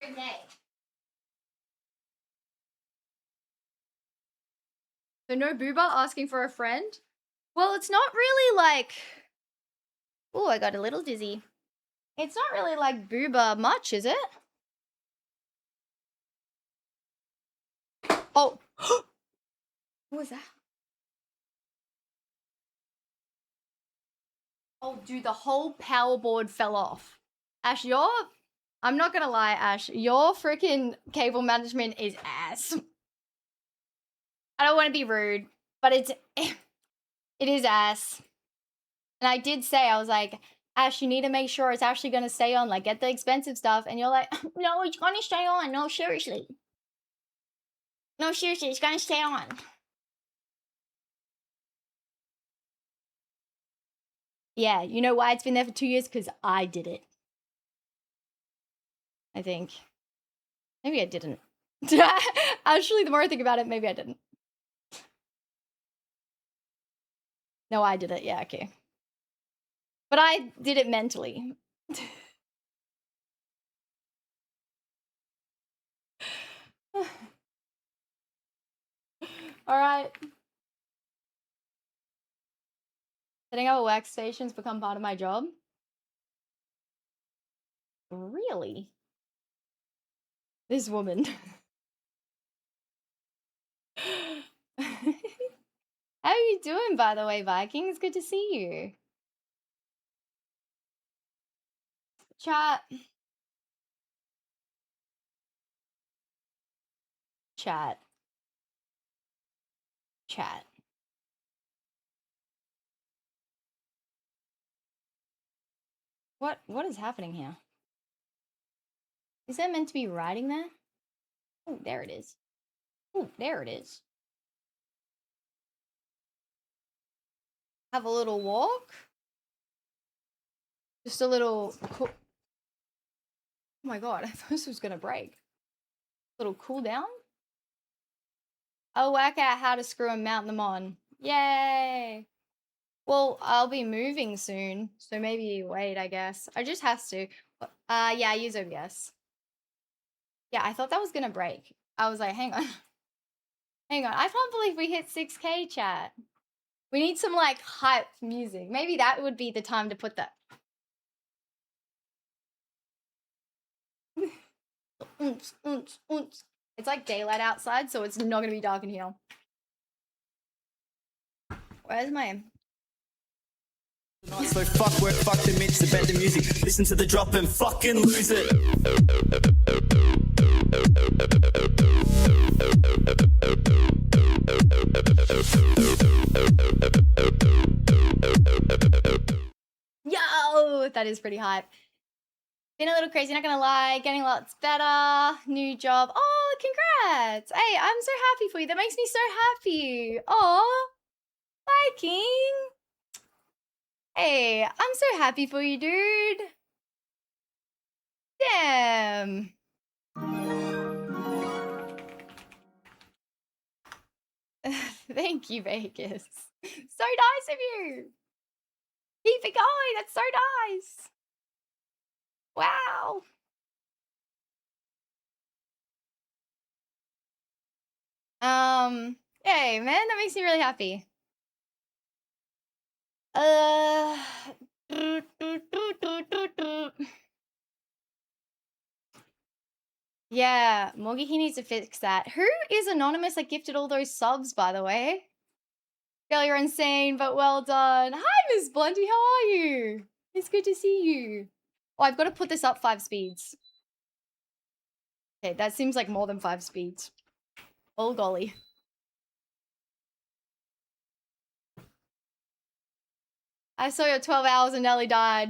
Okay. So no booba asking for a friend? Well, it's not really like... Oh, I got a little dizzy. It's not really like booba much, is it? Oh. What was that? Oh, dude, the whole power board fell off. Ash, I'm not gonna lie, Ash. Your freaking cable management is ass. I don't want to be rude, but it is ass. And I did say, I was like, Ash, you need to make sure it's actually gonna stay on. Like, get the expensive stuff. And you're like, no, it's gonna stay on. No, seriously. No, seriously, it's gonna stay on. Yeah, you know why it's been there for 2 years? Because I did it. I think. Maybe I didn't. Actually, the more I think about it, maybe I didn't. No, I did it. Yeah, okay. But I did it mentally. All right. Setting up a workstation's become part of my job. Really? This woman. How are you doing, by the way, Viking? It's good to see you. Chat. Chat. Chat. What is happening here? Is that meant to be writing there? Oh, there it is. Oh, there it is. Have a little walk. Just a little cool. Oh my god, I thought this was gonna break. A little cool down. I'll work out how to screw and mount them on. Yay! Well, I'll be moving soon, so maybe wait, I guess. I just has to. Yeah, I use OBS. Yeah, I thought that was gonna break. I was like, hang on. Hang on. I can't believe we hit 6K, chat. We need some, like, hype music. Maybe that would be the time to put that. It's like daylight outside, so it's not gonna be dark in here. Where's my... So fuck work, fuck the mix, about the music. Listen to the drop and fucking lose it. Yo, that is pretty hype. Been a little crazy, not gonna lie. Getting lots better. New job. Oh, congrats. Hey, I'm so happy for you. That makes me so happy. Oh, Viking. Hey, I'm so happy for you, dude. Damn. Thank you, Vegas. So nice of you. Keep it going. That's so nice. Wow. Yay, man. That makes me really happy. Yeah, Morgie, he needs to fix that. Who is anonymous that gifted all those subs, by the way? Girl, you're insane, but well done. Hi, Miss Blondie, how are you? It's good to see you. Oh, I've got to put this up 5 speeds. Okay, that seems like more than 5 speeds. Oh golly. I saw your 12 hours and nearly died.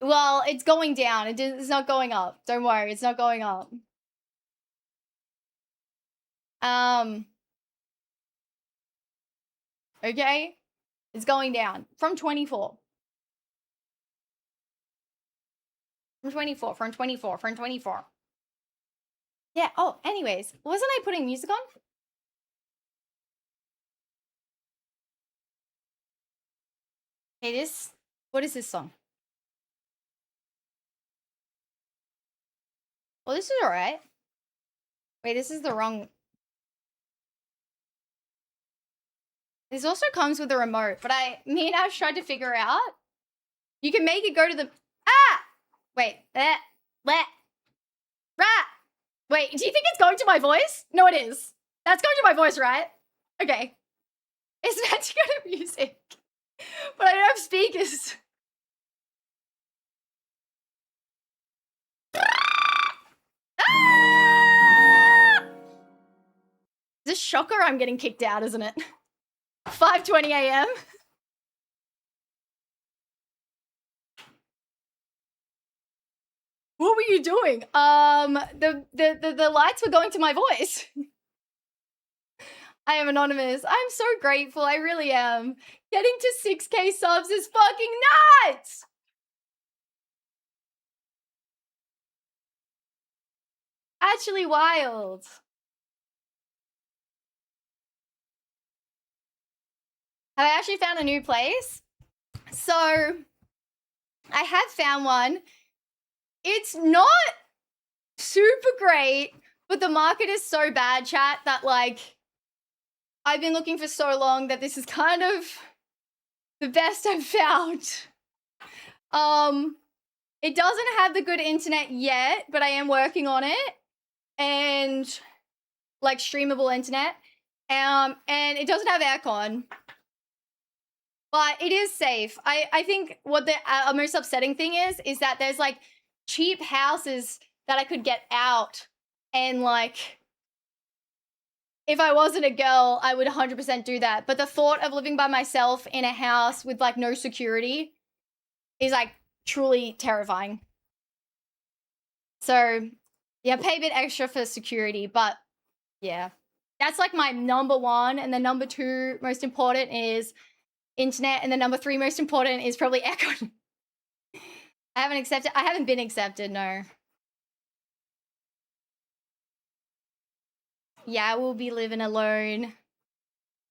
Well, it's going down. It's not going up. Don't worry, it's not going up. Okay? It's going down. From 24. From 24. Yeah, oh, anyways. Wasn't I putting music on? Hey, what is this song? Well, this is alright. Wait, this is the wrong... This also comes with a remote, but me and Ash tried to figure out. You can make it go to the... Ah! Wait, rah! Wait, do you think it's going to my voice? No, it is. That's going to my voice, right? Okay. It's meant to go to music. But I don't have speakers. Ah! This shocker, I'm getting kicked out, isn't it? 5:20 a.m. What were you doing? The lights were going to my voice. I am anonymous. I'm so grateful. I really am. Getting to 6K subs is fucking nuts! Actually wild. Have I actually found a new place? So, I have found one. It's not super great, but the market is so bad, chat, that like, I've been looking for so long that this is kind of the best I've found. It doesn't have the good internet yet, but I am working on it. And like streamable internet. And it doesn't have aircon. But it is safe. I think what the most upsetting thing is that there's like cheap houses that I could get out. And like, if I wasn't a girl, I would 100% do that. But the thought of living by myself in a house with like no security is like truly terrifying. So yeah, pay a bit extra for security, but yeah. That's like my number 1, and the number 2 most important is internet, and the number 3 most important is probably aircon. I haven't been accepted, no. Yeah, I will be living alone.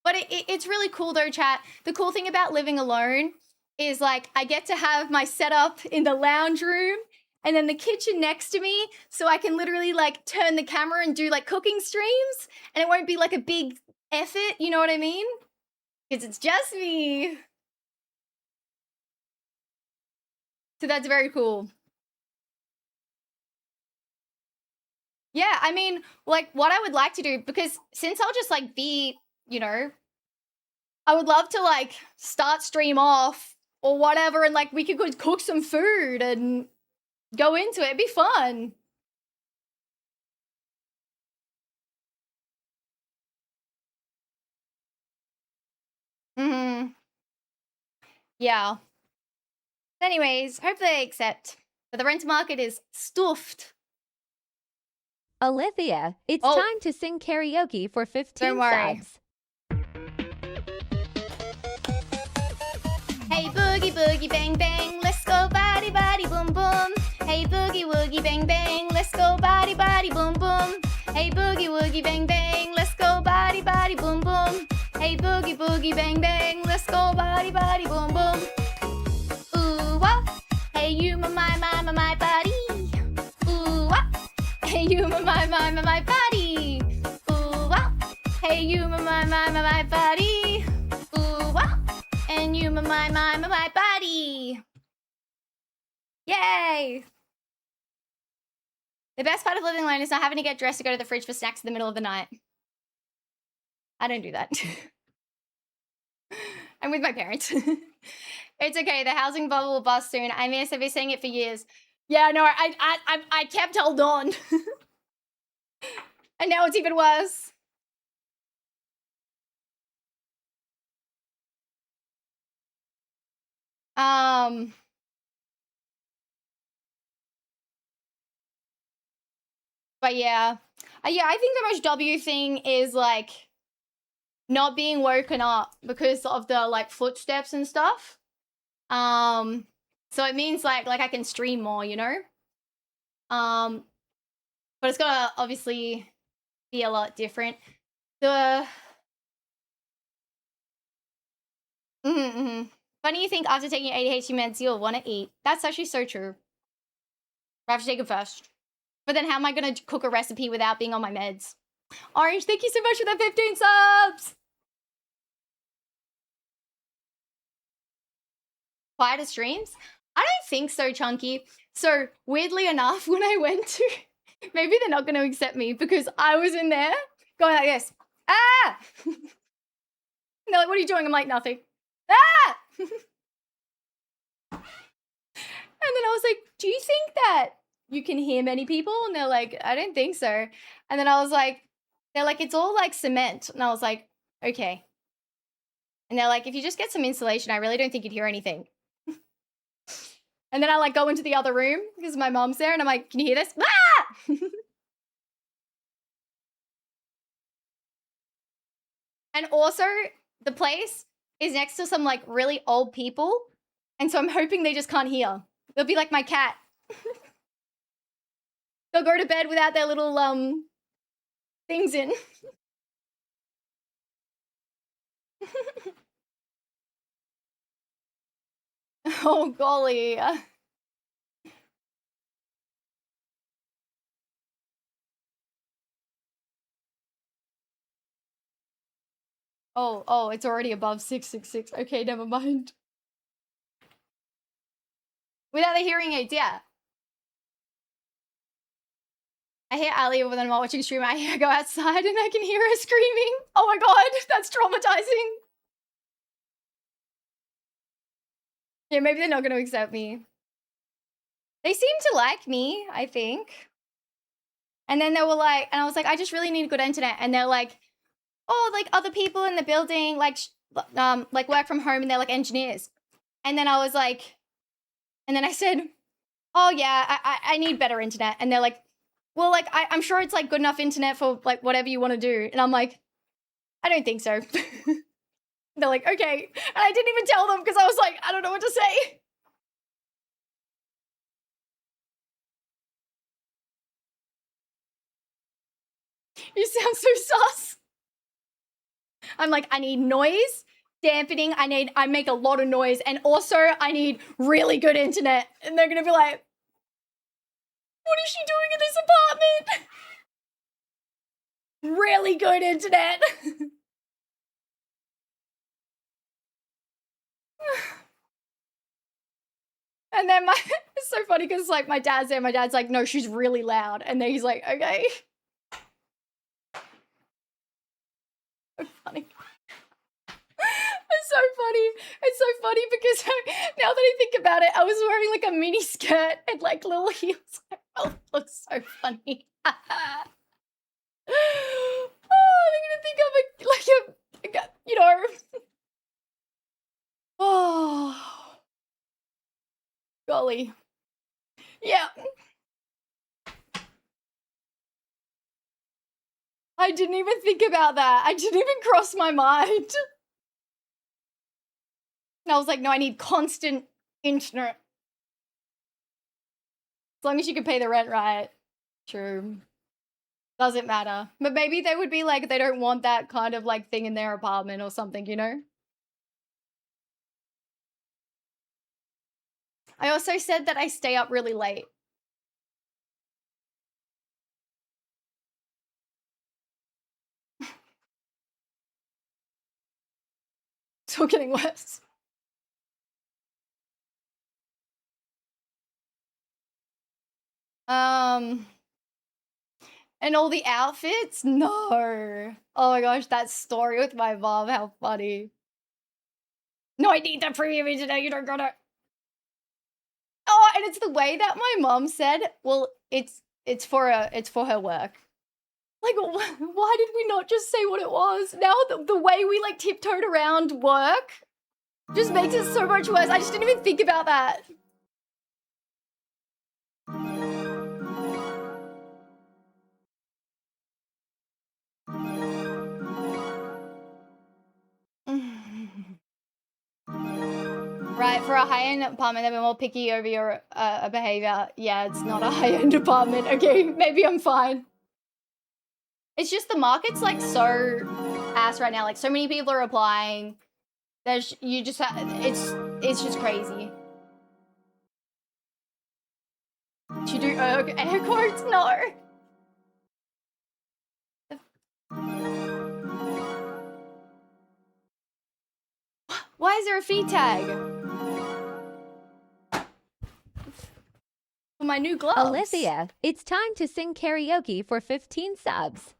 But it's really cool though, chat. The cool thing about living alone is like I get to have my setup in the lounge room and then the kitchen next to me, so I can literally like turn the camera and do like cooking streams, and it won't be like a big effort, you know what I mean? Because it's just me. So that's very cool. Yeah, I mean, like what I would like to do, because since I'll just like be, you know, I would love to like start stream off or whatever, and like we could go cook some food and go into it. It'd be fun. Yeah. Anyways, hopefully they accept. But the rent market is stuffed. Aliythia, it's time to sing karaoke for 15 Don't worry. subs. Hey boogie boogie bang bang, let's go body body boom boom. Hey boogie woogie bang bang, let's go body body boom boom. Hey boogie woogie bang bang, let's go body body boom boom. Hey boogie boogie bang bang, let's go body body boom boom. Ooh wah, hey you my body. Ooh wah, hey you my body. Ooh wah, hey you my body. Ooh wah, and you my body. Yay! The best part of living alone is not having to get dressed to go to the fridge for snacks in the middle of the night. I don't do that. I'm with my parents. It's okay. The housing bubble will bust soon. I mean, I've been saying it for years. Yeah, no, I kept held on. And now it's even worse. But yeah. Yeah, I think the most W thing is like not being woken up because of the like footsteps and stuff. So it means like I can stream more, you know? But it's gotta obviously be a lot different. The Funny you think after taking ADHD meds you'll want to eat. That's actually so true. I have to take it first. But then how am I gonna cook a recipe without being on my meds? Orange, thank you so much for the 15 subs! Quieter streams? I don't think so, Chunky. So, weirdly enough, when I went to... Maybe they're not gonna accept me because I was in there going like this. Ah! And they're like, what are you doing? I'm like, nothing. Ah! And then I was like, do you think that you can hear many people? And they're like, I don't think so. And then I was like, they're like, it's all like cement. And I was like, okay. And they're like, if you just get some insulation, I really don't think you'd hear anything. And then I like go into the other room because my mom's there and I'm like, can you hear this? Ah! And also the place is next to some like really old people. And so I'm hoping they just can't hear. They'll be like my cat. They'll go to bed without their little things in. Oh golly. Oh, it's already above 666. Okay, never mind. Without the hearing aids, yeah. I hear Aliyah when I'm not watching stream. I go outside and I can hear her screaming. Oh my god, that's traumatizing. Yeah, maybe they're not going to accept me. They seem to like me, I think. And then they were like, and I was like, I just really need good internet. And they're like, oh, like other people in the building, like work from home and they're like engineers. And then I was like, and then I said, oh yeah, I need better internet. And they're like, well, like, I'm sure it's like good enough internet for like whatever you want to do. And I'm like, I don't think so. They're like, okay. And I didn't even tell them because I was like, I don't know what to say. You sound so sus. I'm like, I need noise, dampening. I make a lot of noise. And also I need really good internet. And they're going to be like, what is she doing in this apartment? Really good internet. And then it's so funny because like my dad's there. My dad's like, no, she's really loud. And then he's like, okay. So funny. It's so funny. It's so funny because now that I think about it, I was wearing like a mini skirt and like little heels. Oh, it looks so funny. Oh, they're gonna think I'm like a you know. Oh, golly. Yeah. I didn't even think about that. I didn't even cross my mind. And I was like, no, I need constant internet. As long as you can pay the rent right. True. Doesn't matter. But maybe they would be like, they don't want that kind of like thing in their apartment or something, you know? I also said that I stay up really late. It's all getting worse. And all the outfits? No. Oh my gosh, that story with my mom, how funny. No, I need the premium internet, you don't got it. Oh, And it's the way that my mom said, well, it's for her work. Like, why did we not just say what it was? Now the way we like tiptoed around work just makes it so much worse. I just didn't even think about that. Right, for a high-end apartment, they'll be more picky over your behavior. Yeah, it's not a high-end apartment. Okay, maybe I'm fine. It's just the market's like so ass right now. Like so many people are applying. There's you just have it's just crazy. To do air quotes? No. Why is there a fee tag? For my new gloves. Aliythia, it's time to sing karaoke for 15 subs.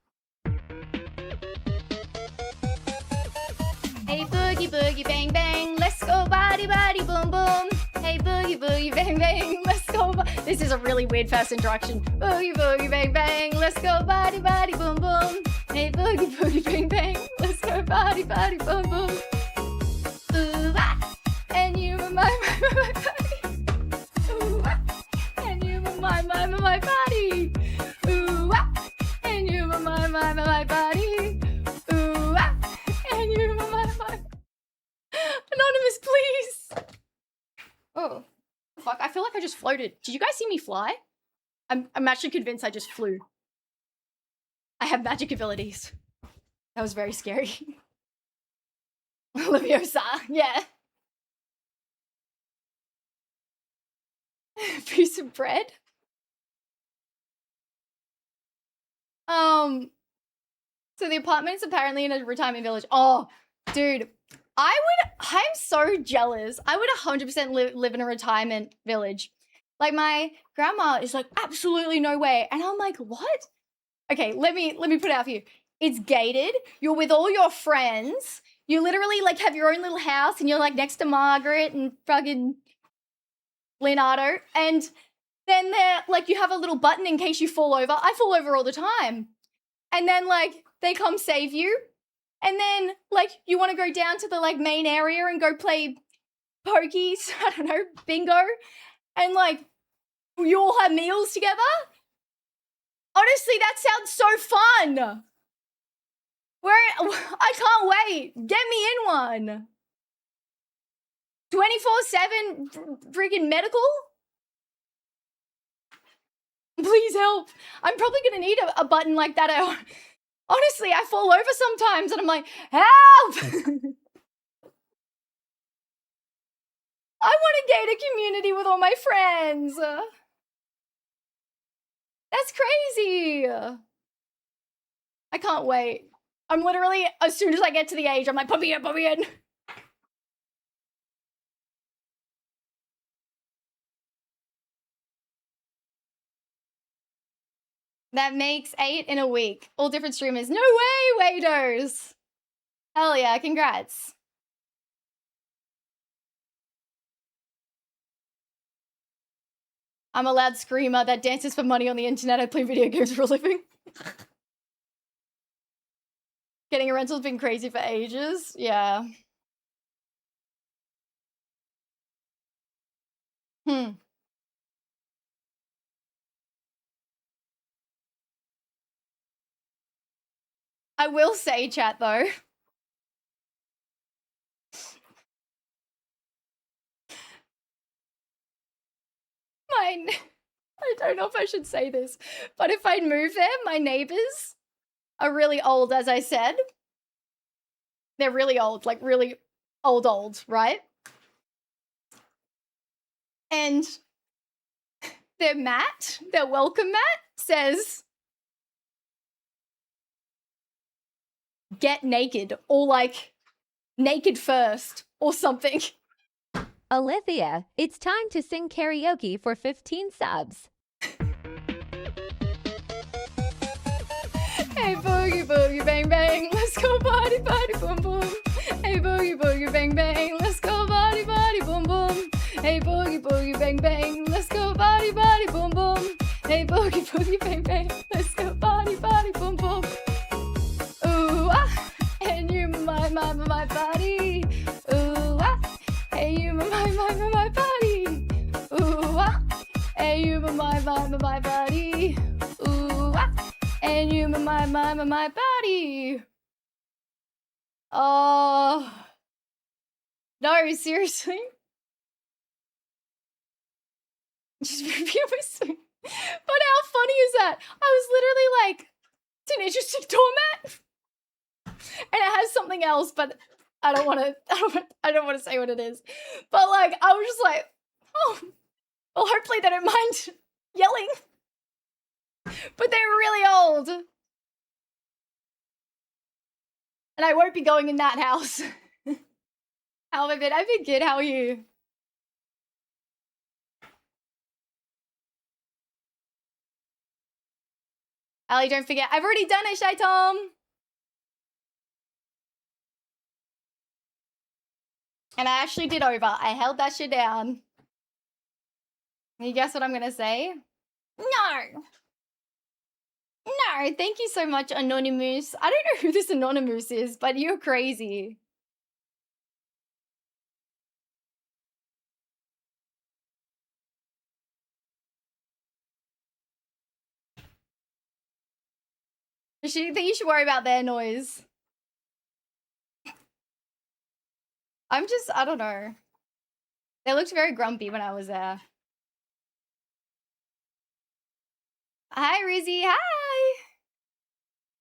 Hey boogie boogie bang bang, let's go body body boom boom. Hey boogie boogie bang bang, let's go. This is a really weird first introduction. Boogie boogie bang bang, let's go body body boom boom. Hey boogie boogie bang bang, let's go body body boom boom. Ooh ah, and you my body. Ooh ah, and you my body. Ooh ah, and you my body. Ooh ah, and you my. Anonymous, please. Oh, fuck! I feel like I just floated. Did you guys see me fly? I'm actually convinced I just flew. I have magic abilities. That was very scary. Leviosa, yeah. Piece of bread. So the apartment is apparently in a retirement village. Oh, dude. I'm so jealous. I would 100% live in a retirement village. Like my grandma is like, absolutely no way. And I'm like, what? Okay, let me put it out for you. It's gated. You're with all your friends. You literally like have your own little house and you're like next to Margaret and fucking Leonardo. And then they're like, you have a little button in case you fall over. I fall over all the time. And then like they come save you. And then, like, you want to go down to the, like, main area and go play pokies, I don't know, bingo, and, like, you all have meals together? Honestly, that sounds so fun! I can't wait! Get me in one! 24/7 freaking medical? Please help! I'm probably gonna need a button like that. Honestly, I fall over sometimes and I'm like, help! I want to gain a community with all my friends. That's crazy. I can't wait. I'm literally, as soon as I get to the age, I'm like, put me in, put me in. That makes 8 in a week. All different streamers. No way, waiters. Hell yeah, congrats. I'm a loud screamer that dances for money on the internet. I play video games for a living. Getting a rental's been crazy for ages. Yeah. I will say, chat, though. I don't know if I should say this, but if I'd move there, my neighbors are really old, as I said. They're really old, like really old, right? And their mat, their welcome mat, says, get naked, or like, naked first, or something. Aliythia, it's time to sing karaoke for 15 subs. Hey boogie boogie bang bang, let's go body body boom boom. Hey boogie boogie bang bang, let's go body body boom boom. Hey boogie boogie bang bang, let's go body, body, boom, boom. Hey, boogie, boogie, bang, bang. Let's go body, body, boom, boom. Ooh, ah. And you, my body. Ooh, ah. Hey, you, my body. Ooh, ah. Hey, you, my body. Ooh, ah. And you, my body. Oh. No, seriously? Just review my swing. But how funny is that? I was literally like, teenage stick doormat. And it has something else, but I don't want to say what it is. But like, I was just like, oh, well, hopefully they don't mind yelling. But they're really old. And I won't be going in that house. How have I been? I've been good. How are you? Ali, don't forget. I've already done it, Shy Tom. And I actually did over. I held that shit down. Can you guess what I'm gonna say? No. No, thank you so much, Anonymous. I don't know who this Anonymous is, but you're crazy. I think you should worry about their noise. I don't know. They looked very grumpy when I was there. Hi, Rizzy. Hi.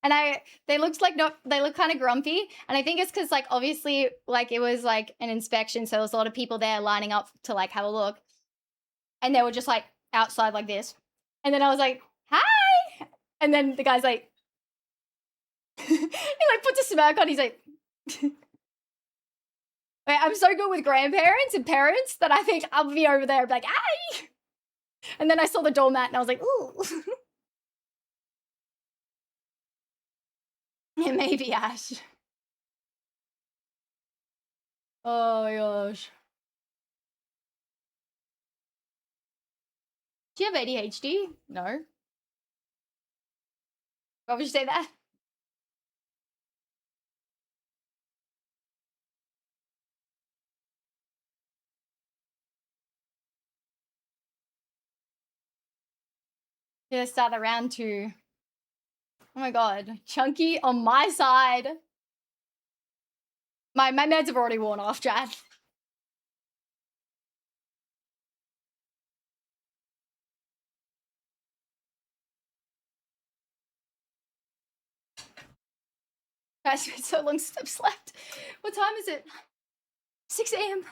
And they looked kind of grumpy. And I think it's because, like, obviously, like, it was, like, an inspection. So there was a lot of people there lining up to, like, have a look. And they were just, like, outside like this. And then I was like, hi. And then the guy's like, he, like, puts a smirk on. He's like, wait, I'm so good with grandparents and parents that I think I'll be over there like, hi. And then I saw the doormat and I was like, ooh. Yeah, maybe, Ash. Oh my gosh. Do you have ADHD? No. Why would you say that? Yeah, start the round 2. Oh my god. Chunky on my side. My meds have already worn off, Chad. Guys, it's been so long since I've slept. What time is it? 6 a.m.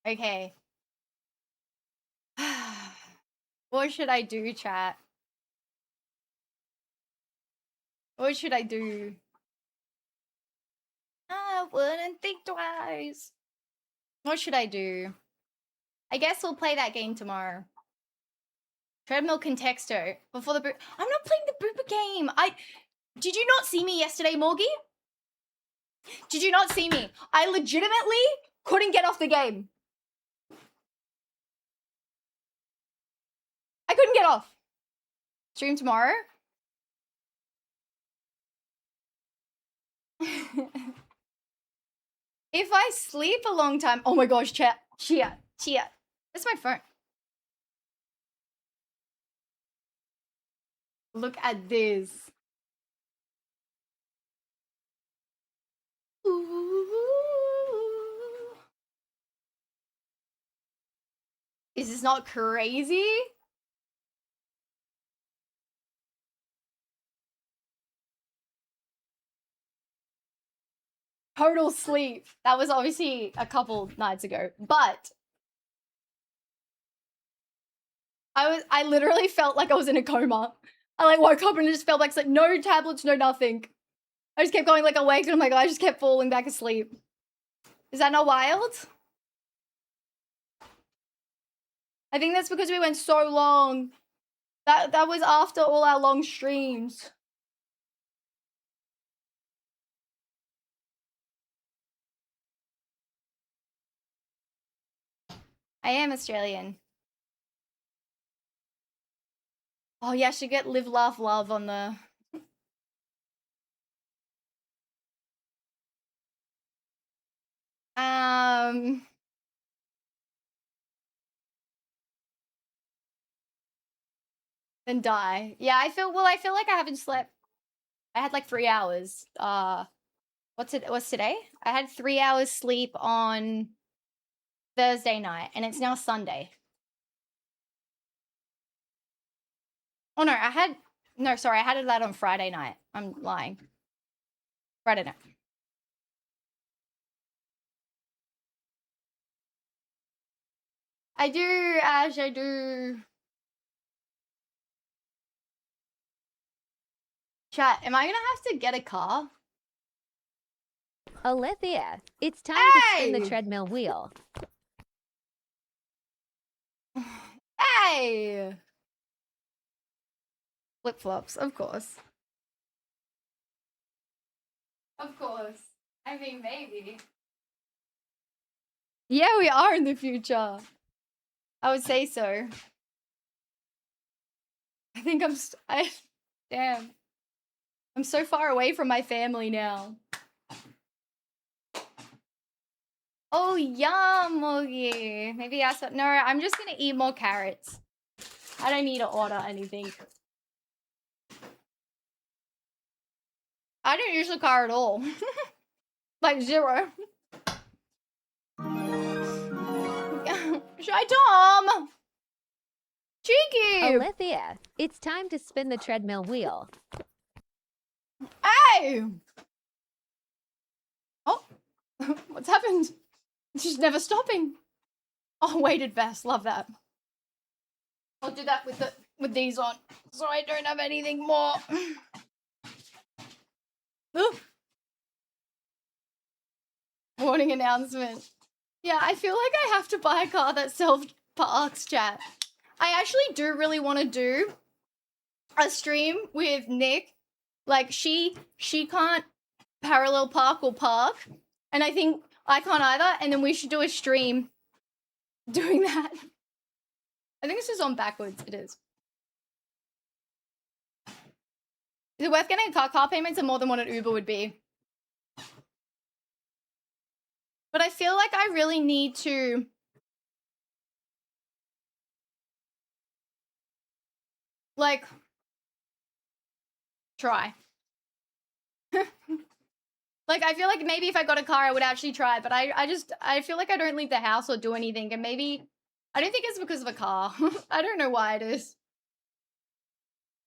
Okay. What should I do, chat? What should I do? I wouldn't think twice. What should I do? I guess we'll play that game tomorrow. Treadmill Contexto. Before the boot. I'm not playing the Booper game. Did you not see me yesterday, Morgie? Did you not see me? I legitimately couldn't get off the game. I couldn't get off. Stream tomorrow? If I sleep a long time... Oh my gosh, chat. Chia. That's my phone. Look at this. Ooh. Is this not crazy? Total sleep. That was obviously a couple nights ago, but I literally felt like I was in a coma. I like woke up and it just felt like no tablets, no nothing. I just kept going like awake and I'm like, I just kept falling back asleep. Is that not wild? I think that's because we went so long. That was after all our long streams. I am Australian. Oh yeah, I should get live, laugh, love on the... Then die. Yeah, I feel like I haven't slept. I had like 3 hours. What's today? I had 3 hours sleep on Thursday night, and it's now Sunday. Oh no, I had that on Friday night. I'm lying. Friday night. I do, Ash, I do. Chat, am I gonna have to get a car? Aliythia, it's time to spin the Hey! treadmill wheel. Hey! Flip-flops, of course. Of course. I mean, maybe. Yeah, we are in the future. I would say so. I think damn. I'm so far away from my family now. Oh, yum, Moogie. Maybe no, I'm just gonna eat more carrots. I don't need to order anything. I don't use the car at all. Like 0. Shy Tom! Cheeky! Aliythia, it's time to spin the treadmill wheel. Hey! Oh, what's happened? She's never stopping. Oh, weighted vest, love that. I'll do that with these on, so I don't have anything more. Morning announcement. Yeah, I feel like I have to buy a car that self-parks, chat. I actually do really want to do a stream with Nick. Like, she can't parallel park or park, and I think I can't either, and then we should do a stream doing that. I think this is on backwards. It is. Is it worth getting a car? Car payments are more than what an Uber would be. But I feel like I really need to... like... try. Like, I feel like maybe if I got a car, I would actually try, but I feel like I don't leave the house or do anything, and maybe... I don't think it's because of a car. I don't know why it is.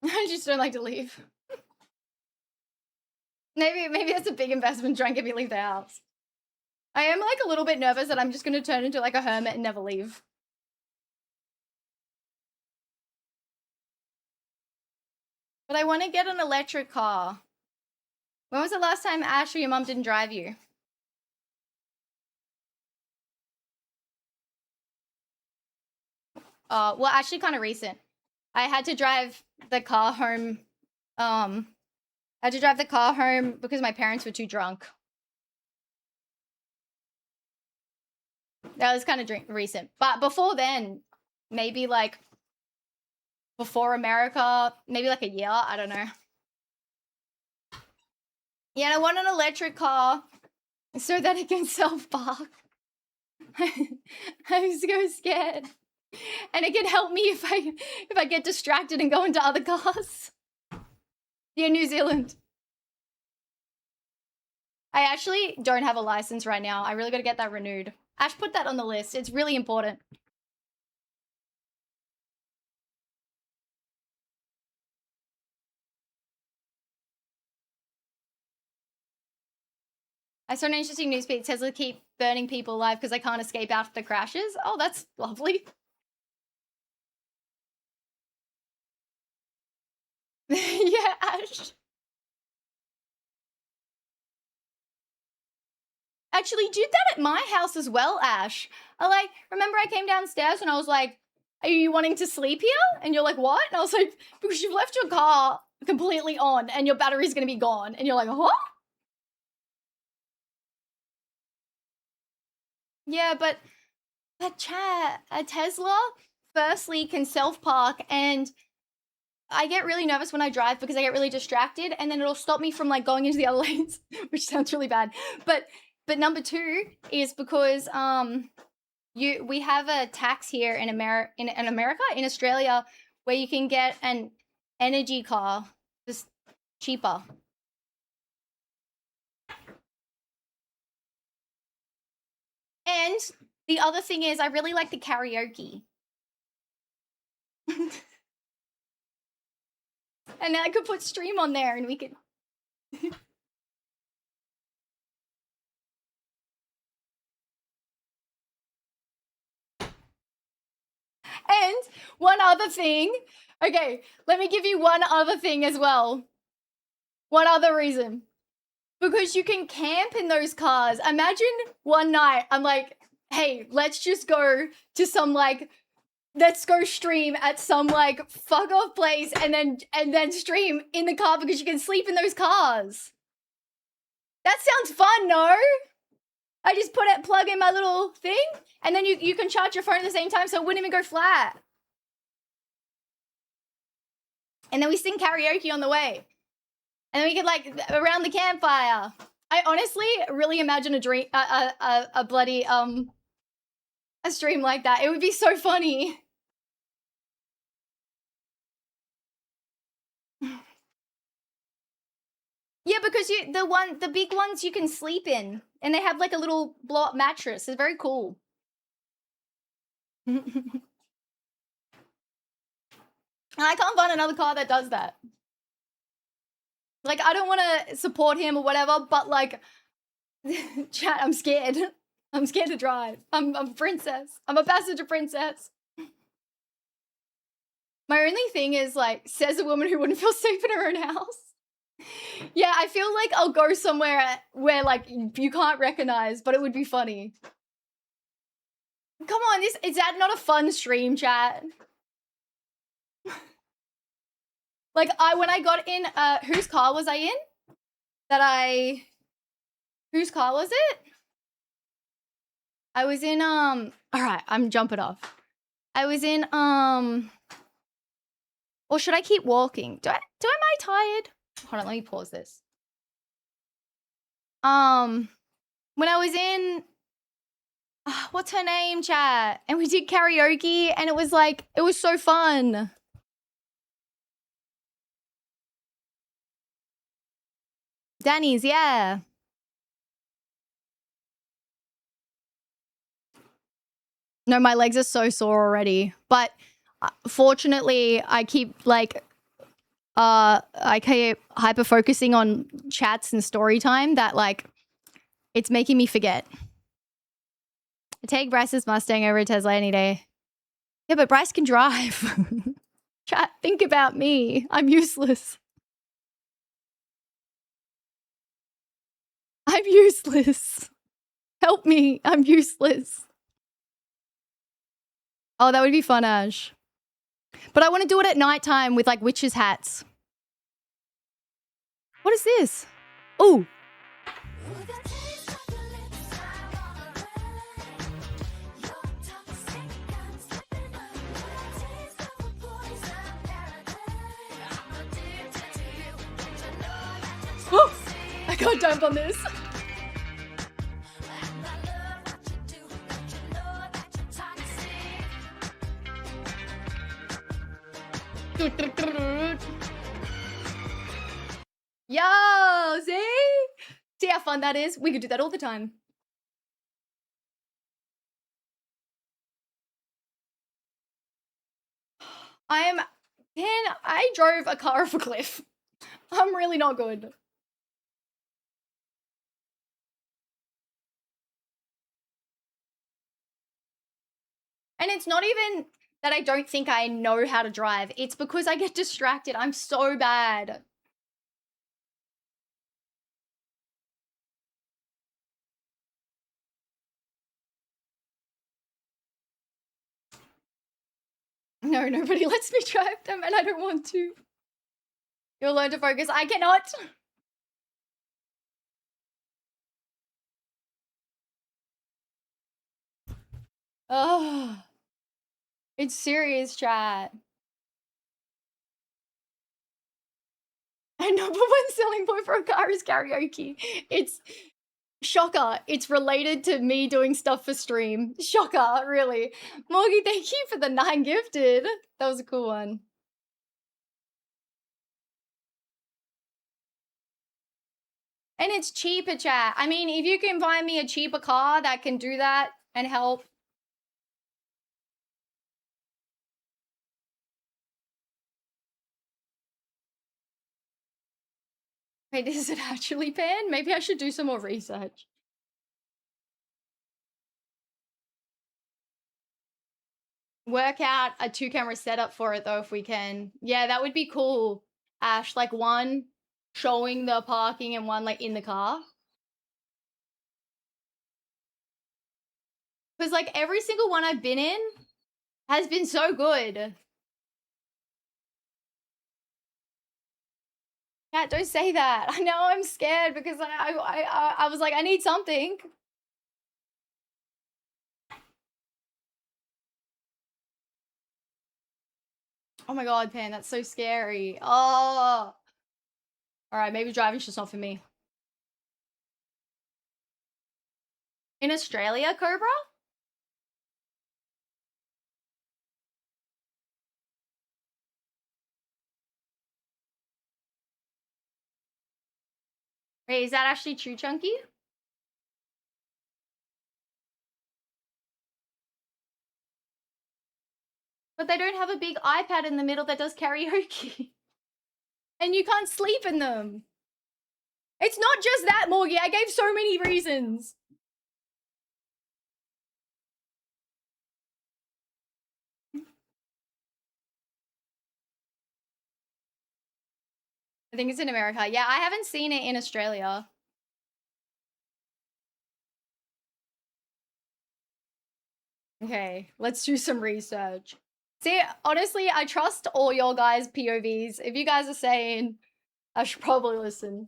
I just don't like to leave. Maybe that's a big investment trying to get me to leave the house. I am like a little bit nervous that I'm just going to turn into like a hermit and never leave. But I want to get an electric car. When was the last time Ash or your mum didn't drive you? Well, actually kind of recent. I had to drive the car home. I had to drive the car home because my parents were too drunk. That was kind of recent. But before then, maybe like before America, maybe like a year, I don't know. Yeah, and I want an electric car so that it can self-park. I'm so scared. And it can help me if I get distracted and go into other cars. Yeah, New Zealand. I actually don't have a license right now. I really got to get that renewed. Ash, put that on the list. It's really important. I saw an interesting news feed. Tesla keep burning people alive because they can't escape after the crashes. Oh, that's lovely. Yeah, Ash. Actually, did that at my house as well, Ash. Remember I came downstairs and I was like, are you wanting to sleep here? And you're like, what? And I was like, because you've left your car completely on and your battery's gonna be gone. And you're like, what? Yeah, but chat, a Tesla, firstly, can self-park, and I get really nervous when I drive because I get really distracted, and then it'll stop me from like going into the other lanes, which sounds really bad. But number two is because we have a tax here in in Australia, where you can get an energy car just cheaper. And the other thing is I really like the karaoke. And I could put stream on there and we could And one other thing. Okay, let me give you one other thing as well. One other reason. Because you can camp in those cars. Imagine one night I'm like, hey, let's just go to some like, let's go stream at some like fuck off place and then stream in the car because you can sleep in those cars. That sounds fun, no? I just plug in my little thing and then you can charge your phone at the same time so it wouldn't even go flat. And then we sing karaoke on the way. And then we could like around the campfire. I honestly really imagine a bloody a stream like that. It would be so funny. Yeah, because the big ones you can sleep in, and they have like a little blow up mattress. It's very cool. And I can't find another car that does that. Like, I don't want to support him or whatever, but like, chat, I'm scared. I'm scared to drive. I'm a princess. I'm a passenger princess. My only thing is like, says a woman who wouldn't feel safe in her own house. Yeah, I feel like I'll go somewhere where like you can't recognize, but it would be funny. Come on, is that not a fun stream, chat? Like when I got in, whose car was I in? Whose car was it? I was in, all right, I'm jumping off. I was in, or should I keep walking? Am I tired? Hold on, let me pause this. When I was in, what's her name, chat? And we did karaoke and it was like, it was so fun. Danny's, yeah. No, my legs are so sore already. But fortunately, I keep like, I keep hyper focusing on chats and story time that like, it's making me forget. I take Bryce's Mustang over a Tesla any day. Yeah, but Bryce can drive. Chat, think about me. I'm useless. I'm useless. Help me. I'm useless. Oh, that would be fun, Ash. But I want to do it at nighttime with like witches' hats. What is this? Ooh. I can't jump on this. Yo, see how fun that is? We could do that all the time. I drove a car off a cliff. I'm really not good. And it's not even that I don't think I know how to drive. It's because I get distracted. I'm so bad. No, nobody lets me drive them and I don't want to. You'll learn to focus. I cannot. Oh, it's serious, chat. And number one selling point for a car is karaoke. It's shocker. It's related to me doing stuff for stream. Shocker, really. Morgie, thank you for the 9 gifted. That was a cool one. And it's cheaper, chat. I mean, if you can find me a cheaper car that can do that and help. Wait, is it actually banned? Maybe I should do some more research. Work out a 2-camera setup for it though if we can. Yeah, that would be cool. Ash, like one showing the parking and one like in the car. Because like every single one I've been in has been so good. Yeah, don't say that. I know I'm scared because I was like, I need something. Oh my god, Pan, that's so scary. Oh. Alright, maybe driving's just not for me. In Australia, Cobra? Wait, is that actually true, Chunky? But they don't have a big iPad in the middle that does karaoke. And you can't sleep in them. It's not just that, Morgie. I gave so many reasons. I think it's in America. Yeah, I haven't seen it in Australia. Okay, let's do some research. See, honestly, I trust all your guys' POVs. If you guys are saying, I should probably listen.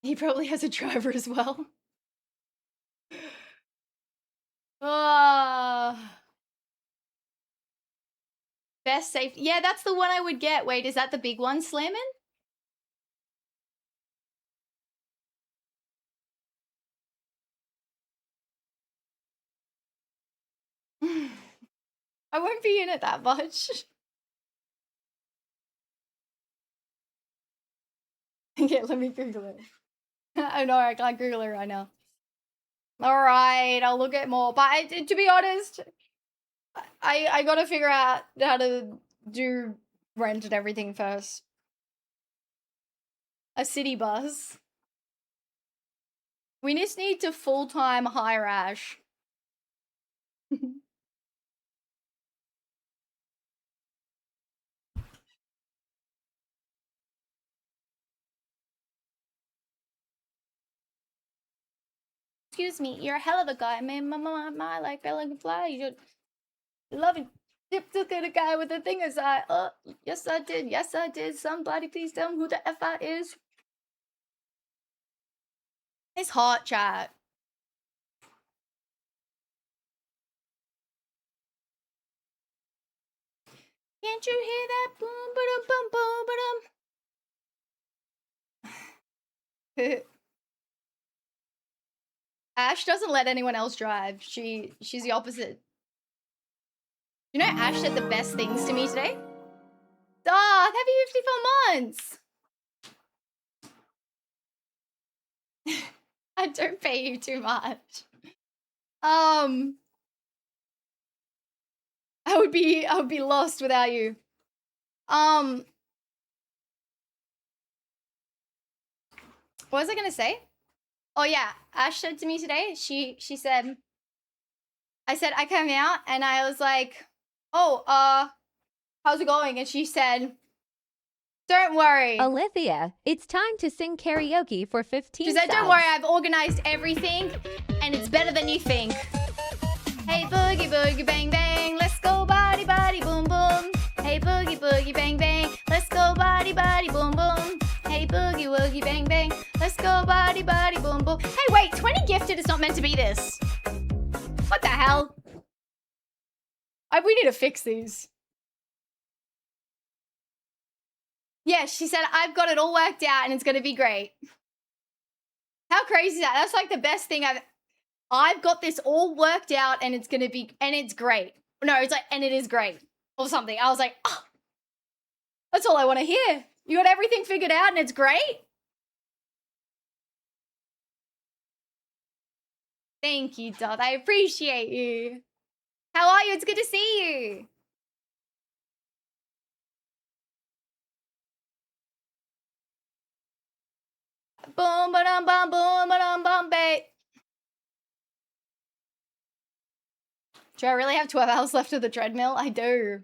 He probably has a driver as well. Best safety. Yeah, that's the one I would get. Wait, is that the big one slamming? I won't be in it that much. Yeah, let me Google it. I know, I can't Google it right now. Alright, I'll look at more. But to be honest, I gotta figure out how to do rent and everything first. A city bus. We just need to full-time hire Ash. Excuse me, you're a hell of a guy. Man, my like fell like a fly. You love it. Tip took at a guy with a thing aside. Yes I did. Yes I did. Somebody please tell me who the F I is. It's hot, chat. Can't you hear that? Boom, ba-dum, boom, ba-dum. Ash doesn't let anyone else drive. She's the opposite. You know, Ash said the best things to me today. Happy 54 months. I don't pay you too much. I would be lost without you. What was I gonna say? Oh yeah, Ash said to me today, she said, I said, I came out and I was like, oh, how's it going? And she said, don't worry. Aliythia, it's time to sing karaoke for 15 She said, subs. don't worry, I've organized everything and it's better than you think. Hey, boogie, boogie, bang, bang, let's go body, body, boom, boom. Hey, boogie, boogie, bang, bang, let's go body, body, boom, boom. Hey, boogie, woogie, bang, bang, let's go body, body, boom, boom. Hey, wait, 20 gifted is not meant to be this. What the hell? We need to fix these. Yeah, she said, I've got it all worked out and it's going to be great. How crazy is that? That's like the best thing I've got this all worked out and it's going to be, and it's great. No, it's like, and it is great or something. I was like, oh, that's all I want to hear. You got everything figured out and it's great? Thank you, Dot. I appreciate you. How are you? It's good to see you. Boom, ba-dum, bum, boom, ba-dum, bum, babe. Do I really have 12 hours left of the treadmill? I do.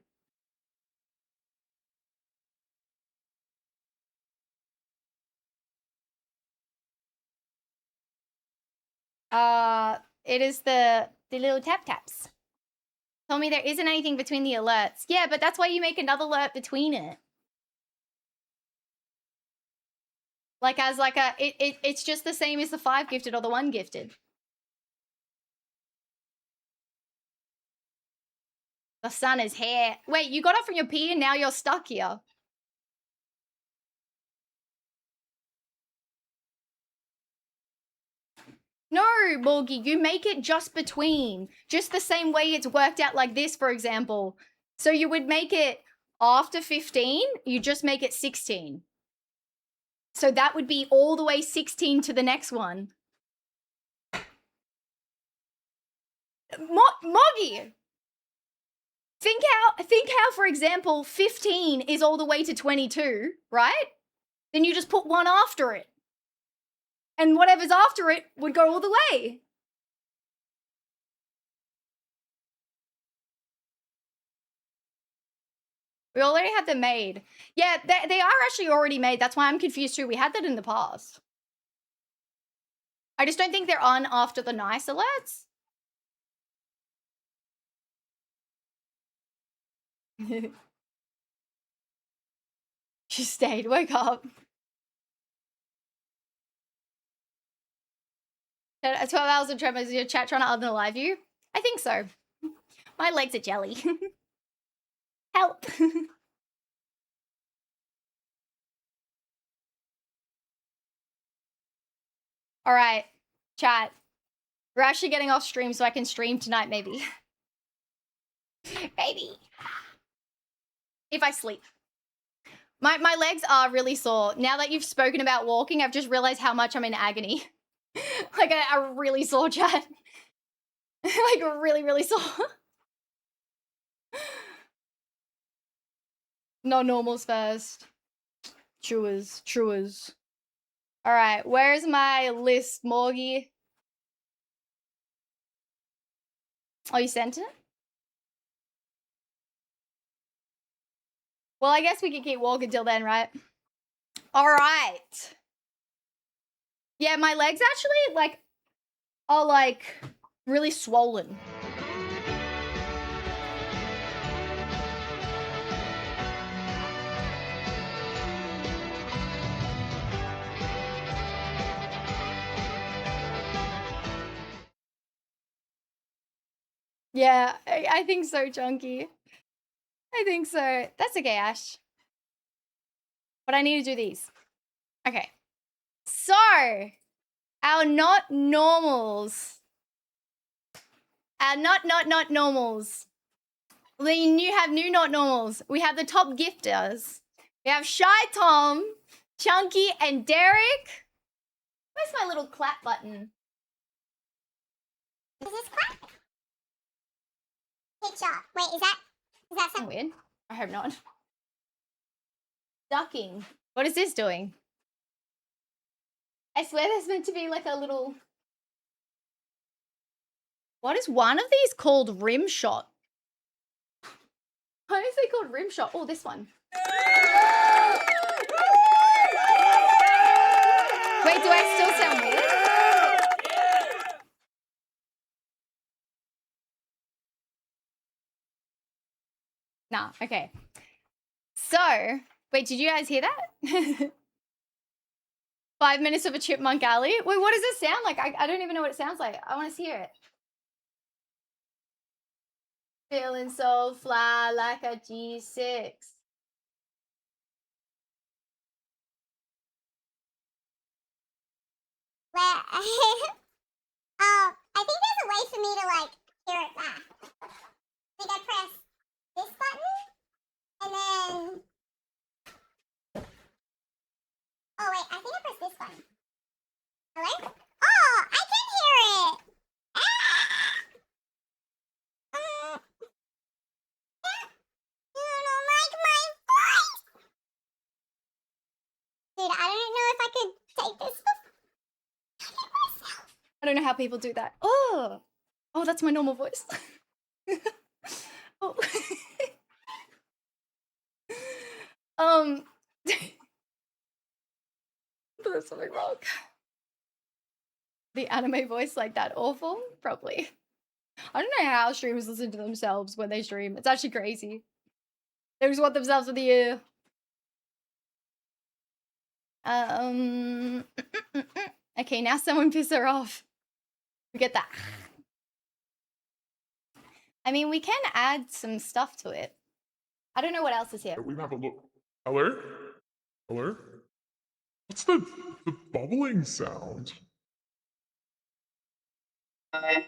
It is the little tap taps. Told me there isn't anything between the alerts. Yeah, but that's why you make another alert between it. Like as like a, it's just the same as the 5 gifted or the 1 gifted. The sun is here. Wait, you got up from your pee and now you're stuck here. No, Morgie, you make it just between. Just the same way it's worked out like this, for example. So you would make it after 15, you just make it 16. So that would be all the way 16 to the next one. Moggy! Think how, for example, 15 is all the way to 22, right? Then you just put 1 after it. And whatever's after it would go all the way. We already had them made. Yeah, they are actually already made. That's why I'm confused too. We had that in the past. I just don't think they're on after the nice alerts. She stayed. Wake up. 12 hours of tremors. Is your chat trying to unalive you? I think so. My legs are jelly. Help. All right, chat. We're actually getting off stream so I can stream tonight, maybe. Maybe. If I sleep. My legs are really sore. Now that you've spoken about walking, I've just realized how much I'm in agony. Like a really sore chat. Like really, really sore. No normals first. Truers. All right, where's my list, Morgie? Oh, you sent it? Well, I guess we can keep walking till then, right? All right. Yeah, my legs actually are really swollen. Yeah, I think so, Chunky. I think so. That's okay, Ash. But I need to do these. Okay. So, our not normals. Our not normals. We have new not normals. We have the top gifters. We have Shy Tom, Chunky, and Derek. Where's my little clap button? Is this clap? Picture. Wait, is that something weird? I hope not. Ducking. What is this doing? I swear there's meant to be like a little... What is one of these called? Rim shot. Why is it called rim shot? Oh, this one. Wait, do I still sound weird? Nah, okay. So, wait, did you guys hear that? 5 minutes of a Chipmunk Alley. Wait, what does it sound like? I don't even know what it sounds like. I want to hear it. Feeling so fly like a G6. Well, I think there's a way for me to like hear it back. I think I press this button and then. Oh wait, I think I pressed this button. Hello? Oh, I can hear it. You don't like my voice. Dude, I don't know if I could take this. I don't know how people do that. Oh, that's my normal voice. Oh. There's something wrong. The anime voice like that awful? Probably. I don't know how streamers listen to themselves when they stream. It's actually crazy. They just want themselves in the ear. Okay, now someone piss her off. We get that. I mean, we can add some stuff to it. I don't know what else is here. We have a look. Hello? Hello? What's the bubbling sound? I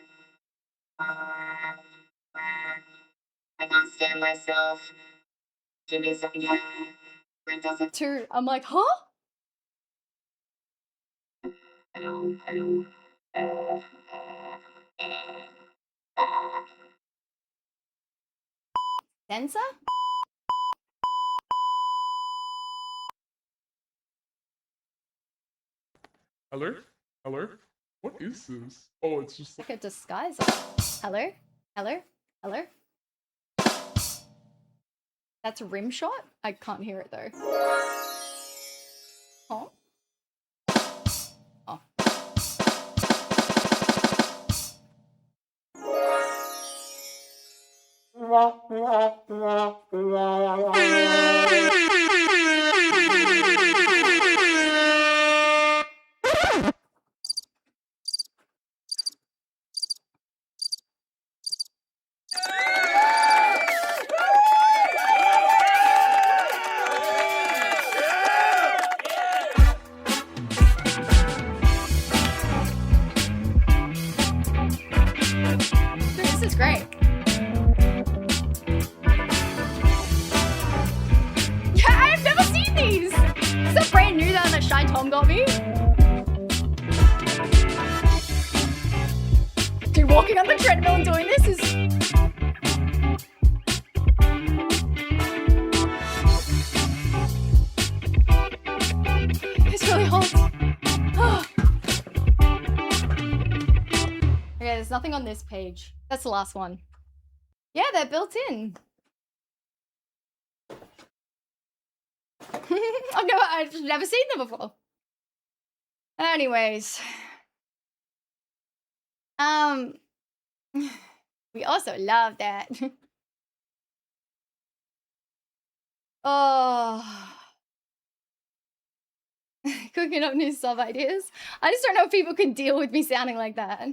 can't stand myself. Give me some yeah. When does it? Two. I'm like, huh? Sensor? Hello? Hello? What is this? Oh, it's just like a disguise. Hello? Hello? Hello? That's a rim shot? I can't hear it though. Oh. Oh. This is great. Yeah, I have never seen these. Is that brand new that Shy Tom got me? Dude, walking on the treadmill and doing this is... It's really hot. Okay, there's nothing on this page. That's the last one. Yeah, they're built in. I've never seen them before. Anyways. We also love that. Oh. Cooking up new sub ideas. I just don't know if people can deal with me sounding like that.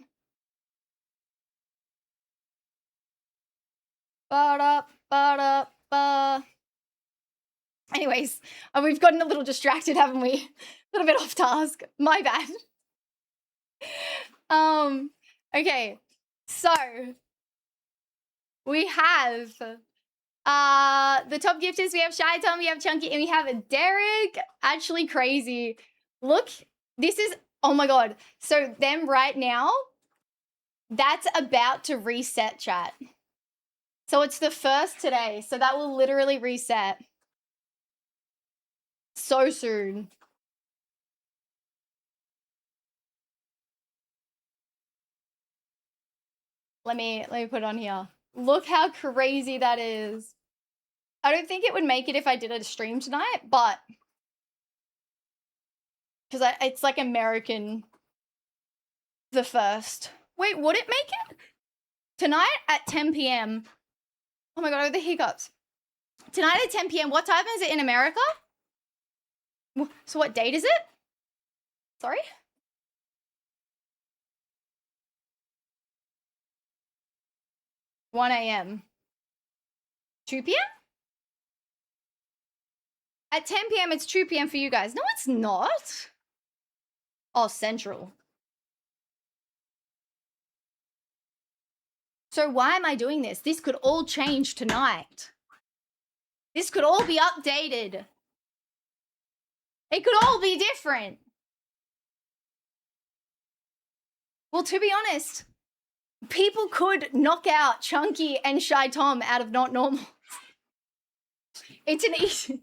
Ba-da-ba-da-ba. Anyways, we've gotten a little distracted, haven't we? A little bit off task. My bad. Okay. So we have the top gifters. We have Shy Tom, we have Chunky, and we have Derek. Actually crazy. Look, this is, oh my god. So them right now, that's about to reset, chat. So it's the first today. So that will literally reset so soon. Let me put it on here. Look how crazy that is. I don't think it would make it if I did a stream tonight, but because it's like American the 1st. Wait, would it make it? Tonight at 10 p.m. Oh my god, I have the hiccups. Tonight at 10 p.m. What time is it in America? So what date is it? Sorry? $1 a.m. 2 p.m.? At 10 p.m. it's 2 p.m. for you guys. No, it's not. Oh, Central. So why am I doing this? This could all change tonight. This could all be updated. It could all be different. Well, to be honest, people could knock out Chunky and Shy Tom out of Not Normal. It's an easy...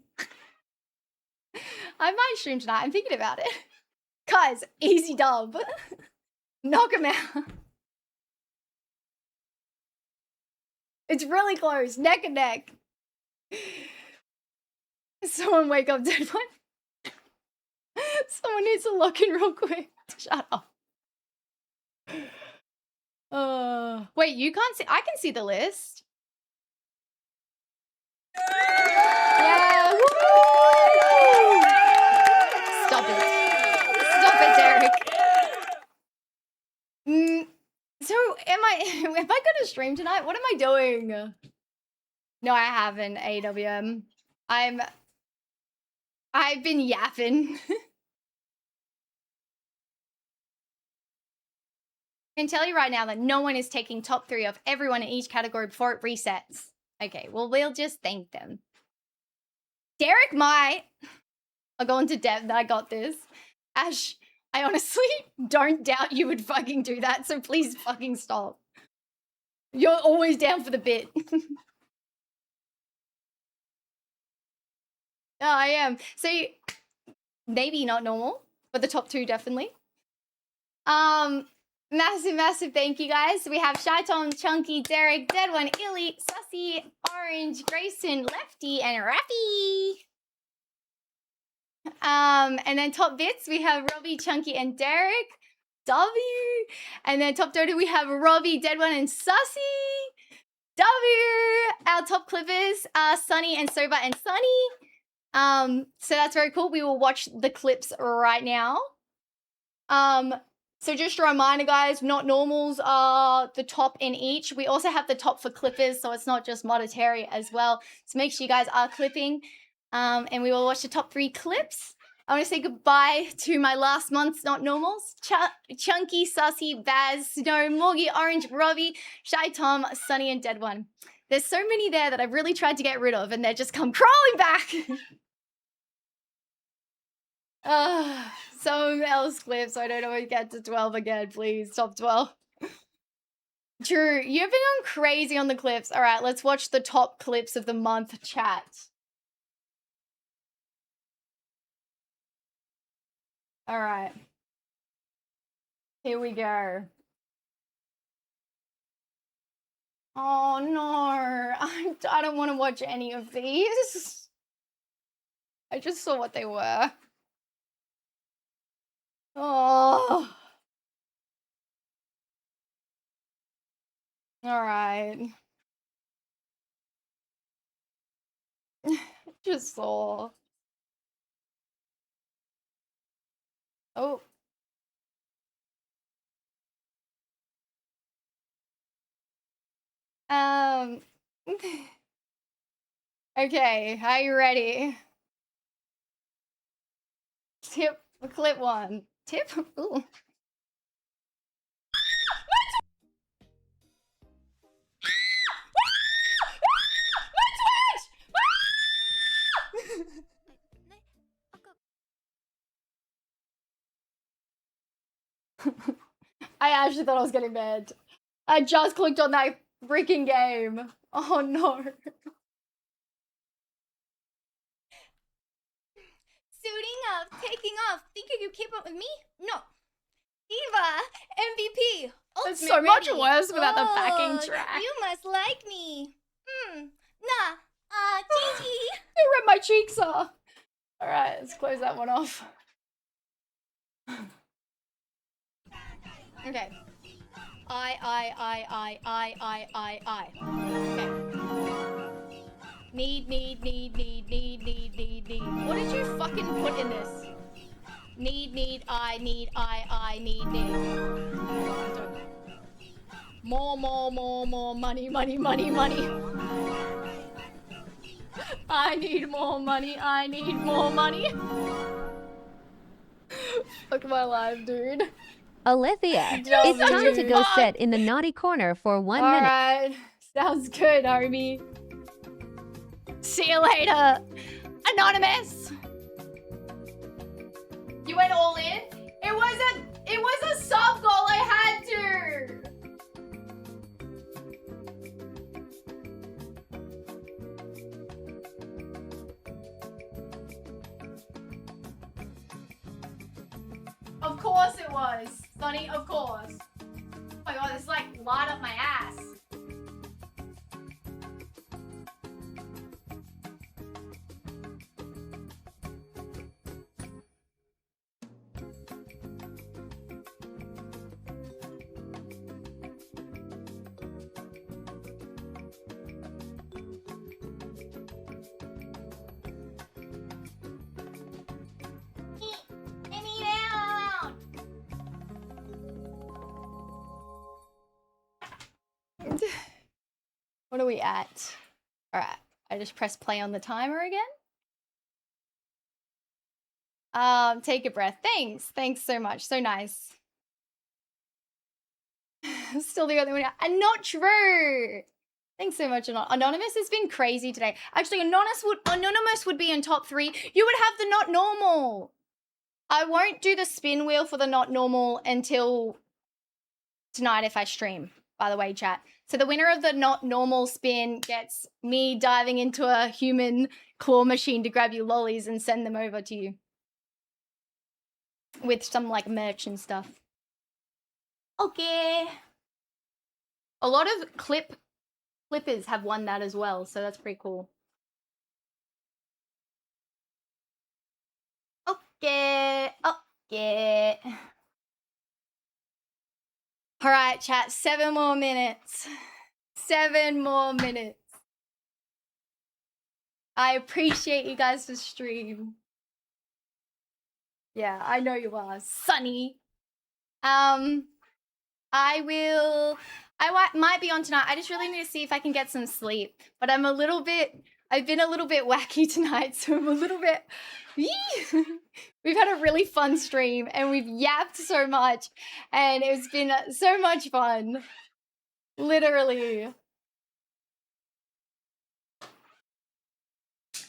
I might stream tonight. I'm thinking about it. Guys, easy dub. Knock him out. It's really close. Neck and neck. Someone wake up, dead one. Someone needs to lock in real quick. Shut up. Wait, you can't see? I can see the list. Yeah. Woo! Stop it. Stop it, Derek. So am I gonna stream tonight? What am I doing? No, I haven't, AWM. I've been yapping. I can tell you right now that no one is taking top 3 of everyone in each category before it resets. Okay, well, we'll just thank them. Derek might. I'll go into depth. I got this. Ash, I honestly don't doubt you would fucking do that, so please fucking stop. You're always down for the bit. Oh, I am. So, maybe Not Normal, but the top 2 definitely. Massive thank you, guys. We have Shy Tom, Chunky, Derek, Dead One, Illy, Sussy, Orange, Grayson, Lefty, and Rappy. And then top bits, we have Robbie, Chunky, and Derek. W. And then top 30, we have Robbie, Dead One, and Sussy. W. Our top clippers are Sunny and Soba and Sunny. So that's very cool. We will watch the clips right now. So just a reminder, guys, Not Normals are the top in each. We also have the top for clippers, so it's not just monetary as well. So make sure you guys are clipping. And we will watch the top 3 clips. I want to say goodbye to my last month's Not Normals. Chunky, Sussy, Baz, Snow, Morgie, Orange, Robbie, Shy Tom, Sunny, and Dead One. There's so many there that I've really tried to get rid of, and they just come crawling back. Someone else clips, so I don't know if we get to 12 again, please. Top 12. True, you've been going crazy on the clips. All right, let's watch the top clips of the month chat. All right. Here we go. Oh, no. I don't want to watch any of these. I just saw what they were. Oh. All right. Just saw. Oh. Okay, are you ready? Tip, clip 1. Tip? Ooh. I actually thought I was getting banned. I just clicked on that freaking game. Oh no. Suiting up, taking off. Think you can keep up with me? No. Eva, MVP. It's so much worse without the backing Oh, track. You must like me. Nah. Gigi. How red my cheeks are. Alright, let's close that one off. Okay. I. Okay. Need. What did you fucking put in this? Need. I need. More money. I need more money. Fuck my life, dude. Aliythia, Job, it's time to go dude. sit in the naughty corner for 1 minute. Alright. Sounds good, homie. See you later, Anonymous. You went all in? It was a sub goal. I had to. Of course it was, Sonny. Of course. Oh my god, this is like light up my ass. Let me down. What are we at? Alright, I just press play on the timer again. Take a breath. Thanks so much. So nice. Still the only one. And not true. Thanks so much, Anonymous. Has been crazy today. Actually, Anonymous would be in top 3. You would have the not normal. I won't do the spin wheel for the not normal until tonight if I stream, by the way, chat. So the winner of the not normal spin gets me diving into a human claw machine to grab you lollies and send them over to you. With some, like, merch and stuff. Okay. A lot of clippers have won that as well, so that's pretty cool. Okay. Alright, chat, 7 more minutes. 7 more minutes. I appreciate you guys to stream. Yeah, I know you are, Sunny. I might be on tonight. I just really need to see if I can get some sleep. But I've been a little bit wacky tonight, so I'm a little bit... We've had a really fun stream, and we've yapped so much, and it's been so much fun. Literally.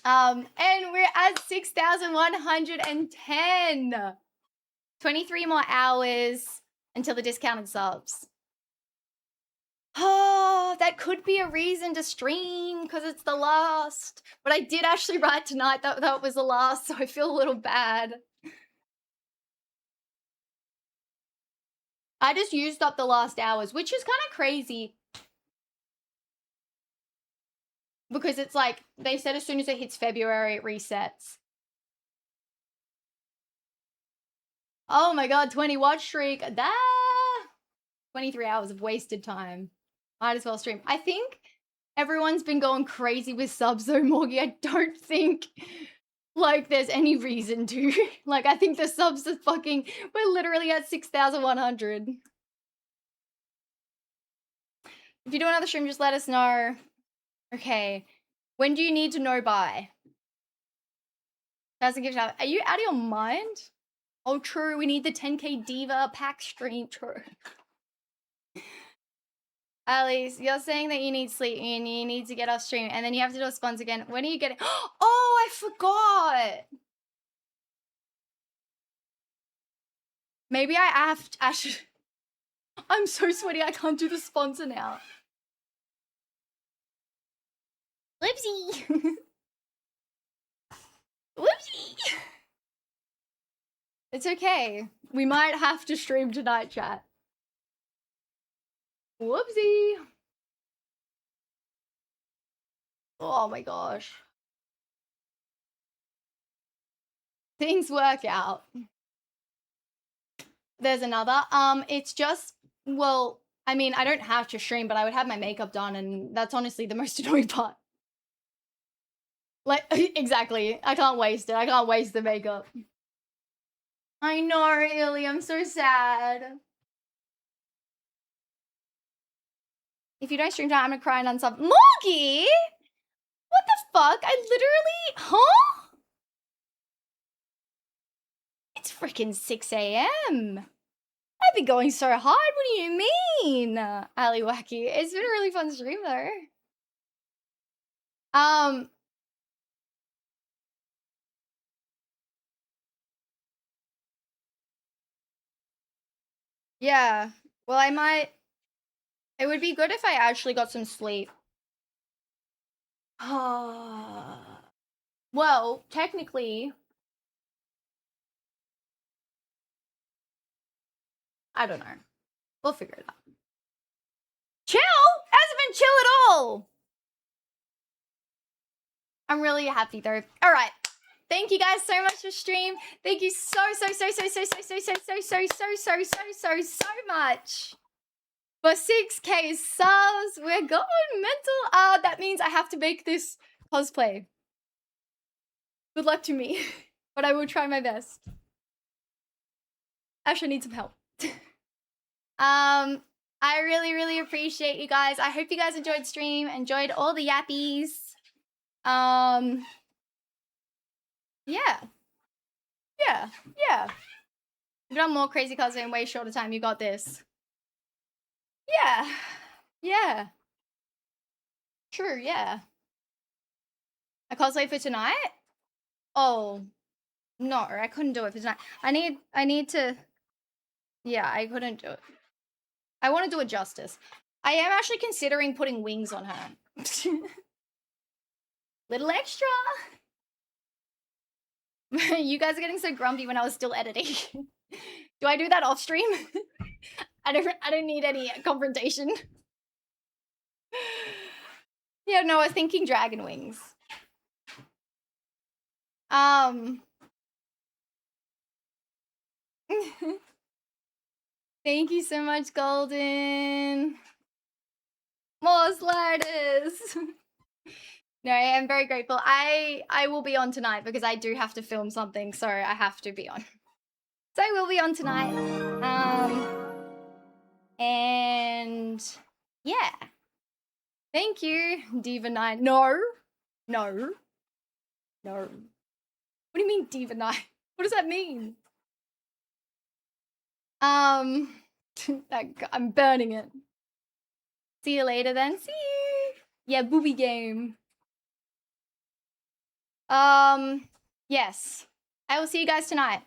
And we're at 6,110. 23 more hours until the discounted subs. Oh, that could be a reason to stream because it's the last. But I did actually write tonight that that was the last, so I feel a little bad. I just used up the last hours, which is kind of crazy. Because it's like, they said as soon as it hits February, it resets. Oh my god, 20 watch streak. 23 hours of wasted time. Might as well stream. I think everyone's been going crazy with subs though, Morgie. I don't think, like, there's any reason to. Like, I think the subs are fucking... We're literally at 6,100. If you do another stream, just let us know. Okay. When do you need to know by? Doesn't give a shout. Are you out of your mind? Oh, true. We need the 10k Diva pack stream. True. Alice, you're saying that you need sleep and you need to get off stream and then you have to do a sponsor again. When are you getting... Oh, I forgot. Maybe I should... I'm so sweaty. I can't do the sponsor now. Whoopsie. Whoopsie. It's okay. We might have to stream tonight, chat. Whoopsie. Oh my gosh. Things work out. There's another. It's just, well, I mean, I don't have to stream, but I would have my makeup done, and that's honestly the most annoying part. Like, exactly. I can't waste it. I can't waste the makeup. I know, Illy. I'm so sad. If you don't stream tonight, I'm gonna cry and unsub. Morgie! What the fuck? I literally... Huh? It's freaking 6 a.m. I've been going so hard. What do you mean? Ali Wacky. It's been a really fun stream, though. Yeah. Well, I might... It would be good if I actually got some sleep. Well, technically... I don't know. We'll figure it out. Chill? Hasn't been chill at all! I'm really happy, though. Alright. Thank you guys so much for stream. Thank you so much for 6K subs. We're going mental. That means I have to make this cosplay. Good luck to me, but I will try my best. Actually, I need some help. I really appreciate you guys. I hope you guys enjoyed stream, enjoyed all the yappies. Yeah. You've done more crazy cosplay in way shorter time. You got this. Yeah. True, yeah. A cosplay for tonight? Oh. No, I couldn't do it for tonight. I need to... Yeah, I couldn't do it. I want to do it justice. I am actually considering putting wings on her. Little extra. You guys are getting so grumpy when I was still editing. Do I do that off stream? I don't need any confrontation. Yeah, no, I was thinking dragon wings. Thank you so much, Golden. More sliders. No, I am very grateful. I will be on tonight because I do have to film something, so I have to be on. So I will be on tonight. And yeah. Thank you, Diva9. No. What do you mean Diva9? What does that mean? I'm burning it. See you later then. See you. Yeah, booby game. Yes. I will see you guys tonight.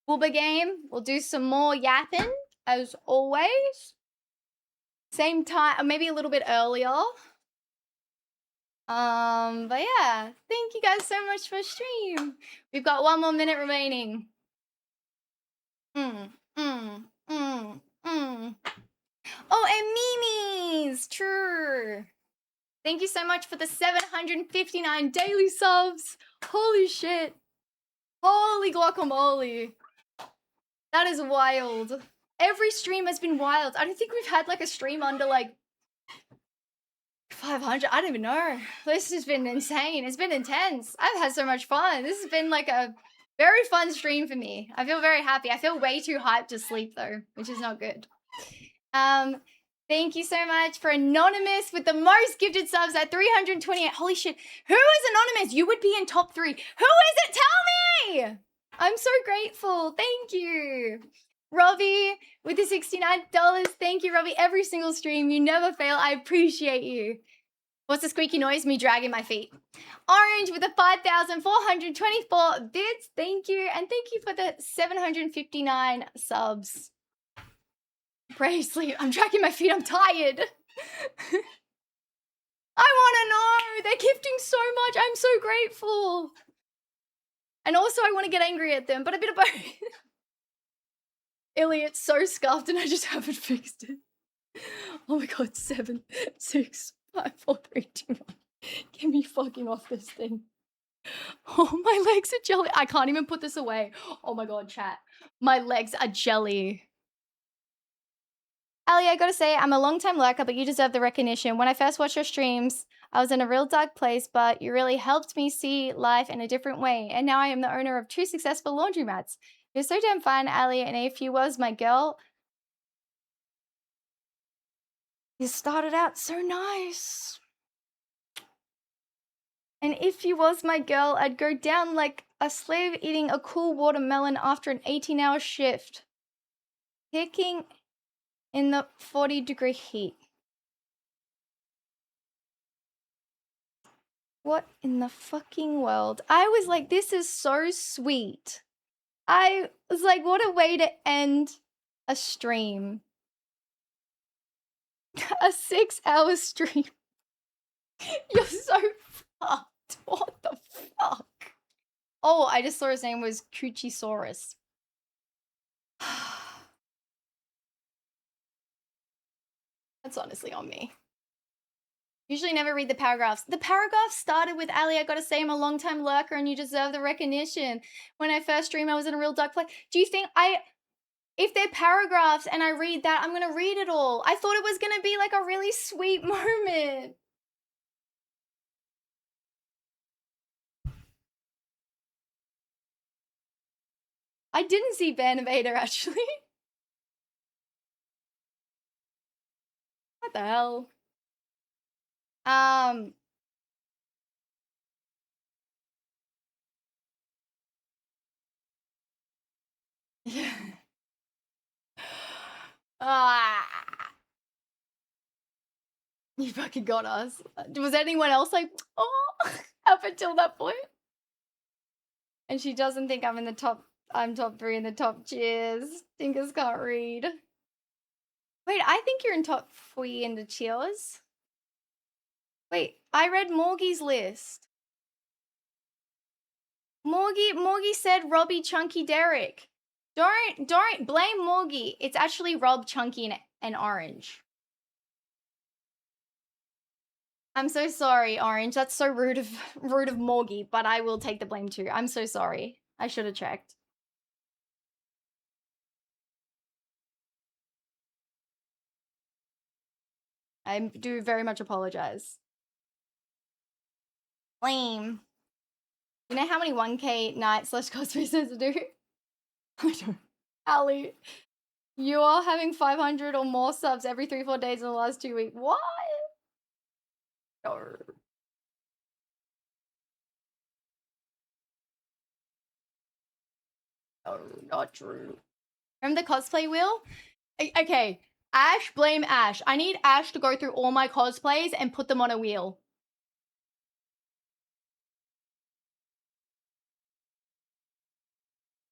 Booba game. We'll do some more yapping, as always. Same time, or maybe a little bit earlier. But yeah. Thank you guys so much for stream. We've got 1 more minute remaining. Oh, and Mimi's! True. Thank you so much for the 759 daily subs. Holy shit. Holy guacamole. That is wild. Every stream has been wild. I don't think we've had like a stream under like 500. I don't even know. This has been insane. It's been intense. I've had so much fun. This has been like a very fun stream for me. I feel very happy. I feel way too hyped to sleep though, which is not good. Thank you so much for Anonymous with the most gifted subs at 328. Holy shit. Who is Anonymous? You would be in top 3. Who is it? Tell me! I'm so grateful. Thank you. Robbie with the $69. Thank you, Robbie. Every single stream. You never fail. I appreciate you. What's the squeaky noise? Me dragging my feet. Orange with the 5,424 bits. Thank you. And thank you for the 759 subs. Pray sleep. I'm dragging my feet. I'm tired. I want to know. They're gifting so much. I'm so grateful. And also I want to get angry at them, but a bit of both. Illy, it's so scuffed and I just haven't fixed it. Oh my god, 7, 6, 5, 4, 3, 2, 1. Get me fucking off this thing. Oh, my legs are jelly. I can't even put this away. Oh my god, chat. My legs are jelly. Ali, I gotta say, I'm a long-time lurker, but you deserve the recognition. When I first watched your streams, I was in a real dark place, but you really helped me see life in a different way. And now I am the owner of 2 successful laundromats. You're so damn fun, Ali, and if you was my girl, you started out so nice. And if you was my girl, I'd go down like a slave eating a cool watermelon after an 18-hour shift. Kicking in the 40-degree heat. What in the fucking world? I was like, this is so sweet. I was like, what a way to end a stream. A 6-hour stream. You're so fucked. What the fuck? Oh, I just saw his name was Cuchisaurus. That's honestly on me. Usually never read the paragraphs. The paragraph started with Ali, I gotta say I'm a long-time lurker and you deserve the recognition. When I first streamed, I was in a real dark place. Do you think if they're paragraphs and I read that, I'm gonna read it all? I thought it was gonna be like a really sweet moment. I didn't see Van Vader actually. What the hell? Yeah. You fucking got us. Was anyone else like, oh, up until that point? And she doesn't think I'm in the top, I'm top 3 in the top cheers. Tinkers can't read. Wait, I think you're in top 3 in the cheers. Wait, I read Morgie's list. Morgie said Robbie, Chunky, Derek. Don't blame Morgie. It's actually Rob, Chunky, and Orange. I'm so sorry, Orange. That's so rude of Morgie, but I will take the blame too. I'm so sorry. I should have checked. I do very much apologize. Lame. You know how many 1K nights / cosplays to do? I don't. Ali, you are having 500 or more subs every 3-4 days in the last 2 weeks. What? No. No, not true. Remember the cosplay wheel? Okay, Ash, blame Ash. I need Ash to go through all my cosplays and put them on a wheel.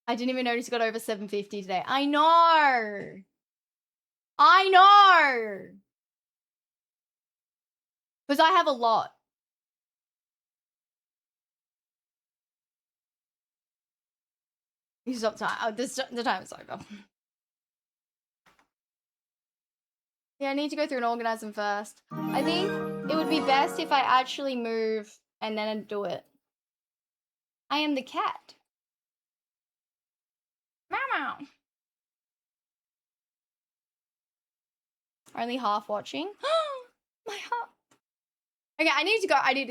I didn't even notice it got over 750 today. I know. I know. Because I have a lot. You stop time. Oh, the time is over. Yeah, I need to go through and organize them first. I think it would be best if I actually move and then do it. I am the cat. Meow. Only half watching. My heart. Okay, I need to go. I need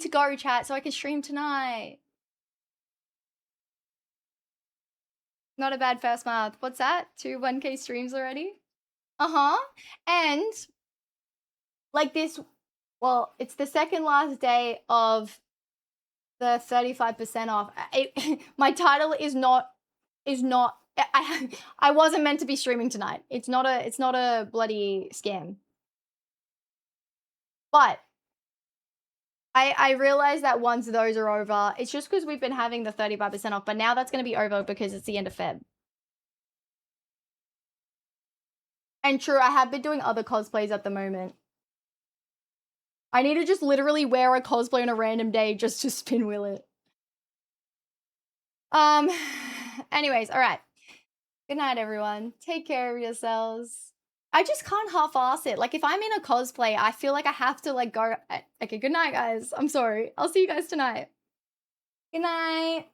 to go, chat, so I can stream tonight. Not a bad first month. What's that? 2 1K streams already? Uh-huh. And like this, well, it's the second last day of the 35% off. My title is not I wasn't meant to be streaming tonight. It's not a bloody scam. But I realized that once those are over, it's just because we've been having the 35% off, but now that's going to be over because it's the end of Feb. And true, I have been doing other cosplays at the moment. I need to just literally wear a cosplay on a random day just to spin wheel it. Anyways, all right. Good night, everyone. Take care of yourselves. I just can't half-ass it. Like, if I'm in a cosplay, I feel like I have to, like, go... Okay, good night, guys. I'm sorry. I'll see you guys tonight. Good night.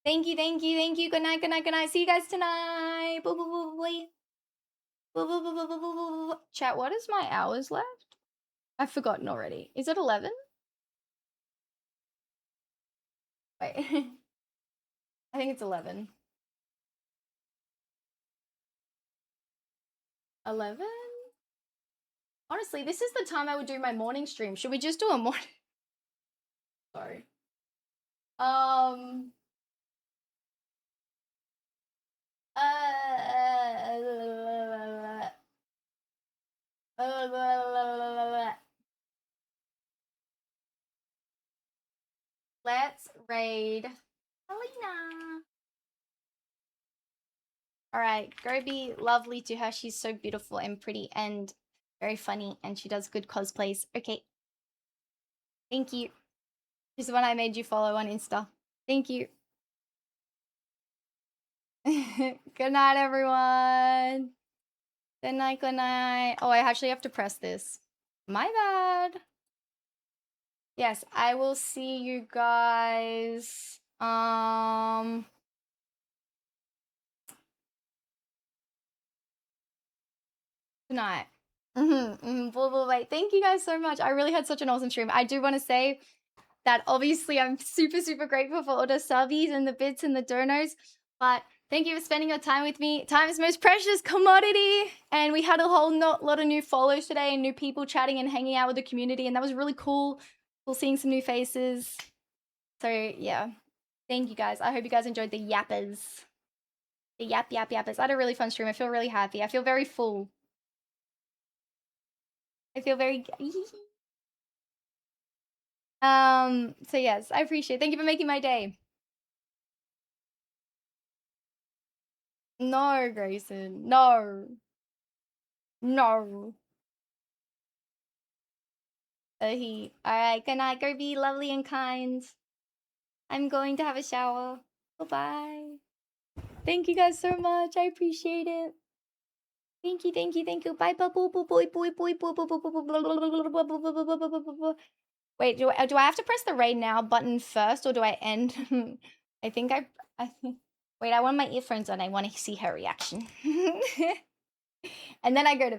Thank you, thank you, thank you. Good night, good night, good night. See you guys tonight. Boo, boo, boo, boo, boo. Boo, boo, boo, boo, boo, boo, boo, boo. Chat, what is my hours left? I've forgotten already. Is it 11? Wait. I think it's 11. 11? Honestly, this is the time I would do my morning stream. Should we just do a morning? Sorry. Let's raid Alina. All right, go be lovely to her. She's so beautiful and pretty and very funny, and she does good cosplays. Okay. Thank you. She's the one I made you follow on Insta. Thank you. Good night, everyone. Good night, good night. Oh, I actually have to press this. My bad. Yes, I will see you guys. Good night. Wait, thank you guys so much. I really had such an awesome stream. I do want to say that obviously I'm super, super grateful for all the subbies and the bits and the donos, but thank you for spending your time with me. Time is most precious commodity, and we had a whole lot of new follows today and new people chatting and hanging out with the community, and that was really cool. Cool seeing some new faces. So yeah, thank you guys. I hope you guys enjoyed the yappers. The yappers. I had a really fun stream. I feel really happy. I feel very full. I feel very... So yes, I appreciate it. Thank you for making my day. No, Grayson. No. No. Alright, good night. Go be lovely and kind. I'm going to have a shower. Bye-bye. Thank you guys so much. I appreciate it. Thank you, thank you, thank you. Bye, bye, boo, boo, boy, boy, boy, boy, boy, boy, boy, boy. Wait, do I have to press the raid now button first, or do I end? I think wait, I want my earphones on. I want to see her reaction. And then I go to